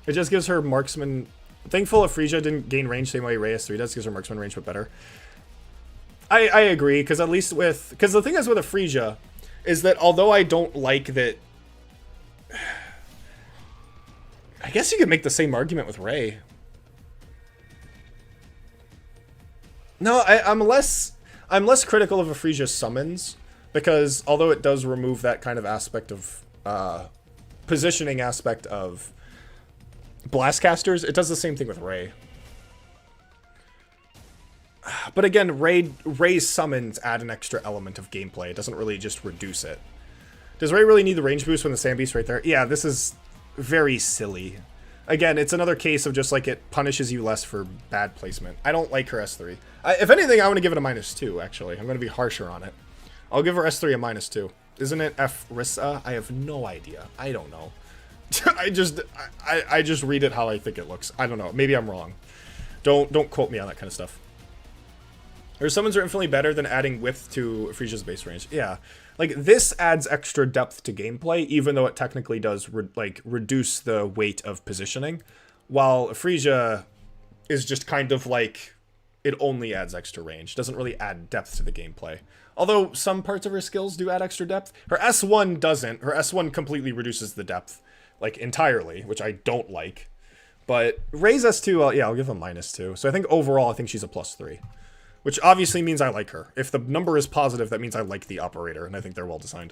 [SPEAKER 1] It just gives her marksman... Thankful if Frisia didn't gain range same way Ray S3 does, gives her marksman range but better. I agree, because at least with... Because the thing is with a Frisia is that although I don't like that... I guess you could make the same argument with Ray. No, I'm less critical of a Frisia's summons, because although it does remove that kind of aspect of... positioning aspect of Blastcasters, it does the same thing with Ray. But again, Ray's summons add an extra element of gameplay. It doesn't really just reduce it. Does Ray really need the range boost when the Sand Beast right there? Yeah, this is very silly. Again, it's another case of just like it punishes you less for bad placement. I don't like her S3. If anything, I want to give it a -2, actually. I'm going to be harsher on it. I'll give her S3 a -2. Isn't it F-Rissa? I have no idea. I don't know. I just read it how I think it looks. I don't know. Maybe I'm wrong. Don't quote me on that kind of stuff. Her summons are infinitely better than adding width to Frisia's base range. Yeah. Like, this adds extra depth to gameplay, even though it technically does reduce the weight of positioning, while Frisia is just kind of like, it only adds extra range. Doesn't really add depth to the gameplay. Although some parts of her skills do add extra depth. Her S1 doesn't. Her S1 completely reduces the depth, like, entirely, which I don't like. But Ray's S2, yeah, I'll give a -2. So I think overall, I think she's a +3. Which obviously means I like her. If the number is positive, that means I like the operator, and I think they're well designed.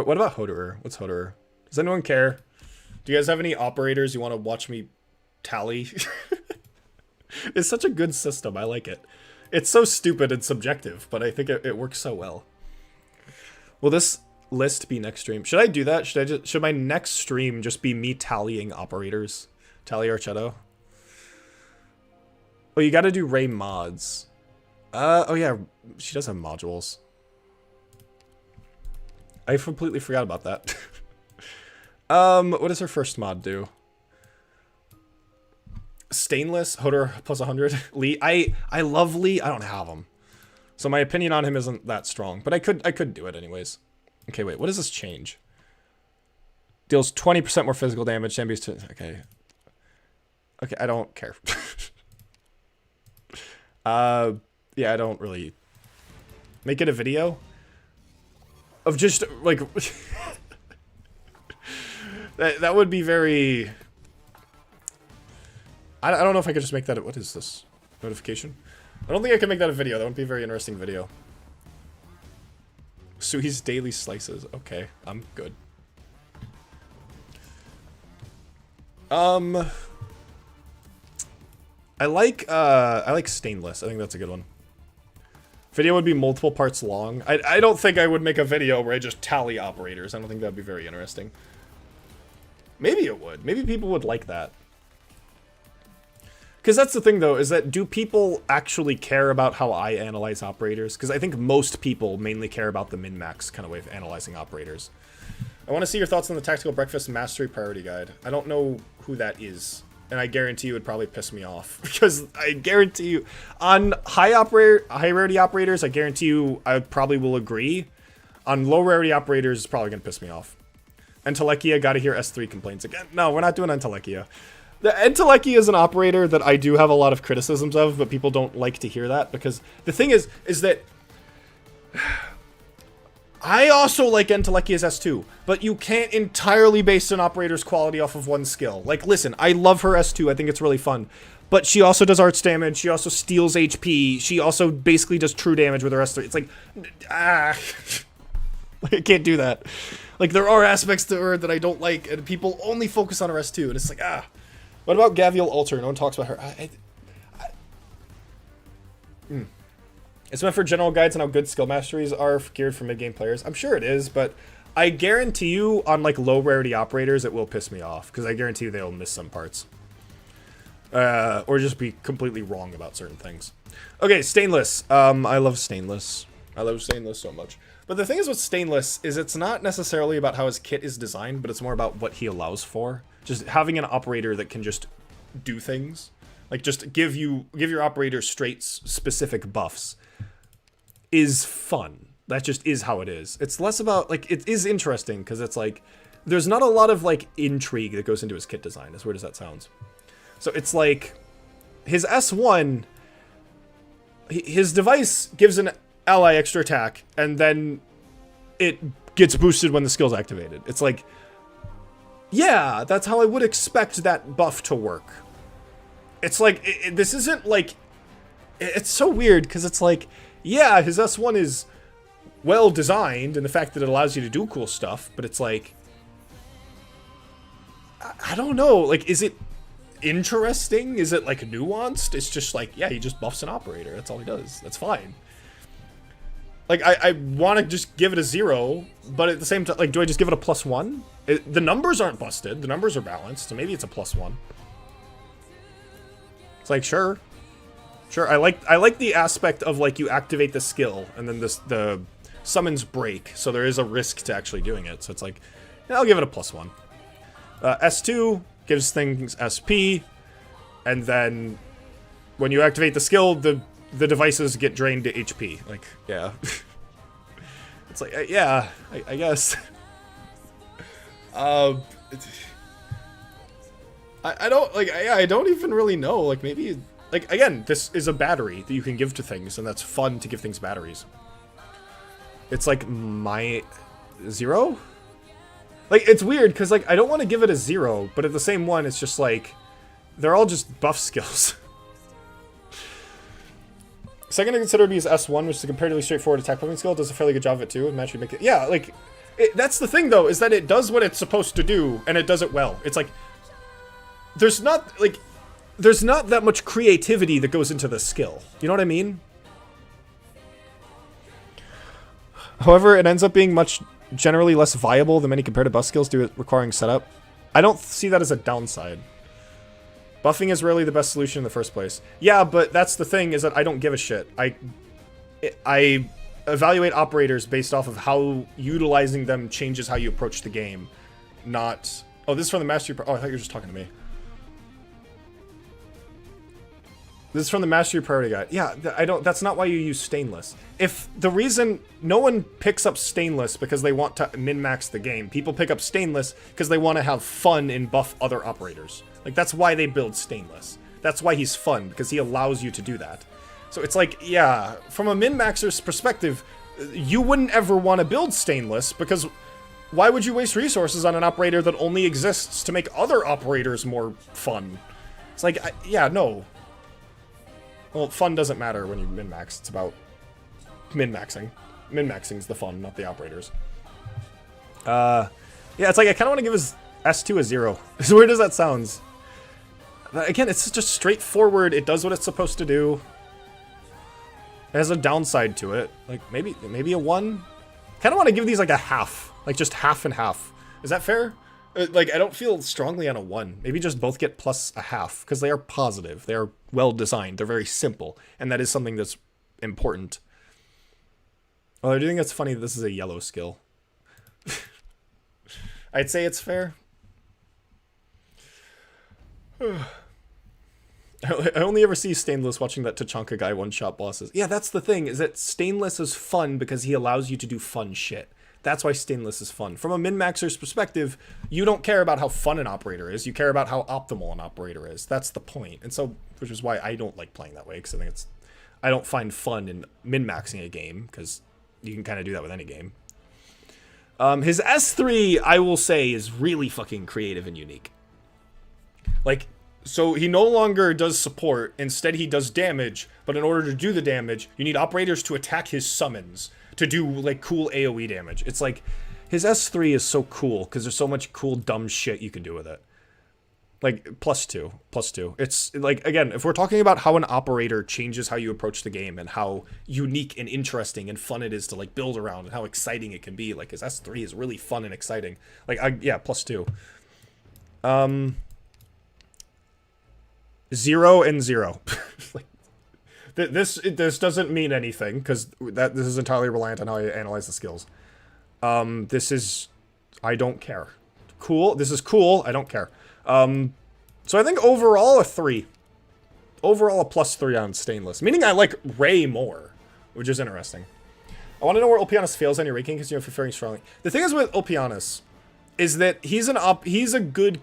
[SPEAKER 1] What about Hoederer? What's Hoederer? Does anyone care? Do you guys have any operators you want to watch me tally? It's such a good system. I like it. It's so stupid and subjective, but I think it works so well. Will this list be next stream? Should I do that? Should my next stream just be me tallying operators? Tally Archetto? Oh, you gotta do Ray mods. Oh yeah, she does have modules. I completely forgot about that. What does her first mod do? Stainless, Hoederer plus 100. Lee, I love Lee. I don't have him, so my opinion on him isn't that strong. But I could do it anyways. Okay, wait. What does this change? Deals 20% more physical damage. Enemies to okay. Okay, I don't care. Yeah, I don't really make it a video of just like that would be very. I don't know if I could just make that. What is this notification? I don't think I can make that a video. That would be a very interesting video. Sui's daily slices. Okay, I'm good. I like stainless. I think that's a good one. Video would be multiple parts long. I don't think I would make a video where I just tally operators. I don't think that would be very interesting. Maybe it would. Maybe people would like that. Because that's the thing, though, is that do people actually care about how I analyze operators? Because I think most people mainly care about the min-max kind of way of analyzing operators. I want to see your thoughts on the Tactical Breakfast Mastery Priority Guide. I don't know who that is, and I guarantee you it would probably piss me off. Because I guarantee you, on high rarity operators, I guarantee you I probably will agree. On low rarity operators, it's probably going to piss me off. Entelekia, gotta hear S3 complaints again. No, we're not doing Entelekia. The Entelekia is an operator that I do have a lot of criticisms of, but people don't like to hear that, because the thing is that I also like Entelekia's S2, but you can't entirely base an operator's quality off of one skill. Like, listen, I love her S2, I think it's really fun, but she also does arts damage, she also steals HP, she also basically does true damage with her S3. It's like, I can't do that. Like, there are aspects to her that I don't like, and people only focus on her S2, and it's like, What about Gavial Alter? No one talks about her. It's meant for general guides on how good skill masteries are geared for mid-game players. I'm sure it is, but I guarantee you on like low rarity operators it will piss me off, because I guarantee you they'll miss some parts. Or just be completely wrong about certain things. Okay, Stainless. I love Stainless. I love Stainless so much. But the thing is with Stainless is it's not necessarily about how his kit is designed, but it's more about what he allows for. Just having an operator that can just do things, like just give your operator straight specific buffs, is fun. That just is how it is. It's less about, like, it is interesting because it's like there's not a lot of like intrigue that goes into his kit design, as weird as that sounds. So it's like his S1, his device gives an ally extra attack, and then it gets boosted when the skill's activated. It's like, yeah, that's how I would expect that buff to work. It's like, this isn't like, it's so weird, because it's like, yeah, his S1 is well designed in the fact that it allows you to do cool stuff, but it's like, I don't know, like, is it interesting? Is it like nuanced? It's just like, yeah, he just buffs an operator. That's all he does. That's fine. Like, I want to just give it a 0, but at the same time, like, do I just give it a +1? The numbers aren't busted. The numbers are balanced, so maybe it's a +1. It's like, sure. Sure, I like the aspect of, like, you activate the skill, and then the summons break, so there is a risk to actually doing it. So it's like, yeah, I'll give it a +1. S2 gives things SP, and then when you activate the skill, the devices get drained to HP. Like, yeah. It's like, yeah, I guess. I don't, like, I don't even really know. Like, maybe, like, again, this is a battery that you can give to things, and that's fun to give things batteries. It's like my 0? Like, it's weird, because, like, I don't want to give it a 0, but at the same one, it's just like, they're all just buff skills. Second to consider would be his S1, which is a comparatively straightforward attack pumping skill. It does a fairly good job of it too, and actually make it. Yeah, like, That's the thing, though, is that it does what it's supposed to do, and it does it well. It's like, there's not that much creativity that goes into the skill. You know what I mean? However, it ends up being much generally less viable than many comparative buff skills do, requiring setup. I don't see that as a downside. Buffing is rarely the best solution in the first place. Yeah, but that's the thing, is that I don't give a shit. I evaluate operators based off of how utilizing them changes how you approach the game. Not... Oh, this is from the Mastery... Oh, I thought you were just talking to me. This is from the Mastery Priority Guide. Yeah, that's not why you use Stainless. If the reason... No one picks up Stainless because they want to min-max the game. People pick up Stainless because they want to have fun and buff other operators. Like, that's why they build Stainless. That's why he's fun, because he allows you to do that. So it's like, yeah, from a min-maxer's perspective, you wouldn't ever want to build Stainless, because why would you waste resources on an operator that only exists to make other operators more fun? It's like, yeah, no. Well, fun doesn't matter when you min-max. It's about min-maxing. Min-maxing's the fun, not the operators. Yeah, it's like, I kind of want to give his S2 a 0. As weird as that sounds. Again, it's just straightforward. It does what it's supposed to do. It has a downside to it. Like, maybe a 1? Kind of want to give these like a half. Like, just half and half. Is that fair? Like, I don't feel strongly on a 1. Maybe just both get plus a half. Because they are positive. They are well designed. They're very simple. And that is something that's important. Well, I do think it's funny that this is a yellow skill. I'd say it's fair. I only ever see Stainless watching that Tachanka guy one-shot bosses. Yeah, that's the thing, is that Stainless is fun because he allows you to do fun shit. That's why Stainless is fun. From a min-maxer's perspective, you don't care about how fun an operator is, you care about how optimal an operator is. That's the point. And so, which is why I don't like playing that way, because I think I don't find fun in min-maxing a game, because you can kind of do that with any game. His S3, I will say, is really fucking creative and unique. Like, so he no longer does support, instead he does damage, but in order to do the damage, you need operators to attack his summons to do, like, cool AoE damage. It's like, his S3 is so cool, because there's so much cool, dumb shit you can do with it. Like, +2. It's, like, again, if we're talking about how an operator changes how you approach the game, and how unique and interesting and fun it is to, like, build around, and how exciting it can be, like, his S3 is really fun and exciting. Like, yeah, +2. 0 and 0. Like, this doesn't mean anything, because this is entirely reliant on how you analyze the skills. This is... I don't care. Cool. This is cool. I don't care. So I think overall a 3. Overall a +3 on Stainless. Meaning I like Ray more, which is interesting. I want to know where Ulpianus fails on your ranking, because you're faring strongly. The thing is with Ulpianus is that he's a good...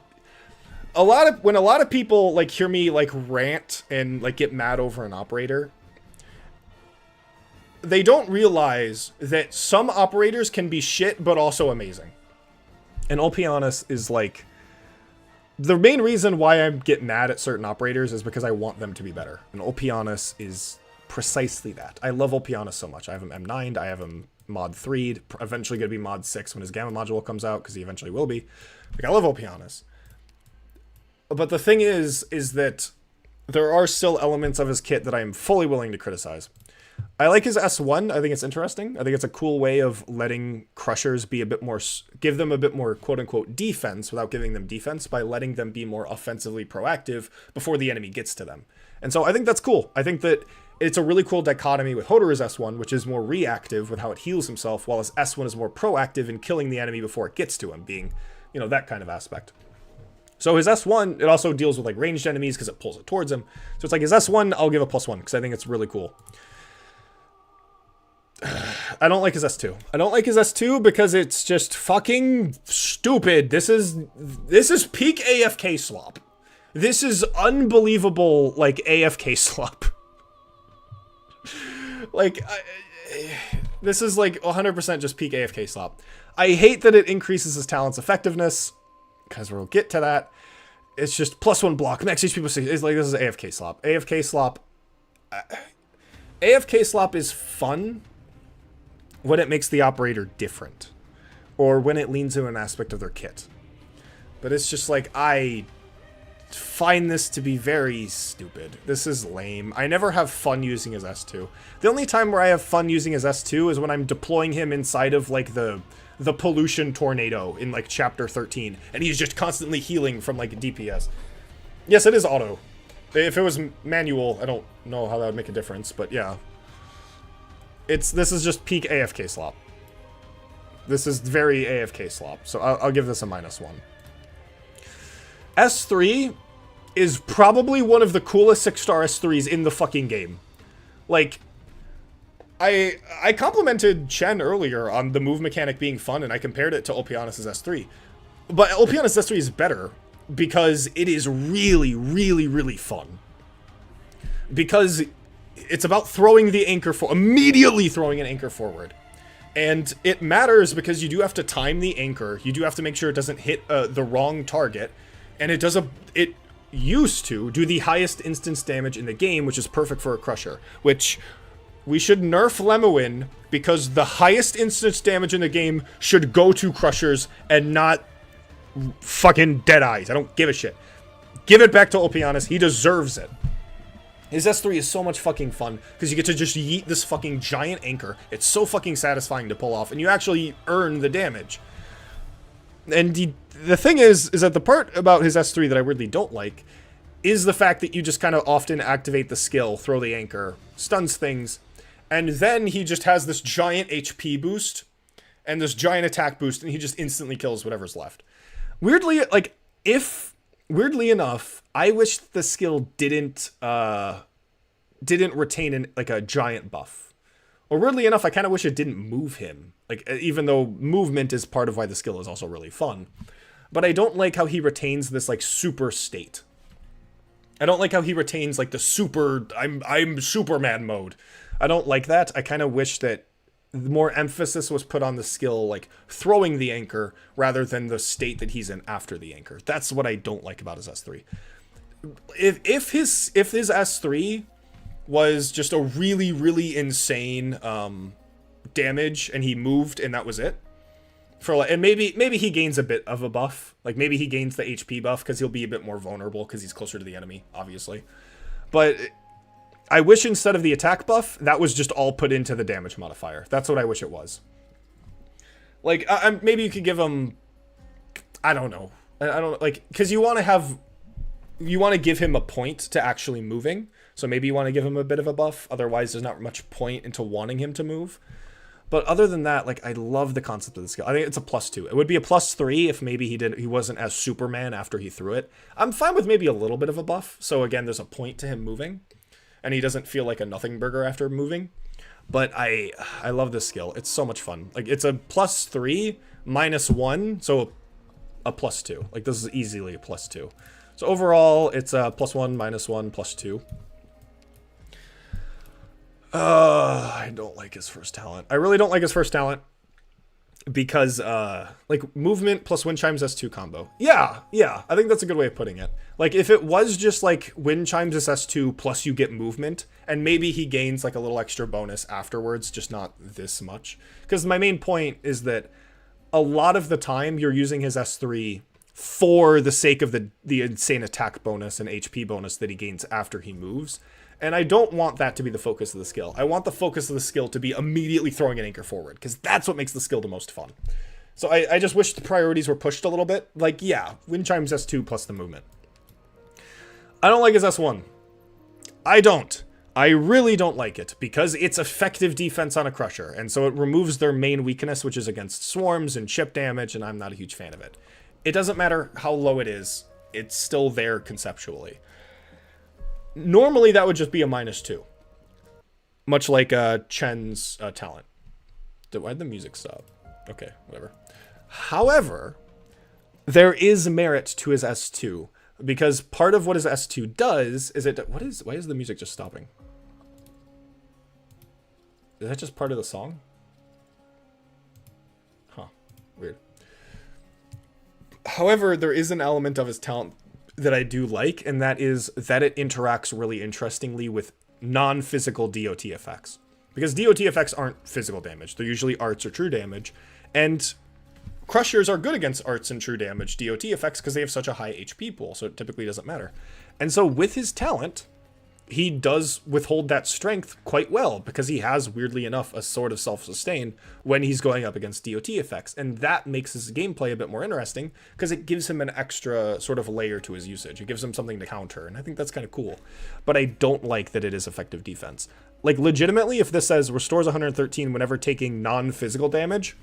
[SPEAKER 1] when a lot of people like hear me like rant and like get mad over an operator, they don't realize that some operators can be shit but also amazing. And Ulpianus is like, the main reason why I get mad at certain operators is because I want them to be better. And Ulpianus is precisely that. I love Ulpianus so much. I have him M9'd, I have him mod 3'd, eventually gonna be mod 6 when his Gamma module comes out, because he eventually will be. Like, I love Ulpianus. But the thing is that there are still elements of his kit that I am fully willing to criticize. I like his S1. I think it's interesting. I think it's a cool way of letting Crushers be a bit more, give them a bit more quote-unquote defense without giving them defense, by letting them be more offensively proactive before the enemy gets to them. And so I think that's cool. I think that it's a really cool dichotomy with Hoederer's S1, which is more reactive with how it heals himself, while his S1 is more proactive in killing the enemy before it gets to him, being, you know, that kind of aspect. So his S1, it also deals with like ranged enemies because it pulls it towards him. So it's like his S1, I'll give a +1 because I think it's really cool. I don't like his S2. I don't like his S2 because it's just fucking stupid. This is peak AFK slop. This is unbelievable, like, AFK slop. Like, this is like 100% just peak AFK slop. I hate that it increases his talent's effectiveness, because we'll get to that. It's just +1 block, max HP +6. It's like, this is AFK slop. AFK slop. AFK slop is fun when it makes the operator different. or when it leans into an aspect of their kit. But it's just like, I find this to be very stupid. This is lame. I never have fun using his S2. The only time where I have fun using his S2 is when I'm deploying him inside of like the pollution tornado in like chapter 13, and he's just constantly healing from like DPS. Yes, it is auto. If it was manual, I don't know how that would make a difference, but yeah. This is just peak AFK slop. This is very AFK slop, so I'll give this a -1. S3 is probably one of the coolest 6-star S3s in the fucking game. Like, I complimented Chen earlier on the move mechanic being fun, and I compared it to Olpianus' S3. But Olpianus' S3 is better because it is really, really, really fun. Because it's about throwing the anchor immediately throwing an anchor forward. And it matters because you do have to time the anchor. You do have to make sure it doesn't hit the wrong target. And it used to do the highest instance damage in the game, which is perfect for a Crusher. Which, we should nerf Lemuin, because the highest instance damage in the game should go to Crushers and not fucking Deadeyes. I don't give a shit. Give it back to Olpianus. He deserves it. His S3 is so much fucking fun, because you get to just yeet this fucking giant anchor. It's so fucking satisfying to pull off, and you actually earn the damage. And the thing is that the part about his S3 that I weirdly don't like is the fact that you just kind of often activate the skill, throw the anchor, stuns things, and then he just has this giant HP boost and this giant attack boost, and he just instantly kills whatever's left. Weirdly enough, I wish the skill didn't retain a giant buff. Or weirdly enough, I kind of wish it didn't move him. Like, even though movement is part of why the skill is also really fun. But I don't like how he retains this, like, super state. I don't like how he retains, like, the super, I'm Superman mode. I don't like that. I kind of wish that more emphasis was put on the skill, like, throwing the anchor, rather than the state that he's in after the anchor. That's what I don't like about his S3. If his S3 was just a really, really insane damage, and he moved, and that was it. And maybe he gains a bit of a buff. Like, maybe he gains the HP buff, because he'll be a bit more vulnerable, because he's closer to the enemy, obviously. But I wish instead of the attack buff, that was just all put into the damage modifier. That's what I wish it was. Like, maybe you could give him... I don't know. I don't... Like, because you want to give him a point to actually moving. So maybe you want to give him a bit of a buff. Otherwise, there's not much point into wanting him to move. But other than that, like, I love the concept of the skill. I think it's a +2. It would be a +3 if maybe he wasn't as Superman after he threw it. I'm fine with maybe a little bit of a buff. So again, there's a point to him moving. And he doesn't feel like a nothing burger after moving. But I love this skill. It's so much fun. Like, it's a +3, -1, so a +2. Like, this is easily a +2. So overall, it's a +1, -1, +2. I don't like his first talent. I really don't like his first talent. Because, like, movement plus wind chimes S2 combo. Yeah, I think that's a good way of putting it. Like, if it was just, like, wind chimes is S2 plus you get movement, and maybe he gains, like, a little extra bonus afterwards, just not this much. Because my main point is that a lot of the time you're using his S3 for the sake of the insane attack bonus and HP bonus that he gains after he moves. And I don't want that to be the focus of the skill. I want the focus of the skill to be immediately throwing an anchor forward, because that's what makes the skill the most fun. So I just wish the priorities were pushed a little bit. Like, yeah, wind chimes S2 plus the movement. I don't like his S1. I don't. I really don't like it, because it's effective defense on a Crusher, and so it removes their main weakness, which is against swarms and chip damage, and I'm not a huge fan of it. It doesn't matter how low it is, it's still there conceptually. Normally, that would just be a -2. Much like Chen's talent. Why'd the music stop? Okay, whatever. However, there is merit to his S2. Because part of what his S2 does is why is the music just stopping? Is that just part of the song? Huh, weird. However, there is an element of his talent that I do like, and that is that it interacts really interestingly with non-physical DOT effects. Because DOT effects aren't physical damage. They're usually arts or true damage. And Crushers are good against arts and true damage DOT effects because they have such a high HP pool, so it typically doesn't matter. And so with his talent, he does withhold that strength quite well because he has, weirdly enough, a sort of self-sustain when he's going up against DOT effects. And that makes his gameplay a bit more interesting because it gives him an extra sort of layer to his usage. It gives him something to counter, and I think that's kind of cool. But I don't like that it is effective defense. Like, legitimately, if this says restores 113 whenever taking non-physical damage,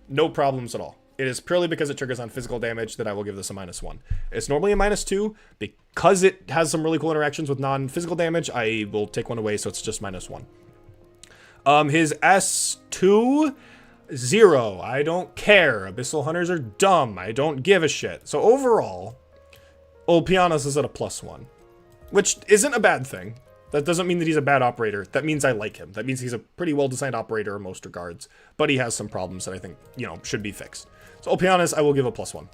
[SPEAKER 1] no problems at all. It is purely because it triggers on physical damage that I will give this a -1. It's normally a -2. Because it has some really cool interactions with non-physical damage, I will take one away, so it's just -1. His S2, 0. I don't care. Abyssal Hunters are dumb. I don't give a shit. So overall, Old Pianos is at a +1, which isn't a bad thing. That doesn't mean that he's a bad operator. That means I like him. That means he's a pretty well-designed operator in most regards, but he has some problems that I think, you know, should be fixed. So I'll be honest, I will give a +1.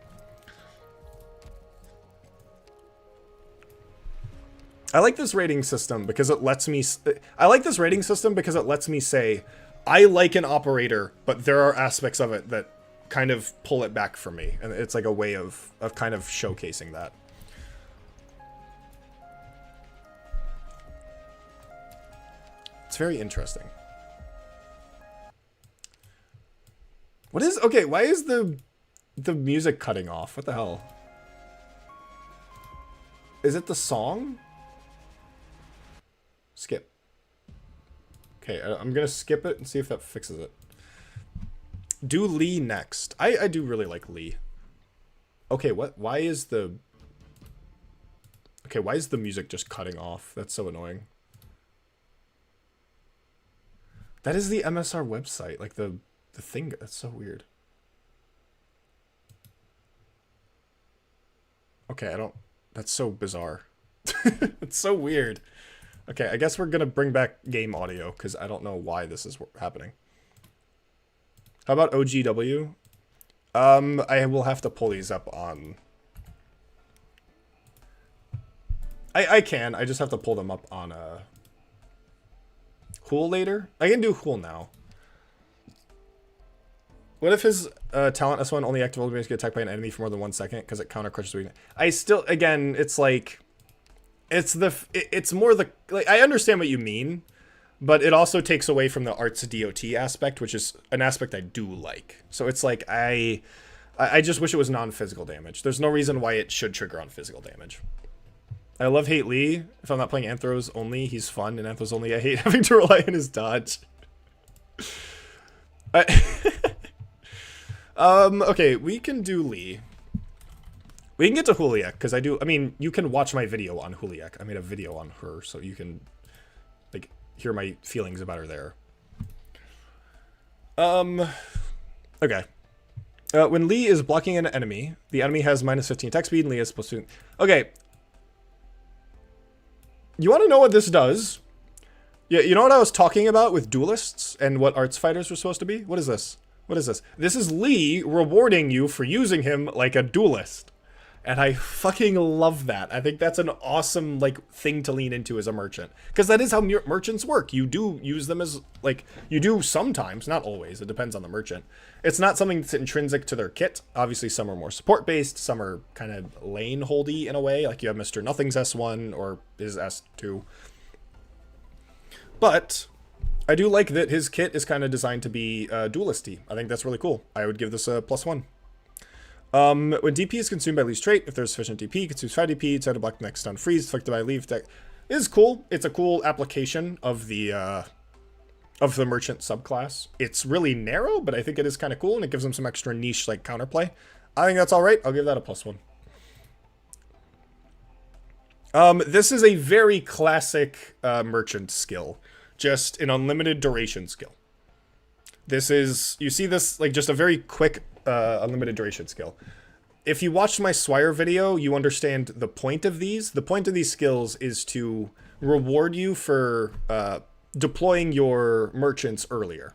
[SPEAKER 1] I like this rating system because it lets me... I like this rating system because it lets me say, I like an operator, but there are aspects of it that kind of pull it back for me. And it's like a way of kind of showcasing that. It's very interesting. What is... Okay, why is the music cutting off? What the hell? Is it the song? Skip. Okay, I'm gonna skip it and see if that fixes it. Do Lee next. I do really like Lee. Okay, what? Why is the... Okay, why is the music just cutting off? That's so annoying. That is the MSR website, like the thing. That's so weird. Okay, I don't... That's so bizarre. It's so weird. Okay, I guess we're gonna bring back game audio, because I don't know why this is happening. How about OGW? I will have to pull these up on... I can, I just have to pull them up on, Hool later? I can do Hool now. What if his talent S1 only active abilities get attacked by an enemy for more than 1 second because it counter crushes weakness? I still, again, it's like, it's more the, like, I understand what you mean, but it also takes away from the arts DOT aspect, which is an aspect I do like. So it's like, I just wish it was non-physical damage. There's no reason why it should trigger on physical damage. I love Hate Lee. If I'm not playing Anthros only, he's fun. And Anthros only, I hate having to rely on his dodge. Okay, we can do Lee. We can get to Juliek, because I mean, you can watch my video on Juliek. I made a video on her, so you can, like, hear my feelings about her there. Okay. When Lee is blocking an enemy, the enemy has -15 attack speed, and Lee is +2. Okay. You want to know what this does? Yeah, you know what I was talking about with duelists and what arts fighters were supposed to be? What is this? What is this? This is Lee rewarding you for using him like a duelist. And I fucking love that. I think that's an awesome, like, thing to lean into as a merchant. Because that is how merchants work. You do use them as, like, you do sometimes, not always. It depends on the merchant. It's not something that's intrinsic to their kit. Obviously, some are more support-based. Some are kind of lane-holdy in a way. Like, you have Mr. Nothing's S1 or his S2. But I do like that his kit is kind of designed to be duelisty. I think that's really cool. I would give this a +1. When DP is consumed by Lee's trait, if there's sufficient DP, consumes 5 DP, decide to block the next stun freeze, affected by Leave deck. It is cool. It's a cool application of the merchant subclass. It's really narrow, but I think it is kind of cool, and it gives them some extra niche, like, counterplay. I think that's alright. I'll give that a +1. This is a very classic merchant skill. Just an unlimited duration skill. This is, you see this, like, just a very quick unlimited duration skill. If you watched my Swire video, you understand the point of these. The point of these skills is to reward you for deploying your merchants earlier.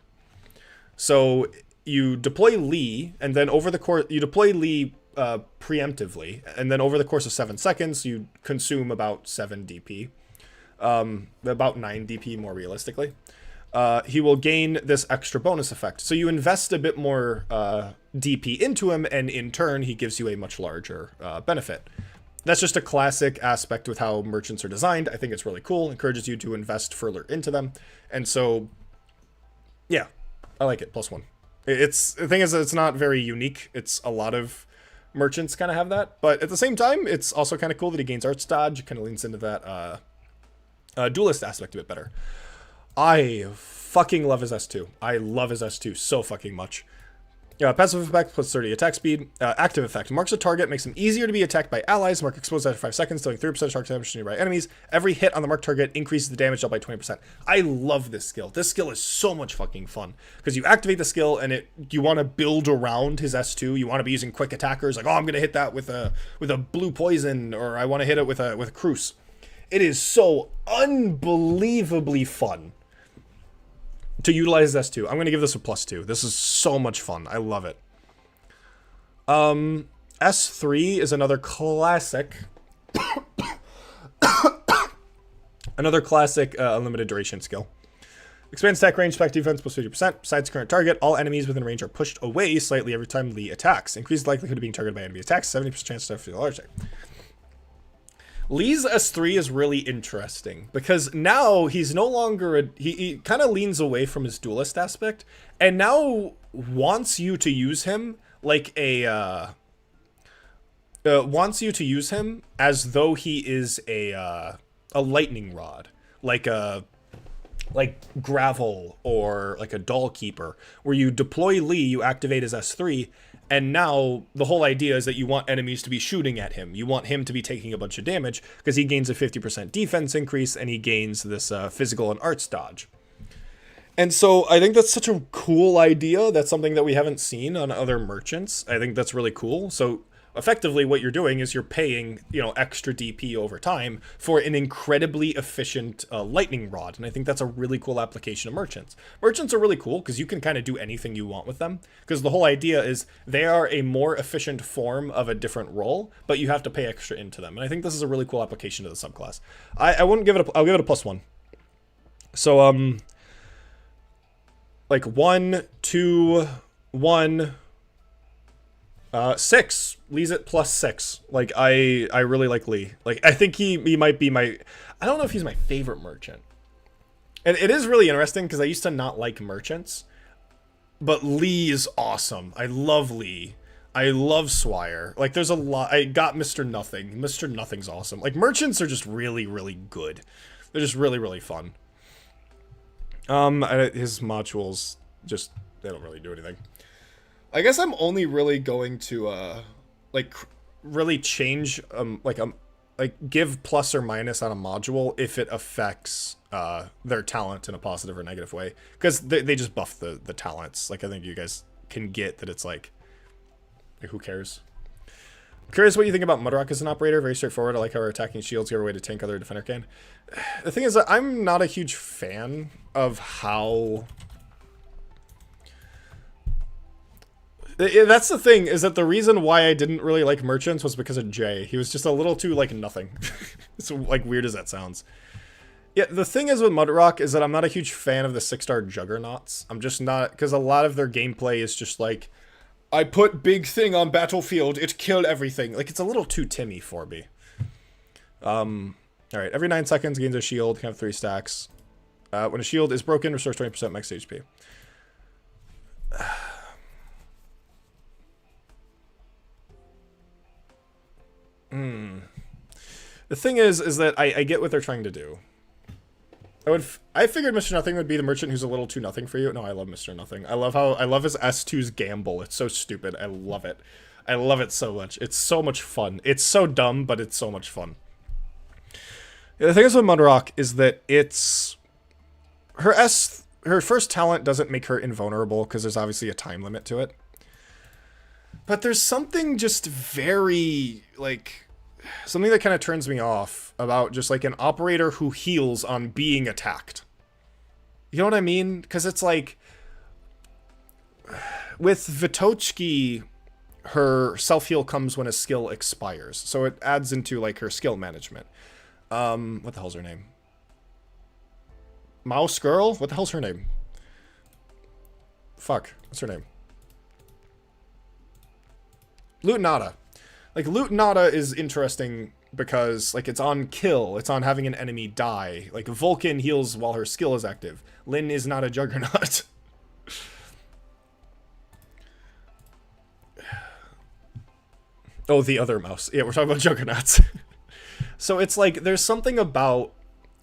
[SPEAKER 1] So you deploy Lee, and then over the course, you deploy Lee preemptively, and then over the course of 7 seconds, you consume about 7 DP. About 9 DP more realistically. He will gain this extra bonus effect. So you invest a bit more DP into him, and in turn, he gives you a much larger benefit. That's just a classic aspect with how merchants are designed. I think it's really cool. Encourages you to invest further into them. And so, yeah, I like it. +1. The thing is, it's not very unique. It's a lot of merchants kind of have that. But at the same time, it's also kind of cool that he gains Arts Dodge. It kind of leans into that duelist aspect a bit better. I fucking love his S2. I love his S2 so fucking much. Passive effect plus 30 attack speed. Active effect. Marks a target, makes them easier to be attacked by allies. Mark exposed after 5 seconds, dealing 3% shark damage to nearby enemies. Every hit on the marked target increases the damage up by 20%. I love this skill. This skill is so much fucking fun. Because you activate the skill and you want to build around his S2. You want to be using quick attackers. Like, oh, I'm going to hit that with a blue poison. Or I want to hit it with a cruise. It is so unbelievably fun to utilize S2. I'm going to give this a +2. This is so much fun. I love it. S3 is another classic. Another classic unlimited duration skill. Expands attack range, attack defense plus 50%. Besides current target, all enemies within range are pushed away slightly every time Lee attacks. Increased likelihood of being targeted by enemy attacks. 70% chance to feel large attack. Lee's S3 is really interesting because now he's no longer he kind of leans away from his duelist aspect and now wants you to use him like wants you to use him as though he is a lightning rod, like gravel or like a doll keeper, where you deploy Lee, you activate his S3. And now the whole idea is that you want enemies to be shooting at him. You want him to be taking a bunch of damage because he gains a 50% defense increase and he gains this physical and arts dodge. And so I think that's such a cool idea. That's something that we haven't seen on other merchants. I think that's really cool. So effectively what you're doing is you're paying, extra DP over time for an incredibly efficient lightning rod. And I think that's a really cool application of merchants. Merchants are really cool because you can kind of do anything you want with them. Because the whole idea is they are a more efficient form of a different role, but you have to pay extra into them. And I think this is a really cool application of the subclass. I wouldn't give it I'll give it a +1. So, like 1, 2, 1... 6. Lee's at +6. Like, I really like Lee. Like, I think he might be I don't know if he's my favorite merchant. And it is really interesting because I used to not like merchants. But Lee is awesome. I love Lee. I love Swire. Like, there's a lot. I got Mr. Nothing. Mr. Nothing's awesome. Like, merchants are just really, really good. They're just really, really fun. His modules just, they don't really do anything. I guess I'm only really going to, really change, give plus or minus on a module if it affects, their talent in a positive or negative way. Because they just buff the talents. Like, I think you guys can get that it's like who cares? I'm curious what you think about Mudrock as an operator. Very straightforward. I like how her attacking shields give her a way to tank other defender can. The thing is that I'm not a huge fan of how... That's the thing, is that the reason why I didn't really like merchants was because of Jay. He was just a little too, nothing. So, weird as that sounds. Yeah, the thing is with Mudrock is that I'm not a huge fan of the 6-star juggernauts. I'm just not, because a lot of their gameplay is just I put big thing on battlefield, it killed everything. It's a little too Timmy for me. Alright, every 9 seconds gains a shield, can have 3 stacks. When a shield is broken, restores 20% max HP. The thing is that I get what they're trying to do. I figured Mr. Nothing would be the merchant who's a little too nothing for you. No, I love Mr. Nothing. I love his S2's gamble. It's so stupid. I love it. I love it so much. It's so much fun. It's so dumb, but it's so much fun. Yeah, the thing is with Mudrock is that her first talent doesn't make her invulnerable because there's obviously a time limit to it. But there's something just very, something that kind of turns me off about just, an operator who heals on being attacked. You know what I mean? Because it's with Vitochki, her self-heal comes when a skill expires. So it adds into, her skill management. What the hell's her name? Mouse Girl? What the hell's her name? Fuck. What's her name? Lutenata. Like, Lutenata is interesting because, like, it's on kill. It's on having an enemy die. Like, Vulcan heals while her skill is active. Lyn is not a Juggernaut. Oh, the other mouse. Yeah, we're talking about Juggernauts. So it's like, there's something about,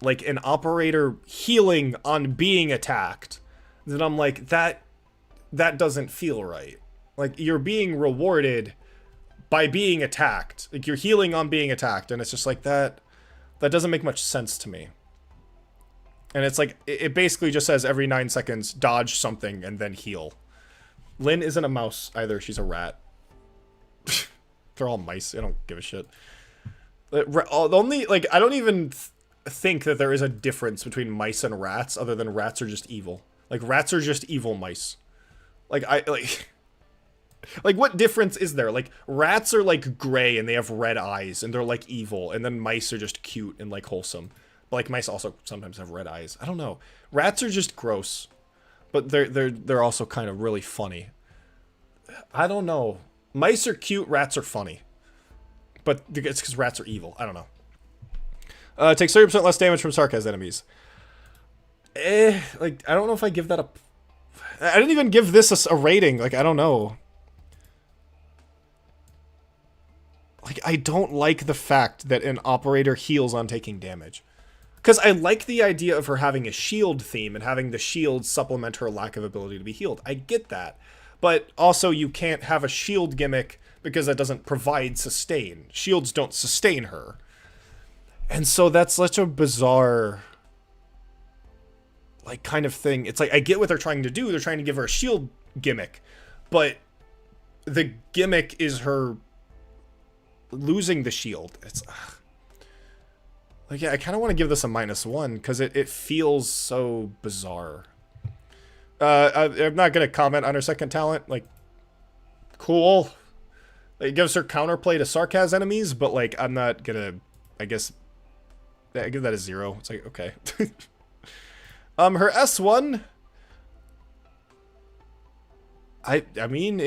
[SPEAKER 1] like, an operator healing on being attacked that I'm like, that doesn't feel right. Like, you're being rewarded by being attacked. Like, you're healing on being attacked, and it's just like, that doesn't make much sense to me. And it's like, it basically just says every 9 seconds, dodge something, and then heal. Lyn isn't a mouse either, she's a rat. They're all mice, I don't give a shit. The only, like, I don't even think that there is a difference between mice and rats, other than rats are just evil. Like, rats are just evil mice. Like, like, what difference is there? Like, rats are, like, gray, and they have red eyes, and they're, like, evil, and then mice are just cute and, like, wholesome. But, like, mice also sometimes have red eyes. I don't know. Rats are just gross. But they're also kind of really funny. I don't know. Mice are cute, rats are funny. But it's because rats are evil. I don't know. Takes 30% less damage from Sarkaz enemies. Like, I don't know if I give that a... I didn't even give this a rating. Like, I don't know. Like, I don't like the fact that an operator heals on taking damage. Because I like the idea of her having a shield theme and having the shield supplement her lack of ability to be healed. I get that. But also, you can't have a shield gimmick because that doesn't provide sustain. Shields don't sustain her. And so that's such a bizarre, like, kind of thing. It's like, I get what they're trying to do. They're trying to give her a shield gimmick. But the gimmick is her losing the shield. It's... like, yeah, I kind of want to give this a -1 because it feels so bizarre. I'm not going to comment on her second talent. Like, cool. It gives her counterplay to Sarkaz enemies, but, like, I'm not going to, I guess, I give that a 0. It's like, okay. Her S1, I mean,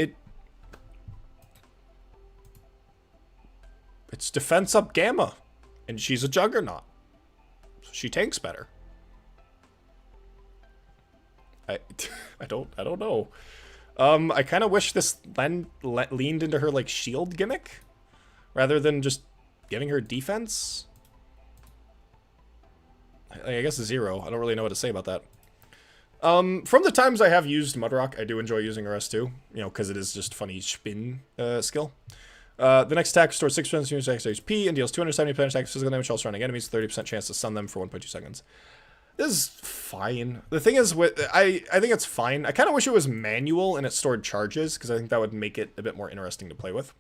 [SPEAKER 1] it's defense up Gamma, and she's a Juggernaut. So she tanks better. I don't know. I kind of wish this leaned into her, like, shield gimmick rather than just giving her defense. I guess a 0. I don't really know what to say about that. From the times I have used Mudrock, I do enjoy using her S2, you know, because it is just funny spin skill. The next attack restores 6% to HP and deals 270% attack physical damage to all surrounding enemies, 30% chance to stun them for 1.2 seconds. This is fine. The thing is, I think it's fine. I kind of wish it was manual and it stored charges, because I think that would make it a bit more interesting to play with.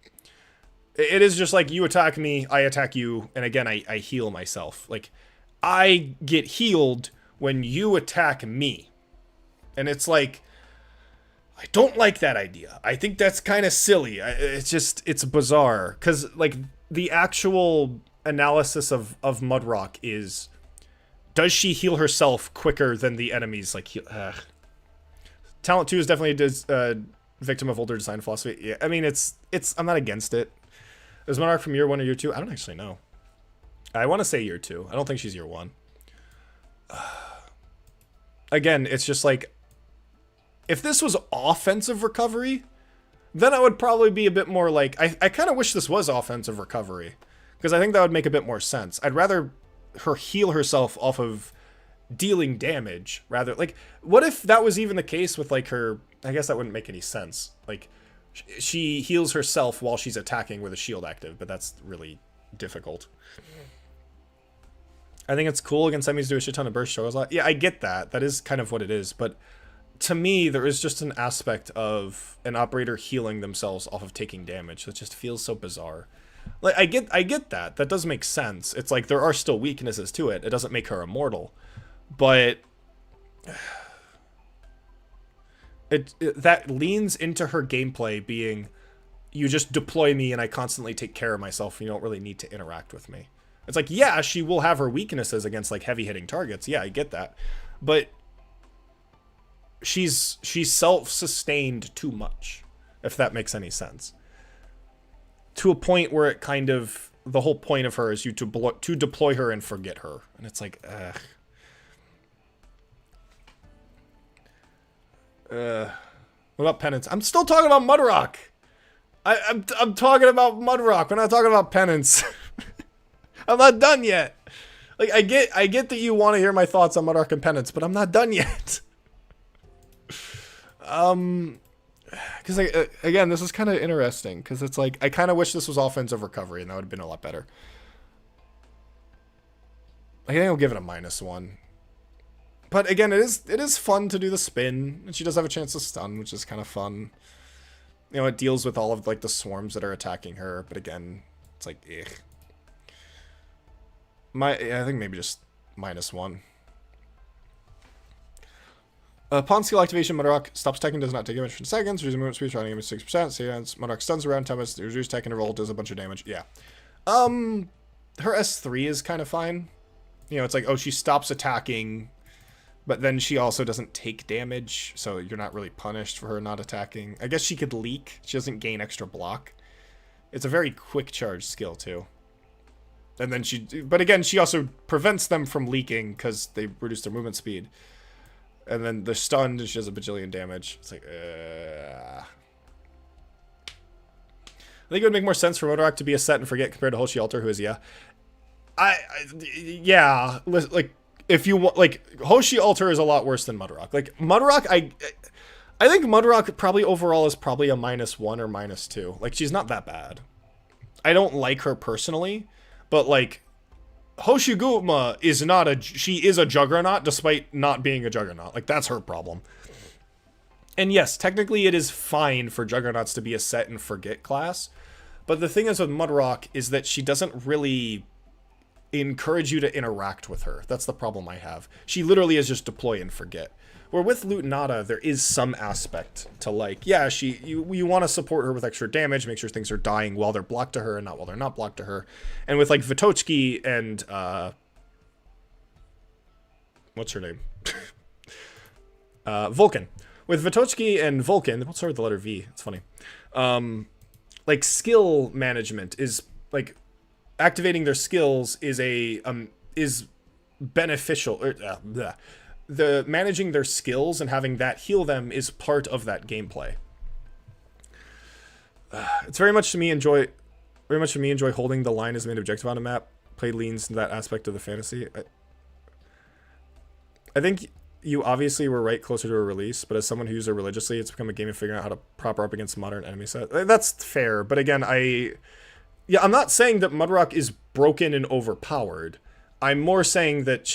[SPEAKER 1] It is just like, you attack me, I attack you, and again, I heal myself. Like, I get healed when you attack me. And it's like, I don't like that idea. I think that's kind of silly. It's bizarre. Because, like, the actual analysis of Mudrock is... does she heal herself quicker than the enemies? Like, Talent 2 is definitely a victim of older design philosophy. Yeah, I mean, I'm not against it. Is Monarch from year 1 or year 2? I don't actually know. I want to say year 2. I don't think she's year 1. Again, it's just like, if this was offensive recovery, then I would probably be a bit more like, I kind of wish this was offensive recovery, because I think that would make a bit more sense. I'd rather her heal herself off of dealing damage rather, like, what if that was even the case with, like, her... I guess that wouldn't make any sense. Like, she heals herself while she's attacking with a shield active, but that's really difficult. I think it's cool against enemies to do a shit ton of burst struggles. Yeah, I get that. That is kind of what it is, but to me, there is just an aspect of an operator healing themselves off of taking damage that just feels so bizarre. Like, I get that. That does make sense. It's like, there are still weaknesses to it. It doesn't make her immortal. But... that leans into her gameplay being, you just deploy me and I constantly take care of myself and you don't really need to interact with me. It's like, yeah, she will have her weaknesses against, like, heavy-hitting targets. Yeah, I get that. But she's self-sustained too much, if that makes any sense. to a point where it kind of, the whole point of her is you to deploy her and forget her. And it's like, ugh. What about Penance? I'm still talking about Mudrock. I'm talking about Mudrock. We're not talking about Penance. I'm not done yet. Like, I get that you want to hear my thoughts on Mudrock and Penance, but I'm not done yet. Because, again, this is kind of interesting, because it's like, I kind of wish this was offensive recovery, and that would have been a lot better. I think I'll give it a -1. But, again, it is fun to do the spin, and she does have a chance to stun, which is kind of fun. You know, it deals with all of, like, the swarms that are attacking her, but, again, it's like, ugh. I think maybe just -1. Upon skill activation, Mudrock stops attacking, does not take damage for seconds, reduces movement speed, trying to give 6%, so Mudrock stuns around 10 minutes, reduces attack interval, does a bunch of damage. Yeah. Her S3 is kind of fine. You know, it's like, oh, she stops attacking, but then she also doesn't take damage, so you're not really punished for her not attacking. I guess she could leak. She doesn't gain extra block. It's a very quick charge skill, too. And then but again, she also prevents them from leaking because they reduce their movement speed. And then they're stunned and she does a bajillion damage. It's like, I think it would make more sense for Mudrock to be a set and forget compared to Hoshi Alter, who is, yeah. Yeah, like, if you want, like, Hoshi Alter is a lot worse than Mudrock. Like, Mudrock, I think Mudrock probably overall is probably a -1 or -2. Like, she's not that bad. I don't like her personally. But, like, Hoshiguma is not she is a juggernaut despite not being a juggernaut. Like, that's her problem. And yes, technically it is fine for juggernauts to be a set and forget class. But the thing is with Mudrock is that she doesn't really encourage you to interact with her. That's the problem I have. She literally is just deploy and forget. Where with Lutenata, there is some aspect to, like, yeah, you want to support her with extra damage, make sure things are dying while they're blocked to her and not while they're not blocked to her. And with, like, Vitochki and, what's her name? Vulcan. With Vitochki and Vulcan, what's start with the letter V? It's funny. Like, skill management is, like, activating their skills is is beneficial, the managing their skills and having that heal them is part of that gameplay. It's very much to me enjoy holding the line as main objective on a map. Play leans into that aspect of the fantasy. I think you obviously were right closer to a release, but as someone who used it religiously, it's become a game of figuring out how to prop her up against modern enemy set. That's fair, but again, I'm not saying that Mudrock is broken and overpowered. I'm more saying that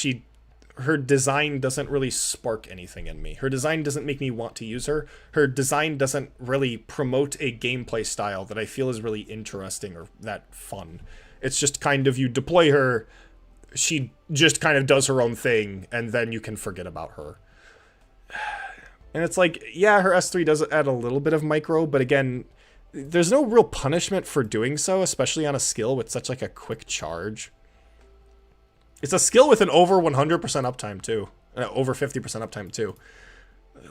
[SPEAKER 1] her design doesn't really spark anything in me. Her design doesn't make me want to use her. Her design doesn't really promote a gameplay style that I feel is really interesting or that fun. It's just kind of, you deploy her, she just kind of does her own thing, and then you can forget about her. And it's like, yeah, her S3 does add a little bit of micro, but again, there's no real punishment for doing so, especially on a skill with such, like, a quick charge. It's a skill with an over 100% uptime, too. Over 50% uptime, too.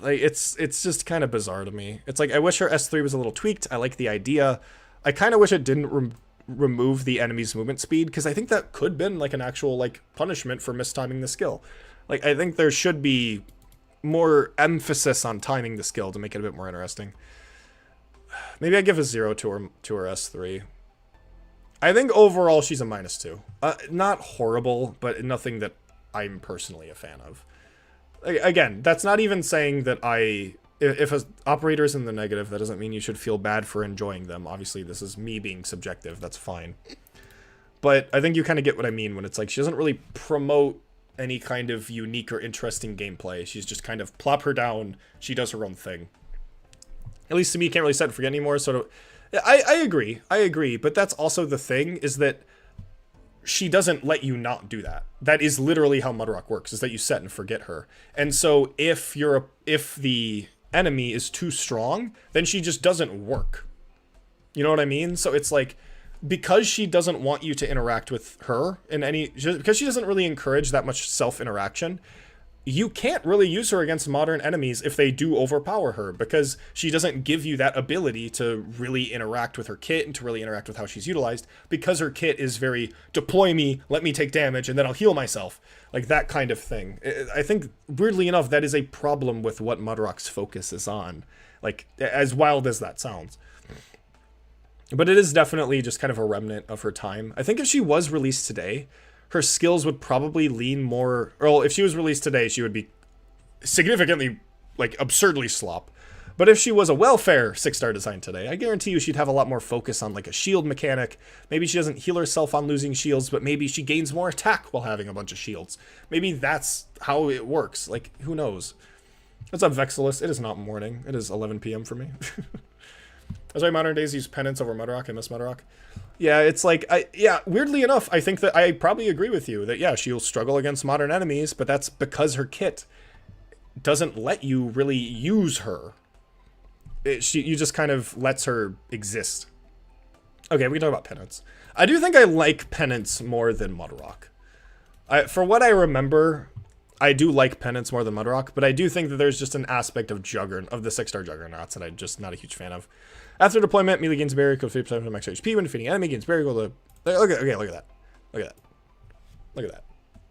[SPEAKER 1] Like, it's just kind of bizarre to me. It's like, I wish her S3 was a little tweaked. I like the idea. I kind of wish it didn't remove the enemy's movement speed, because I think that could have been, like, an actual, like, punishment for mistiming the skill. Like, I think there should be more emphasis on timing the skill to make it a bit more interesting. Maybe I give a 0 to her S3. I think overall she's a -2. Not horrible, but nothing that I'm personally a fan of. Again, that's not even saying that if an operator is in the negative, that doesn't mean you should feel bad for enjoying them. Obviously, this is me being subjective. That's fine. But I think you kind of get what I mean when it's like she doesn't really promote any kind of unique or interesting gameplay. She's just kind of plop her down. She does her own thing. At least to me, you can't really set and forget anymore. So I agree. But that's also the thing, is that she doesn't let you not do that. That is literally how Mudrock works, is that you set and forget her. And so if the enemy is too strong, then she just doesn't work. You know what I mean? So it's like, because she doesn't want you to interact with her in because she doesn't really encourage that much self-interaction, you can't really use her against modern enemies if they do overpower her, because she doesn't give you that ability to really interact with her kit and to really interact with how she's utilized, because her kit is very deploy me, let me take damage, and then I'll heal myself. Like that kind of thing. I think, weirdly enough, that is a problem with what Mudrock's focus is on. Like, as wild as that sounds. But it is definitely just kind of a remnant of her time. I think if she was released today, her skills would probably lean more... Well, if she was released today, she would be significantly, like, absurdly slop. But if she was a welfare 6-star design today, I guarantee you she'd have a lot more focus on, like, a shield mechanic. Maybe she doesn't heal herself on losing shields, but maybe she gains more attack while having a bunch of shields. Maybe that's how it works. Like, who knows? What's up, Vexilus? It is not morning. It is 11 p.m. for me. That's why modern days use penance over Mudrock. I miss Mudrock. Yeah, it's like, weirdly enough, I think that I probably agree with you that, yeah, she'll struggle against modern enemies, but that's because her kit doesn't let you really use her. You just kind of lets her exist. Okay, we can talk about penance. I do think I like penance more than Mudrock. For what I remember, I do like penance more than Mudrock, but I do think that there's just an aspect of the 6-star Juggernauts that I'm just not a huge fan of. After deployment, melee gains barrier, goes 50% of max HP when defeating enemy, gains barrier, go to... Look at that. Look at that.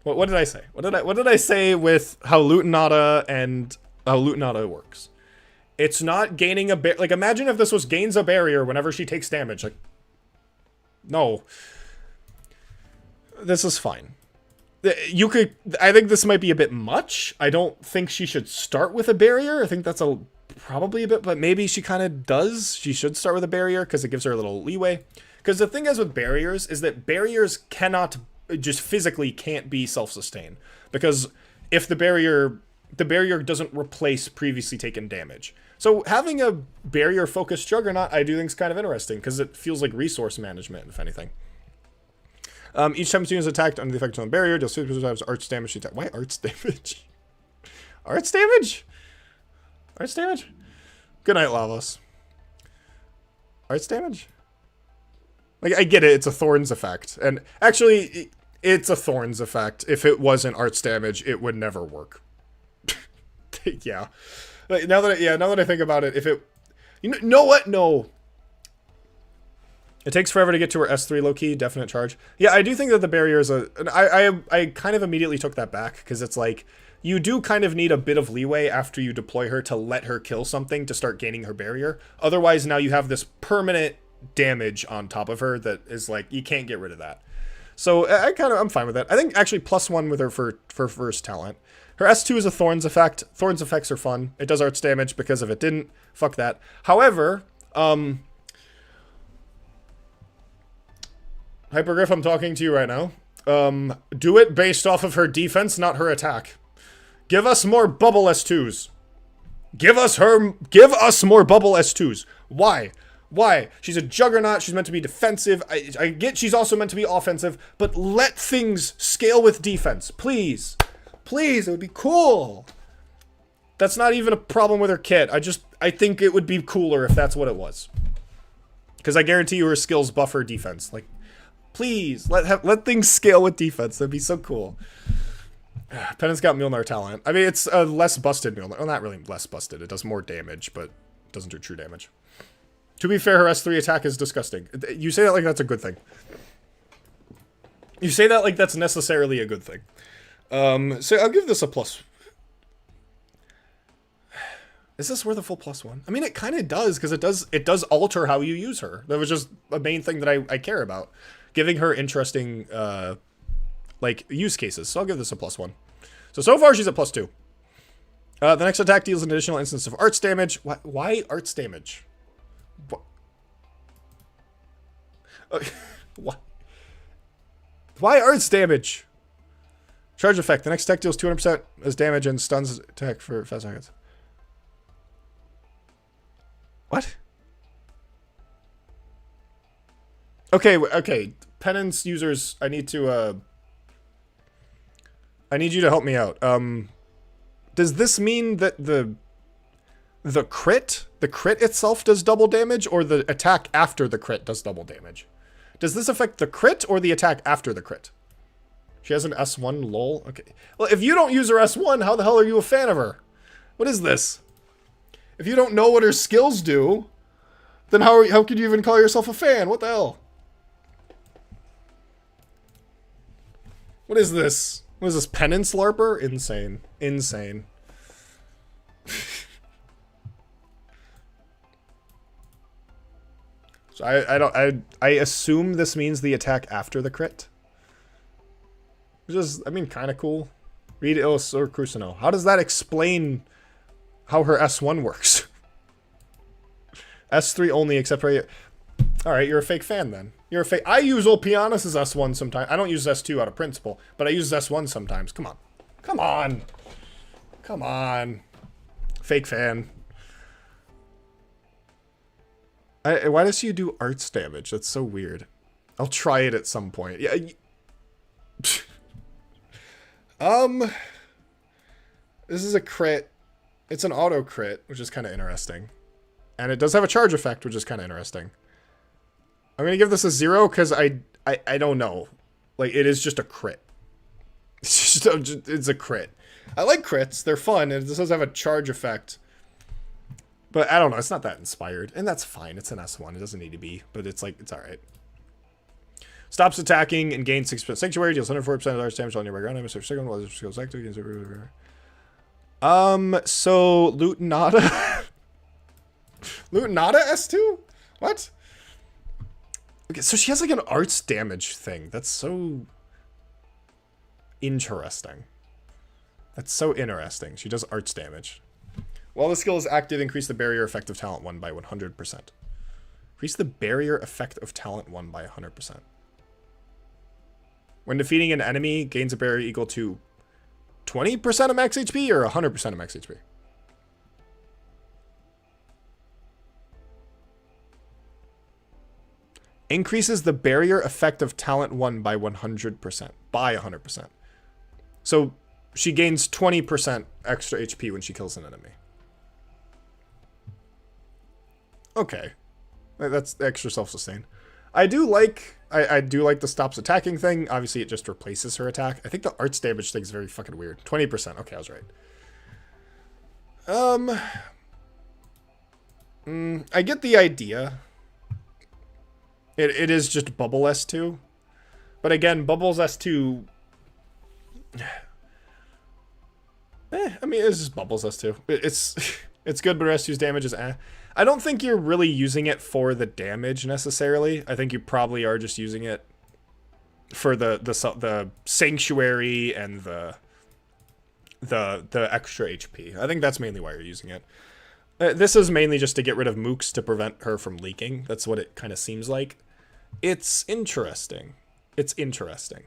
[SPEAKER 1] What did I say? What did I say with how Lutenata and how Lutenata works? It's not gaining a like, imagine if this was gains a barrier whenever she takes damage. Like, no. This is fine. I think this might be a bit much. I don't think she should start with a barrier. I think that's probably a bit, but maybe she kind of does. She should start with a barrier because it gives her a little leeway. Because the thing is with barriers is that barriers just physically can't be self-sustained. Because if the barrier doesn't replace previously taken damage. So having a barrier-focused Juggernaut, I do think is kind of interesting because it feels like resource management, if anything. Each time a student is attacked under the effect of a barrier, deals 50% times arts damage to attack. Why arts damage? Arts damage? Arts damage? Good night, Lavos. Arts damage? Like, I get it, it's a Thorns effect. And actually, it's a Thorns effect. If it wasn't arts damage, it would never work. Yeah. Like, now that I think about it, if it... You know what? No. It takes forever to get to her S3 low-key, definite charge. Yeah, I do think that the barrier is I kind of immediately took that back, because it's like, you do kind of need a bit of leeway after you deploy her to let her kill something to start gaining her barrier. Otherwise, now you have this permanent damage on top of her that is like, you can't get rid of that. So I'm fine with that. I think actually +1 with her for first talent. Her S2 is a Thorns effect. Thorns effects are fun. It does arts damage because if it didn't, fuck that. However, Hypergriff, I'm talking to you right now. Do it based off of her defense, not her attack. Give us more bubble S2s. Give us more bubble S2s. Why? Why? She's a Juggernaut. She's meant to be defensive. I get she's also meant to be offensive, but let things scale with defense. Please. Please, it would be cool. That's not even a problem with her kit. I think it would be cooler if that's what it was. Because I guarantee you her skills buff her defense. Like, please, let things scale with defense. That'd be so cool. Penance got Mjolnir talent. I mean, it's a less busted Mjolnir. Well, not really less busted. It does more damage, but doesn't do true damage. To be fair, her S3 attack is disgusting. You say that like that's a good thing. You say that like that's necessarily a good thing. So I'll give this a plus. Is this worth a full +1? I mean, it kind of does, because it does alter how you use her. That was just a main thing that I care about. Giving her interesting, like, use cases. So I'll give this a +1. So far she's at +2. The next attack deals an additional instance of arts damage. Why arts damage? What? Why arts damage? Charge effect. The next attack deals 200% as damage and stuns attack for 5 seconds. What? Okay. Penance users, I need you to help me out. Does this mean that the crit itself does double damage, or the attack after the crit does double damage? Does this affect the crit or the attack after the crit? She has an S1, lol. Okay. Well, if you don't use her S1, how the hell are you a fan of her? What is this? If you don't know what her skills do, then how could you even call yourself a fan? What the hell? What is this? What is this, penance larper? Insane. Insane. So I assume this means the attack after the crit. Which is, I mean, kind of cool. Read Illis or Crucino. How does that explain how her S1 works? S3 only, except for... Alright, you're a fake fan then. You're a fake... I use Olpianus' S1 sometimes. I don't use S2 out of principle, but I use S1 sometimes. Come on. Come on. Come on. Fake fan. Why does she do arts damage? That's so weird. I'll try it at some point. Yeah. This is a crit. It's an auto crit, which is kind of interesting. And it does have a charge effect, which is kind of interesting. I'm going to give this a 0 because I don't know. Like, it is just a crit. It's a crit. I like crits. They're fun. And this does have a charge effect. But I don't know. It's not that inspired. And that's fine. It's an S1. It doesn't need to be. But it's like, it's alright. Stops attacking and gains 6% Sanctuary. Deals 104% of large damage on nearby ground enemies. Second while it goes active against so Lutenata. Lutenata S2? What? Okay, so she has like an arts damage thing. That's so interesting. That's so interesting. She does arts damage. While the skill is active, increase the barrier effect of talent 1 by 100%. Increase the barrier effect of talent 1 by 100%. When defeating an enemy, gains a barrier equal to 20% of max HP or 100% of max HP? Increases the barrier effect of talent 1 by 100%. By 100%. So she gains 20% extra HP when she kills an enemy. Okay. That's extra self-sustain. I do like the stops attacking thing. Obviously, it just replaces her attack. I think the arts damage thing is very fucking weird. 20%. Okay, I was right. I get the idea. It is just Bubble S2. But again, Bubbles S2... I mean, it's just Bubbles S2. It's good, but S2's damage is eh. I don't think you're really using it for the damage necessarily. I think you probably are just using it for the sanctuary and the extra HP. I think that's mainly why you're using it. This is mainly just to get rid of mooks to prevent her from leaking. That's what it kind of seems like. It's interesting. It's interesting.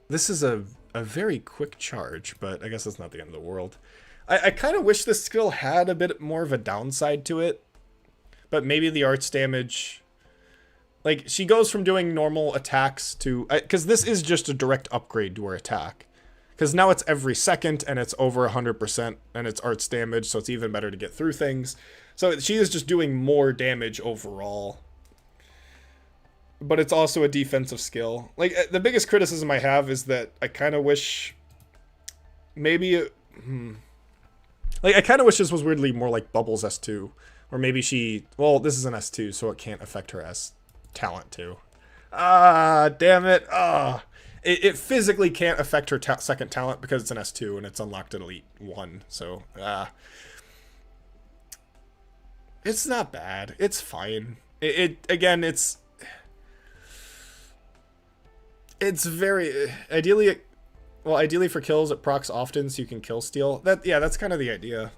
[SPEAKER 1] This is a very quick charge, but I guess that's not the end of the world. I kind of wish this skill had a bit more of a downside to it. But maybe the arts damage... Like, she goes from doing normal attacks to... Because this is just a direct upgrade to her attack. Because now it's every second, and it's over 100%, and it's arts damage, so it's even better to get through things. So she is just doing more damage overall. But it's also a defensive skill. Like, the biggest criticism I have is that I kind of wish... Maybe... Like, I kind of wish this was weirdly more like Bubbles S2. Or maybe she... Well, this is an S2, so it can't affect her S talent 2. Ah, damn it. Ah. It physically can't affect her second talent because it's an S2 and it's unlocked at Elite 1. So, it's not bad. It's fine. Again, it's very... Ideally for kills, it procs often so you can kill steal. That's kind of the idea.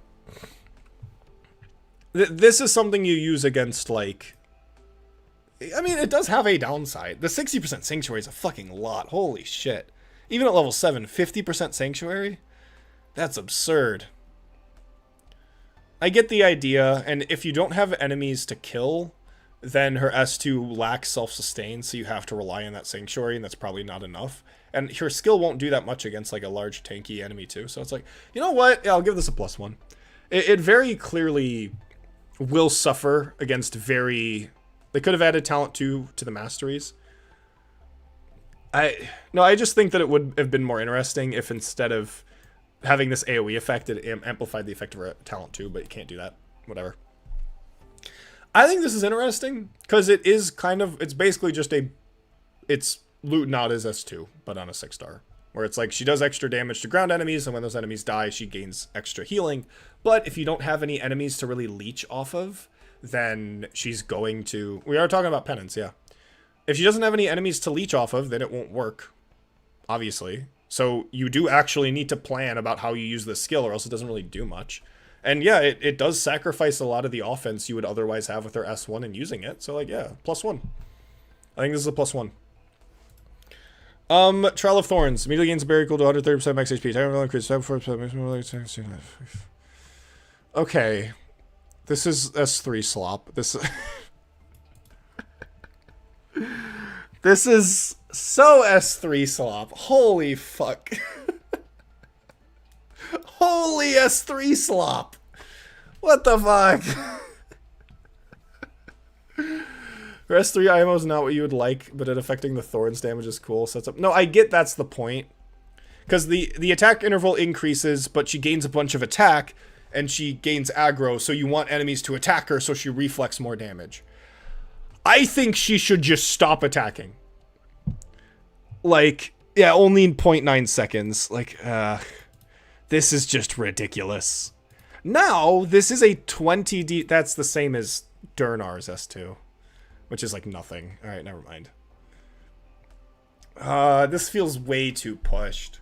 [SPEAKER 1] This is something you use against, like... I mean, it does have a downside. The 60% Sanctuary is a fucking lot. Holy shit. Even at level 7, 50% Sanctuary? That's absurd. I get the idea, and if you don't have enemies to kill, then her S2 lacks self-sustain, so you have to rely on that Sanctuary, and that's probably not enough. And her skill won't do that much against, like, a large tanky enemy, too. So it's like, you know what? Yeah, I'll give this a +1. It very clearly will suffer against very... They could have added talent 2 to the masteries. I just think that it would have been more interesting if instead of having this AoE effect, it amplified the effect of her talent too, but you can't do that. Whatever. I think this is interesting because it is kind of, it's basically just it's Loot Not as S2, but on a 6-star. Where it's like she does extra damage to ground enemies, and when those enemies die, she gains extra healing. But if you don't have any enemies to really leech off of, then she's going to... We are talking about penance, yeah. If she doesn't have any enemies to leech off of, then it won't work, obviously. So you do actually need to plan about how you use this skill, or else it doesn't really do much. And yeah, it does sacrifice a lot of the offense you would otherwise have with her S1 and using it. So like, yeah, +1. I think this is a +1. Trial of Thorns. Immediately gains a berry equal to 130% max HP. Time will increase 74%. Okay. This is S3 slop. This This is so S3 slop. Holy fuck. Holy S3 slop. What the fuck? Her S3 IMO is not what you would like, but it affecting the Thorns damage is cool. Sets up. No, I get that's the point. Because the attack interval increases, but she gains a bunch of attack, and she gains aggro, so you want enemies to attack her so she reflects more damage. I think she should just stop attacking. Like, yeah, only in 0.9 seconds. Like, this is just ridiculous. Now, this is a 20D... That's the same as Durnar's S2. Which is like nothing. Alright, never mind. This feels way too pushed.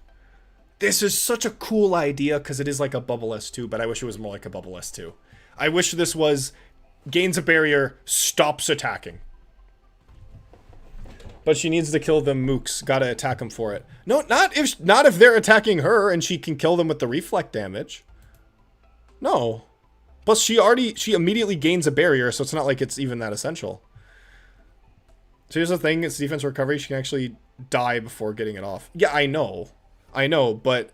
[SPEAKER 1] This is such a cool idea because it is like a bubble S2, but I wish it was more like a bubble S2. I wish this was gains a barrier, stops attacking. But she needs to kill them mooks. Gotta attack them for it. No, not if they're attacking her and she can kill them with the reflect damage. No. Plus she immediately gains a barrier, so it's not like it's even that essential. So here's the thing, it's defense recovery, she can actually die before getting it off. Yeah, I know, but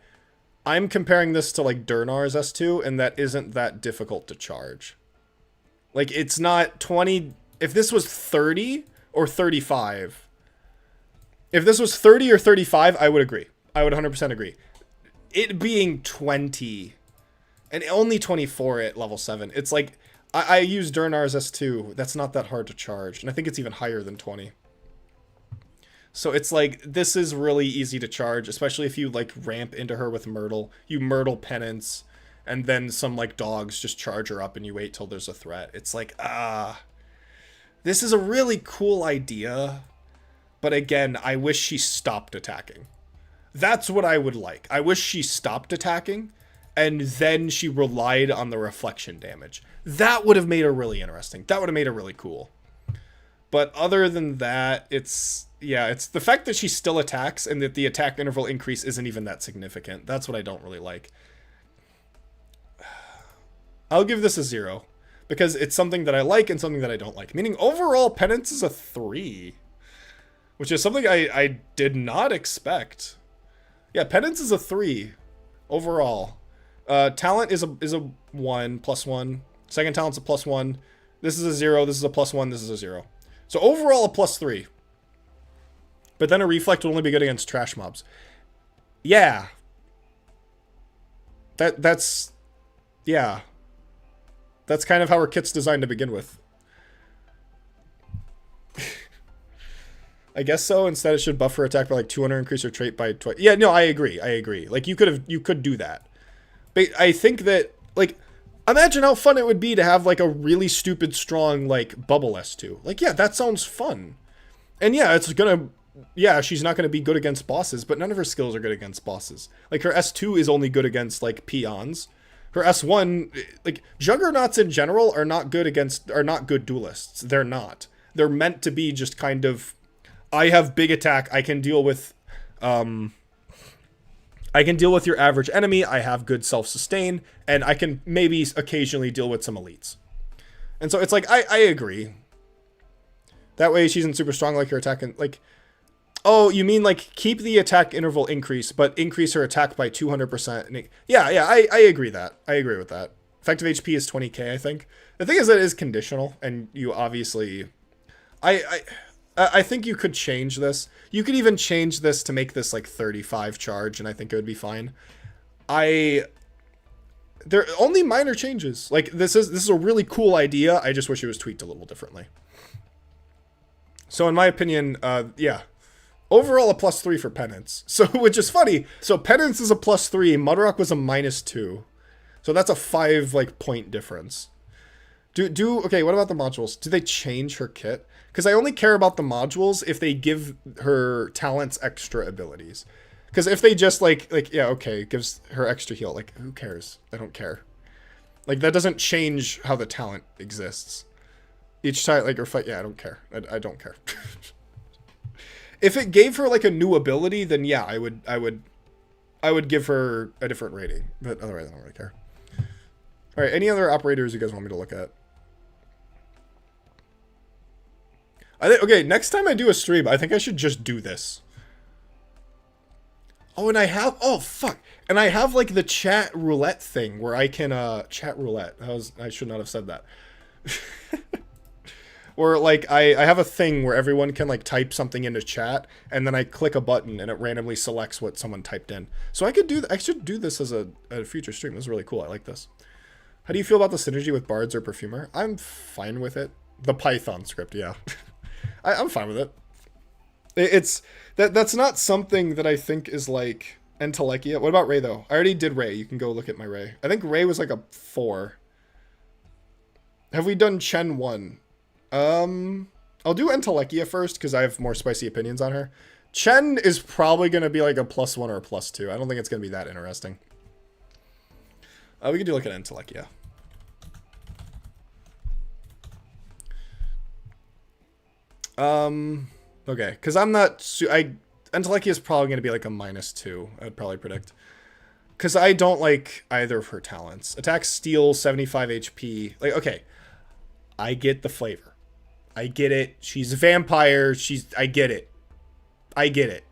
[SPEAKER 1] I'm comparing this to like Durnar's S2, and that isn't that difficult to charge. Like, it's not 20, if this was 30 or 35, if this was 30 or 35, I would agree. I would 100% agree. It being 20, and only 24 at level 7, it's like, I use Durnar's S2. That's not that hard to charge. And I think it's even higher than 20. So it's like, this is really easy to charge, especially if you like ramp into her with Myrtle. You Myrtle penance, and then some like dogs just charge her up and you wait till there's a threat. It's like, this is a really cool idea. But again, I wish she stopped attacking. That's what I would like. I wish she stopped attacking, and then she relied on the reflection damage. That would have made her really interesting. That would have made her really cool. But other than that, it's the fact that she still attacks and that the attack interval increase isn't even that significant. That's what I don't really like. I'll give this a 0. Because it's something that I like and something that I don't like. Meaning overall, Penance is a 3. Which is something I did not expect. Yeah, Penance is a 3 overall. Talent is a 1, +1. Second talent's a +1. This is a 0. This is a +1. This is a 0. So overall a +3. But then a reflect will only be good against trash mobs. Yeah. That's yeah. That's kind of how her kit's designed to begin with. I guess so. Instead, it should buff her attack by like 200, increase her trait by 20. Yeah, no, I agree. Like you could do that. But I think that, like, imagine how fun it would be to have like a really stupid strong like bubble S2. Like, yeah, that sounds fun. And yeah, she's not gonna be good against bosses, but none of her skills are good against bosses. Like her S2 is only good against like peons. Her S1, like juggernauts in general are not good duelists. They're not. They're meant to be just kind of, I have big attack. I can deal with your average enemy. I have good self-sustain, and I can maybe occasionally deal with some elites. And so it's like, I agree. That way she isn't super strong like her attack, and like, oh, you mean like keep the attack interval increase, but increase her attack by 200%. Yeah, I agree that. I agree with that. Effective HP is 20k, I think. The thing is that it is conditional, and you obviously, I think you could change this. You could even change this to make this like 35 charge, and I think it would be fine. There are only minor changes. Like this is a really cool idea. I just wish it was tweaked a little differently. So in my opinion, yeah. Overall a +3 for Penance. So, which is funny. So Penance is a +3, Mudrock was a -2. So that's a 5 like point difference. Okay, what about the modules? Do they change her kit? Because I only care about the modules if they give her talents extra abilities. Because if they just like yeah, okay, gives her extra heal, like who cares? I don't care. Like that doesn't change how the talent exists. Each time, like, or fight, yeah, I don't care. I don't care. If it gave her like a new ability, then yeah, I would give her a different rating. But otherwise, I don't really care. All right, any other operators you guys want me to look at? Okay, next time I do a stream, I think I should just do this. Oh, and I have, oh fuck, and I have like the chat roulette thing where I can chat roulette. I should not have said that. Or like I have a thing where everyone can like type something into chat, and then I click a button and it randomly selects what someone typed in. So I could do I should do this as a future stream. This is really cool. I like this. How do you feel about the synergy with bards or perfumer? I'm fine with it. The Python script, yeah. I'm fine with it. That's not something that I think is like Entelekia. What about Ray though? I already did Ray. You can go look at my Ray. I think Ray was like a 4. Have we done Chen 1? I'll do Entelekia first because I have more spicy opinions on her. Chen is probably going to be like a +1 or a +2. I don't think it's going to be that interesting. We could do like an Entelekia. Okay, because I'm not... Entelekia is probably going to be like a -2, I'd probably predict. Because I don't like either of her talents. Attack, steal, 75 HP. Like, okay. I get the flavor. I get it. She's a vampire. I get it. I get it.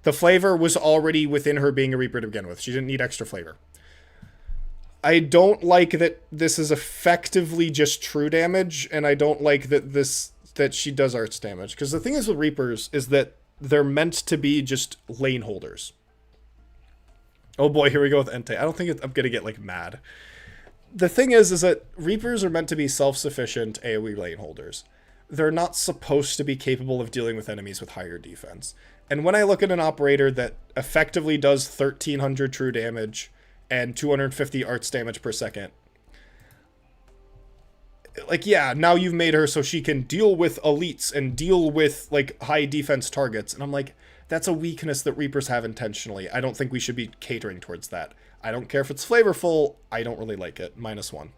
[SPEAKER 1] The flavor was already within her being a Reaper to begin with. She didn't need extra flavor. I don't like that this is effectively just true damage, and I don't like that she does arts damage. Because the thing is with Reapers is that they're meant to be just lane holders. Oh boy, here we go with Entei. I don't think I'm gonna get like mad. The thing is that Reapers are meant to be self-sufficient AoE lane holders. They're not supposed to be capable of dealing with enemies with higher defense. And when I look at an operator that effectively does 1300 true damage and 250 arts damage per second, like, yeah, now you've made her so she can deal with elites and deal with like high defense targets. And I'm like, that's a weakness that Reapers have intentionally. I don't think we should be catering towards that. I don't care if it's flavorful. I don't really like it. -1.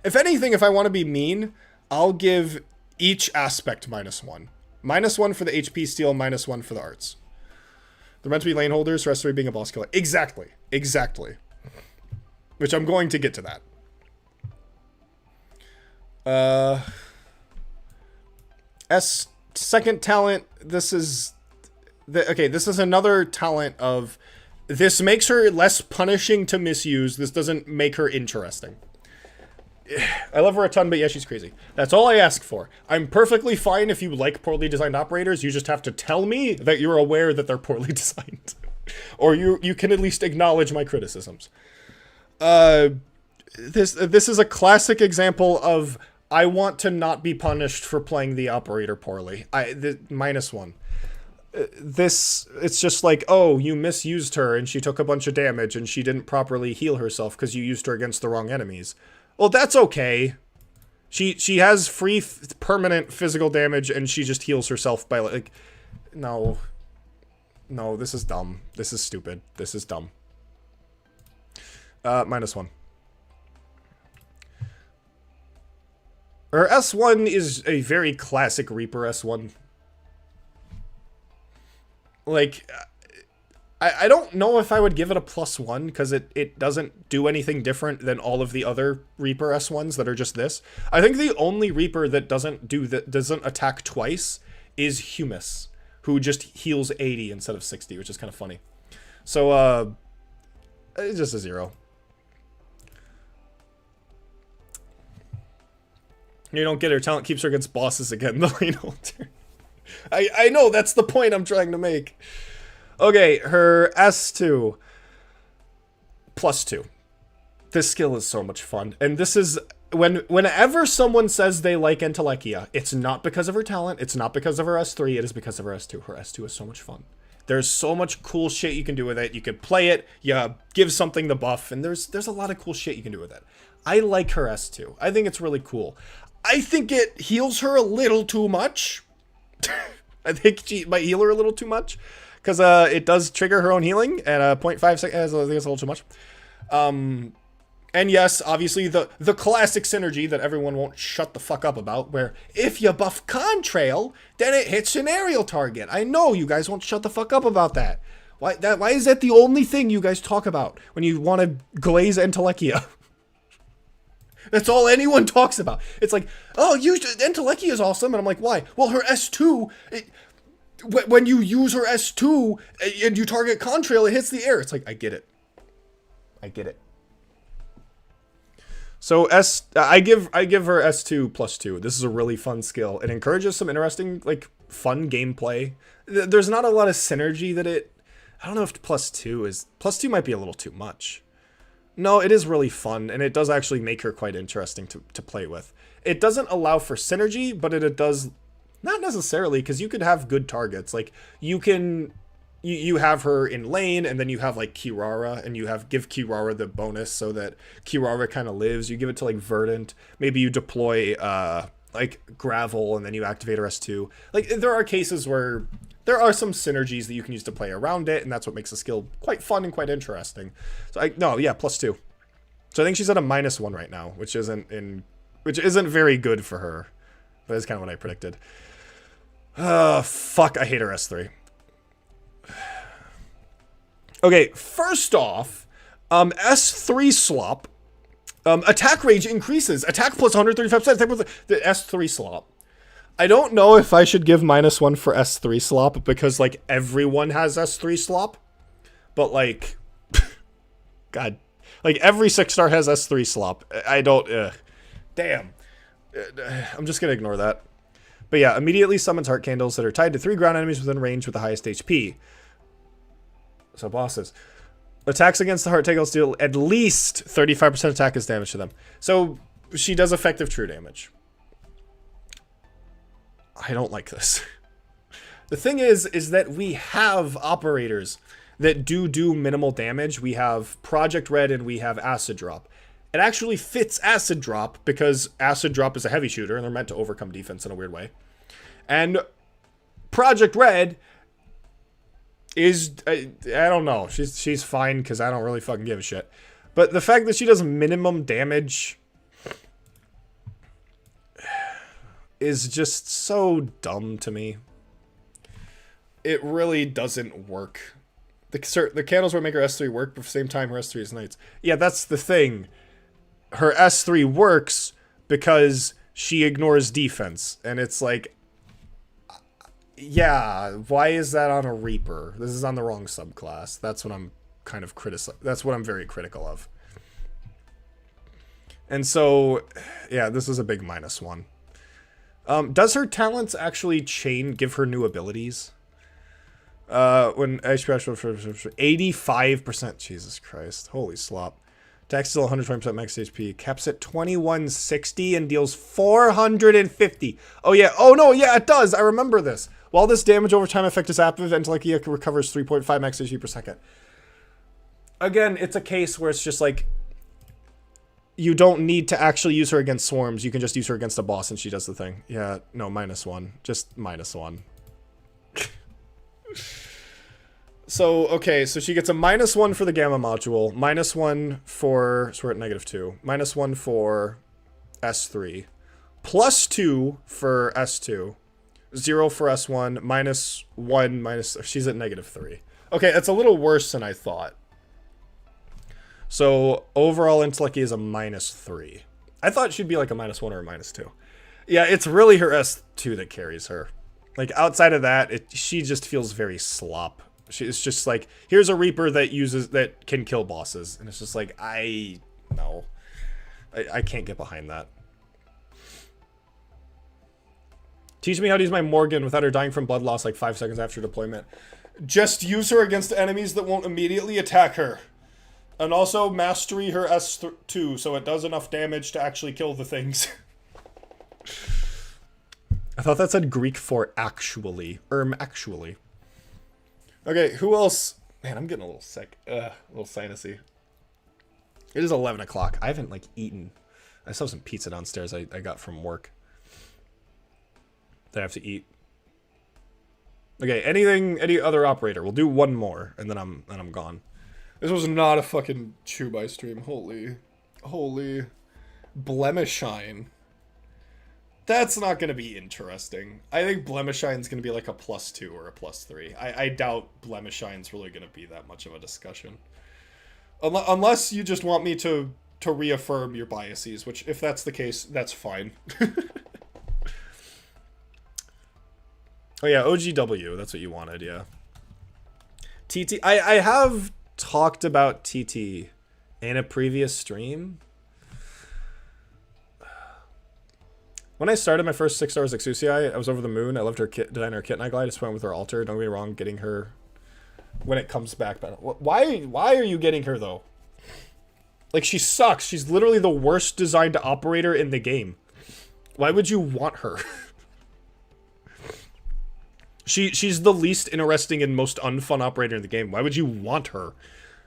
[SPEAKER 1] If anything, if I want to be mean, I'll give each aspect -1. -1 for the HP steal, -1 for the arts. They're meant to be lane holders, rest of being a boss killer. Exactly. Exactly. Which I'm going to get to that. Second talent, this is another talent of this makes her less punishing to misuse. This doesn't make her interesting. I love her a ton, but yeah, she's crazy. That's all I ask for. I'm perfectly fine if you like poorly designed operators. You just have to tell me that you're aware that they're poorly designed. Or you can at least acknowledge my criticisms. This is a classic example of I want to not be punished for playing the operator poorly. -1. It's just like, oh, you misused her and she took a bunch of damage and she didn't properly heal herself because you used her against the wrong enemies. Well, that's okay. She has free permanent physical damage and she just heals herself by like, no, this is dumb. This is stupid. This is dumb. -1. Her S1 is a very classic Reaper S1. Like, I don't know if I would give it a +1 because it doesn't do anything different than all of the other Reaper S1s that are just this. I think the only Reaper that doesn't attack twice is Humus, who just heals 80 instead of 60, which is kind of funny. So it's just a 0. You don't get her talent keeps her against bosses again. The lane holder. I know, that's the point I'm trying to make. Okay, her S2. +2. This skill is so much fun. And this is... Whenever someone says they like Entelekia, it's not because of her talent, it's not because of her S3, it is because of her S2. Her S2 is so much fun. There's so much cool shit you can do with it. You can play it, you give something the buff, and there's a lot of cool shit you can do with it. I like her S2. I think it's really cool. I think it heals her a little too much. I think she might heal her a little too much. Because it does trigger her own healing at 0.5 seconds. I think it's a little too much. And yes, obviously the classic synergy that everyone won't shut the fuck up about, where if you buff Contrail, then it hits an aerial target. I know you guys won't shut the fuck up about that. Why is that the only thing you guys talk about when you want to glaze Entelekia? That's all anyone talks about. It's like, oh, Entelekia is awesome, and I'm like, why? Well, her S2, when you use her S2 and you target Contrail, it hits the air. It's like, I get it. I get it. So I give her S2 +2. This is a really fun skill. It encourages some interesting, like, fun gameplay. There's not a lot of synergy that it... I don't know if +2 is... +2 might be a little too much. No, it is really fun, and it does actually make her quite interesting to play with. It doesn't allow for synergy, but it does... Not necessarily, because you could have good targets. Like, you can... You have her in lane, and then you have, like, Kirara, and you give Kirara the bonus so that Kirara kind of lives. You give it to, like, Verdant. Maybe you deploy, like, Gravel, and then you activate her S2. Like, there are cases where there are some synergies that you can use to play around it, and that's what makes the skill quite fun and quite interesting. So, yeah, +2. So I think she's at a -1 right now, which isn't very good for her. But that's kind of what I predicted. Fuck, I hate her S3. Okay, first off, S3 slop, attack range increases. Attack plus 135%. Attack plus the S3 slop. I don't know if I should give -1 for S3 slop because, like, everyone has S3 slop. But, like, God, like, every 6-star has S3 slop. I don't, damn. I'm just gonna ignore that. But yeah, immediately summons heart candles that are tied to 3 ground enemies within range with the highest HP. So bosses. Attacks against the heart candles deal at least 35% attack as damage to them. So she does effective true damage. I don't like this. The thing is that we have operators that do minimal damage. We have Project Red and we have Acid Drop. It actually fits Acid Drop because Acid Drop is a heavy shooter and they're meant to overcome defense in a weird way. And Project Red is, I don't know, she's fine because I don't really fucking give a shit. But the fact that she does minimum damage is just so dumb to me. It really doesn't work. The candles will make her S3 work, but at the same time her S3 is Knights. Yeah, that's the thing. Her S3 works because she ignores defense. And it's like, yeah, why is that on a Reaper? This is on the wrong subclass. That's what I'm kind of that's what I'm very critical of. And so, yeah, this is a big -1. Does her talents actually give her new abilities? When HP 85%, Jesus Christ, holy slop. Attack still 120% max HP, caps at 2160 and deals 450. Oh yeah, oh no, yeah, it does. I remember this. While this damage over time effect is active, Entelekia recovers 3.5 max HP per second. Again, it's a case where it's just like, you don't need to actually use her against swarms. You can just use her against a boss and she does the thing. Yeah, no, -1. Just -1. So, okay, so she gets a -1 for the Gamma module, -1 for, so we're at -2, -1 for S3, +2 for S2, 0 for S1, -1, she's at -3. Okay, that's a little worse than I thought. So, overall, Entelekia is a -3. I thought she'd be like a -1 or a -2. Yeah, it's really her S2 that carries her. Like, outside of that, she just feels very slop. It's just like, here's a Reaper that can kill bosses. And it's just like, no. I can't get behind that. Teach me how to use my Morgan without her dying from blood loss like 5 seconds after deployment. Just use her against enemies that won't immediately attack her. And also mastery her S2 so it does enough damage to actually kill the things. I thought that said Greek for actually. Actually. Okay, who else? Man, I'm getting a little sick. A little sinusy. It is 11 o'clock. I haven't, like, eaten. I still have some pizza downstairs I got from work that I have to eat. Okay, any other operator. We'll do one more, and then I'm gone. This was not a fucking chew by stream. Holy Blemishine. That's not gonna be interesting. I think Blemishine's gonna be like a +2 or a +3. I doubt Blemishine's really gonna be that much of a discussion. Unless you just want me to reaffirm your biases, which if that's the case, that's fine. Oh yeah, OGW, that's what you wanted, yeah. TT, I have talked about TT in a previous stream. When I started my first 6 stars Exucii, I was over the moon. I loved her kit, design her kit night glide. I just went with her altar. Don't get me wrong, getting her when it comes back. But why are you getting her though? Like, she sucks. She's literally the worst designed operator in the game. Why would you want her? She's the least interesting and most unfun operator in the game. Why would you want her?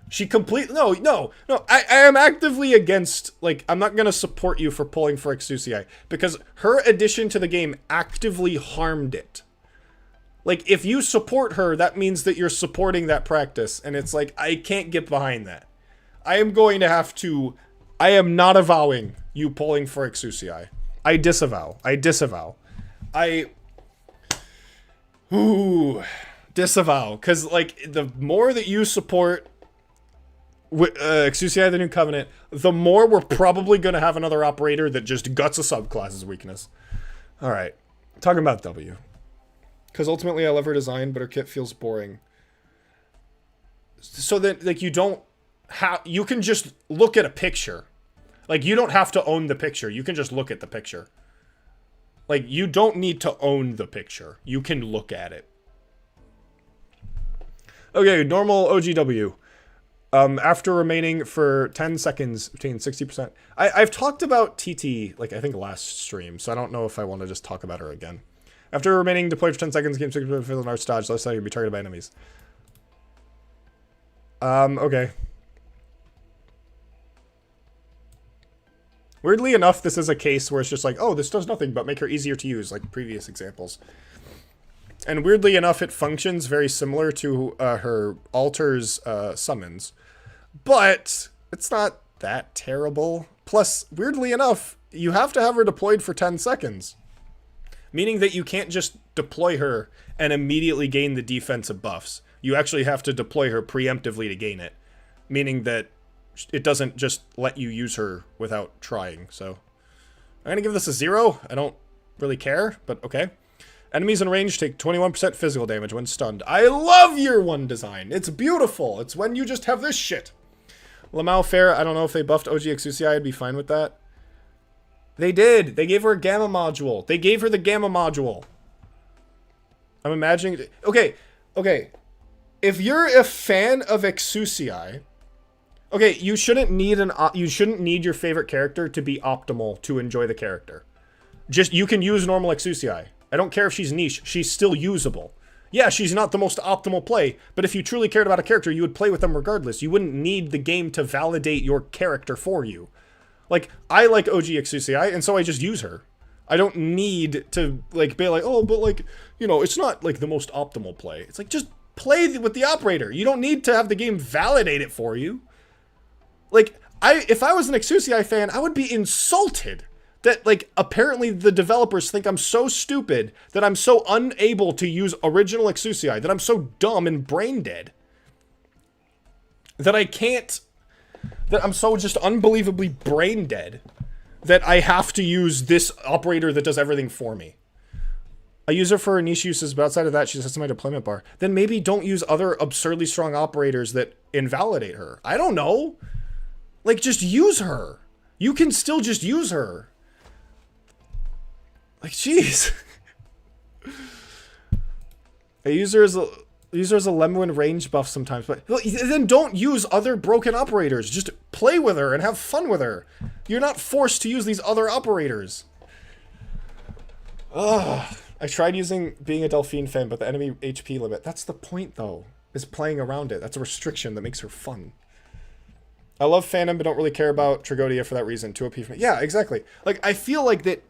[SPEAKER 1] She no. I am actively against, like, I'm not going to support you for pulling for Exucii because her addition to the game actively harmed it. Like, if you support her, that means that you're supporting that practice, and it's like, I can't get behind that. I am going to have to, I am not avowing you pulling for Exucii. I disavow. Disavow, because, like, the more that you support Exucii the New Covenant, the more we're probably going to have another operator that just guts a subclass's weakness. Alright, talking about W. Because ultimately I love her design, but her kit feels boring. So that, like, you don't have, you can just look at a picture. Like, you don't have to own the picture, you can just look at the picture. Like, you don't need to own the picture, you can look at it. Okay, normal OGW. After remaining for 10 seconds, between 60%. I've talked about TT, like, I think last stream, so I don't know if I want to just talk about her again. After remaining deployed for 10 seconds, game 60% fill an arch dodge, less likely to be targeted by enemies. Okay. Weirdly enough, this is a case where it's just like, oh, this does nothing but make her easier to use, like previous examples. And weirdly enough, it functions very similar to her altar's summons. But it's not that terrible. Plus, weirdly enough, you have to have her deployed for 10 seconds. Meaning that you can't just deploy her and immediately gain the defensive buffs. You actually have to deploy her preemptively to gain it. Meaning that it doesn't just let you use her without trying. So, I'm going to give this a 0. I don't really care, but okay. Enemies in range take 21% physical damage when stunned. I love Year 1 design. It's beautiful. It's when you just have this shit. Lamau Fair, I don't know if they buffed OG Exucii. I'd be fine with that. They did. They gave her a gamma module. They gave her the gamma module. I'm imagining... Okay. If you're a fan of Exucii... Okay, you shouldn't need your favorite character to be optimal to enjoy the character. Just, you can use normal Exucii. I don't care if she's niche, she's still usable. Yeah, she's not the most optimal play, but if you truly cared about a character, you would play with them regardless. You wouldn't need the game to validate your character for you. Like, I like OG Exucii, and so I just use her. I don't need to, like, be like, oh, but, like, you know, it's not, like, the most optimal play. It's like, just play with the operator. You don't need to have the game validate it for you. Like, if I was an Exucii fan, I would be insulted that, like, apparently the developers think I'm so stupid that I'm so unable to use original Exucii, that I'm so dumb and brain dead, that I can't, that I'm so just unbelievably brain dead that I have to use this operator that does everything for me. I use her for niche uses, but outside of that, she sets my deployment bar. Then maybe don't use other absurdly strong operators that invalidate her. I don't know. Like, just use her. You can still just use her. Like, jeez. A user is a Lemwin range buff sometimes, but then don't use other broken operators. Just play with her and have fun with her. You're not forced to use these other operators. Ugh. I tried being a Delphine fan, but the enemy HP limit. That's the point, though, is playing around it. That's a restriction that makes her fun. I love fandom, but don't really care about Tragodia for that reason. 2 OP for me. Yeah, exactly. Like, I feel like that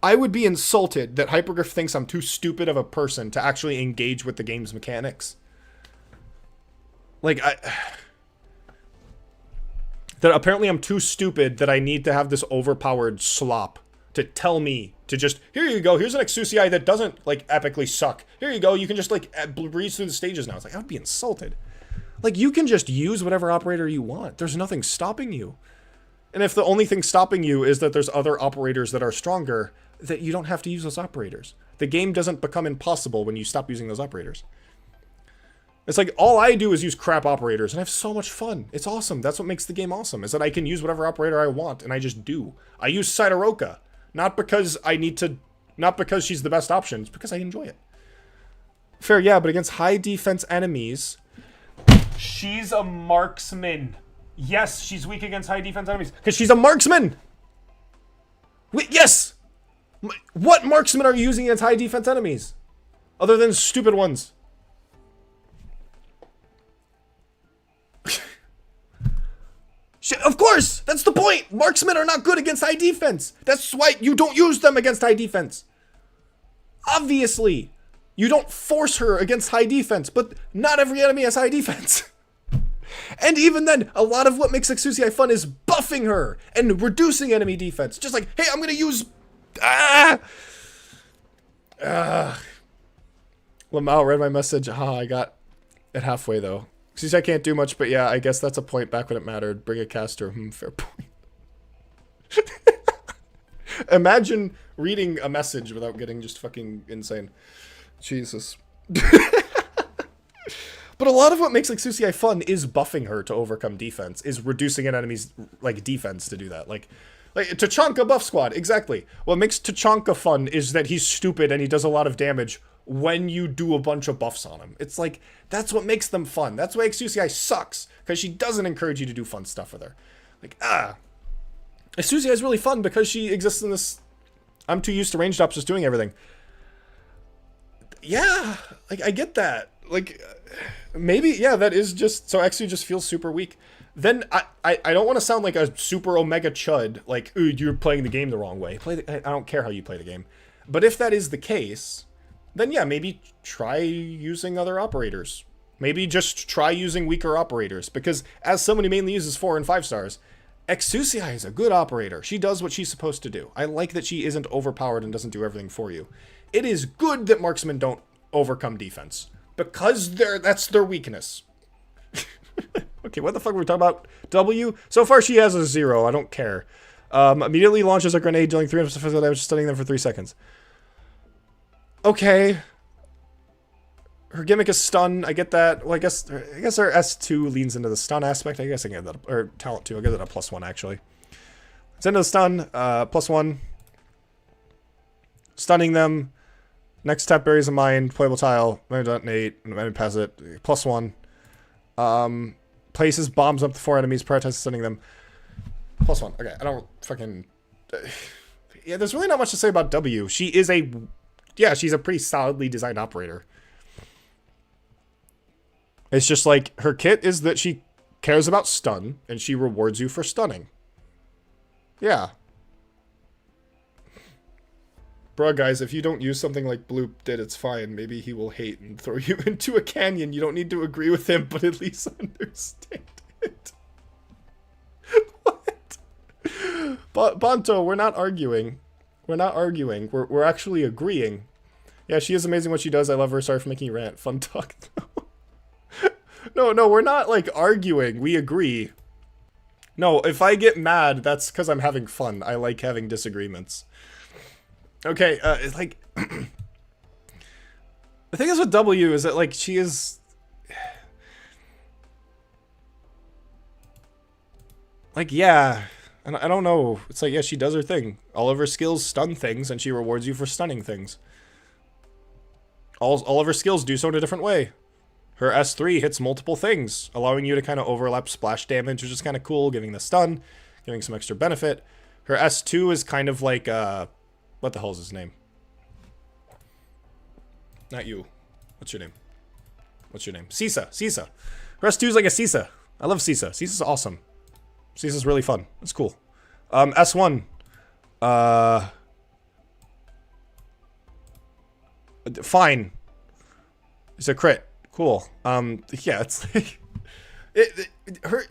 [SPEAKER 1] I would be insulted that Hypergriff thinks I'm too stupid of a person to actually engage with the game's mechanics. Like, that apparently I'm too stupid that I need to have this overpowered slop to tell me to just, here you go, here's an Exucii that doesn't, like, epically suck. Here you go, you can just, like, breeze through the stages now. It's like, I would be insulted. Like, you can just use whatever operator you want. There's nothing stopping you. And if the only thing stopping you is that there's other operators that are stronger, that you don't have to use those operators. The game doesn't become impossible when you stop using those operators. It's like, all I do is use crap operators, and I have so much fun. It's awesome. That's what makes the game awesome, is that I can use whatever operator I want, and I just do. I use Sidoroka. Not because I need to, not because she's the best option, it's because I enjoy it. Fair, yeah, but against high defense enemies, she's a marksman. Yes, she's weak against high defense enemies, because she's a marksman! Wait, yes! What marksman are you using against high defense enemies? Other than stupid ones. Of course! That's the point! Marksmen are not good against high defense! That's why you don't use them against high defense! Obviously! You don't force her against high defense, but not every enemy has high defense. And even then, a lot of what makes Exucii fun is buffing her and reducing enemy defense. Just like, hey, I'm gonna use... Lamau read my message. I got it halfway, though. I can't do much, but yeah, I guess that's a point back when it mattered. Bring a caster. Fair point. Imagine reading a message without getting just fucking insane. Jesus. But a lot of what makes Exucii fun is buffing her to overcome defense, is reducing an enemy's, like, defense to do that. Like Tachanka buff squad, exactly. What makes Tachanka fun is that he's stupid and he does a lot of damage when you do a bunch of buffs on him. It's like, that's what makes them fun. That's why Exucii sucks, because she doesn't encourage you to do fun stuff with her. Like, Exucii is really fun because she exists in this... I'm too used to ranged ops just doing everything. Yeah, like, I get that. Like, maybe, yeah, that is just... So Exu just feels super weak. Then, I don't want to sound like a super omega chud, like, ooh, you're playing the game the wrong way. I don't care how you play the game. But if that is the case... then yeah, maybe try using other operators. Maybe just try using weaker operators, because as someone who mainly uses 4 and 5 stars, Exucii is a good operator. She does what she's supposed to do. I like that she isn't overpowered and doesn't do everything for you. It is good that marksmen don't overcome defense, because that's their weakness. Okay, what the fuck were we talking about? W? So far she has a 0, I don't care. Immediately launches a grenade, dealing 300 physical damage, stunning them for 3 seconds. Okay. Her gimmick is stun. I get that. Well, I guess her S2 leans into the stun aspect. I guess I can get that. Or talent 2. I get that a +1, actually. It's into the stun. +1. Stunning them. Next tap buries a mine. Playable tile. Maybe detonate. Maybe pass it. +1. Places bombs up to 4 enemies. Prioritizes stunning them. +1. Okay. I don't fucking... yeah, there's really not much to say about W. She is a... yeah, she's a pretty solidly designed operator. It's just like, her kit is that she cares about stun, and she rewards you for stunning. Yeah. Bruh, guys, if you don't use something like Bloop did, it's fine. Maybe he will hate and throw you into a canyon. You don't need to agree with him, but at least understand it. What? Bonto, we're not arguing. We're not arguing. We're actually agreeing. Yeah, she is amazing what she does. I love her. Sorry for making you rant. Fun talk. No, we're not, like, arguing. We agree. No, if I get mad, that's because I'm having fun. I like having disagreements. Okay, it's like... the thing is with W is that, like, she is... like, yeah... and I don't know. It's like, yeah, she does her thing. All of her skills stun things, and she rewards you for stunning things. all of her skills do so in a different way. Her S3 hits multiple things, allowing you to kind of overlap splash damage, which is kind of cool, giving the stun, giving some extra benefit. Her S2 is kind of like, what the hell is his name? Not you. What's your name? What's your name? Sisa. Sisa. Her S2 is like a Sisa. I love Sisa. Sisa's awesome. Sisa's really fun. It's cool. S1. Fine. It's a crit. Cool. Yeah, it's like...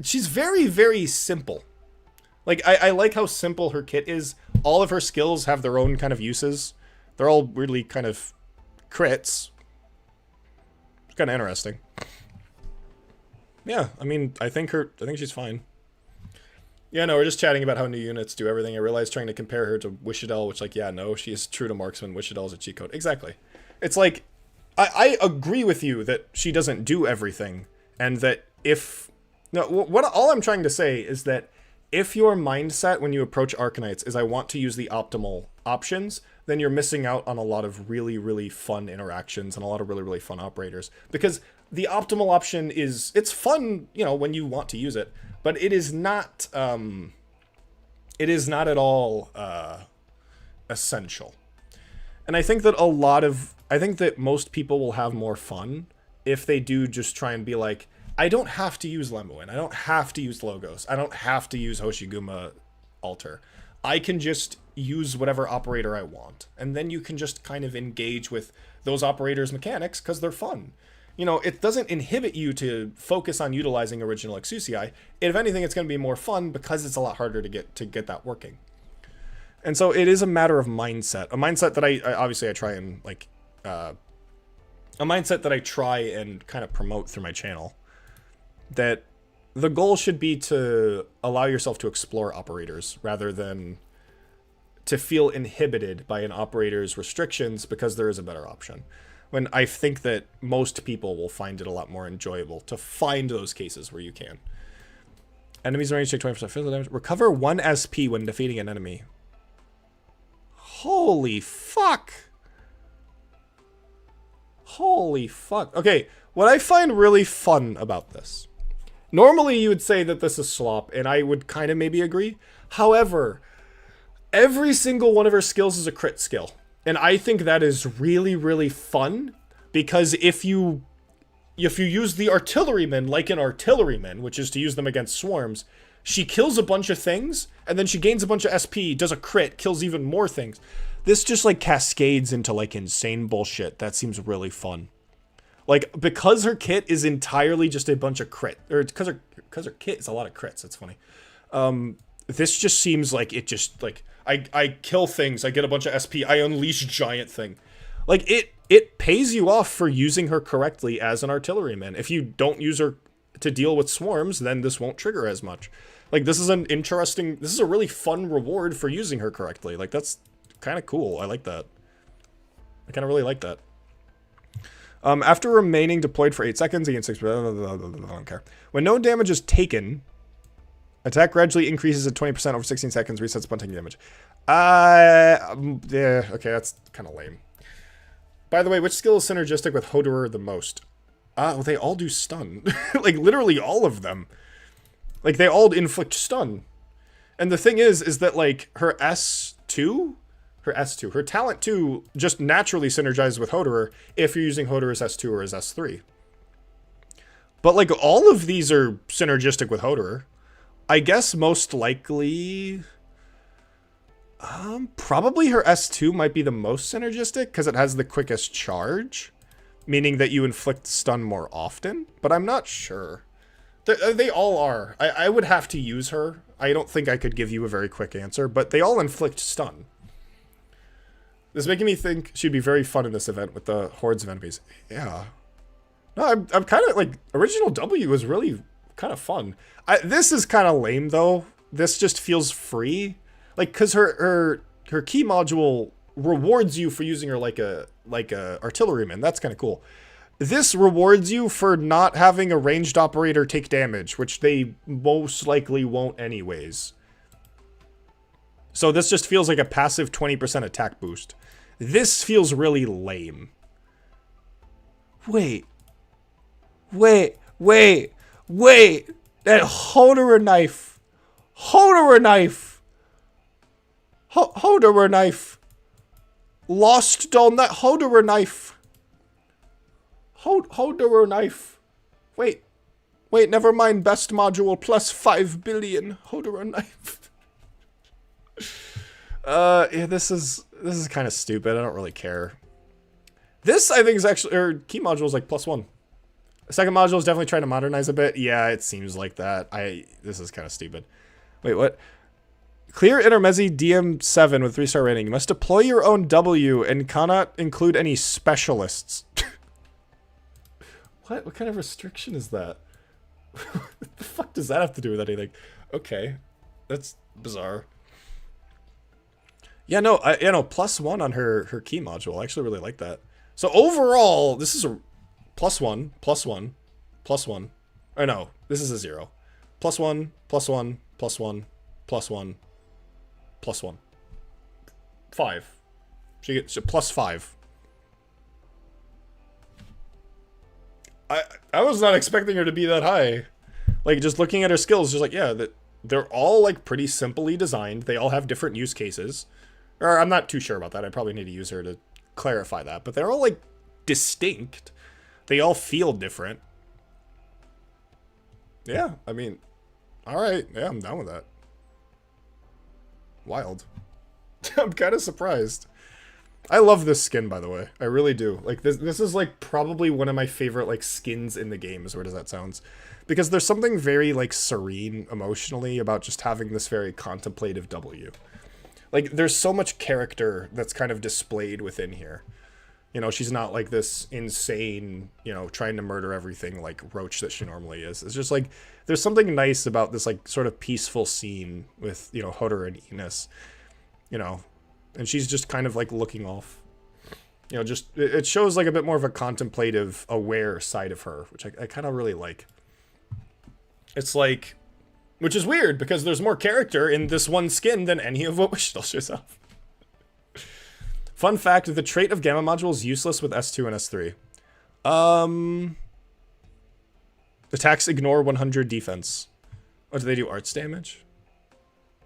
[SPEAKER 1] she's very, very simple. Like, I like how simple her kit is. All of her skills have their own kind of uses. They're all weirdly kind of crits. It's kind of interesting. Yeah, I mean, I think she's fine. Yeah, no, we're just chatting about how new units do everything. I realized trying to compare her to Wishadel, which, like, yeah, no, she is true to marksman. Wishadel is a cheat code. Exactly. It's like, I agree with you that she doesn't do everything, and that if... No, all I'm trying to say is that if your mindset when you approach Arknights is I want to use the optimal options, then you're missing out on a lot of really, really fun interactions and a lot of really, really fun operators. Because the optimal option is... It's fun, you know, when you want to use it, but it is not... it is not at all essential. And I think that I think that most people will have more fun if they do just try and be like, I don't have to use Lemuin. I don't have to use Logos. I don't have to use Hoshiguma Altar. I can just use whatever operator I want. And then you can just kind of engage with those operators' mechanics because they're fun. You know, it doesn't inhibit you to focus on utilizing original Exusii. If anything, it's going to be more fun because it's a lot harder to get that working. And so it is a matter of mindset. A mindset that I obviously try and, like, a mindset that I try and kind of promote through my channel. That the goal should be to allow yourself to explore operators rather than to feel inhibited by an operator's restrictions because there is a better option. When I think that most people will find it a lot more enjoyable to find those cases where you can. Enemies range take 20% physical damage. Recover 1 SP when defeating an enemy. Holy fuck. Holy fuck. Okay, what I find really fun about this. Normally you would say that this is slop, and I would kind of maybe agree. However, every single one of her skills is a crit skill. And I think that is really, really fun, because if you use the artillerymen like an artilleryman, which is to use them against swarms, she kills a bunch of things, and then she gains a bunch of SP, does a crit, kills even more things. This just, like, cascades into, like, insane bullshit. That seems really fun. Like, because her kit is entirely just a bunch of crit, or because her kit is a lot of crits, that's funny. This just seems like it just, like, I kill things, I get a bunch of SP, I unleash giant thing. Like, it pays you off for using her correctly as an artilleryman. If you don't use her to deal with swarms, then this won't trigger as much. Like, this is a really fun reward for using her correctly. Like, that's kind of cool. I like that. I kind of really like that. After remaining deployed for 8 seconds against 6... I don't care. When no damage is taken, attack gradually increases at 20% over 16 seconds, resets upon taking damage. Yeah, okay, that's kind of lame. By the way, which skill is synergistic with Hoederer the most? Well, they all do stun. Like, literally all of them. Like, they all inflict stun. And the thing is that, like, her S2, her talent 2 just naturally synergizes with Hoederer if you're using Hoederer as S2 or as S3. But, like, all of these are synergistic with Hoederer. I guess most likely... probably her S2 might be the most synergistic, because it has the quickest charge. Meaning that you inflict stun more often. But I'm not sure. They all are. I would have to use her. I don't think I could give you a very quick answer, but they all inflict stun. This is making me think she'd be very fun in this event with the hordes of enemies. Yeah. No, I'm kind of, like, Original W is really kind of fun. This is kind of lame, though. This just feels free. Like, because her key module rewards you for using her like a artilleryman. That's kind of cool. This rewards you for not having a ranged operator take damage, which they most likely won't anyways. So this just feels like a passive 20% attack boost. This feels really lame. Wait. Wait. Wait. Wait. That Hoederer knife. Hoederer knife. Hoederer knife. Lost dull nut. Hoederer knife. Hoederer knife. Wait. Wait, never mind. Best module plus 5 billion. Hoederer knife. Yeah, this is kind of stupid. I don't really care. This, I think, is actually, or key module is like +1. The second module is definitely trying to modernize a bit. Yeah, it seems like that. This is kind of stupid. Wait, what? Clear Intermezzi DM7 with 3-star rating. You must deploy your own W and cannot include any specialists. What? What kind of restriction is that? What the fuck does that have to do with anything? Okay. That's bizarre. Yeah, no, +1 on her key module. I actually really like that. So overall, this is a +1, +1, +1. Or no, this is a 0. +1, +1, +1, +1, +1. 5. She gets a +5. I was not expecting her to be that high. Like, just looking at her skills, just like, yeah, they're all, like, pretty simply designed. They all have different use cases. Or, I'm not too sure about that. I probably need to use her to clarify that. But they're all, like, distinct. They all feel different. Yeah, I mean, alright. Yeah, I'm down with that. Wild. I'm kind of surprised. I love this skin, by the way. I really do. Like, this is, like, probably one of my favorite, like, skins in the game, as weird as that sounds. Because there's something very, like, serene emotionally about just having this very contemplative W. Like, there's so much character that's kind of displayed within here. You know, she's not, like, this insane, you know, trying to murder everything like Roach that she normally is. It's just, like, there's something nice about this, like, sort of peaceful scene with, you know, Hoederer and Enos. You know, and she's just kind of, like, looking off. You know, just, it shows, like, a bit more of a contemplative, aware side of her, which I kind of really like. It's like, which is weird, because there's more character in this one skin than any of what Wish still shows off. Fun fact, the trait of Gamma Module is useless with S2 and S3. Attacks ignore 100 defense. Oh, do they do arts damage?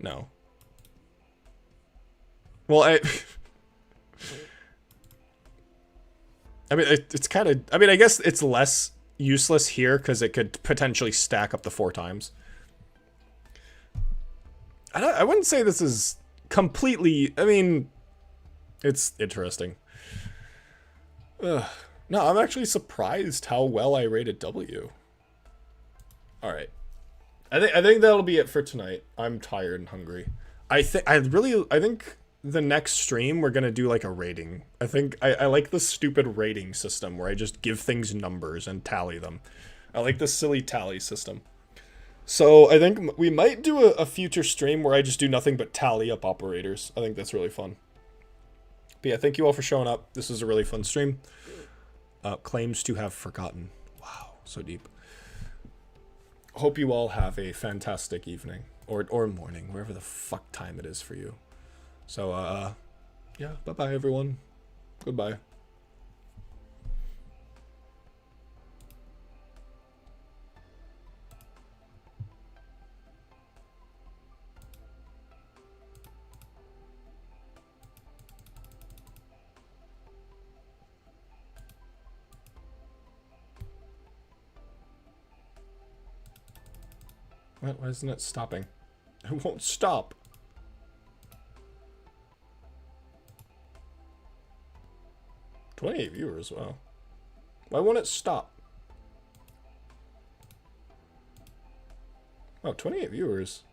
[SPEAKER 1] No. Well, I mean, it's kind of... I mean, I guess it's less useless here because it could potentially stack up to 4 times. I wouldn't say this is completely... I mean, it's interesting. Ugh. No, I'm actually surprised how well I rated W. Alright. I think that'll be it for tonight. I'm tired and hungry. I think the next stream we're gonna do like a rating. I think I like the stupid rating system where I just give things numbers and tally them. I like the silly tally system. So I think we might do a future stream where I just do nothing but tally up operators. I think that's really fun. But yeah, thank you all for showing up. This was a really fun stream. Claims to have forgotten. Wow, so deep. Hope you all have a fantastic evening or morning, wherever the fuck time it is for you. So, yeah, bye-bye, everyone. Goodbye. What? Why isn't it stopping? It won't stop. $28 viewers, wow. Why won't it stop? Oh, 28 viewers.